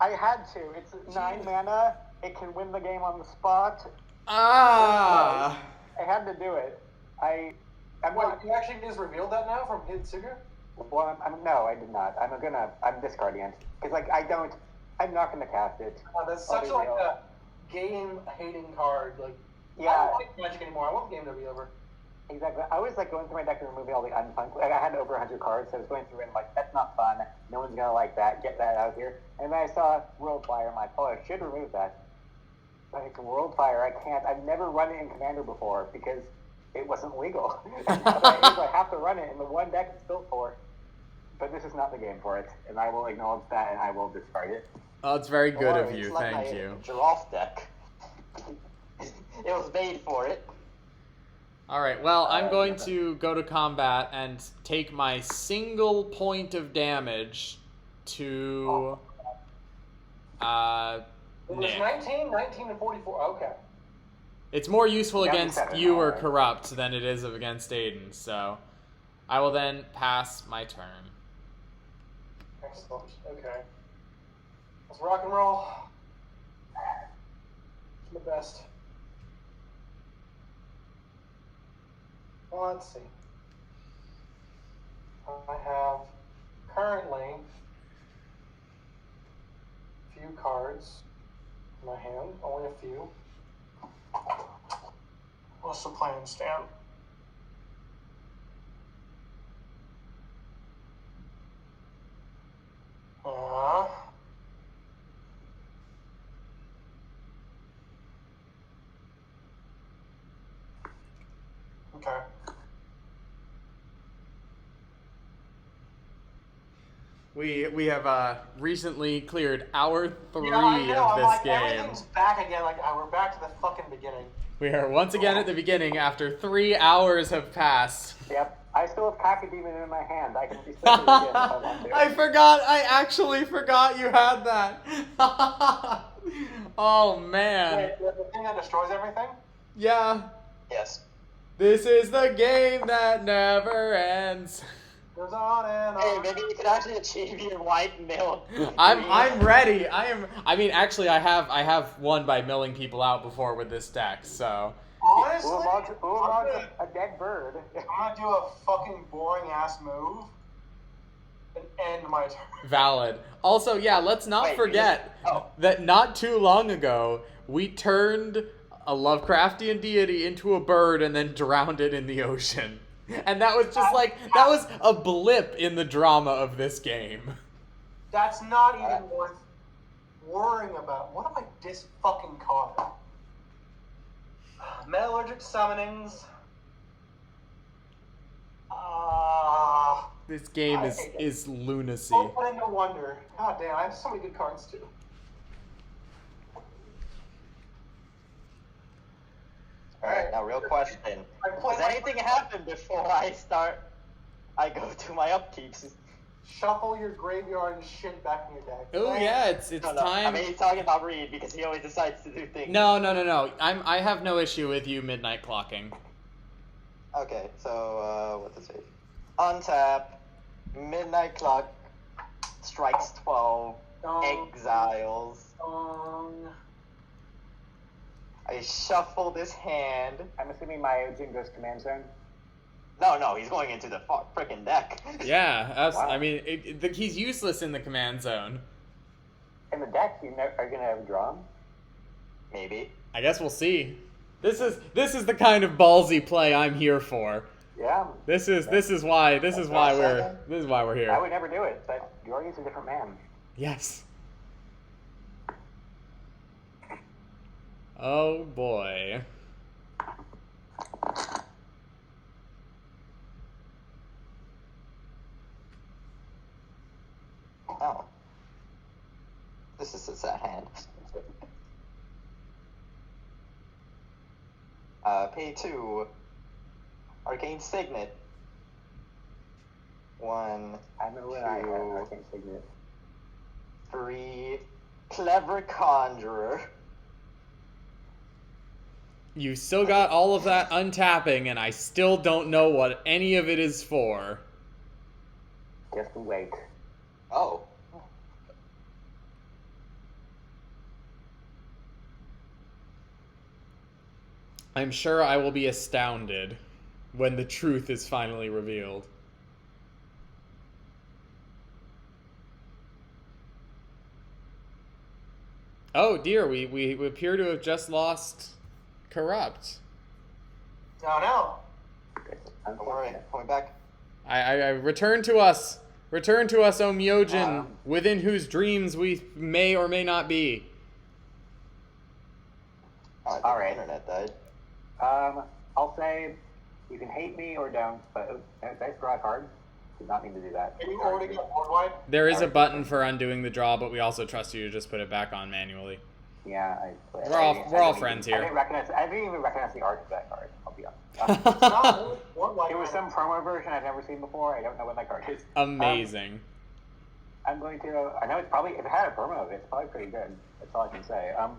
I had to. It's 9 mana. It can win the game on the spot. Ah. I had to do it. I'm Wait, not. you actually just revealed that now from Hitsuga? Well, no, I did not. I'm discarding it because I'm not gonna cast it. That's such like a game-hating card. Like, Yeah. I don't like Magic anymore. I want the game to be over. Exactly. I was like going through my deck and removing all the unfun. Like I had over 100 cards, so I was going through and like that's not fun. No one's gonna like that. Get that out here. And then I saw World Fire. I'm like, oh, I should remove that. Like World Fire, I can't. I've never run it in Commander before because it wasn't legal. And now that I have to run it in the one deck it's built for. But this is not the game for it, and I will acknowledge that, and I will discard it. Oh, it's very good Or of it's you. like Thank my you. Giraffe deck. It was made for it. All right. Well, I'm going to go to combat and take my single point of damage to It was Nick. 19 and 44. Okay. It's more useful Yeah, against 7, you or alright. corrupt than it is against Aiden. So, I will then pass my turn. Excellent. Okay. Let's rock and roll. The best. Well, let's see. I have currently a few cards in my hand, only a few. What's the plan, Stan? Okay. We have recently cleared hour 3 Yeah, I know. of I'm this like, game. everything's back again. Like, we're back to the fucking beginning. We are once again at the beginning after 3 hours have passed. Yep. I still have Cacodemon in my hand. I can reset it again if I want to. I forgot. I actually forgot you had that. Oh man. Wait, the thing that destroys everything? Yeah. Yes. This is the game that never ends. Goes on and on. Hey, maybe you could actually achieve your white milk. I'm ready. I mean actually I have won by milling people out before with this deck, so Honestly, Oolong's a dead bird. I'm gonna do a fucking boring ass move and end my turn. valid. Also, yeah, let's not Wait, forget that not too long ago we turned a Lovecraftian deity into a bird and then drowned it in the ocean. And that was just like, that was a blip in the drama of this game. That's not even worth worrying about. What if I dis fucking card? Metallurgic summonings. This game is lunacy. Open into wonder. God damn, I have so many good cards too. Alright, now real question. Does anything happen before I go to my upkeeps? Shuffle your graveyard and shit back in your deck. Oh yeah, it's No, time. I mean, he's talking about Reed because he always decides to do things. No. I have no issue with you midnight clocking. Okay, so, what's this? Untap, midnight clock, strikes 12, exiles. I shuffle this hand. I'm assuming my Ojin goes command zone. No, he's going into the frickin' deck. Yeah, Wow. I mean, he's useless in the command zone. In the deck, are you gonna have a draw? Maybe. I guess we'll see. This is the kind of ballsy play I'm here for. Yeah. This is why we're here. I would never do it, but Jorgen's a different man. Yes. Oh boy. Oh. This is a sad hand. Pay 2. Arcane Signet. 1, I know when I have Arcane Signet. 3. Clever Conjurer. You still got all of that untapping, and I still don't know what any of it is for. Just wait. Oh. I'm sure I will be astounded when the truth is finally revealed. Oh dear, we appear to have just lost Corrupt. No. Don't worry, coming back. I return to us. Return to us, O Myojin, within whose dreams we may or may not be. All right. Internet died. I'll say you can hate me or don't, but nice draw a card. Did not mean to do that. Are you already got board wipe? There is a button for undoing the draw, but we also trust you to just put it back on manually. Yeah, We're all friends here. I didn't even recognize the art of that card. I'll be honest. It's not board wipe. It was some promo version I've never seen before. I don't know what that card is. Amazing. I'm going to. I know it's probably, if it had a promo of it, it's probably pretty good. That's all I can say. All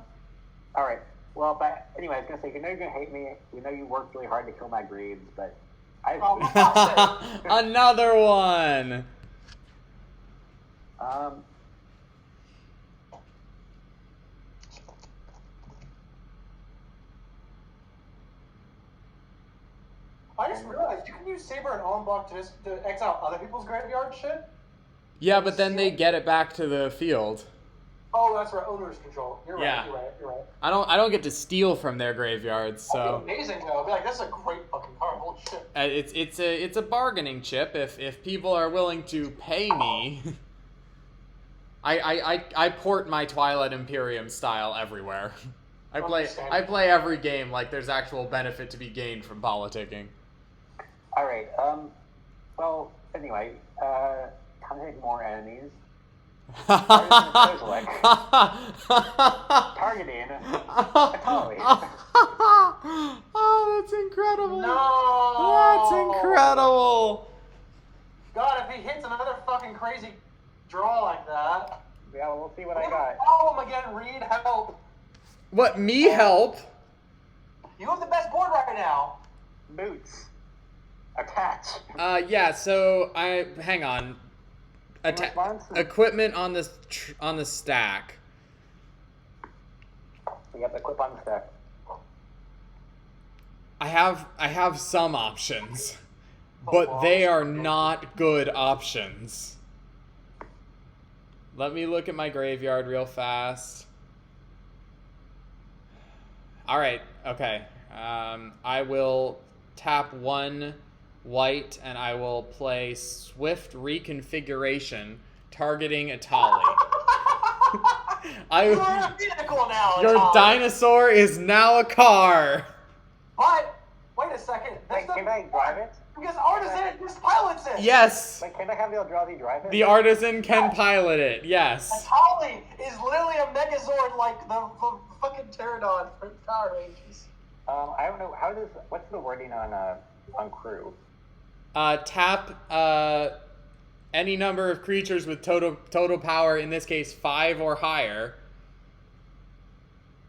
right. Well, but anyway, I was gonna say, you know you're gonna hate me. You know you worked really hard to kill my greeds, but Another one. I just realized you can use Saber and Allen Block to exile other people's graveyard shit. Yeah, but then they get it back to the field. Oh, that's right. Owner's control. You're right. Yeah. You're right. I don't get to steal from their graveyards, so. That'd be amazing though. I'd be like, that's a great fucking card. Holy shit. It's a bargaining chip. If people are willing to pay me, I port my Twilight Imperium style everywhere. I play every game like there's actual benefit to be gained from politicking. All right. Well, anyway, time to make more enemies. Targeting Atali. Oh, that's incredible. No. That's incredible. God, if he hits another fucking crazy draw like that. Yeah, we'll see what I got. Oh, again, Reed, help. What, me help? You have the best board right now. Boots. Attach. Yeah, so hang on. Equipment on the stack. Yep, equip on the stack. I have some options, but they are not good options. Let me look at my graveyard real fast. All right, okay. I will tap 1 white, and I will play Swift Reconfiguration, targeting Atali. You're a vehicle now, Your Atali. dinosaur is now a car. But, wait a second. Wait, can I drive it? Because Artisan just pilots it. Yes. Wait, can I have the Eldrazi drive it? The artisan can pilot it, yes. Atali is literally a Megazord like the fucking Pterodon from Power Rangers. I don't know. What's the wording on crew? Tap any number of creatures with total power, in this case 5 or higher.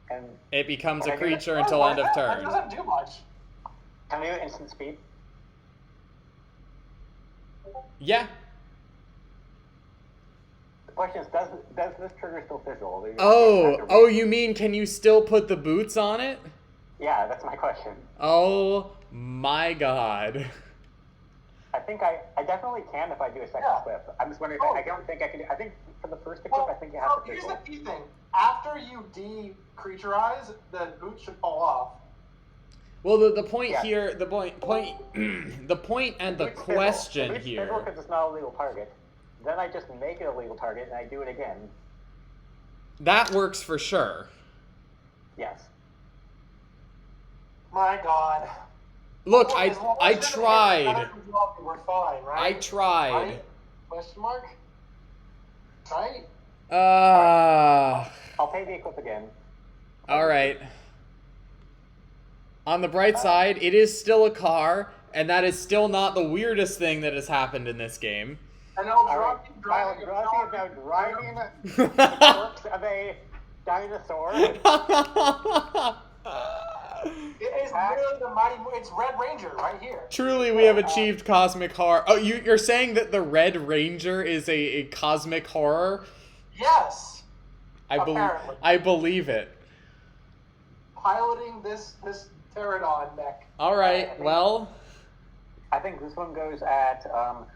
And It becomes a creature until end of That turn. doesn't do much. can we do instant speed? Yeah. The question is, does this trigger still fizzle? Oh, you mean can you still put the boots on it? Yeah, that's my question. Oh my god. I think I definitely can if I do a second flip. I'm just wondering if I don't think I can do. I think for the first equip, I think you have to here's fizzle. the key thing. After you de-creaturize, the boots should fall off. Well, the point Yeah. here, the point and the Boots question fizzle here. because it's not a legal target. Then I just make it a legal target and I do it again. That works for sure. Yes. My God. Look, As long I as it tried. hits another draw, we're fine, right? I tried. Right? Question mark? Right? I'll pay the equip again. All right. On the bright side, it is still a car, and that is still not the weirdest thing that has happened in this game. And I'll Alright, drop Eldrazi is now driving the corpse of a dinosaur. It is literally the mighty. It's Red Ranger right here. Truly, we have achieved cosmic horror. Oh, you're saying that the Red Ranger is a cosmic horror? Yes. I believe it. Piloting this Pterodon deck. All right, well. I think this one goes at, oh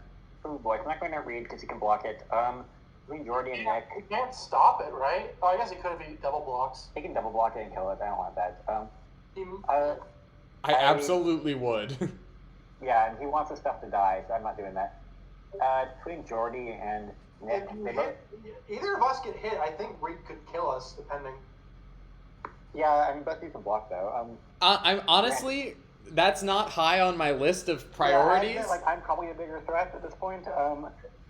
boy, I'm not going to read because you can block it. Between Jordy and Nick. You can't stop it, right? Oh, I guess he could have used double blocks. He can double block it and kill it. I don't want that. I absolutely would. Yeah, and he wants his stuff to die, so I'm not doing that. Between Jordy and Nick, Either of us get hit, I think Reed could kill us, depending. yeah, I mean, both of you can block though. I'm honestly, that's not high on my list of priorities. Yeah, I'm probably a bigger threat at this point.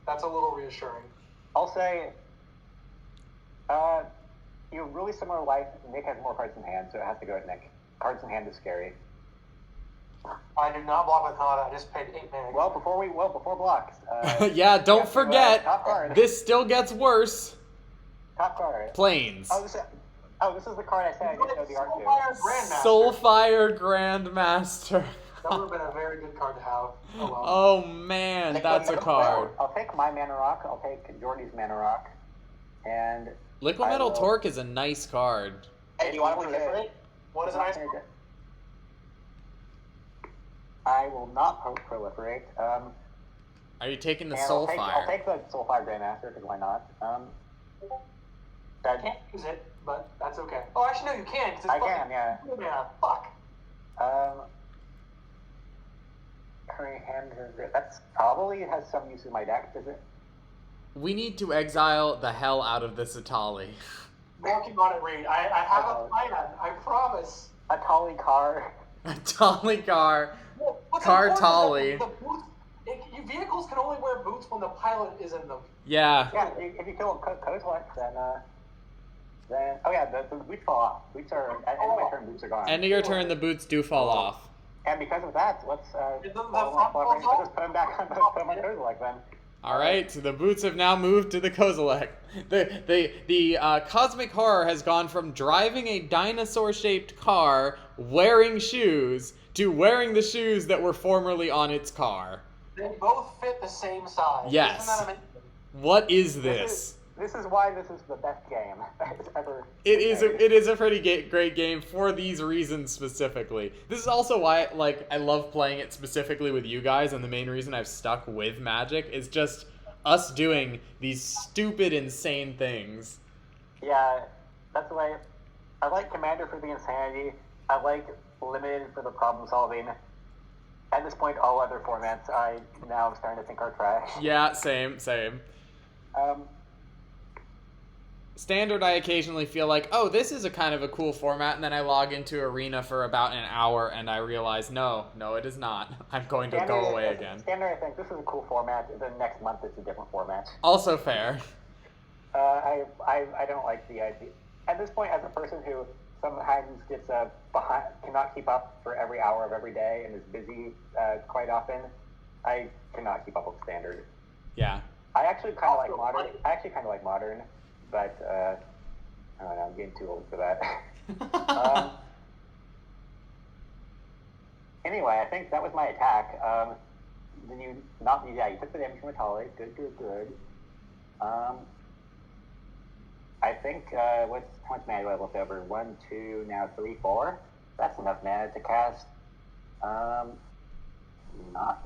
That's a little reassuring. I'll say, you have really similar life. Nick has more cards in hand, so it has to go at Nick. Cards in hand is scary. I do not block with Hana. I just paid 8 mana. Well, before blocks. Yeah, don't forget, top card. this still gets worse. Top card. Planes. This is the card I said I didn't know the art to. Soulfire Grandmaster. Soulfire Grandmaster. That would have been a very good card to have. Oh, well. Oh man, that's a card. I'll take my mana rock. I'll take Jordy's mana rock, and Liquid Metal Torque is a nice card. Hey, do you want to proliferate? What is a nice card? I will not proliferate. Are you taking the and Soul I'll Fire? take the Soulfire Grandmaster, because why not? I can't use it, but that's okay. Oh, actually, no, you can. 'Cause it's I can, yeah. Yeah, fuck. Current hand, that's probably has some use in my deck, does it? We need to exile the hell out of this Atali. Working on it, Reed. I have a plan. I promise. A Tali car. Atali car. What's Car important is Tali. that the boots, vehicles can only wear boots when the pilot is in them. Yeah. Yeah, if you kill Kozilek, then oh yeah, the boots fall off. Boots are at end of my turn. Boots are gone. End of your turn, the boots do fall off. And because of that, let's the just front put them back on Kozilek then. All right, so the boots have now moved to the Kozilek. The cosmic horror has gone from driving a dinosaur-shaped car, wearing shoes, to wearing the shoes that were formerly on its car. They both fit the same size. Yes. Isn't that amazing? What is this? This is why this is the best game that has ever. It is a pretty great game for these reasons specifically. This is also why I love playing it specifically with you guys, and the main reason I've stuck with Magic is just us doing these stupid, insane things. Yeah, that's why I like Commander for the insanity. I like Limited for the problem solving. At this point, all other formats I now am starting to think are trash. Yeah, same. Standard, I occasionally feel like, oh, this is a kind of a cool format, and then I log into Arena for about an hour, and I realize, no, it is not. I'm going to go away again. Standard, I think this is a cool format. The next month it's a different format. Also fair. I don't like the idea. At this point, as a person who sometimes gets behind, cannot keep up for every hour of every day, and is busy quite often, I cannot keep up with Standard. Yeah. I actually kind of like Modern. But, I don't know, I'm getting too old for that. Anyway, I think that was my attack. You took the damage from Atali. Good. I think, how much mana do I have left over? 1, 2, now 3, 4. That's enough mana to cast, not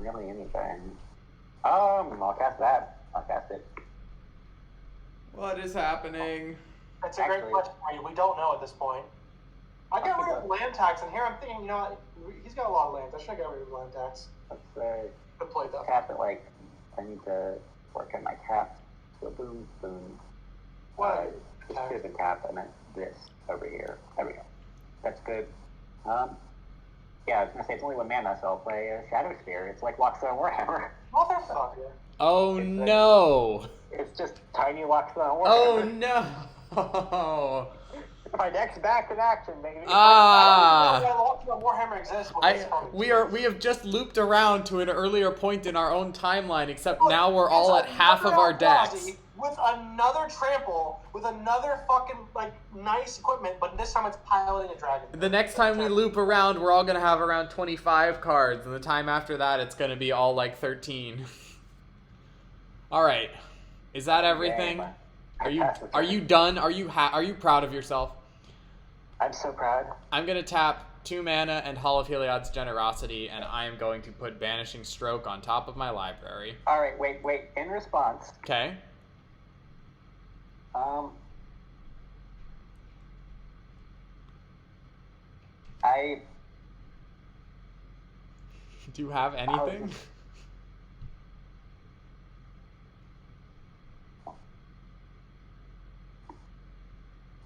really anything. I'll cast that. I'll cast it. What is happening? That's a great question for you. We don't know at this point. I got rid of land tax, and here I'm thinking, he's got a lot of lands. I should get rid of land tax. Let's Good play, though. cap it I need to work on my cap. So boom. What? It should have been capped. I meant this over here. There we go. That's good. Yeah, I was gonna say it's only 1 mana, so I'll play Shadow Sphere. It's like Lockstone Warhammer. Motherfucker. Oh no! It's just tiny Lockstone Warhammer. Oh no! My deck's back in action, baby. Ah! Warhammer exists. We have just looped around to an earlier point in our own timeline, except now we're all at half of our decks. With another trample, with another fucking nice equipment, but this time it's piloting a dragon. The next time we loop around, we're all gonna have around 25 cards, and the time after that, it's gonna be all 13. All right, is that everything? Are you done? Are you proud of yourself? I'm so proud. I'm gonna tap 2 mana and Hall of Heliod's Generosity, and I am going to put Banishing Stroke on top of my library. All right, wait. In response. Okay. Do you have anything?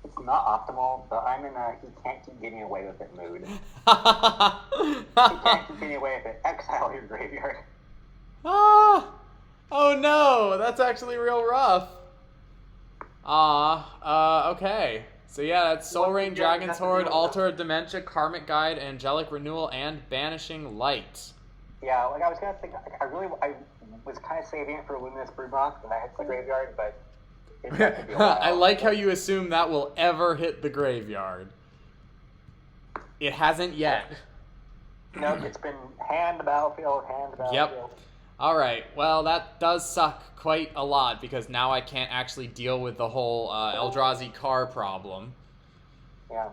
It's not optimal, but I'm in a he can't keep getting away with it mood. He can't keep getting away with it. Exile your graveyard. Oh no, that's actually real rough. Okay. So yeah, that's Soul Rain, Dragon's Horde, Altar of Dementia, Karmic Guide, Angelic Renewal, and Banishing Light. Yeah, I was gonna think, I was kind of saving it for Luminous Broodmoth when I hit the graveyard, but it's going to be a while. I like how you assume that will ever hit the graveyard. It hasn't yet. Nope, it's been hand to battlefield. Yep. Alright, well that does suck quite a lot, because now I can't actually deal with the whole Eldrazi car problem. Yeah.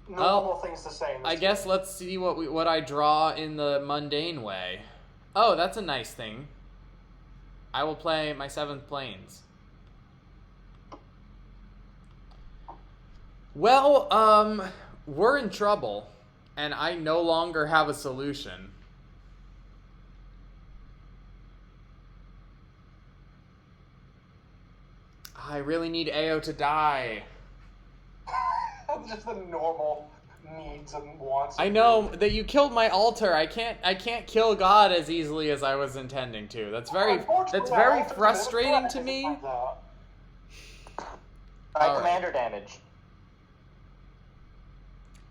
normal things to say. In this I guess let's see what I draw in the mundane way. Oh, that's a nice thing. I will play my 7th Plains. Well, we're in trouble, and I no longer have a solution. I really need Ao to die. Just the normal needs and wants. I know that you killed my altar. I can't kill God as easily as I was intending to. That's very frustrating to me. Commander damage.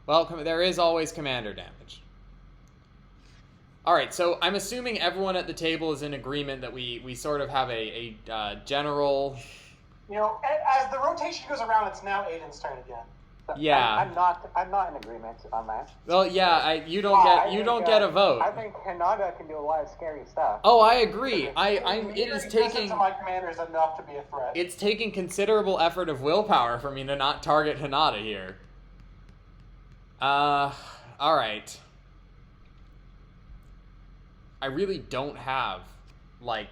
Well, there is always commander damage. Alright, so I'm assuming everyone at the table is in agreement that we sort of have a general... You know, as the rotation goes around, it's now Aiden's turn again. Yeah. I'm not in agreement on that. Well, yeah, you don't get a vote. I think Hinata can do a lot of scary stuff. Oh, I agree. It is taking... my commander is enough to be a threat. It's taking considerable effort of willpower for me to not target Hinata here. Alright. I really don't have, like,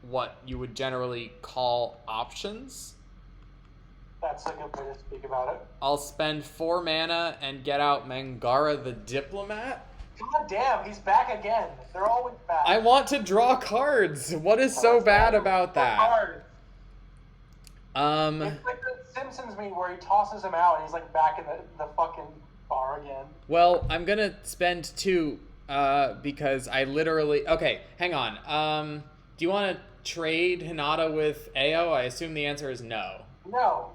what you would generally call options. That's a good way to speak about it. I'll spend 4 mana and get out Mangara the Diplomat. God damn, he's back again. They're always back. I want to draw cards. What is so bad about that? It's like the Simpsons meme where he tosses him out and he's like back in the fucking bar again. Well, I'm gonna spend 2 because I literally... Okay, hang on. Do you want to trade Hinata with Ao? I assume the answer is no. No.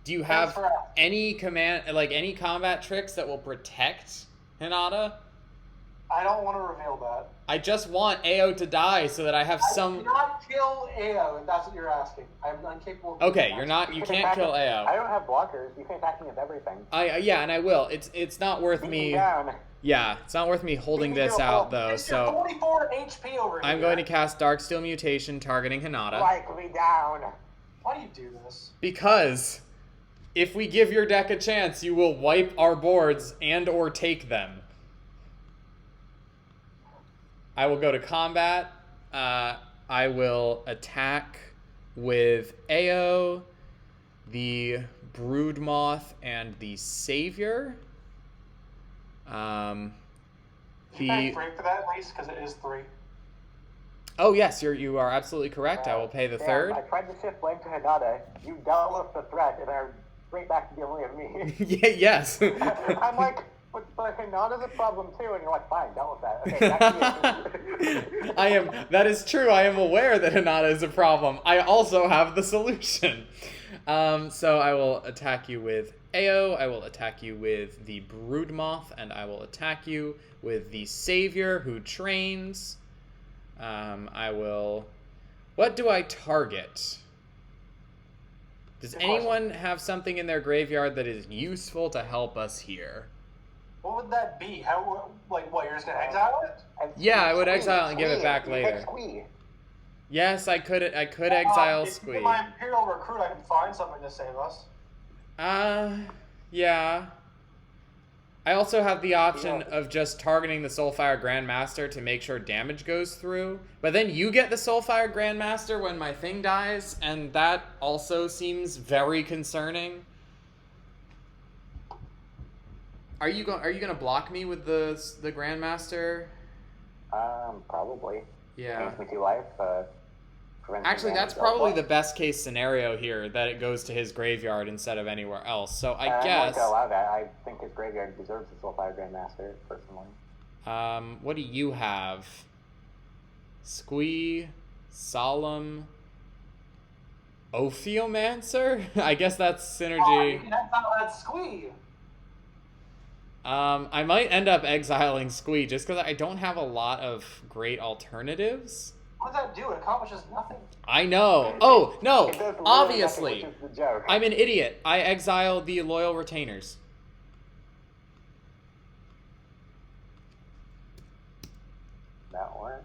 Do you have any any combat tricks that will protect Hinata? I don't want to reveal that. I just want Ao to die so that I have some... I cannot kill Ao, if that's what you're asking. I'm incapable of... Okay, you can't kill Ao. I don't have blockers. You can attack me with everything. Yeah, and I will. It's not worth me... Down. Yeah, it's not worth me holding this out, though, so... 44 HP over here. I'm going to cast Darksteel Mutation targeting Hinata. Strike me down. Why do you do this? Because if we give your deck a chance, you will wipe our boards and or take them. I will go to combat. I will attack with Ao, the Broodmoth, and the Savior. Can I pay 3 for that at least? Because it is 3. Oh yes, you are absolutely correct. I will pay the 3rd. I tried to shift blame to Hinata. You dealt with the threat, and I straight back to dealing with me. Yeah, yes. I'm like, but Hinata's a problem too, and you're like, fine, dealt with that. Okay, That is true. I am aware that Hinata is a problem. I also have the solution. So I will attack you with Ao, I will attack you with the Broodmoth, and I will attack you with the Savior who trains. What do I target? Does anyone have something in their graveyard that is useful to help us here? What would that be? What, you're just gonna exile it? Yeah, I would exile and give it back later. Yes, I could exile Squee. In my Imperial Recruit, I can find something to save us. Yeah. I also have the option of just targeting the Soulfire Grandmaster to make sure damage goes through. But then you get the Soulfire Grandmaster when my thing dies, and that also seems very concerning. Are you gonna block me with the Grandmaster? Probably. Yeah. Gains me 2 life. Actually, that's probably the best case scenario here, that it goes to his graveyard instead of anywhere else. So I guess... I'm going to allow that. I think his graveyard deserves the Soulfire Grandmaster, personally. What do you have? Squee, Solemn, Ophiomancer? I guess that's synergy. Oh, that's not that Squee. I might end up exiling Squee just because I don't have a lot of great alternatives. What does that do? It accomplishes nothing. I know. Oh, no. Obviously. Nothing, which is the joke. I'm an idiot. I exile the Loyal Retainers. That one.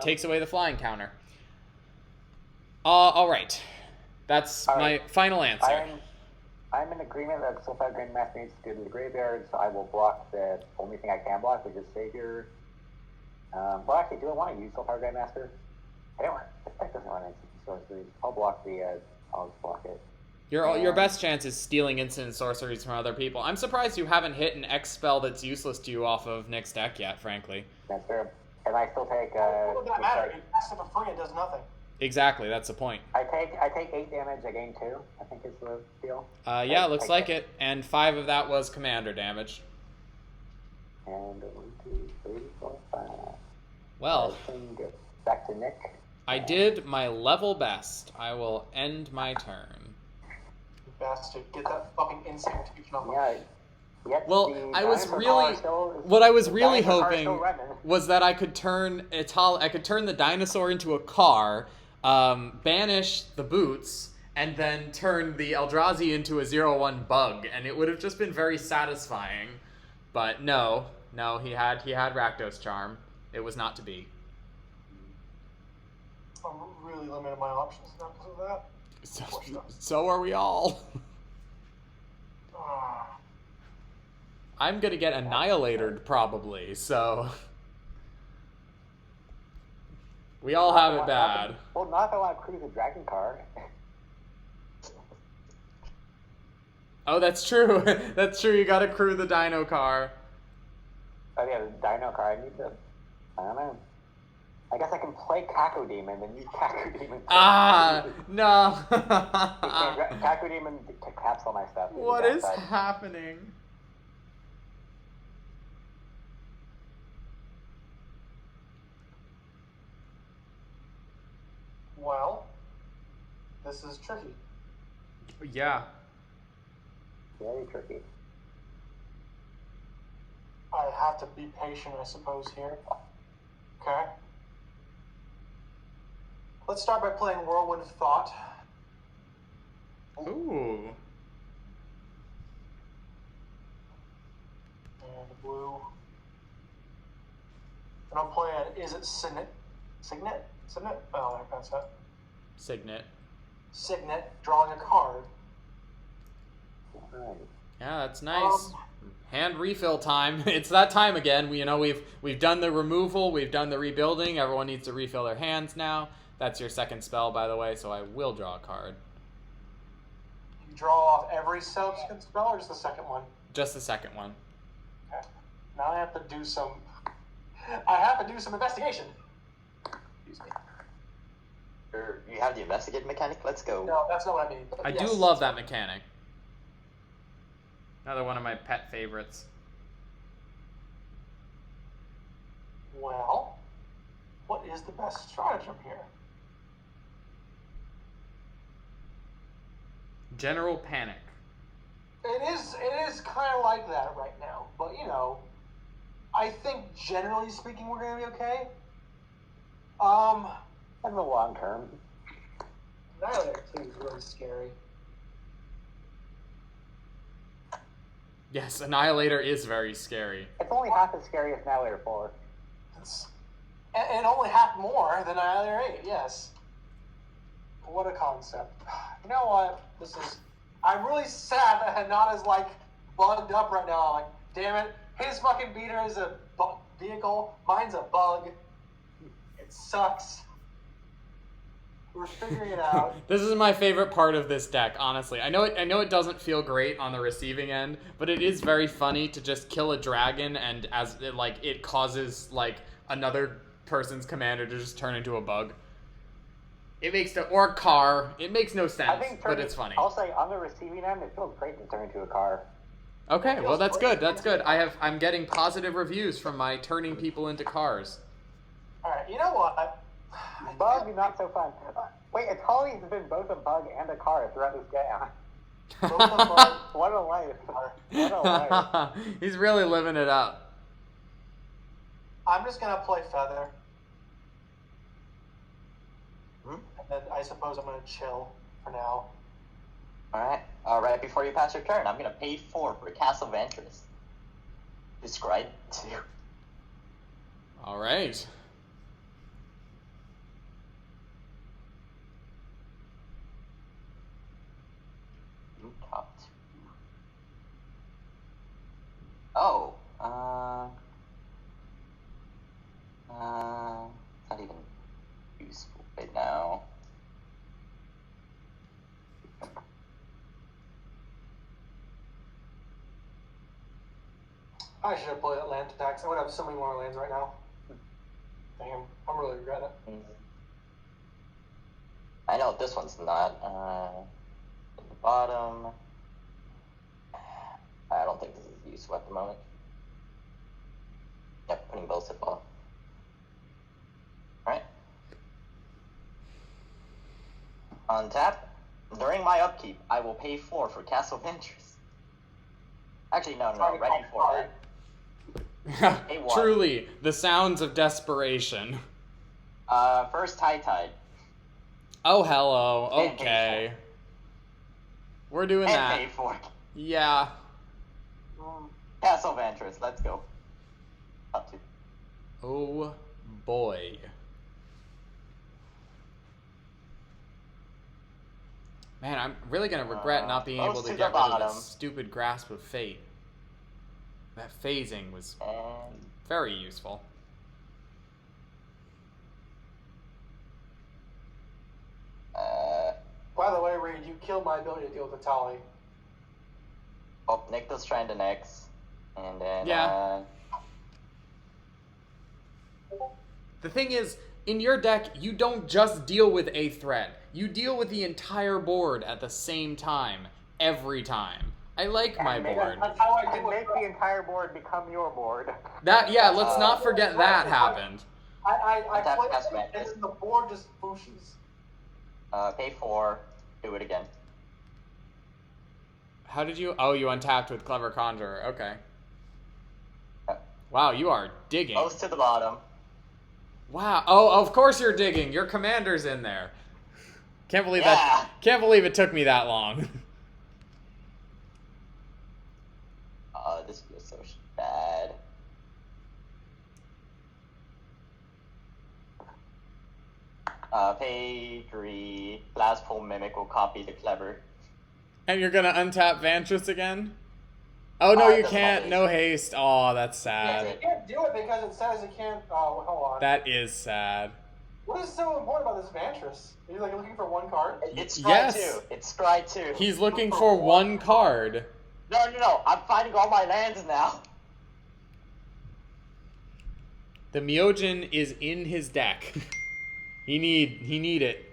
Takes away the flying counter. Alright. That's my final answer. I'm I'm in agreement that Soulfire Grandmaster needs to go to the graveyard, so I will block the only thing I can block, which is Savior. Well, actually, do I want to use Soulfire Grandmaster? I don't want. This deck doesn't want instant sorceries. I'll block the. I'll just block it. Your best chance is stealing instant sorceries from other people. I'm surprised you haven't hit an X spell that's useless to you off of Nick's deck yet, frankly. That's true. And I still take. What does that matter? It casts it for free. It does nothing. Exactly, that's the point. I take 8 damage at game 2, I think is the deal. Yeah, looks like it. And 5 of that was commander damage. And 1, 2, 3, 4, 5. Well, back to Nick. I did my level best. I will end my turn. You bastard. Get that fucking instant off. Yeah. Yet Well, the I was dinosaur really car still- what I was the really dinosaur car is hoping still running. was that I could turn the dinosaur into a car, banish the boots, and then turn the Eldrazi into a 0/1 bug, and it would have just been very satisfying. But no, he had Rakdos Charm. It was not to be. I'm really limiting my options now because of that. So are we all. I'm gonna get annihilated probably, so we all have it bad. Well, not if I want to cruise a dragon car. Oh, that's true. That's true. You gotta crew the dino car. Oh yeah, the dino car. I need to. I don't know. I guess I can play Kaku Demon and use Kaku Demon. No. Kaku Demon to capsule my stuff. What is happening? Well, this is tricky. Yeah. Very tricky. I have to be patient, I suppose, here. Okay. Let's start by playing Whirlwind of Thought. Ooh. And blue. And I'll play an Is It Signet? Signet? Signet? Oh, I pronounced that. Signet. Signet, drawing a card. Right. Yeah, that's nice. Hand refill time. It's that time again. We've done the removal, we've done the rebuilding. Everyone needs to refill their hands now. That's your second spell, by the way, so I will draw a card. You draw off every subsequent spell, or just the second one? Just the second one. Okay. Now I have to do some. I have to do some investigation. Excuse me. You have the investigate mechanic? Let's go. No, that's not what I mean. I yes. do love that mechanic. Another one of my pet favorites. Well, what is the best stratagem here? General panic. It is kind of like that right now, but I think generally speaking we're gonna be okay. In the long term. Annihilator 2 is really scary. Yes, Annihilator is very scary. It's only half as scary as Annihilator 4. And only half more than Annihilator 8, yes. What a concept. You know what? I'm really sad that Hanada's bugged up right now. Like, damn it, his fucking beater is a vehicle, mine's a bug. It sucks. We're figuring it out. This is my favorite part of this deck, honestly. I know it doesn't feel great on the receiving end, but it is very funny to just kill a dragon and it causes another person's commander to just turn into a bug. It makes or a car. It makes no sense, but it's funny. I'll say on the receiving end, it feels great to turn into a car. Okay, well that's good. That's good. I'm getting positive reviews from my turning people into cars. All right, you know what? Bug, not so fun. Wait, Atali's been both a bug and a car throughout this game. Both of them. What a life. What a life. He's really living it up. I'm just gonna play Feather. And then I suppose I'm gonna chill for now. Alright, before you pass your turn, I'm gonna pay 4 for Castle Ventress. Describe 2. Alright. Top I should have played that land tax. I would have so many more lands right now. Damn, I'm really regretting it. I know this one's not. At the bottom. I don't think this is useful at the moment. Yep, putting both at bottom. Alright. On tap. During my upkeep, I will pay 4 for Castle of Interest. Actually, no, ready for that. Truly, the sounds of desperation. First Tide. Oh, hello. And Okay. We're doing And that. pay 4. Yeah. Castle of Interest, let's go. Up to. Oh, boy. Man, I'm really going to regret not being able close to to get the rid of bottom. this stupid Grasp of Fate. That phasing was And very useful. By the way, Reed, you killed my ability to deal with the Tali. oh, Nick does trying to next. And then Yeah. The thing is, in your deck, you don't just deal with a threat. You deal with the entire board at the same time, every time. I like my board. That's how I You can do make it. the entire board become your board. Yeah, let's not forget that happened. I Tap play Castle it, and Mantis. then the board just booshes. Pay 4, do it again. How did you... Oh, you untapped with Clever Conjurer. Okay. Yep. Wow, you are digging. Close to the bottom. Wow. Oh, of course you're digging. Your commander's in there. Can't believe Yeah. that. Can't believe it took me that long. This feels so bad. Pay 3. Last pull Mimic will copy the Clever. And you're gonna untap Vantress again? Oh, no, It you doesn't can't. have No haste. Oh, that's Yeah, sad. You can't do it because it says it can't. Oh, hold on. That is sad. What is so important about this Vantress? Are you like looking for one card? It's Scry Yes. 2. It's Scry 2. He's looking for one card. No. I'm finding all my lands now. The Myojin is in his deck. he need it.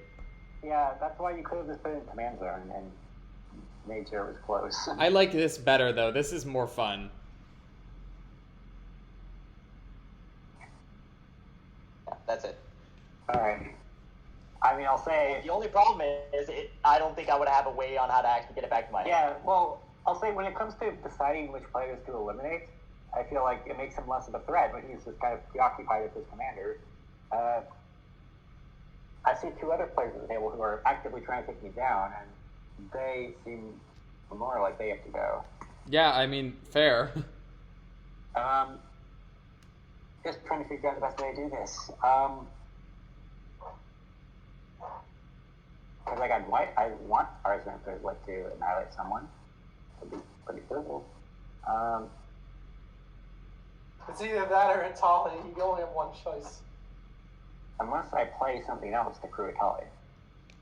Yeah, that's why you could have just put it in command zone and made sure it was close. I like this better, though. This is more fun. Yeah, that's it. Alright. I mean, I'll say... The only problem is, I don't think I would have a way on how to actually get it back to my hand. Yeah, well, I'll say when it comes to deciding which players to eliminate, I feel like it makes him less of a threat when he's just kind of preoccupied with his commander. I see 2 other players at the table who are actively trying to take me down, and they seem more like they have to go. Yeah, I mean, fair. Just trying to figure out the best way to do this. Because like I want Arslan like to annihilate someone. That'd be pretty cool. It's either that or a Tali. You only have one choice. Unless I play something else to crew a Tali.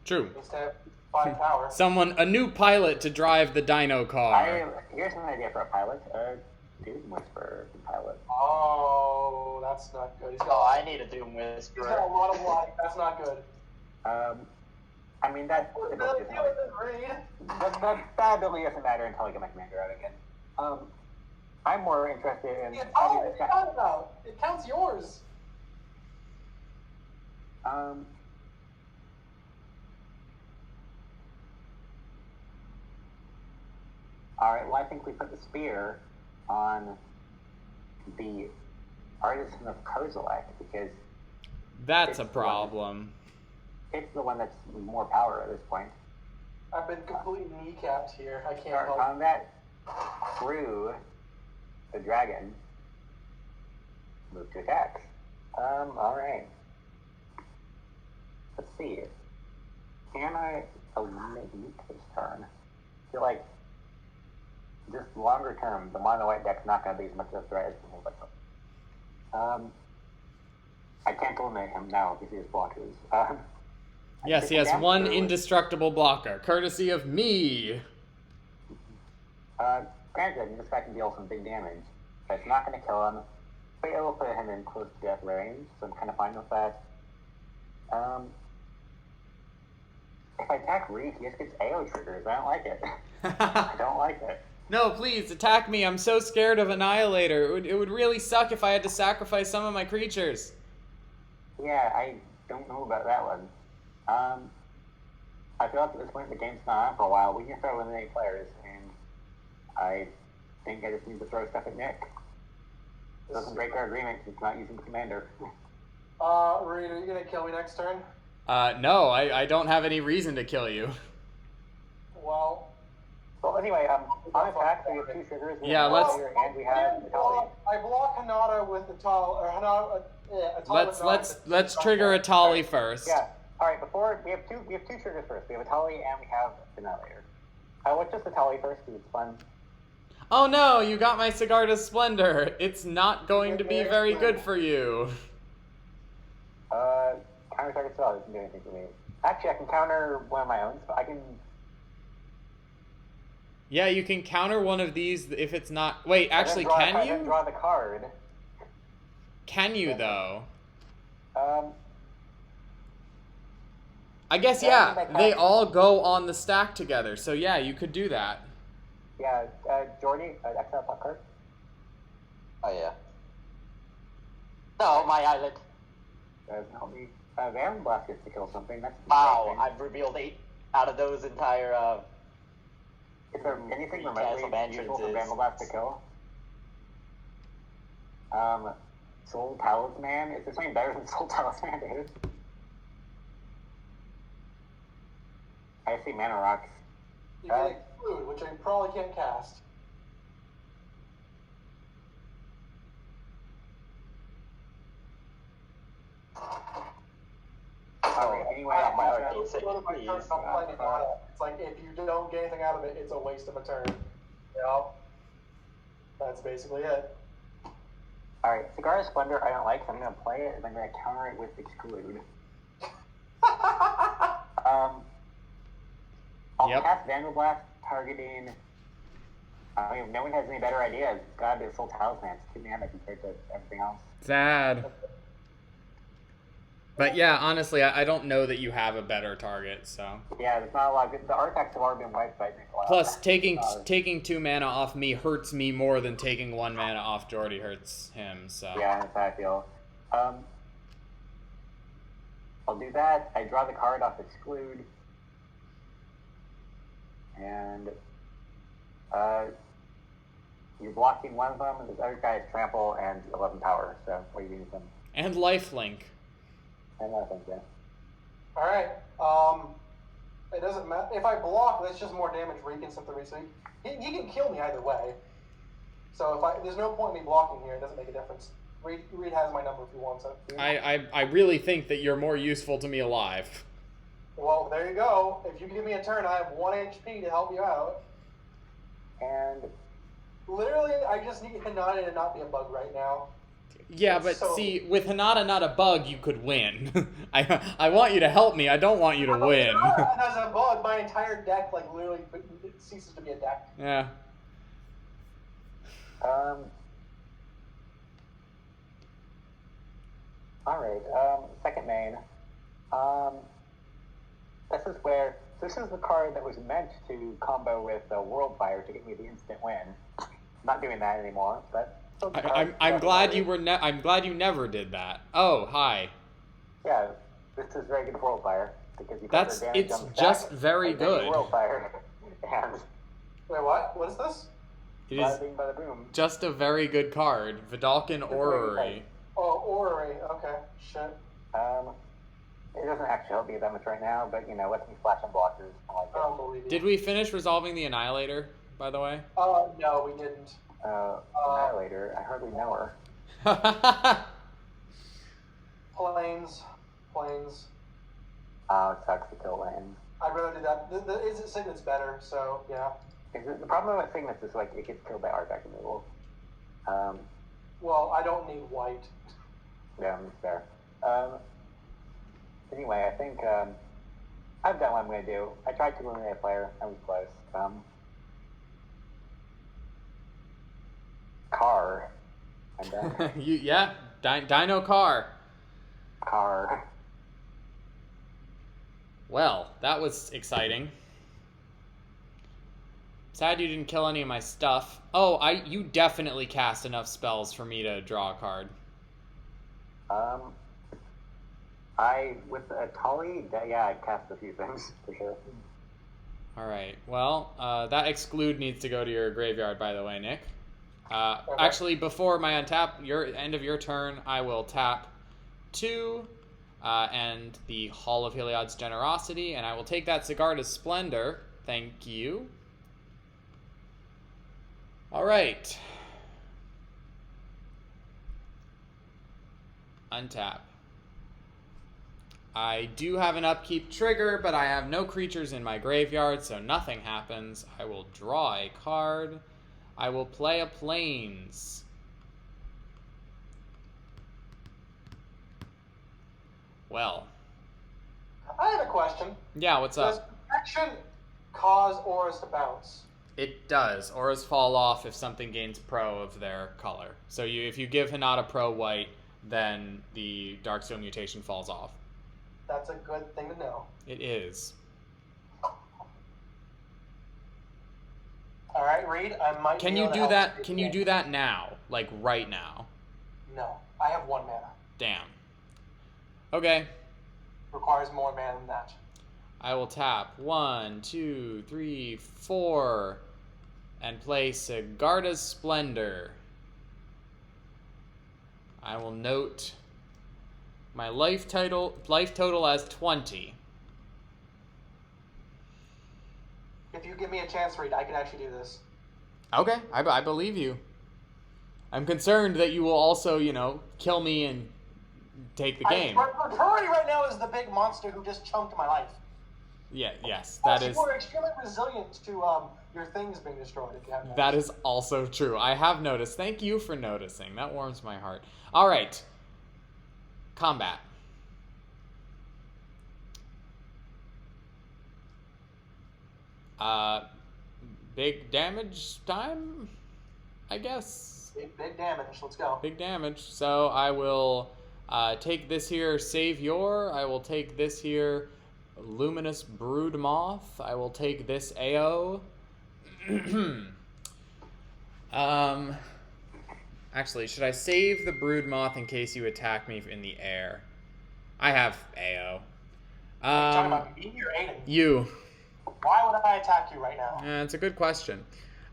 True. Instead of 5 power. A new pilot to drive the dino car. Here's an idea for a pilot. Doom Whisperer pilot. Oh, that's not good. Oh, I need a Doom He's got a Whisperer. lot of life. That's not good. I mean that What ability the doesn't hell is this, Reed? that ability doesn't matter until I get my commander out again. I'm more interested in Yeah, having what are this you guy. talking about? It counts yours. Alright, well I think we put the spear on the Artisan of Kozilek because That's a it's the one- problem. it's the one that's more power at this point. I've been completely kneecapped here. I can't Start help. combat through the dragon. Move to attack. Alright. Let's see. Can I eliminate Nuke this turn? I feel like just longer term, the mono white deck's not going to be as much of a threat as the blue white. I can't eliminate him now because he has blockers. Yes, he has Down one through- indestructible blocker, courtesy of me. Granted, this guy can deal some big damage. but it's not going to kill him. But it will put him in close to death range, so I'm kind of fine with that. If I attack Reed, he just gets AO triggers. I don't like it. I don't like it. No, please, attack me. I'm so scared of Annihilator. It would really suck if I had to sacrifice some of my creatures. Yeah, I don't know about that one. I feel like at this point the game's not on for a while. We can start eliminating players, and I think I just need to throw stuff at Nick. It doesn't break our agreement because it's not using the commander. Reed, are you gonna kill me next turn? No, I don't have any reason to kill you. Well, Anyway, on attack, we have 2 triggers. Yeah, let's... And we have Atali. I block Hanada with Atali, or Hanada, Atali Let's trigger Atali first. Yeah. All right. Before we have two triggers first. We have Atali and we have Annihilator. Let's just Atali first because it's fun. Oh no, you got my Sigarda's Splendor. It's not going to be very good for you. Counter target spell doesn't do anything for me. Actually, I can counter one of my own. I can. Yeah, you can counter one of these if it's not... Wait, actually, can you? Draw the card. Can you, though? Um... I guess, yeah, they all go on the stack together, so yeah, you could do that. Yeah, Jordy, exile top card. Oh, yeah. No, my island. Doesn't help me. Van Blast gets to kill something. That's Wow, I've revealed 8 out of those entire, Is there anything remotely Castle useful for entrances. Van Blast to kill? Soul Talisman? Is there something better than Soul Talisman, dude? I see Mana Rocks. You get Exclude, which I probably can't cast. Anyway, my I'm arcade It's save, please. like if you don't get anything out of it, it's a waste of a turn. Yeah. That's basically it. Alright, Sigarda's Splendor I don't like, so I'm going to play it, and I'm going to counter it with Exclude. I'll cast Vandal Blast, targeting... I mean, no one has any better ideas. It's got to be a Soul Talisman. It's 2 mana compared to everything else. Sad. But yeah, honestly, I don't know that you have a better target, so... Yeah, there's not a lot of good... The artifacts have already been wiped by Nikolai. Plus, taking 2 mana off me hurts me more than taking 1 mana off Jordy hurts him, so... Yeah, that's how I feel. I'll do that. I draw the card off Exclude. And... you're blocking one of them, and this other guy has Trample and 11 power, so what are you using? And lifelink. And I think, yeah. Alright, it doesn't matter. If I block, that's just more damage Reed can simply receive. He can kill me either way. So there's no point in me blocking here, it doesn't make a difference. Reed has my number if he wants it. I really think that you're more useful to me alive. Well, there you go. If you give me a turn, I have 1 HP to help you out. And... Literally, I just need Hanada to not be a bug right now. Yeah, but see, with Hanada not a bug, you could win. I want you to help me. I don't want you to win. As a bug, my entire deck, like, literally it ceases to be a deck. Yeah. Alright, second main. This is the card that was meant to combo with Worldfire to get me the instant win. Not doing that anymore, but... I'm glad you I'm glad you never did that. Oh, hi. Yeah, this is very good Worldfire because you it's just very good. Worldfire. And wait, what? What is this? It is bada boom. just a very good card. Vidalcan Orrery. Oh, Orrery. Okay. Shit. It doesn't actually help me that much right now, but you know, lets me flash on blockers. I don't believe you. Did we finish resolving the Annihilator, by the way? No, we didn't. Annihilator, I hardly know her. Planes. It sucks to kill lands. I'd rather do that. The Signet's better, so yeah. The problem with Signets is like it gets killed by artifact removal. Well, I don't need white. Yeah, that's fair. Anyway, I think I've done what I'm going to do. I tried to eliminate a player. I was close. Car. I'm done. Dino car. Car. Well, that was exciting. Sad you didn't kill any of my stuff. Oh, you definitely cast enough spells for me to draw a card. With a Tully, I cast a few things, for sure. Alright, well, that exclude needs to go to your graveyard, by the way, Nick. Actually, before my untap, end of your turn, I will tap 2, and the Hall of Heliod's Generosity, and I will take that Sigarda's Splendor. Thank you. Alright. Untap. I do have an upkeep trigger, but I have no creatures in my graveyard, so nothing happens. I will draw a card. I will play a Plains. Well. I have a question. Yeah, what's Does up? protection cause auras to bounce? It does. Auras fall off if something gains pro of their color. So if you give Hinata pro white, then the Darkstone mutation falls off. That's a good thing to know. It is. All right, Reed. I might. Can you do that? Can you do that now? Like right now? No, I have 1 mana. Damn. Okay. Requires more mana than that. I will tap 1, 2, 3, 4, and play Sigarda's Splendor. I will note my life total as 20. If you give me a chance, Reed, I can actually do this. Okay, I believe you. I'm concerned that you will also, kill me and take the game. My priority right now is the big monster who just chunked my life. Yeah, yes, that is. You are extremely resilient to your things being destroyed. If you have that is also true. I have noticed. Thank you for noticing. That warms my heart. All right. Combat. Big damage time, I guess. Big damage. Let's go. Big damage. So I will take this here, Save Your. I will take this here, Luminous Brood Moth. I will take this AO. Actually, should I save the Brood Moth in case you attack me in the air? I have AO. Are you talking about me or Aiden? You. Why would I attack you right now? It's a good question.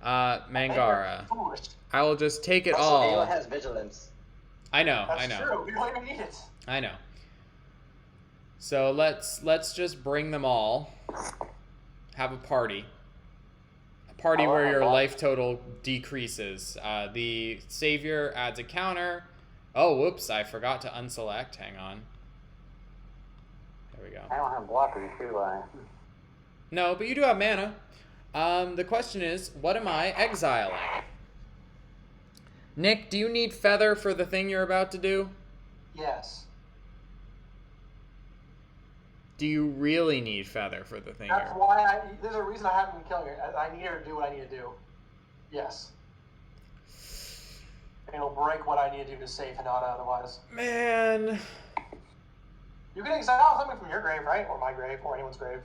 Mangara. Foolish. I will just take it Also, all. AO has vigilance. I know. That's true. We don't even need it. I know. So let's just bring them all. Have a party. A party where your life total decreases. The Savior adds a counter. Oh, whoops! I forgot to unselect. Hang on. There we go. I don't have blockers, do I? No, but you do have mana. The question is, what am I exiling? Nick, do you need Feather for the thing you're about to do? Yes. Do you really need Feather for the thing That's why there's a reason I haven't been killing her. I need her to do what I need to do. Yes. It'll break what I need to do to save Hinata otherwise. Man. You can exile something from your grave, right? Or my grave, or anyone's grave.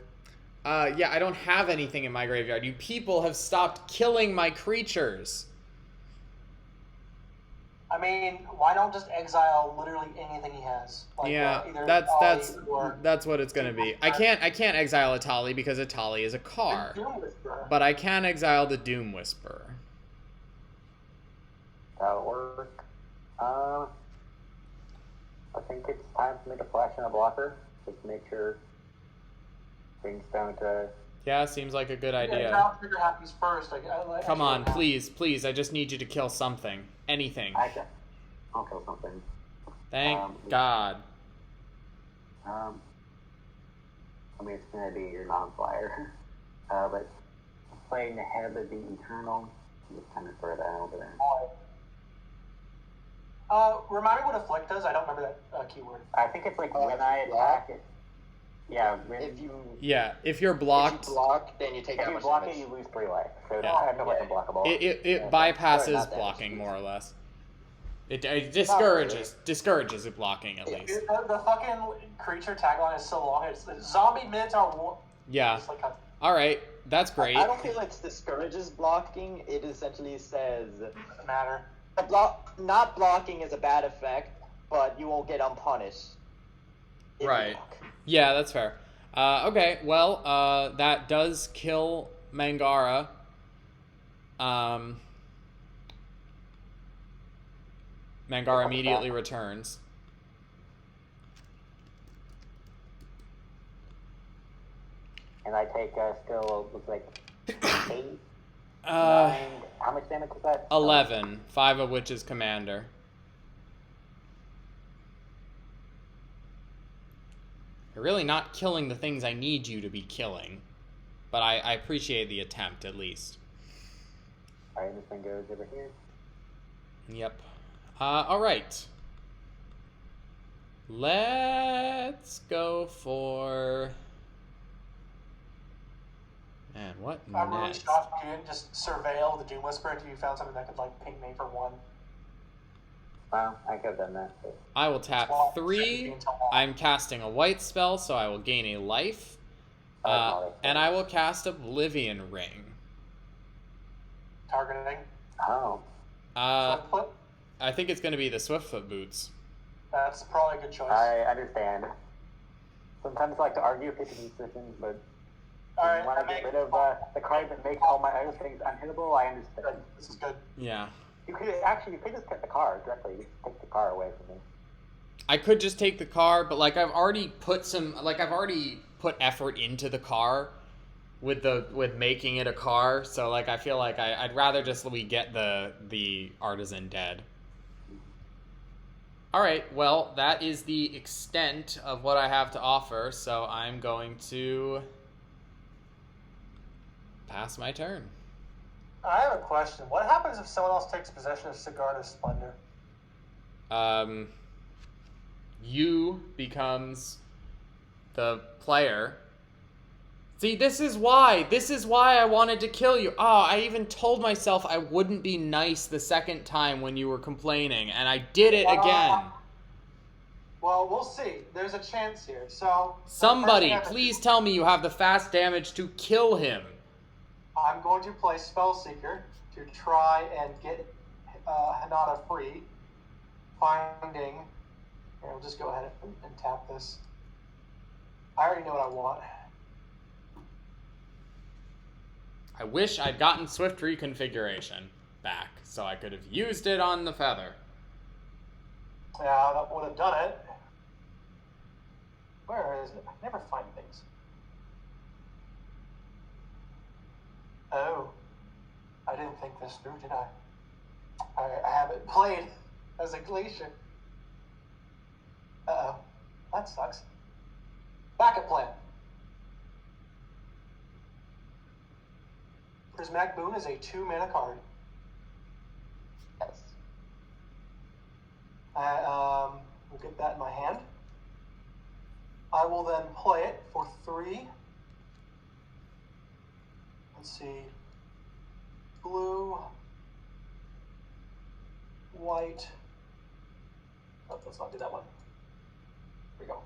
Yeah, I don't have anything in my graveyard. You people have stopped killing my creatures. I mean, why don't just exile literally anything he has? Like, Yeah, either that's what it's gonna be. I can't exile Atali because Atali is a car. Doom Whisperer. But I can exile the Doom Whisperer. That'll work. I think it's time for me to flash in a blocker. Just to make sure things don't, Yeah, seems like a good idea. Exile trigger happens first. Come on, please. I just need you to kill something. Anything. I'll kill something. Thank God. I mean, it's gonna be your non-flyer. But playing ahead of the Eternal, just kind of throw that over there. Remind me what Afflict does. I don't remember that keyword. I think it's like when I attack it. Yeah, If you're blocked. If you block, then you take if that you much block damage. it, you lose 3 life. So it's Yeah. kind of like a blockable. It Yeah, bypasses not damage. blocking more or less. It discourages it blocking at least. The fucking creature tagline is so long. It's zombie minotaur war. Yeah. It's like All right, that's great. I don't feel it discourages blocking. It essentially says doesn't matter. Not blocking is a bad effect, but you won't get unpunished. Right. Yeah, that's fair. Okay, well, that does kill Mangara. Mangara immediately returns. And I take still looks like 8, 9. How much damage is that? 11, 5 of which is commander. You're really not killing the things I need you to be killing, but I appreciate the attempt at least. All right, this thing goes over here. Yep. All right. Let's go for. Man, what I'm really next? shocked you didn't just surveil the Doom Whisperer until you found something that could like ping me for 1. Well, I could have done that. But... I will tap 3. I'm casting a white spell, so I will gain a life. And I will cast Oblivion Ring. Targeting. Oh. Swiftfoot? I think it's going to be the Swiftfoot boots. That's probably a good choice. I understand. Sometimes I like to argue 50 decisions, but Alright, when I get rid of the card that makes all my other things unhittable, I understand. This is good. Yeah. You could just get the card directly. You just take the card away from me. I could just take the car, but like I've already put effort into the car with making it a car, so like I feel like I'd rather just we get the artisan dead. All right, well, that is the extent of what I have to offer, so I'm going to pass my turn. I have a question. What happens if someone else takes possession of Sigarda's Splendor? You becomes the player. See, this is why I wanted to kill you. Oh, I even told myself I wouldn't be nice the second time when you were complaining, and I did it again. Well, we'll see. There's a chance here. So Somebody, please tell me you have the fast damage to kill him. I'm going to play Spellseeker to try and get Hinata free. Finding. Here, we'll just go ahead and tap this. I already know what I want. I wish I'd gotten Swift Reconfiguration back, so I could have used it on the feather. Yeah, that would have done it. Where is it? I never find things. Oh. I didn't think this through, did I? I haven't played as a glacier. Uh-oh. That sucks. Backup plan. Prismatic Boon is a 2-mana card. Yes. We'll get that in my hand. I will then play it for 3. Let's see. Blue. White. Oh, let's not do that one. Here we go.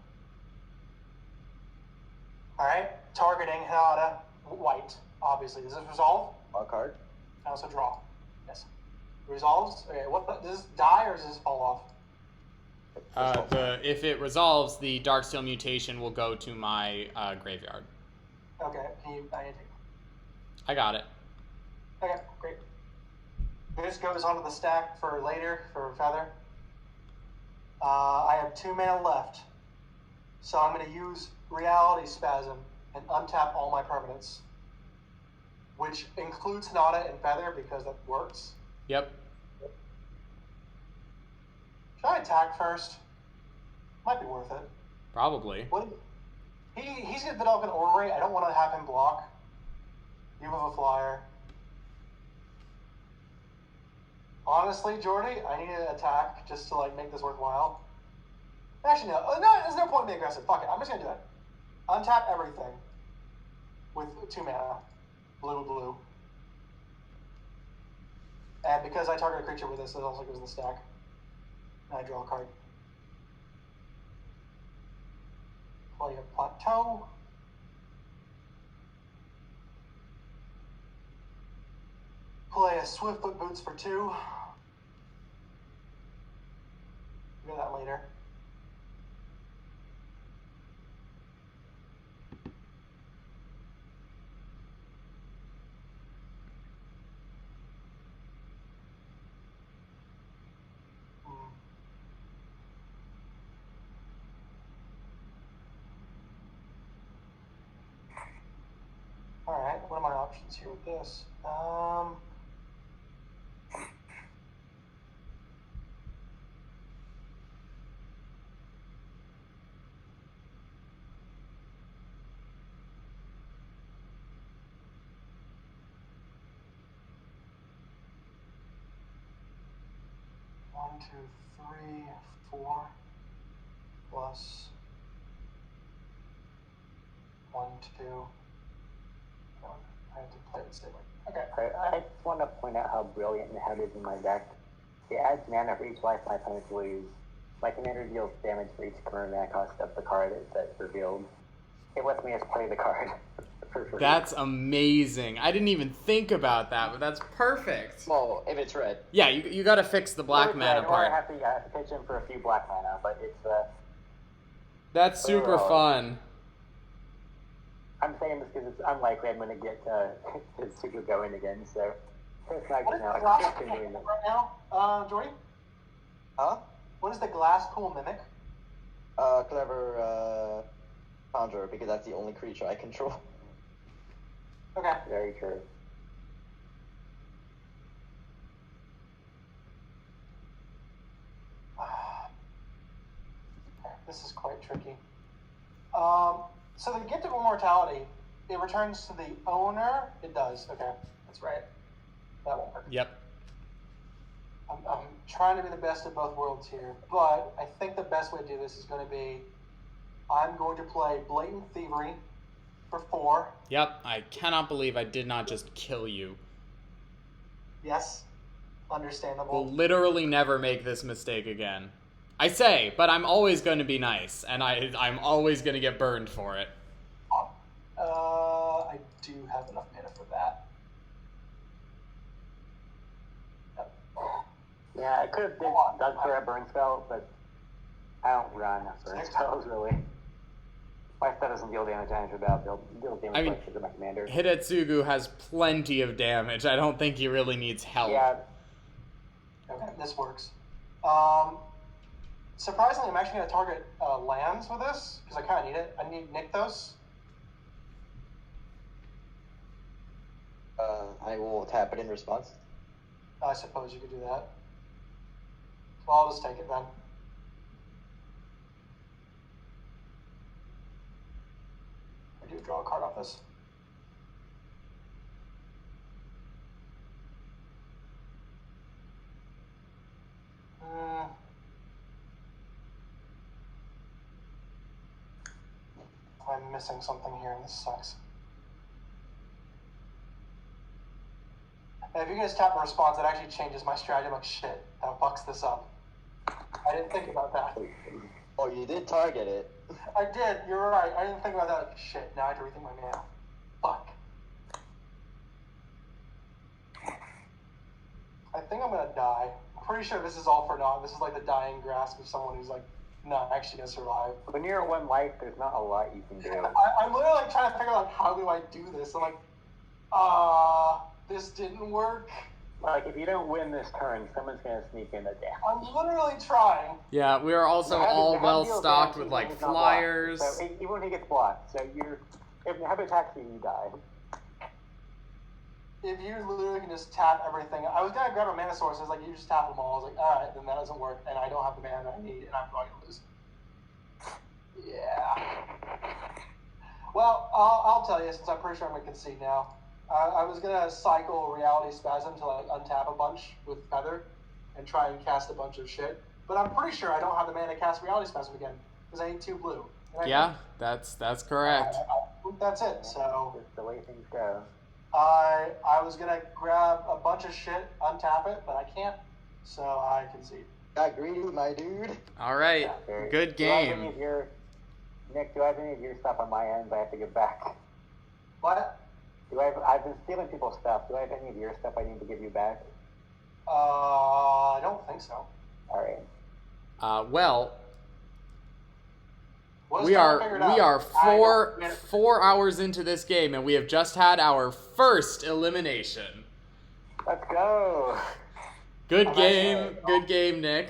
Alright, targeting Hinata. White, obviously. Does this resolve? Draw a card. I also draw. Yes. Resolves? Okay, what does this die or does this fall off? If it resolves, the Darksteel mutation will go to my graveyard. Okay, I need to take. I got it. Okay, great. This goes onto the stack for later, for Feather. I have 2 mana left. So I'm going to use Reality Spasm and untap all my permanents. Which includes Hinata and Feather because that works. Yep. Should I attack first? Might be worth it. Probably. What? He's going to develop an Orrery. I don't want to have him block. You have a flyer. Honestly, Jordy, I need to attack just to like make this worthwhile. Actually, no. There's no point in being aggressive. Fuck it. I'm just going to do it. Untap everything with 2 mana. Blue. And because I target a creature with this, it also goes in the stack. And I draw a card. Play a Plateau. Play a Swiftfoot Boots for 2. Do that later. Alright, what are my options here with this? 1, 2, 3, 4 plus 1, 2. I have to play it safely. Okay. I just want to point out how brilliant and how it is in my deck. It adds mana for each life my opponents lose. My commander deals damage for each current mana cost of the card that's revealed. It lets me just play the card for free. That's amazing. I didn't even think about that, but that's perfect. Well, if it's red. Yeah, you got to fix the black mana Or part. I have to pitch in for a few black mana, but it's That's super fun. I'm saying this because it's unlikely I'm going to get Super going again, so it's not What is now. the glass It's pool been doing mimic it. right now, Jordy? Huh? What is the glass pool mimic? Clever Conjurer, because that's the only creature I control. Okay. Very true. This is quite tricky. So the gift of immortality, it returns to the owner. It does. Okay, that's right. That won't work. Yep. I'm trying to be the best of both worlds here, but I think the best way to do this is going to be, I'm going to play Blatant Thievery for 4. Yep. I cannot believe I did not just kill you. Yes, understandable. Will literally never make this mistake again. I say, but I'm always going to be nice, and I'm always going to get burned for it. I do have enough mana for that. Yeah, I could have done for a burn spell, but I don't run burn spells really. My spell doesn't deal damage without deal damage to my commander. Hidetsugu has plenty of damage. I don't think he really needs help. Yeah. Okay, this works. Surprisingly, I'm actually going to target lands with this, because I kind of need it. I need Nykthos. I will tap it in response. I suppose you could do that. Well, I'll just take it then. I do draw a card off this. I'm missing something here, and this sucks. And if you guys tap a response, that actually changes my strategy. I'm like, shit, that fucks this up. I didn't think about that. Oh, you did target it. I did, you're right. I didn't think about that. Shit, now I have to rethink my mana. Fuck. I think I'm gonna die. I'm pretty sure this is all for naught. This is like the dying grasp of someone who's like, not actually gonna survive. When you're at 1 life, there's not a lot you can do. I'm literally like trying to figure out like, how do I do this? I'm like, this didn't work. Like, if you don't win this turn, someone's gonna sneak in a damage. I'm literally trying. Yeah, we are also all well stocked with like flyers. So even when he gets blocked, so if Neheb attacks you, you die. If you literally can just tap everything. I was gonna grab a mana source. I was like, you just tap them all. I was like, all right, then that doesn't work, and I don't have the mana that I need, and I'm probably gonna lose. Yeah. Well, I'll tell you, since I'm pretty sure I'm gonna concede now. I was gonna cycle Reality Spasm to like untap a bunch with Feather, and try and cast a bunch of shit. But I'm pretty sure I don't have the mana to cast Reality Spasm again because I need 2 blue. Yeah, that's correct. That's it. So Just the way things go. I was gonna grab a bunch of shit, untap it, but I can't, so I concede. Got greedy, my dude. All right. Yeah, very- Good Do I have any game. of your, Nick, do I have any of your stuff on my end I have to give back? What? I've been stealing people's stuff. Do I have any of your stuff I need to give you back? I don't think so. All right. Well, We'll we just try to are figure it we out. are I don't- 4 hours into this game, and we have just had our first elimination. Let's go. Good I'm game. actually- Good game, Nick.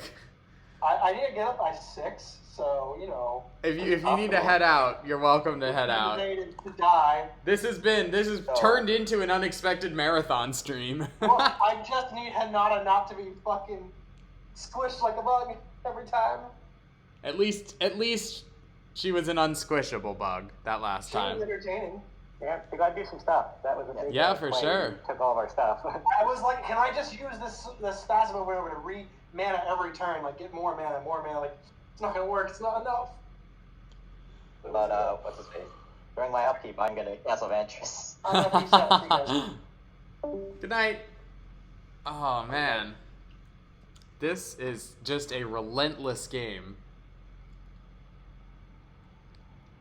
I need to get up by 6, so you know. If you need to head out, you're welcome to head out. To die. This has turned into an unexpected marathon stream. Well, I just need Hanada not to be fucking squished like a bug every time. At least she was an unsquishable bug that last She was time. entertaining. Yeah, we gotta do some stuff. That was a big Yeah, for play. sure. You took all of our stuff. I was like, can I just use this spasm or whatever to re-mana every turn? Like, get more mana. Like, it's not gonna work. It's not enough. But, what's his face? During my upkeep, I'm gonna Castle Ventress. I'm gonna be set. See you guys. Good night. Oh man. This is just a relentless game.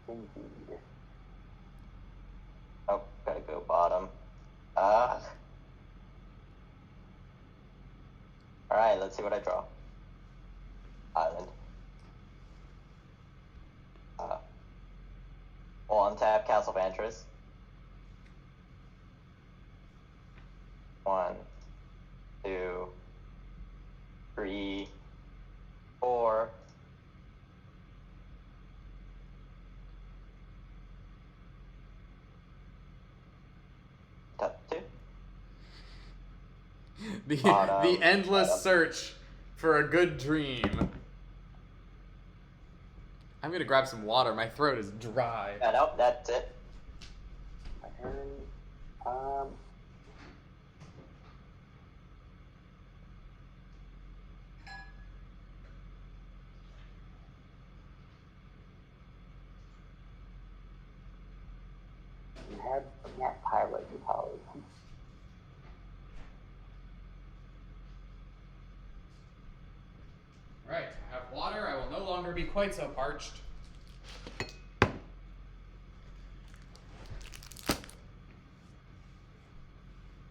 Indeed. Oh, gotta go bottom. Alright, let's see what I draw. Island. We'll untap Castle Ventress. 1, 2, 3, 4. Tap 2. The endless search for a good dream. I'm gonna grab some water. My throat is dry. Yeah, nope, that's it. My turn. Um. You had that pilot, you probably. Right, I have water. I will no longer be quite so parched.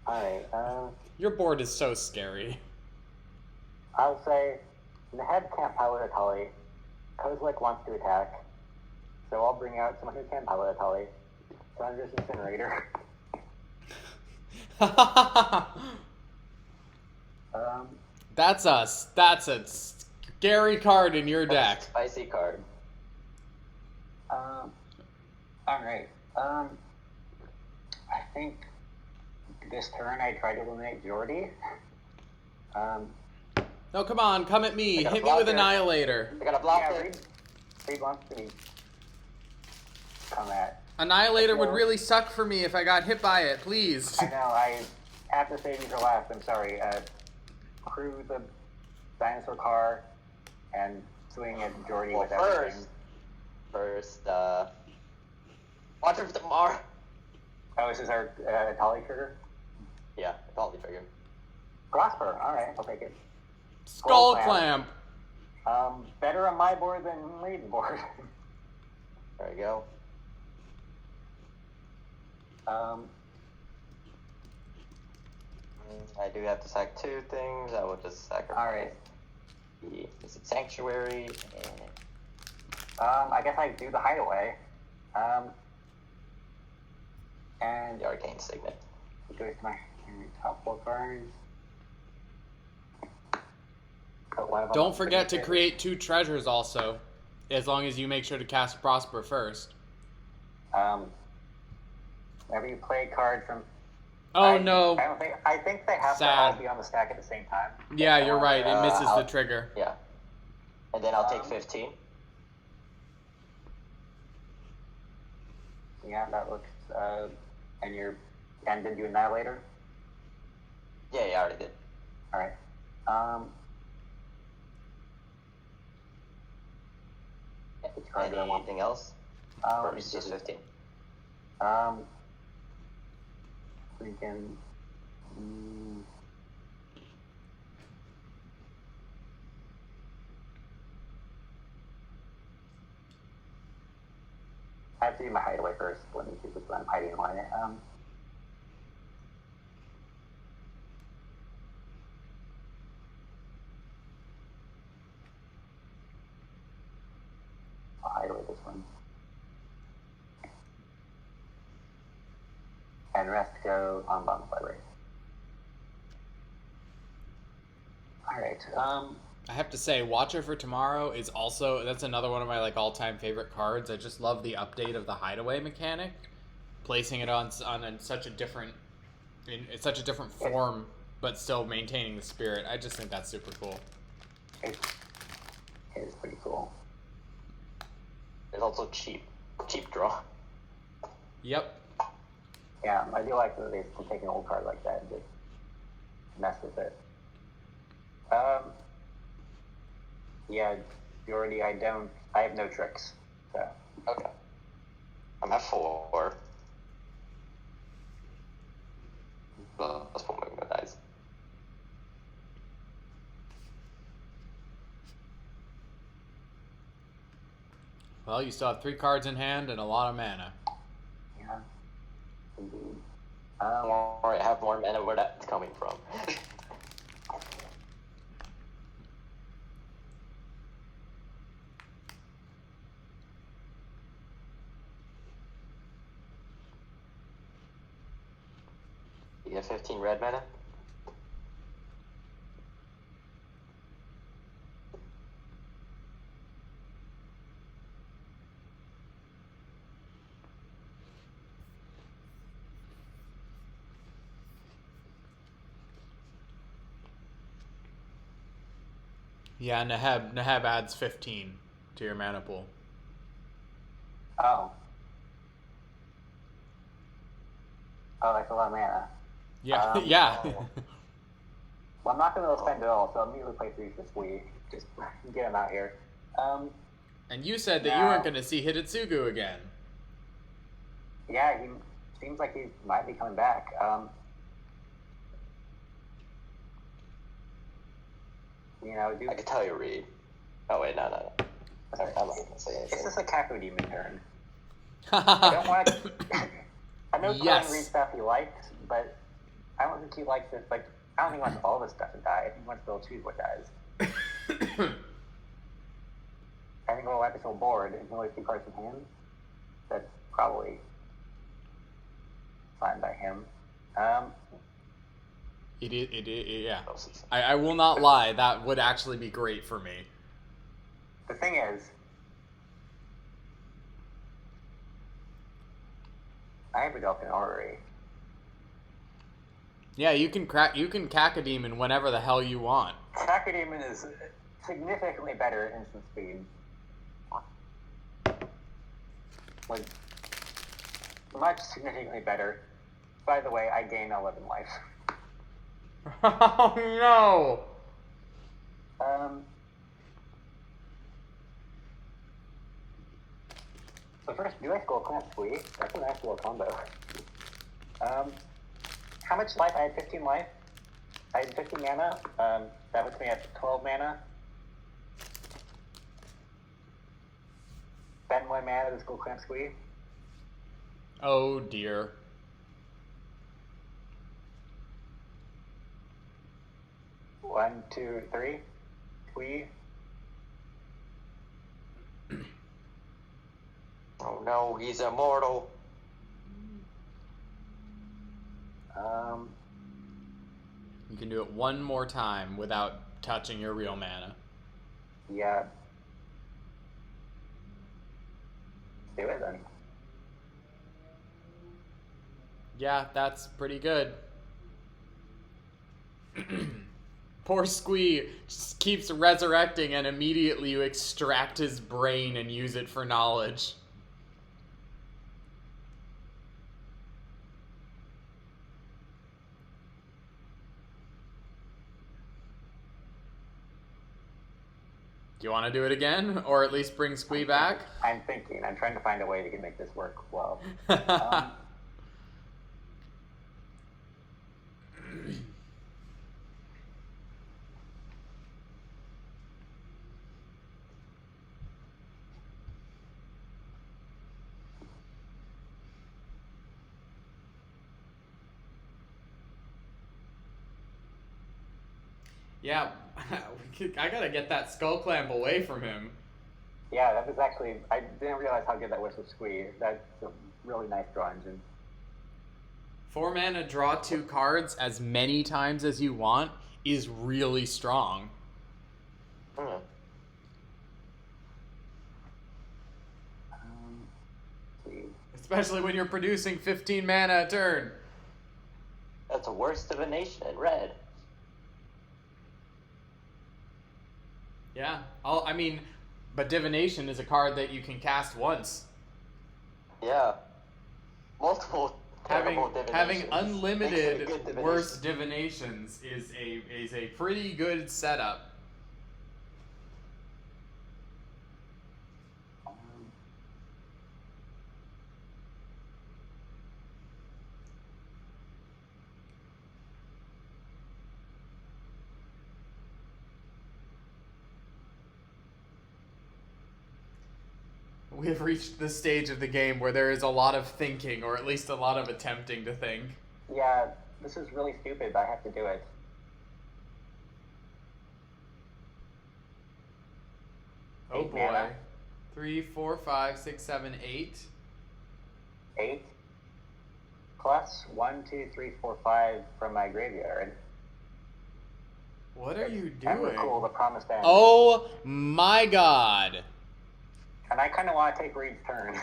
Alright, Your board is so scary. I'll say, the head can't pilot a Tully. Kozlik wants to attack, so I'll bring out someone who can pilot a Tully. Thunderous Incinerator. That's a scary card in your deck. Spicy card. Alright, I think this turn I tried to eliminate Jordy. No, come on, come at me. I got a Hit me with blocker. Annihilator. I got a block Yeah, there. Reed wants to be come at. Annihilator would really suck for me if I got hit by it, please. I know, I have to save you for last, I'm sorry. Crew the dinosaur car and swing at Jordy Well, with everything. first, watch for tomorrow. Oh, this is our Tully trigger? Yeah, totally trigger. Grosper, alright, I'll take it. Skull Clamp. Clamp. Better on my board than Reed's board. There we go. I do have to sack 2 things. I will just sacrifice. Alright. Is it Sanctuary? I guess I do the hideaway. And The Arcane Signet. it goes to my top 4 cards. Put one of them Don't on forget to signature. create 2 treasures also, as long as you make sure to cast Prosper first. Whenever you play a card from. Oh no. I think they have to all Sad. be on the stack at the same time. Yeah, you're right. It misses the I'll- trigger. Yeah. And then I'll take 15. Yeah, that looks. And you're ended doing that later. Yeah, I already did. All right. Which card do I want? Anything else? Or is it just 15? Freaking. I have to do my hideaway first. Let me see which one I'm hiding away. I'll hide away this one. And rest go on bottom library. Alright, I have to say, Watcher for Tomorrow is also, that's another one of my like all-time favorite cards. I just love the update of the hideaway mechanic, placing it on in such a different form, but still maintaining the spirit. I just think that's super cool. it is pretty cool. It's also cheap draw. Yep. Yeah, I do like that they can take an old card like that and just mess with it. Yeah, Jordy, I have no tricks, so. Okay. I'm at 4. Let's put my dice. Well, you still have 3 cards in hand and a lot of mana. Yeah, indeed. I have more mana where that's coming from. You get 15 red mana? Yeah, Nahab adds 15 to your mana pool. Oh, that's a lot of mana. Yeah, yeah. Well, I'm not going to spend it all, so I'll immediately play 3 this week. Just get him out here. And you said that you weren't going to see Hidetsugu again. Yeah, he seems like he might be coming back. I could tell you, Reed. Oh, wait, no. Sorry, I'm not going to say anything. It's just a Kaku Demon turn. I don't want to... I know Conan reads stuff he likes, but I don't think he likes it. Like, I don't think he wants all this stuff to die. I think he wants to be able to choose what dies. I think we'll wipe his whole board and he'll have 2 cards in hand. That's probably fine by him. Yeah. I will not lie, that would actually be great for me. The thing is, I have a Dolphin Orrery. Yeah, you can Cacodemon whenever the hell you want. Cacodemon is significantly better at instant speed. Like, much significantly better. By the way, I gain 11 life. Oh no! So first, do I Skull Clamp Squee? That's a nice little combo. How much life? I had 15 life. I had 15 mana. That puts me at 12 mana. Spend 1 mana to Skull Clamp Squee. Oh dear. One, two, three. Squee. Oh no, he's immortal. You can do it one more time without touching your real mana. Yeah. Do it then. Yeah, that's pretty good. Poor Squee just keeps resurrecting and immediately you extract his brain and use it for knowledge. Do you want to do it again? Or at least bring Squee back? I'm thinking. I'm trying to find a way to make this work well. Yeah, I gotta get that skull clamp away from him. Yeah, that was actually, I didn't realize how good that was with Squee. That's a really nice draw engine. 4 mana, draw 2 cards as many times as you want is really strong. Hmm. Especially when you're producing 15 mana a turn. That's a worst of a nation in red. Yeah, but Divination is a card that you can cast once. Yeah. Multiple terrible Having divinations. unlimited Makes it a good divination. worst divinations is a pretty good setup. We have reached the stage of the game where there is a lot of thinking, or at least a lot of attempting to think. Yeah, this is really stupid, but I have to do it. Oh 8 boy. mana. 3, 4, 5, 6, 7, 8. 8 plus 1, 2, 3, 4, 5 from my graveyard. What are you Emrakul, doing? the Promised End. Oh my god. And I kind of want to take Reed's turn.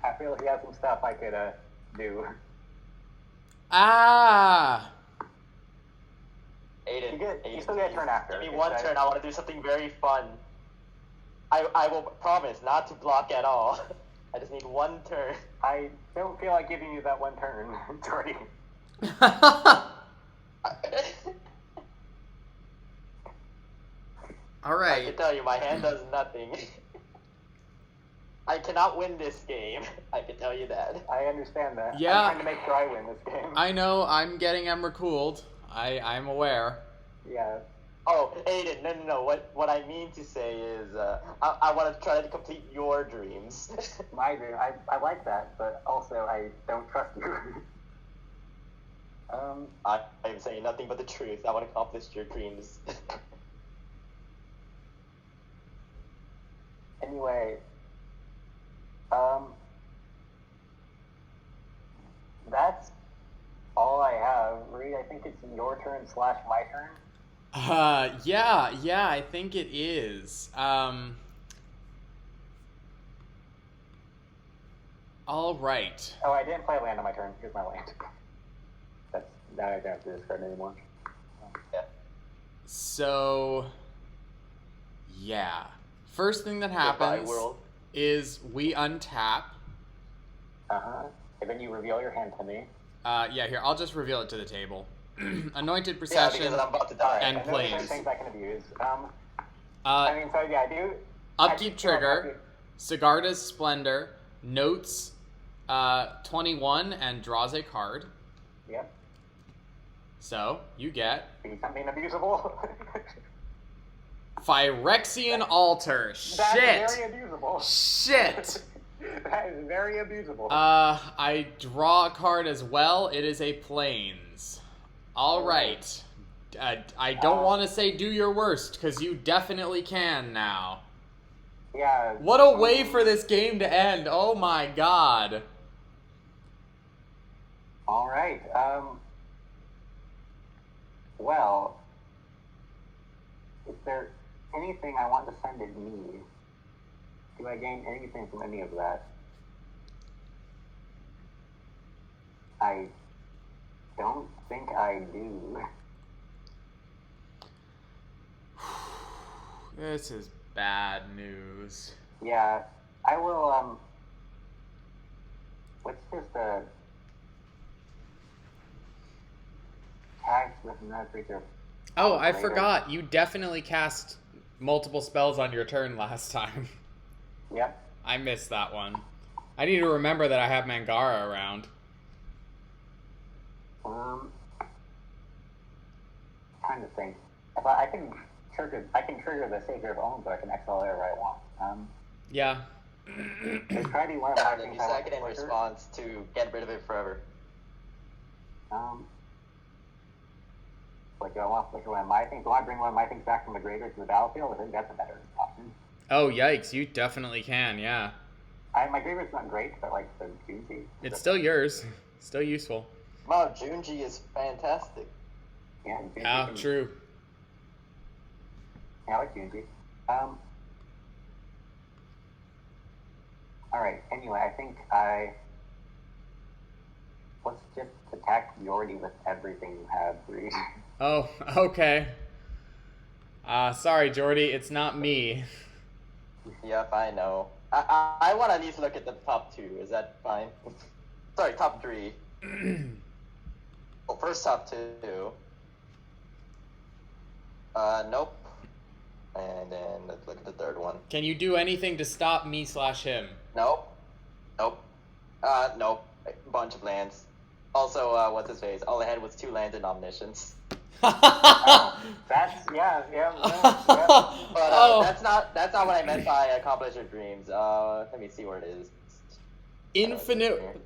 I feel he has some stuff I could do. Ah! Aiden, You still get a turn after. Give me one turn. I want to do something very fun. I will promise not to block at all. I just need one turn. I don't feel like giving you that one turn, Jordy. All I right. can tell you, my hand does nothing. I cannot win this game. I can tell you that. I understand that. Yeah. I'm trying to make sure I win this game. I know, I'm getting Emrakuled. I'm aware. Yeah. Oh, Aiden, no. What I mean to say is, I want to try to complete your dreams. My dream. I like that, but also I don't trust you. I'm saying nothing but the truth. I want to accomplish your dreams. Anyway, that's all I have. Reed, I think it's your turn / my turn. Yeah, I think it is. All right. Oh, I didn't play land on my turn. Here's my land. Now I don't have to discard anymore. Yeah. So, yeah. First thing that Goodbye, happens world. is we untap. Uh-huh. And then you reveal your hand to me. Yeah, here, I'll just reveal it to the table. Anointed Yeah, Procession. because I'm about to die. And I know there's planes. things I can abuse. I mean, so yeah, I do. Upkeep trigger, Sigarda's Splendor, notes 21, and draws a card. Yep. So, you get Be something abusable. Phyrexian Altar. That's Shit! very abusable. Shit! That is very abusable. I draw a card as well. It is a Plains. Alright. I don't want to say do your worst, because you definitely can now. Yeah. What a way for this game to end. Oh my god. All right. Well, is there anything I want to send at me? Do I gain anything from any of that? I don't think I do. This is bad news. Yeah, I will, what's just a tax with another creature? Oh, I Later. forgot. You definitely cast multiple spells on your turn last time. Yep. I missed that one. I need to remember that I have Mangara around. Trying to think. If I can trigger the Savior of Own, so I can exile wherever I want. Yeah. There's probably one of my And then things you I want sack it to in flicker. response to get rid of it forever. Like, do I want to look at one of my things? Do I bring one of my things back from the graveyard to the battlefield? I think that's a better option. Oh, yikes. You definitely can, yeah. My graveyard's not great, but like the Junji. It's still yours. Still useful. Wow, Junji is fantastic. Yeah, Ah, true. Yeah, I like Junji. Alright, anyway, I think let's just attack Yordi with everything you have, please. Oh, okay. Sorry, Jordy, it's not me. Yep, I know. I want to at least look at the top 2. Is that fine? Sorry, top 3. Well, first top 2. Nope. And then let's look at the third one. Can you do anything to stop me/him? Nope. Nope. Nope. Bunch of lands. Also, what's his face? All I had was 2 lands and omniscience. That's yeah. But that's not what I meant by accomplish your dreams. Let me see where it is.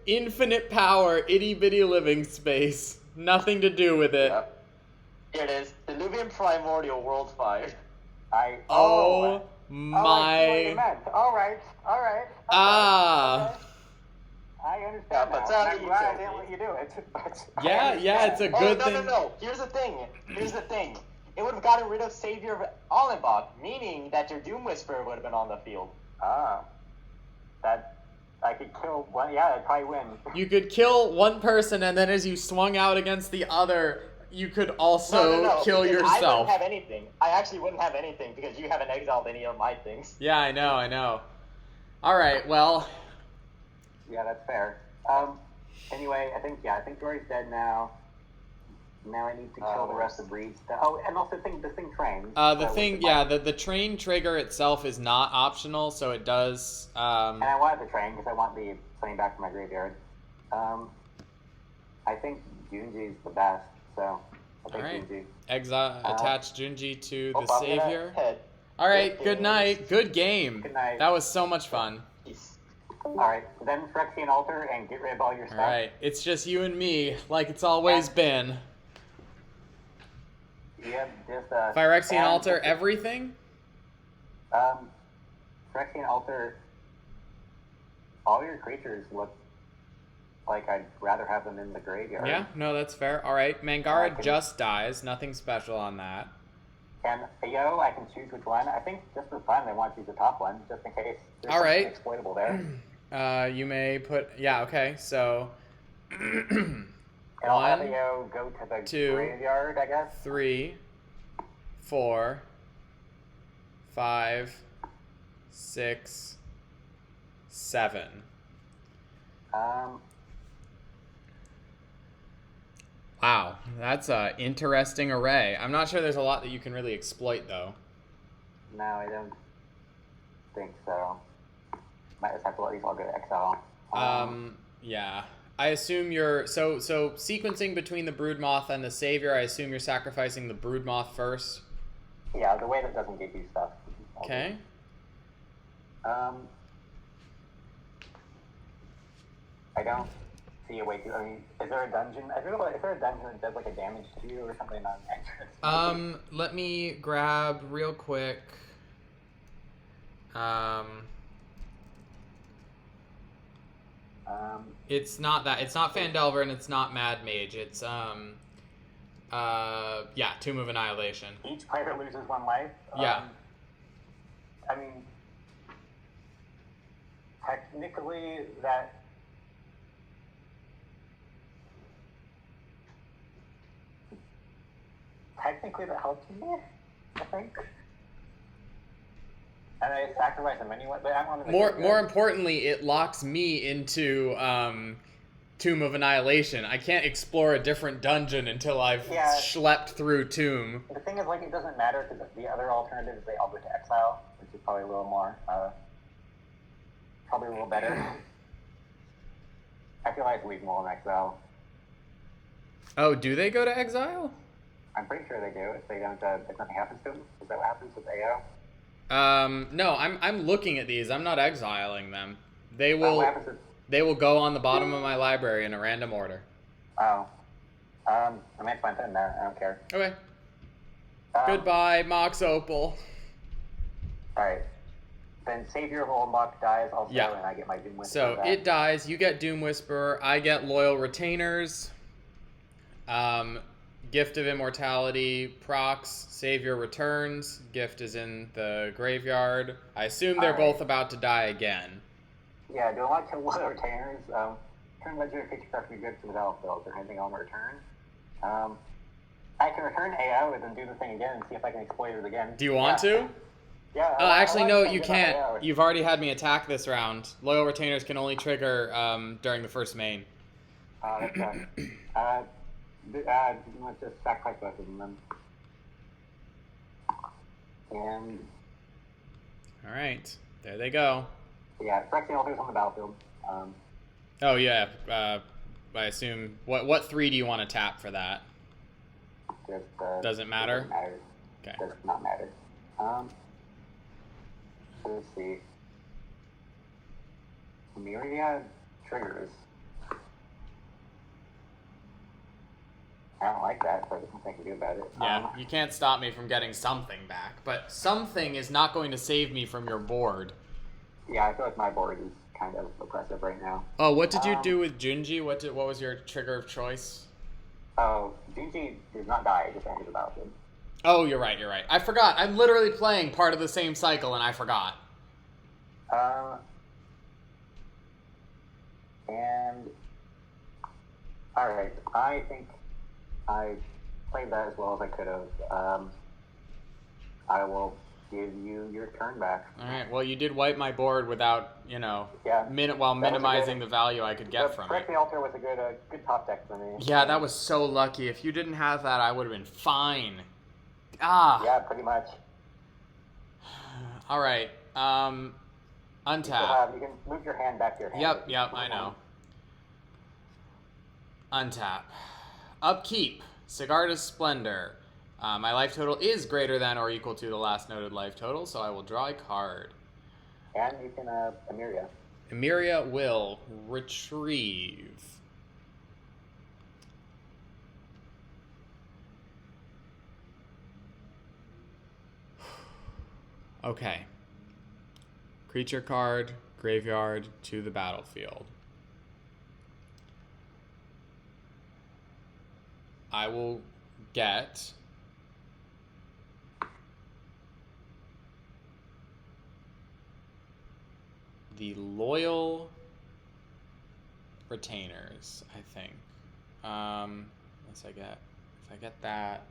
Infinite power, itty bitty living space. Nothing to do with it. Yep. Here it is. Diluvian Primordial World Fire. Oh my. All right. Ah. Okay. I understand but now. I'm glad I didn't let you do it. Yeah, it's a good thing. No. Here's the thing. It would have gotten rid of Savior of Allenbach, meaning that your Doom Whisperer would have been on the field. That I could kill one. Yeah, I'd probably win. You could kill one person, and then as you swung out against the other, you could also kill yourself. I wouldn't have anything. I actually wouldn't have anything because you haven't exiled any of my things. Yeah, I know. All right, well. Yeah, that's fair. Anyway, I think Dory's dead now. Now I need to kill the rest of the breeds. Oh, and also this thing trains. The train trigger itself is not optional, so it does. And I wanted the train because I want the plane back from my graveyard. I think Junji's the best, so I'll take Junji. Attach Junji to the I'm savior. Head. All right, good night. Good game. Good night. That was so much fun. Peace. Alright, then Phyrexian Altar and get rid of all your stuff. Alright, it's just you and me, like it's always been. Yeah, just Phyrexian Altar, everything? Phyrexian Altar, all your creatures look like I'd rather have them in the graveyard. Yeah, no, that's fair. Alright, Mangara just dies, nothing special on that. And Ayo, I can choose which one. I think just for fun, I want to choose the top one, just in case there's something exploitable there. You may put, okay, so... and I'll have Ayo go to the graveyard, I guess. 3, 4, 5, 6, 7. Wow, that's an interesting array. I'm not sure there's a lot that you can really exploit, though. No, I don't think so. Might just have to let these all go to exile. Yeah. I assume you're... So sequencing between the Broodmoth and the Savior, I assume you're sacrificing the Broodmoth first? Yeah, the way that doesn't give you stuff. Okay. I don't see a way to... I mean, is there a dungeon? I feel like, is there a dungeon that does like a damage to you or something on let me grab real quick. It's not that. It's not Phandelver and it's not Mad Mage. It's Tomb of Annihilation. Each player loses 1 life. Yeah. I mean, technically that. Technically that helps me, I think. And I sacrifice them anyway, but I'm on the more importantly, it locks me into Tomb of Annihilation. I can't explore a different dungeon until I've schlepped through Tomb. The thing is, like, it doesn't matter because the other alternatives, they all go to exile, which is probably a little more, probably a little better. I feel like leave them all in exile. Oh, do they go to exile? I'm pretty sure they do. If they don't, if nothing happens to them, is that what happens with AO? No, I'm looking at these. I'm not exiling them. They will go on the bottom of my library in a random order. Oh. I'm at my turn now. I don't care. Okay. Goodbye, Mox Opal. Alright. Then Savior of Oldlock dies also, Yeah. and I get my Doom Whisper So back. it dies. You get Doom Whisperer. I get Loyal Retainers. Gift of Immortality procs. Savior returns. Gift is in the graveyard. I assume they're both about to die again. Yeah, do I want to kill Loyal Retainers? Turn legendary creature card from your good to the battlefield. Is there anything I want to return? I can return AO and then do the thing again and see if I can exploit it again. Do you want to? Yeah. Actually, no, you get can't. AO. You've already had me attack this round. Loyal Retainers can only trigger during the first main. That's let's just sacrifice both of them then. And All right. There they go. yeah, Phyrexian Altar's on the battlefield. Oh, yeah. I assume... What 3 do you want to tap for that? Just, Doesn't matter? Doesn't matter. Okay. Does not matter. Let's see. Myriad triggers. I don't like that, so there's nothing I can do about it. Yeah, you can't stop me from getting something back, but something is not going to save me from your board. Yeah, I feel like my board is kind of oppressive right now. Oh, what did you do with Junji? What was your trigger of choice? Oh, Junji did not die, it just ended the battlefield. Oh, you're right. I forgot. I'm literally playing part of the same cycle, and I forgot. And alright, I think I played that as well as I could have. I will give you your turn back. All right. Well, you did wipe my board without, while That was minimizing good. the value I could get from it. Phyrexian Altar was a good top deck for me. Yeah, that was so lucky. If you didn't have that, I would have been fine. Ah. Yeah, pretty much. All right. Untap. You can move your hand back to your hand. Yep, I know. Untap. Upkeep. Sigarda's Splendor. My life total is greater than or equal to the last noted life total, so I will draw a card. And you can, Emeria. Emeria will retrieve. Okay. Creature card, graveyard to the battlefield. I will get the Loyal Retainers, I think. If I get that.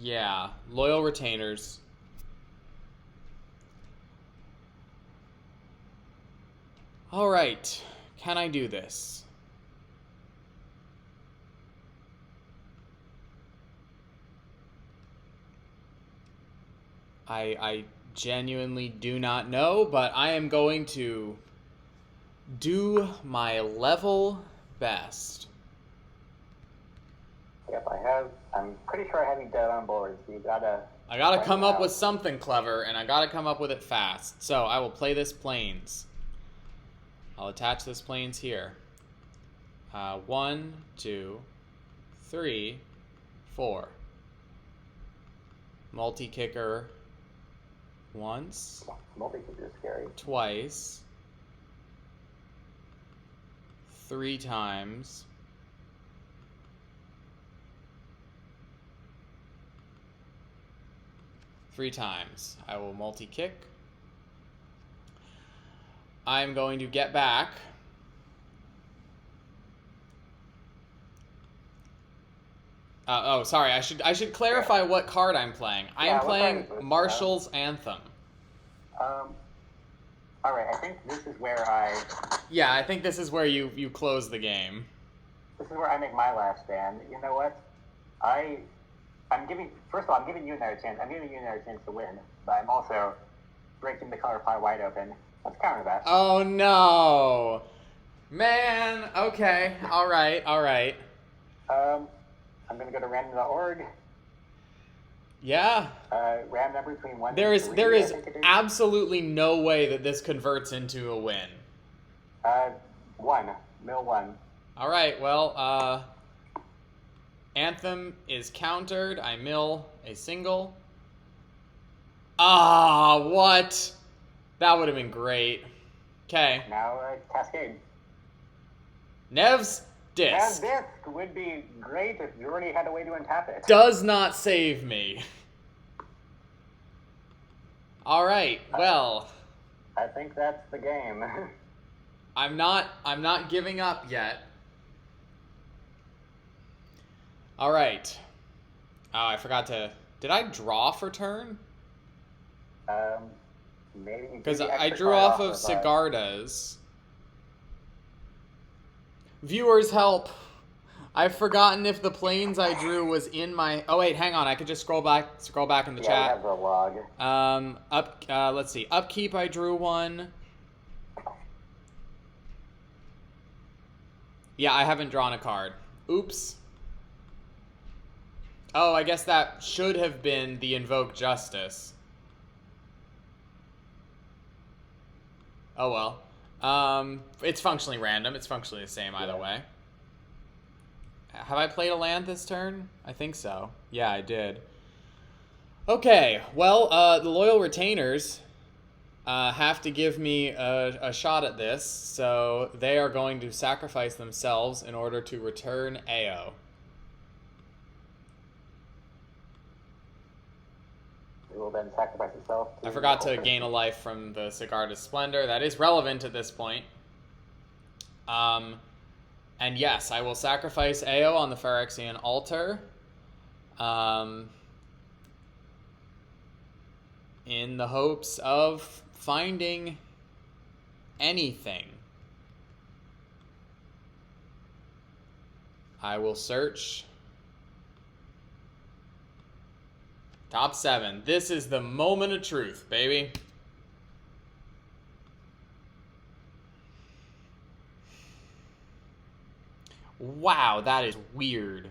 Yeah, Loyal Retainers. All right, can I do this? I genuinely do not know, but I am going to do my level best. Yep, I'm pretty sure I have you dead on board, so I gotta come up with something clever, and I gotta come up with it fast. So I will play this Plains. I'll attach this Plains here. 1, 2, 3, 4. Multi-kicker once. Multi-kicker is scary. Twice. 3 times. 3 times. I will multi-kick. I'm going to get back. Sorry. I should clarify what card I'm playing. I am playing Marshall's Anthem. Alright, I think this is where I... Yeah, I think this is where you close the game. This is where I make my last stand. You know what? First of all, I'm giving you another chance. I'm giving you another chance to win, but I'm also breaking the color pie wide open. Let's counter that. Oh no, man. Okay, all right. I'm gonna go to random.org. Yeah. Random number between 1 There and is 3, absolutely no way that this converts into a win. 1. Mill 1. All right, well, Anthem is countered. I mill a single. Ah, what? That would have been great. Okay. Now, Cascade. Nev's Nev's Disc Disc would be great if Jordy had a way to untap it. does not save me. All right, well. I think that's the game. I'm not giving up yet. All right. Oh, I forgot to... Did I draw for turn? Maybe. Because I drew off of Sigarda's. Viewers, help. I've forgotten if the planes I drew was in my... Oh, wait, hang on. I could just scroll back in the chat. We have the log. Let's see. Upkeep, I drew one. Yeah, I haven't drawn a card. Oops. Oh, I guess that should have been the Invoke Justice. Oh, well. It's functionally random. It's functionally the same either way. Have I played a land this turn? I think so. Yeah, I did. Okay, well, the Loyal Retainers have to give me a shot at this, so they are going to sacrifice themselves in order to return AO. It will then sacrifice itself. I forgot to gain a life from the Sigarda's Splendor. That is relevant at this point. And yes, I will sacrifice AO on the Phyrexian altar. In the hopes of finding anything. I will search. Top 7. This is the moment of truth, baby. Wow, that is weird.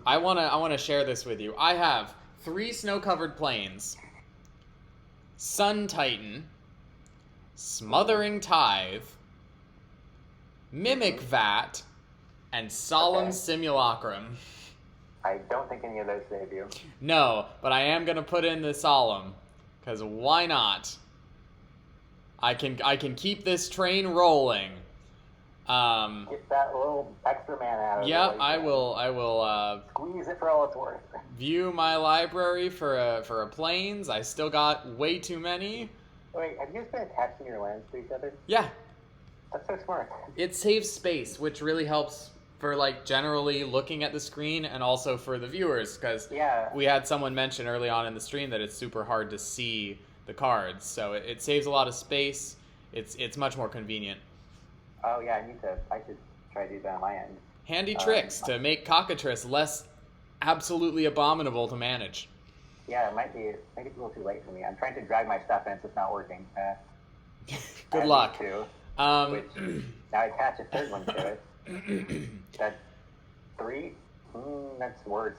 I wanna share this with you. I have 3 snow-covered plains. Sun Titan, Smothering Tithe, Mimic Vat, and Solemn Simulacrum. I don't think any of those save you. No, but I am gonna put in the Solemn, because why not? I can keep this train rolling. Get that little extra mana out of it. Yep, I will. Squeeze it for all it's worth. View my library for a plains. I still got way too many. Wait, have you just been attaching your lands to each other? Yeah. That's so smart. It saves space, which really helps for like generally looking at the screen and also for the viewers, because we had someone mention early on in the stream that it's super hard to see the cards, so it saves a lot of space. It's much more convenient. Oh yeah, I should try to do that on my end. Handy tricks to make Cockatrice less absolutely abominable to manage. Yeah, it might be a little too late for me. I'm trying to drag my stuff in, it's just not working. Good luck. Which, now I attach a third one to it. That's 3? That's worse.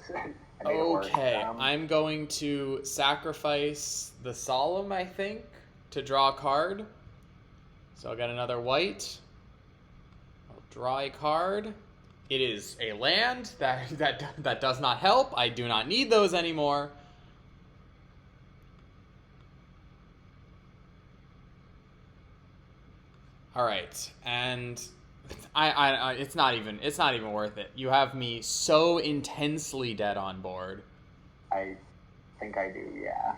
Okay, I'm going to sacrifice the Solemn, I think, to draw a card. So I'll get another white. I'll draw a card. It is a land. That does not help. I do not need those anymore. All right, and I it's not even worth it. You have me so intensely dead on board. I think I do, yeah.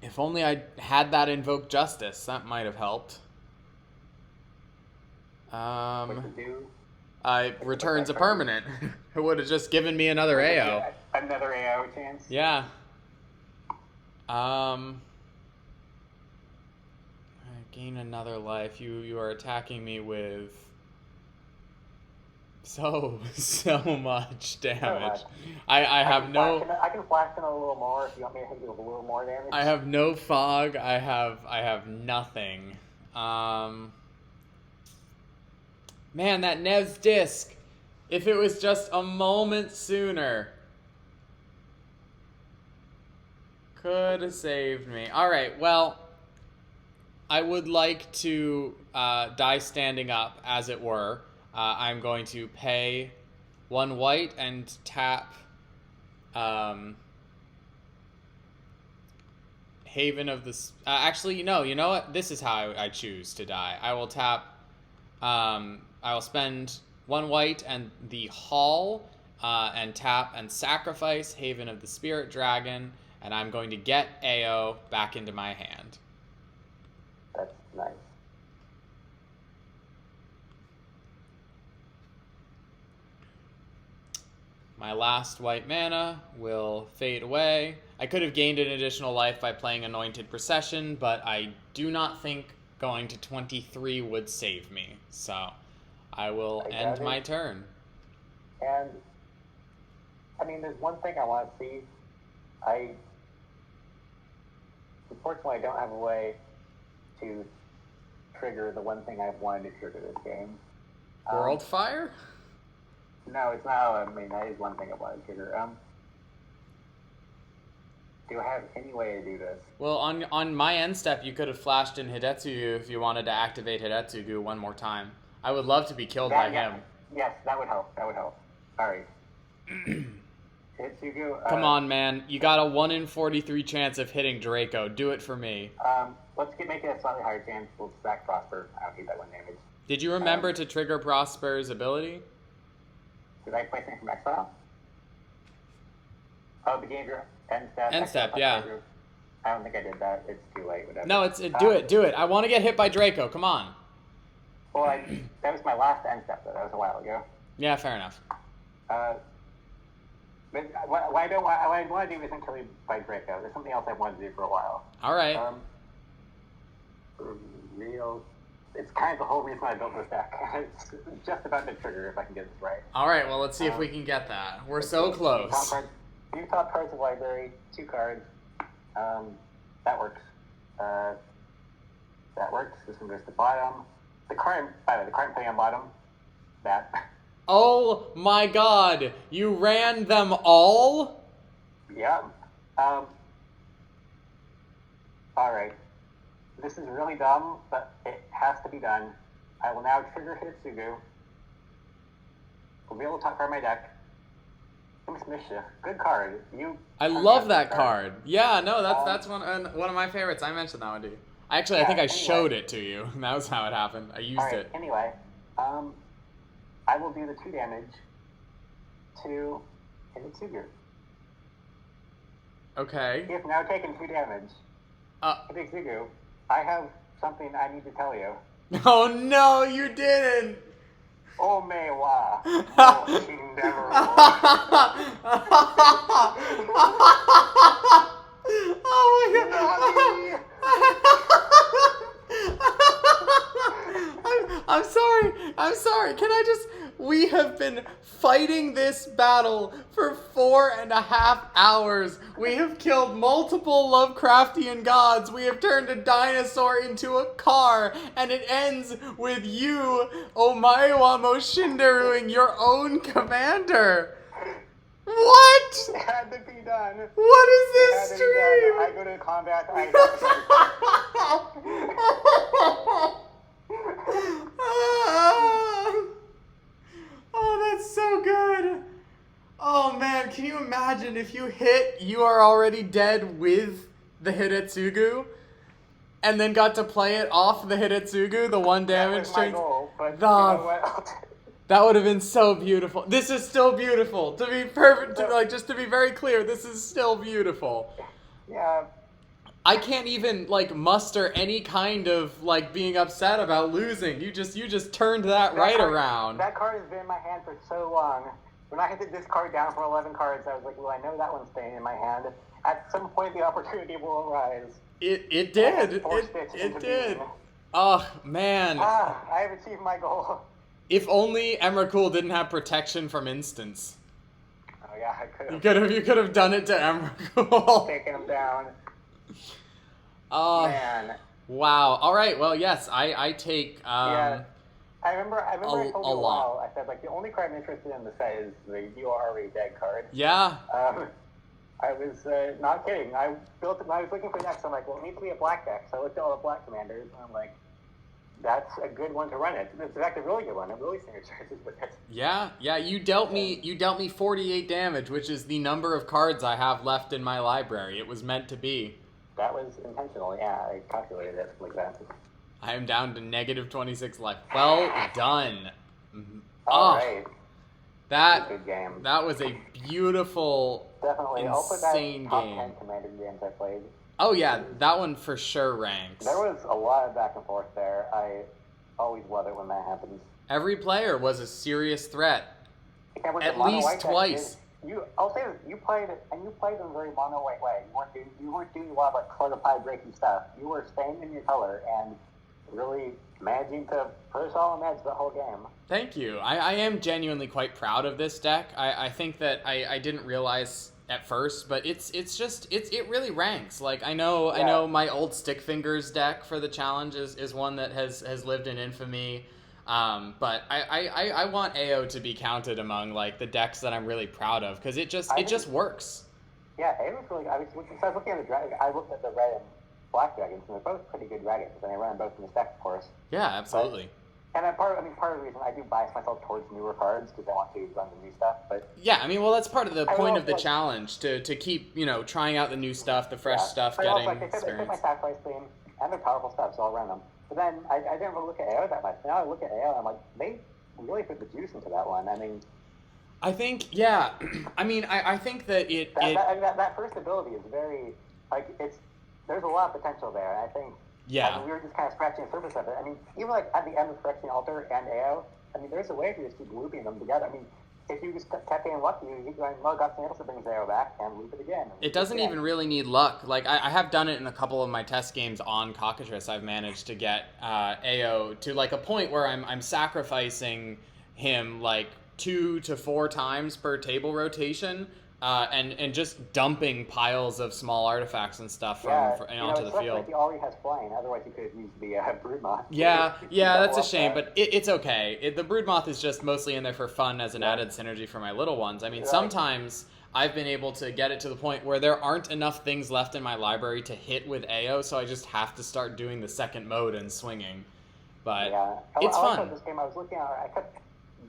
If only I had that Invoke Justice, that might have helped. It returns a permanent. It would have just given me another AO. Another AO chance? Yeah. I gain another life. You are attacking me with so much damage. I have no. I can flash in a little more if you want me to hit you with a little more damage. I have no fog. I have nothing. Man, that Nev's Disc. If it was just a moment sooner, could have saved me. All right, well, I would like to die standing up, as it were. I'm going to pay 1 white and tap Haven of the... actually, you know what? This is how I choose to die. I will tap... I will spend 1 white and the Hall, and tap and sacrifice Haven of the Spirit Dragon, and I'm going to get AO back into my hand. That's nice. My last white mana will fade away. I could have gained an additional life by playing Anointed Procession, but I do not think going to 23 would save me. So I will end my turn. And, I mean, there's one thing I want to see. Unfortunately, I don't have a way to trigger the one thing I've wanted to trigger this game. Worldfire? No, it's not. I mean, that is one thing I want to trigger. Do I have any way to do this? Well, on my end step, you could have flashed in Hidetsugu if you wanted to activate Hidetsugu one more time. I would love to be killed by him. Yes, that would help. That would help. All right. Hidetsugu. Come on, man. You got a 1 in 43 chance of hitting Draco. Do it for me. Let's make it a slightly higher chance. We'll stack Prosper. I don't need that 1 damage. Did you remember to trigger Prosper's ability? Did I play something from Exile? Oh, the game your end step. End step, yeah. I don't think I did that. It's too late. Whatever. No, do it. I want to get hit by Draco. Come on. Well, that was my last end step, though. That was a while ago. Yeah, fair enough. But what I want to do isn't kill you by Draco. There's something else I wanted to do for a while. All right. It's kind of the whole reason I built this deck. It's just about to trigger if I can get this right. All right, well, let's see if we can get that. We're so close. View top cards of library, 2 cards. That works. That works. This one goes to bottom. The card I'm putting on bottom. That. Oh my god! You ran them all? Yeah. Alright. This is really dumb, but it has to be done. I will now trigger Hitsugu. Reveal the top card of my deck. Mischief. Good card. I love that card. Yeah, no, that's one of my favorites. I mentioned that one to you. Actually, I think I showed it to you. That was how it happened. I used it. Anyway, I will do the 2 damage to Hitsugu. Okay. He has now taken 2 damage. Hitsugu, I have something I need to tell you. Oh no, you didn't! Oh me wa. Oh my god. I'm sorry. Can I just... We have been fighting this battle for 4.5 hours. We have killed multiple Lovecraftian gods. We have turned a dinosaur into a car. And it ends with you, Omaewa Moshinderuing your own commander. What? It had to be done. What is this stream? I go to combat. Oh, that's so good. Oh man, can you imagine if you hit, you are already dead with the Hidetsugu, and then got to play it off the Hidetsugu, the 1 damage turn. That would have been so beautiful. This is still beautiful. To be perfect, just to be very clear, this is still beautiful. Yeah. I can't even muster any kind of being upset about losing. You just turned that right around. That card has been in my hand for so long. When I had to discard down from 11 cards, I was like, well, I know that one's staying in my hand. At some point, the opportunity will arise. It did. It did. Oh man. I have achieved my goal. If only Emrakul didn't have protection from instants. Oh yeah, I could have. You could have done it to Emrakul. Taken him down. Oh man. Wow. All right. Well, yes, I take. Yeah. I remember I told you a lot. while. I said the only card I'm interested in the set is the "You Are Already Dead" card. Yeah. I was not kidding. I was looking for decks. I'm like, well, it needs to be a black deck. So I looked at all the black commanders, and I'm like, that's a good one to run it. It's in fact a really good one. It really synergizes with it. Yeah. You dealt me 48 damage, which is the number of cards I have left in my library. It was meant to be. That was intentional. Yeah, I calculated it like that. I am down to negative 26 life. Well done. All right. That good game. That was a beautiful, definitely. insane I'll put that in top game. 10 commander games I played. Oh yeah, that one for sure ranks. There was a lot of back and forth there. I always love it when that happens. Every player was a serious threat. At least twice. I'll say this, you played in a very mono-white way. You weren't doing a lot of like color pie breaking stuff. You were staying in your color and really managing to put us all on edge the whole game. Thank you. I am genuinely quite proud of this deck. I think that I didn't realize at first, but it really ranks. Like I know my old Stick Fingers deck for the challenge is one that has lived in infamy. But I want AO to be counted among like the decks that I'm really proud of because it just works. Yeah, AO was really. I was looking at the dragon. I looked at the red and black dragons, and they're both pretty good dragons, and they run both in the deck, of course. Yeah, absolutely. And part of the reason I do bias myself towards newer cards because I want to run the new stuff. But yeah, that's part of the point of the challenge to keep trying out the new stuff, the fresh stuff, getting experience. They fit my sacrifice theme, and they're powerful stuff, so I'll run them. But then I didn't really look at AO that much. Now I look at AO and I'm like, they really put the juice into that one. I mean, I think, yeah. I think that that first ability is very there's a lot of potential there. And I think we were just kind of scratching the surface of it. I mean, even like at the end of Correction Altar and AO, there's a way to just keep looping them together. If you just kept getting lucky, you keep going, well, got something else that brings AO back, and loop it again. It doesn't even really need luck. Like, I have done it in a couple of my test games on Cockatrice. I've managed to get AO to, like, a point where I'm sacrificing him, like, 2 to 4 times per table rotation, and just dumping piles of small artifacts and stuff onto the field. Like he already has flying, otherwise he could have used the Broodmoth. Yeah, that's a shame, but it's okay. The Broodmoth is just mostly in there for fun as an added synergy for my little ones. Sometimes I've been able to get it to the point where there aren't enough things left in my library to hit with AO, so I just have to start doing the second mode and swinging. But it's fun. Also, this game, I was looking at, I kept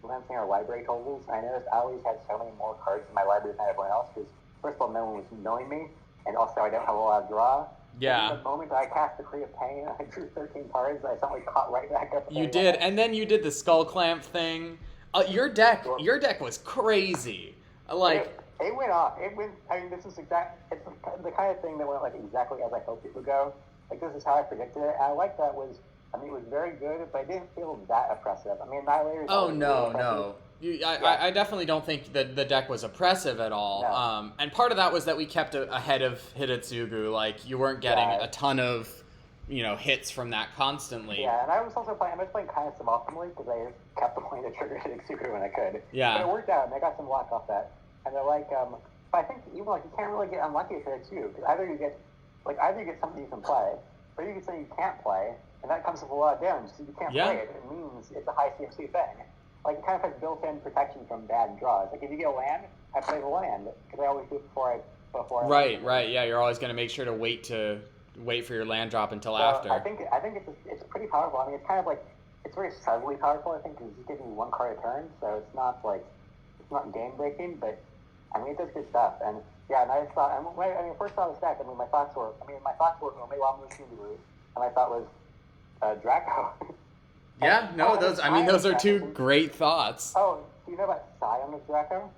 glancing at our library totals. I noticed I always had so many more cards in my library than everyone else because, first of all, no one was knowing me, and also I don't have a lot of draw. Yeah. And the moment I cast the Decree of Pain, I drew 13 cards, I suddenly caught right back up. You did, and then you did the Skull Clamp thing. Your deck was crazy. It went off. This is it's the kind of thing that went like exactly as I hoped it would go. Like, this is how I predicted it, and I like that was. It was very good, but I didn't feel that oppressive. Annihilators... Oh, no. I definitely don't think that the deck was oppressive at all. No. And part of that was that we kept ahead of Hidetsugu. Like, you weren't getting a ton of, hits from that constantly. Yeah, and I was also playing kind of suboptimally because I kept playing the trigger Hidetsugu when I could. Yeah. But it worked out, and I got some luck off that. And they're like, but I think even you can't really get unlucky with Hidetsugu because either you get something you can play, or you get something you can't play. And that comes with a lot of damage, so you can't play it. It means it's a high CMC thing. Like, it kind of has built-in protection from bad draws. Like, if you get a land, I play the land, because I always do it before I Right, yeah, you're always going to make sure to wait for your land drop until after. I think it's pretty powerful. It's kind of like, it's very subtly powerful, I think, because it's giving you 1 card a turn, so it's not game-breaking, but, it does good stuff. And, yeah, and I thought, when I first saw the stack, my thoughts were, maybe I'm losing to lose, and my thought was, Draco. Yeah, no, those are 2 great thoughts. Oh, do you know about Scion of Draco?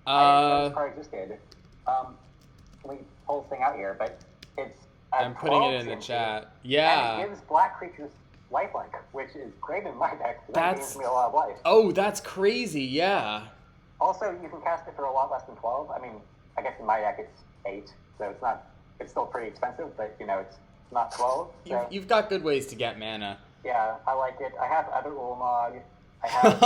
I didn't know this card existed. Let me pull this thing out here, but it's I'm putting it in the chat. Yeah. And it gives black creatures lifelink, which is great in my deck. That gives me a lot of life. Oh, that's crazy, yeah. Also, you can cast it for a lot less than 12. I guess in my deck it's 8, so it's still pretty expensive, but, it's not 12. So. You've got good ways to get mana. Yeah, I like it. I have other Ulamog. I have.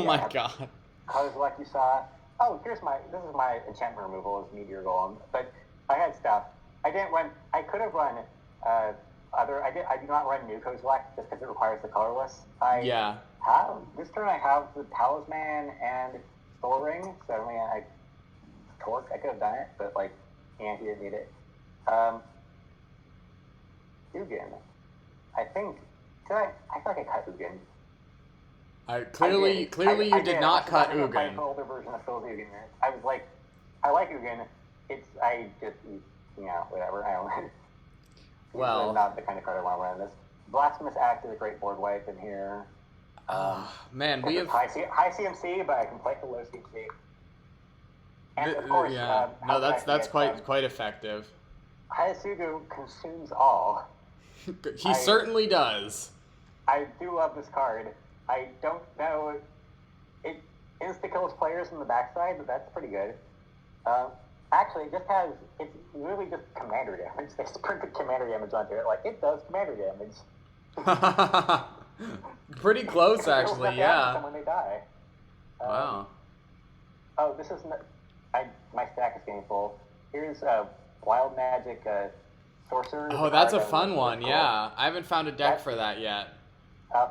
My god. Colors like you saw. Oh, this is my enchantment removal is Meteor Golem. But I had stuff. I could have run I do not run new Kozilek just because it requires the colorless. This turn I have the Talisman and Soul Ring. So Torque. I could have done it, but like, yeah, he didn't need it. Ugin. I think. I feel like I cut Ugin. Clearly you did not cut I Ugin. an older version of Phil's Ugin. I was like, I like Ugin. I just, whatever. I don't. Well, not the kind of card I want to run this. Blasphemous Act is a great board wipe in here. Man, we have high CMC, but I can play for low CMC. And of course, yeah, no, that's quite effective. Hayasugu consumes all. He certainly does. I do love this card. I don't know. It insta-kills players from the backside, but that's pretty good. Actually, it's really just commander damage. They printed commander damage onto it. Like, it does commander damage. Pretty close, actually, yeah. When they die. Wow. Oh, this is... my stack is getting full. Here's Wild Magic Sorcerer. Oh, that's a fun one, yeah. I haven't found a deck for that yet.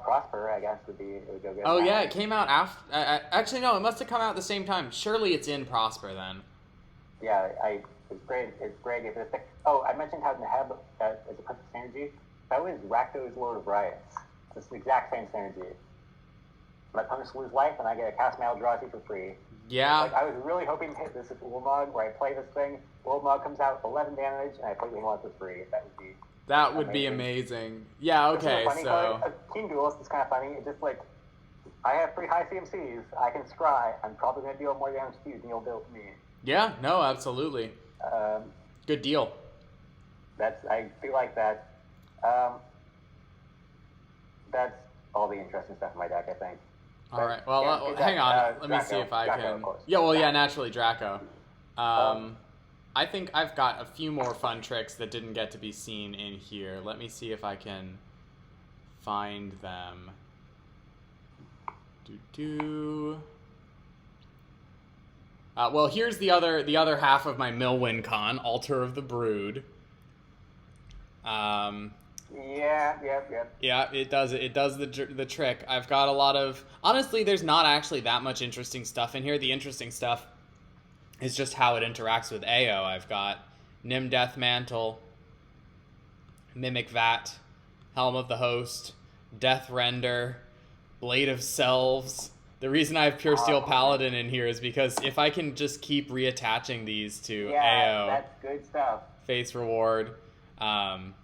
Prosper, I guess, would go good. Oh, yeah, it came out after... actually, no, it must have come out at the same time. Surely it's in Prosper, then. Yeah, it's great. It's great. Oh, I mentioned how Neheb is a perfect synergy. That was Rakdo's Lord of Riots. It's the exact same synergy. My opponents lose life, and I get a cast my Eldrazi for free. Yeah. Like, I was really hoping to hit this with Ulamog, where I play this thing, Ulamog comes out 11 damage, and I play Ulamog for free. That would be amazing. Yeah, okay, so... A Team Duelist is kind of funny. It's just like, I have 3 high CMCs, I can scry, I'm probably going to deal more damage to you than you'll deal to me. Yeah, no, absolutely. Good deal. I feel like that. That's all the interesting stuff in my deck, I think. All right. Well, hang on. Let me see if I can. Yeah. Well, yeah. Naturally, Draco. I think I've got a few more fun tricks that didn't get to be seen in here. Let me see if I can find them. Well, here's the other half of my Millwyn con, Altar of the Brood. Yeah. Yeah, it does the trick. I've got a lot of... Honestly, there's not actually that much interesting stuff in here. The interesting stuff is just how it interacts with AO. I've got Nim Deathmantle, Mimic Vat, Helm of the Host, Death Render, Blade of Selves. The reason I have Pure Steel Paladin in here is because if I can just keep reattaching these to AO... that's good stuff. Face Reward, and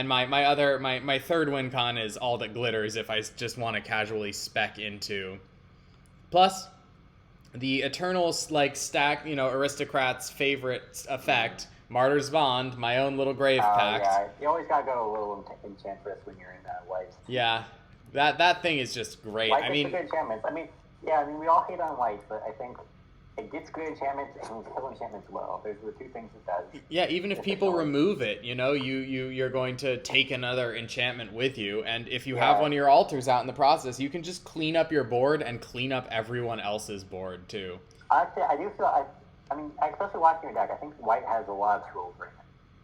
my third win con is All That Glitters if I just want to casually spec into. Plus, the Eternal stack, Aristocrat's favorite effect, Martyr's Bond, my own little grave pact. Yeah, you always gotta go a little Enchantress when you're in white. Yeah, that thing is just great. White gets good enchantments. We all hate on white, but I think it gets good enchantments and can kill enchantments well. Those are the 2 things it does. Yeah, even if people remove it, you're going to take another enchantment with you, and if you have one of your altars out in the process, you can just clean up your board and clean up everyone else's board too. Actually, I do feel especially watching your deck, I think white has a lot of tools right now.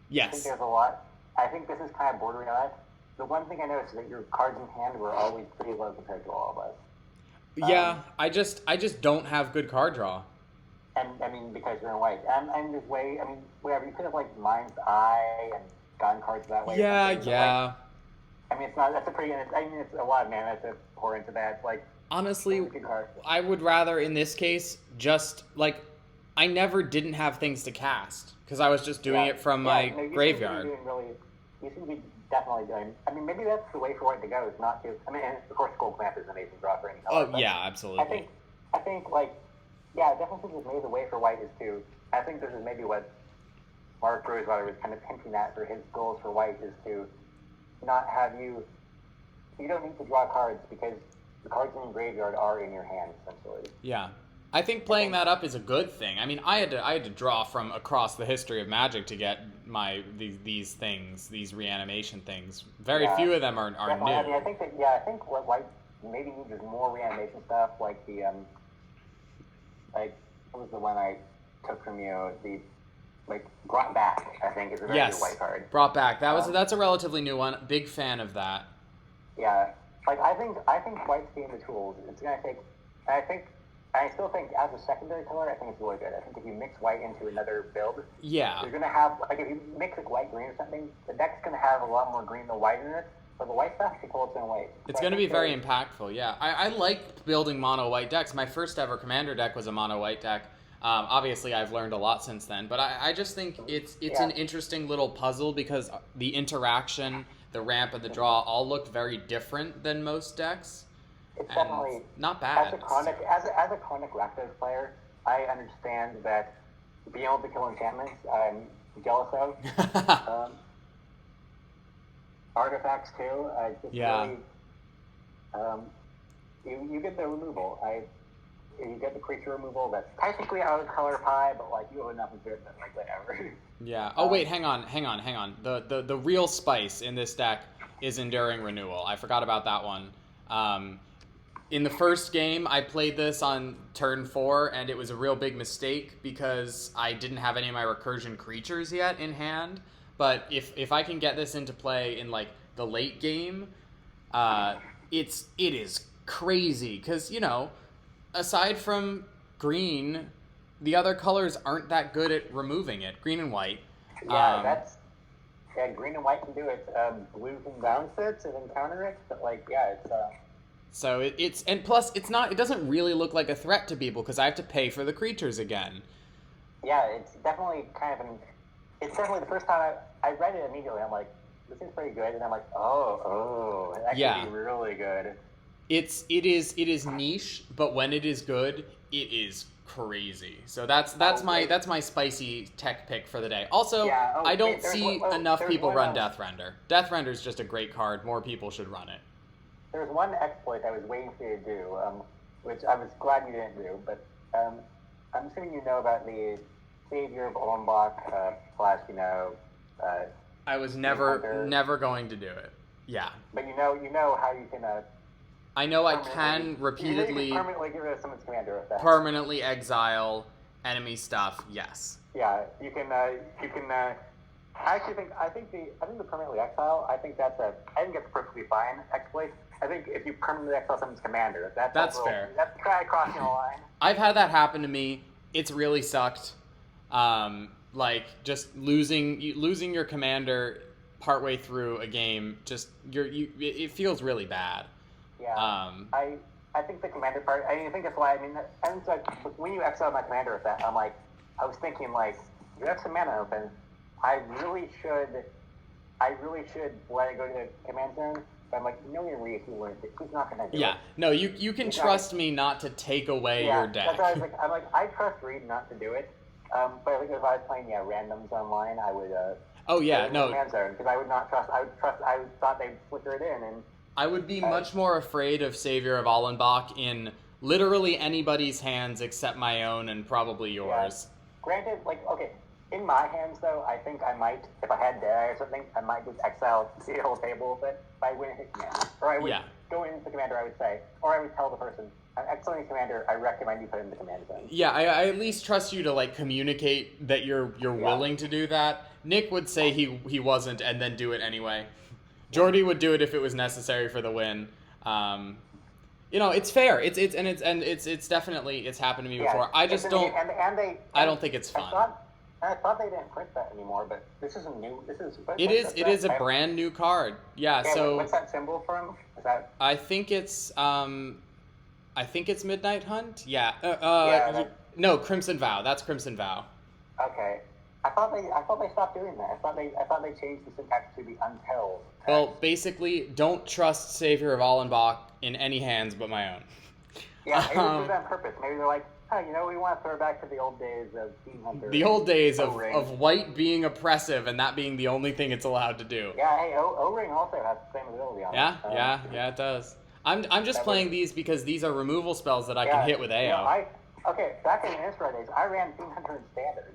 Yes. I think there's a lot. I think this is kind of bordering on it. The one thing I noticed is that your cards in hand were always pretty low compared to all of us. Yeah, I just don't have good card draw. And because you're in white, and there's whatever, you could have Mind's Eye and gotten cards that way. Yeah. It's not. That's a pretty. It's a lot of mana to pour into that. It's honestly, I would rather in this case just I never didn't have things to cast because I was just doing it from my graveyard. You seem to be definitely doing. Maybe that's the way for white to go. Is not to. And of course, Gold Commander is an amazing draw for any color. Oh yeah, absolutely. I think I definitely think maybe the way for white is to. I think this is maybe what Mark Rosewater was kind of hinting at for his goals for white is to not have you. You don't need to draw cards because the cards in your graveyard are in your hand essentially. Yeah, I think playing that up is a good thing. I had to draw from across the history of Magic to get these things, these reanimation things. Very few of them are new. I think what white maybe needs is more reanimation stuff like the what was the one I took from you? The Brought Back, I think, is a very good white card. Brought Back. That's a relatively new one. Big fan of that. Yeah. I think white's getting the tools. It's gonna take. I think I still think as a secondary color, I think it's really good. I think if you mix white into another build, Yeah. you're gonna have like if you mix like white green or something, the deck's gonna have a lot more green than white in it. But the white stuff can pull its own weight. It's going to be very impactful, yeah. I like building mono-white decks. My first ever Commander deck was a mono-white deck. Obviously, I've learned a lot since then. But I just think it's an interesting little puzzle because the interaction, the ramp, and the draw all look very different than most decks. It's definitely not bad. As a chronic Rakdos player, I understand that being able to kill enchantments, I'm jealous of. Artifacts too. Really, you get the removal. You get the creature removal. That's technically out of color pie, but like you owe nothing to it. But like whatever. Yeah. Oh wait, hang on. The real spice in this deck is Enduring Renewal. I forgot about that one. In the first game, I played this on turn 4, and it was a real big mistake because I didn't have any of my recursion creatures yet in hand. But if I can get this into play in like the late game, it is crazy because aside from green, the other colors aren't that good at removing it. Green and white. Yeah, green and white can do it. Blue can bounce it and then counter it, but it's. So and plus it doesn't really look like a threat to people because I have to pay for the creatures again. Yeah, it's definitely it's definitely the first time I read it immediately. I'm like, this is pretty good, and I'm like, oh, that could be really good. It is niche, but when it is good, it is crazy. So that's my spicy tech pick for the day. Also, I don't see enough people run Deathrender. Deathrender's just a great card. More people should run it. There's one exploit I was waiting for you to do, which I was glad you didn't do, but I'm assuming you know about the Savior of Olmbach / I was never going to do it. Yeah. But you know how you can. I know I can repeatedly permanently get rid of someone's commander with that. Permanently exile enemy stuff. Yes. Yeah, you can. I think the permanently exile. I think that's a perfectly fine exploit. I think if you permanently exile someone's commander, that's fair. That's kind of crossing the line. I've had that happen to me. It's really sucked. Just losing your commander partway through a game. It feels really bad. Yeah. I think the commander part. I think that's why. And so when you exile my commander with that, I was thinking you have some mana open. I really should let it go to the command zone. But I'm like, Reed, he's not gonna do it. Yeah, no, you can trust me not to take away your deck. That's why I was I trust Reed not to do it. But I think if I was playing randoms online, I would. Command zone because I would not trust. I thought they'd flicker it in, and I would be much more afraid of Savior of Ollenbach in literally anybody's hands except my own and probably yours. Yeah. Granted, in my hands, though, I think I might, if I had Deadeye or something, I might just exile the whole table with it if I wouldn't hit command. Or I would go into the commander, I would say. Or I would tell the person, I'm exiling commander, I recommend you put in the command zone. Yeah, I at least trust you to, communicate that you're willing to do that. Nick would say he wasn't and then do it anyway. Jordy would do it if it was necessary for the win. It's fair. It's definitely happened to me before. I just don't. I don't think it's fun. I thought they didn't print that anymore, but this is a new. It is a brand new card. Yeah. So what's that symbol from? Is that? I think it's Midnight Hunt. Yeah. No, Crimson Vow. That's Crimson Vow. Okay. I thought they stopped doing that. I thought they changed the syntax to the until. Well, basically, don't trust Savior of Ollenbach in any hands but my own. Yeah, maybe they did that on purpose. Maybe they're like, we want to throw back to the old days of Team Hunter. The old days of white being oppressive and that being the only thing it's allowed to do. Yeah, hey, O-Ring also has the same ability on it. Yeah, it does. I'm just playing these because these are removal spells that I can hit with AO. Back in the Innistrad days, I ran Team Hunter in Standard.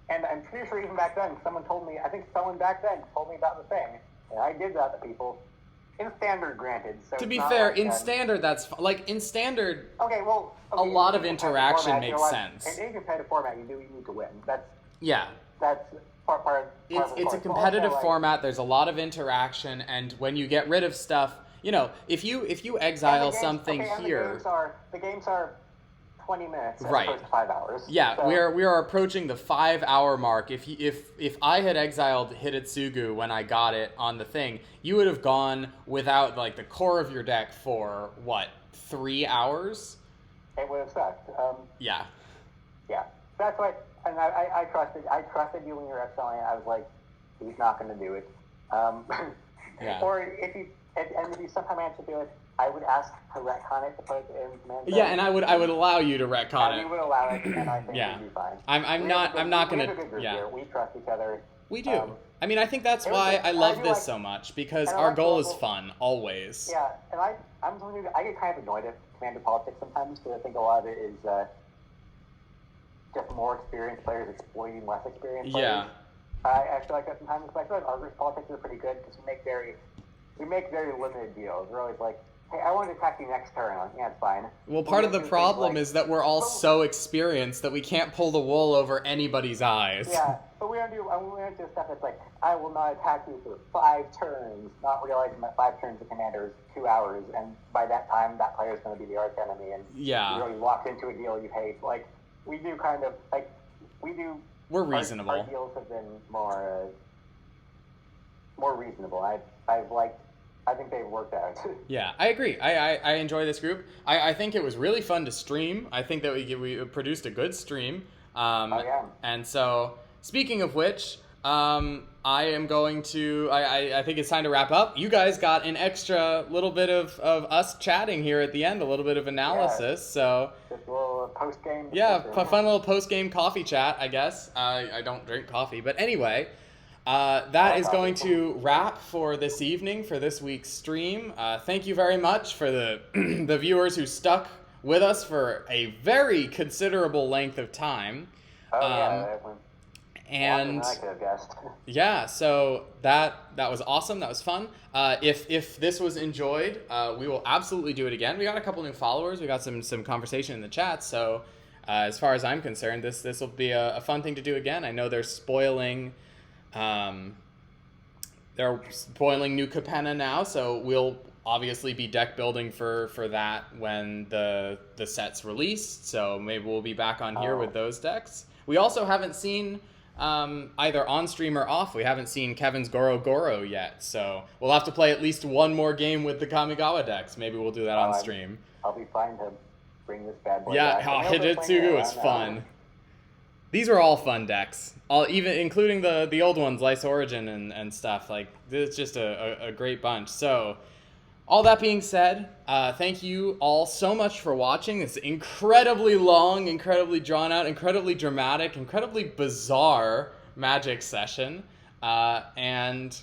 And I'm pretty sure even back then, someone back then told me about the thing. And I did that to people. In Standard, granted. So to be fair, in Standard, that's in Standard. A lot of interaction makes sense. In any competitive format, you need to win. That's part. It's a competitive format. There's a lot of interaction, and when you get rid of stuff, if you exile something here. The games are 20 minutes as Right. opposed to 5 hours. Yeah, So, we are approaching the 5 hour mark. If I had exiled Hidetsugu when I got it on the thing, you would have gone without like the core of your deck for what, 3 hours? it would have sucked. Yeah. Yeah, that's why. And I trusted you when you were exiling. I was like, he's not going to do it. Yeah. Or if you somehow manage to do it, I would ask to retcon it to put it in command zone. Yeah, and I would allow you to retcon And it. we would allow it, and I think Yeah. we'd be fine. I'm not We gonna. have a good group Yeah. here. We trust each other. We do. I mean, I think that's it was why good. I love I do this like- so much, because and I our like goal is global- fun always. Yeah, and I'm somebody who I get kind of annoyed at commander politics sometimes, because I think a lot of it is just more experienced players exploiting less experienced players. Yeah. I feel like that sometimes, but I feel like our group's politics are pretty good because we make very limited deals. We're always like, hey, I want to attack you next turn. Like, yeah, it's fine. Well, But part we of the do things problem like- is that we're all so experienced that we can't pull the wool over anybody's eyes. Yeah, but we don't do stuff that's like, I will not attack you for 5 turns, not realizing that 5 turns of commander is 2 hours, and by that time, that player is going to be the arch enemy, and Yeah. you're already locked into a deal you hate. Like, we do kind of, like, we do... We're our- reasonable. Our deals have been more reasonable. I think they've worked out. Yeah, I agree. I enjoy this group. I think it was really fun to stream. I think that we produced a good stream. Yeah. And so, speaking of which, I am going to... I think it's time to wrap up. You guys got an extra little bit of us chatting here at the end, a little bit of analysis. So, Just a little post-game. yeah, discussion. fun little post-game coffee chat, I guess. I don't drink coffee. But anyway... that is going to wrap for this evening, for this week's stream. Thank you very much for the the viewers who stuck with us for a very considerable length of time. Oh, yeah. That went And longer than I could have guessed. yeah, so that was awesome. That was fun. If this was enjoyed, we will absolutely do it again. We got a couple new followers. We got some conversation in the chat. So as far as I'm concerned, this will be a fun thing to do again. I know they're spoiling New Capenna now, so we'll obviously be deck building for that when the set's released. So maybe we'll be back on here with those decks. We also haven't seen either on stream or off. We haven't seen Kevin's Goro yet, so we'll have to play at least one more game with the Kamigawa decks. Maybe we'll do that on stream. I'll be fine to bring this bad boy Yeah, back. And they'll be playing Hidetsugu it was around fun. now. These were all fun decks, even including the old ones, Lice Origin and stuff. Like, it's just a great bunch. So, all that being said, thank you all so much for watching this incredibly long, incredibly drawn out, incredibly dramatic, incredibly bizarre Magic session. And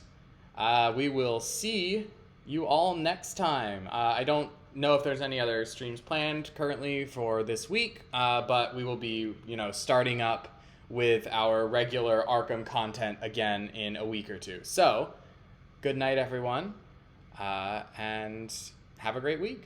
we will see you all next time. I don't know if there's any other streams planned currently for this week, but we will be, starting up with our regular Arkham content again in a week or two. So, good night, everyone, and have a great week.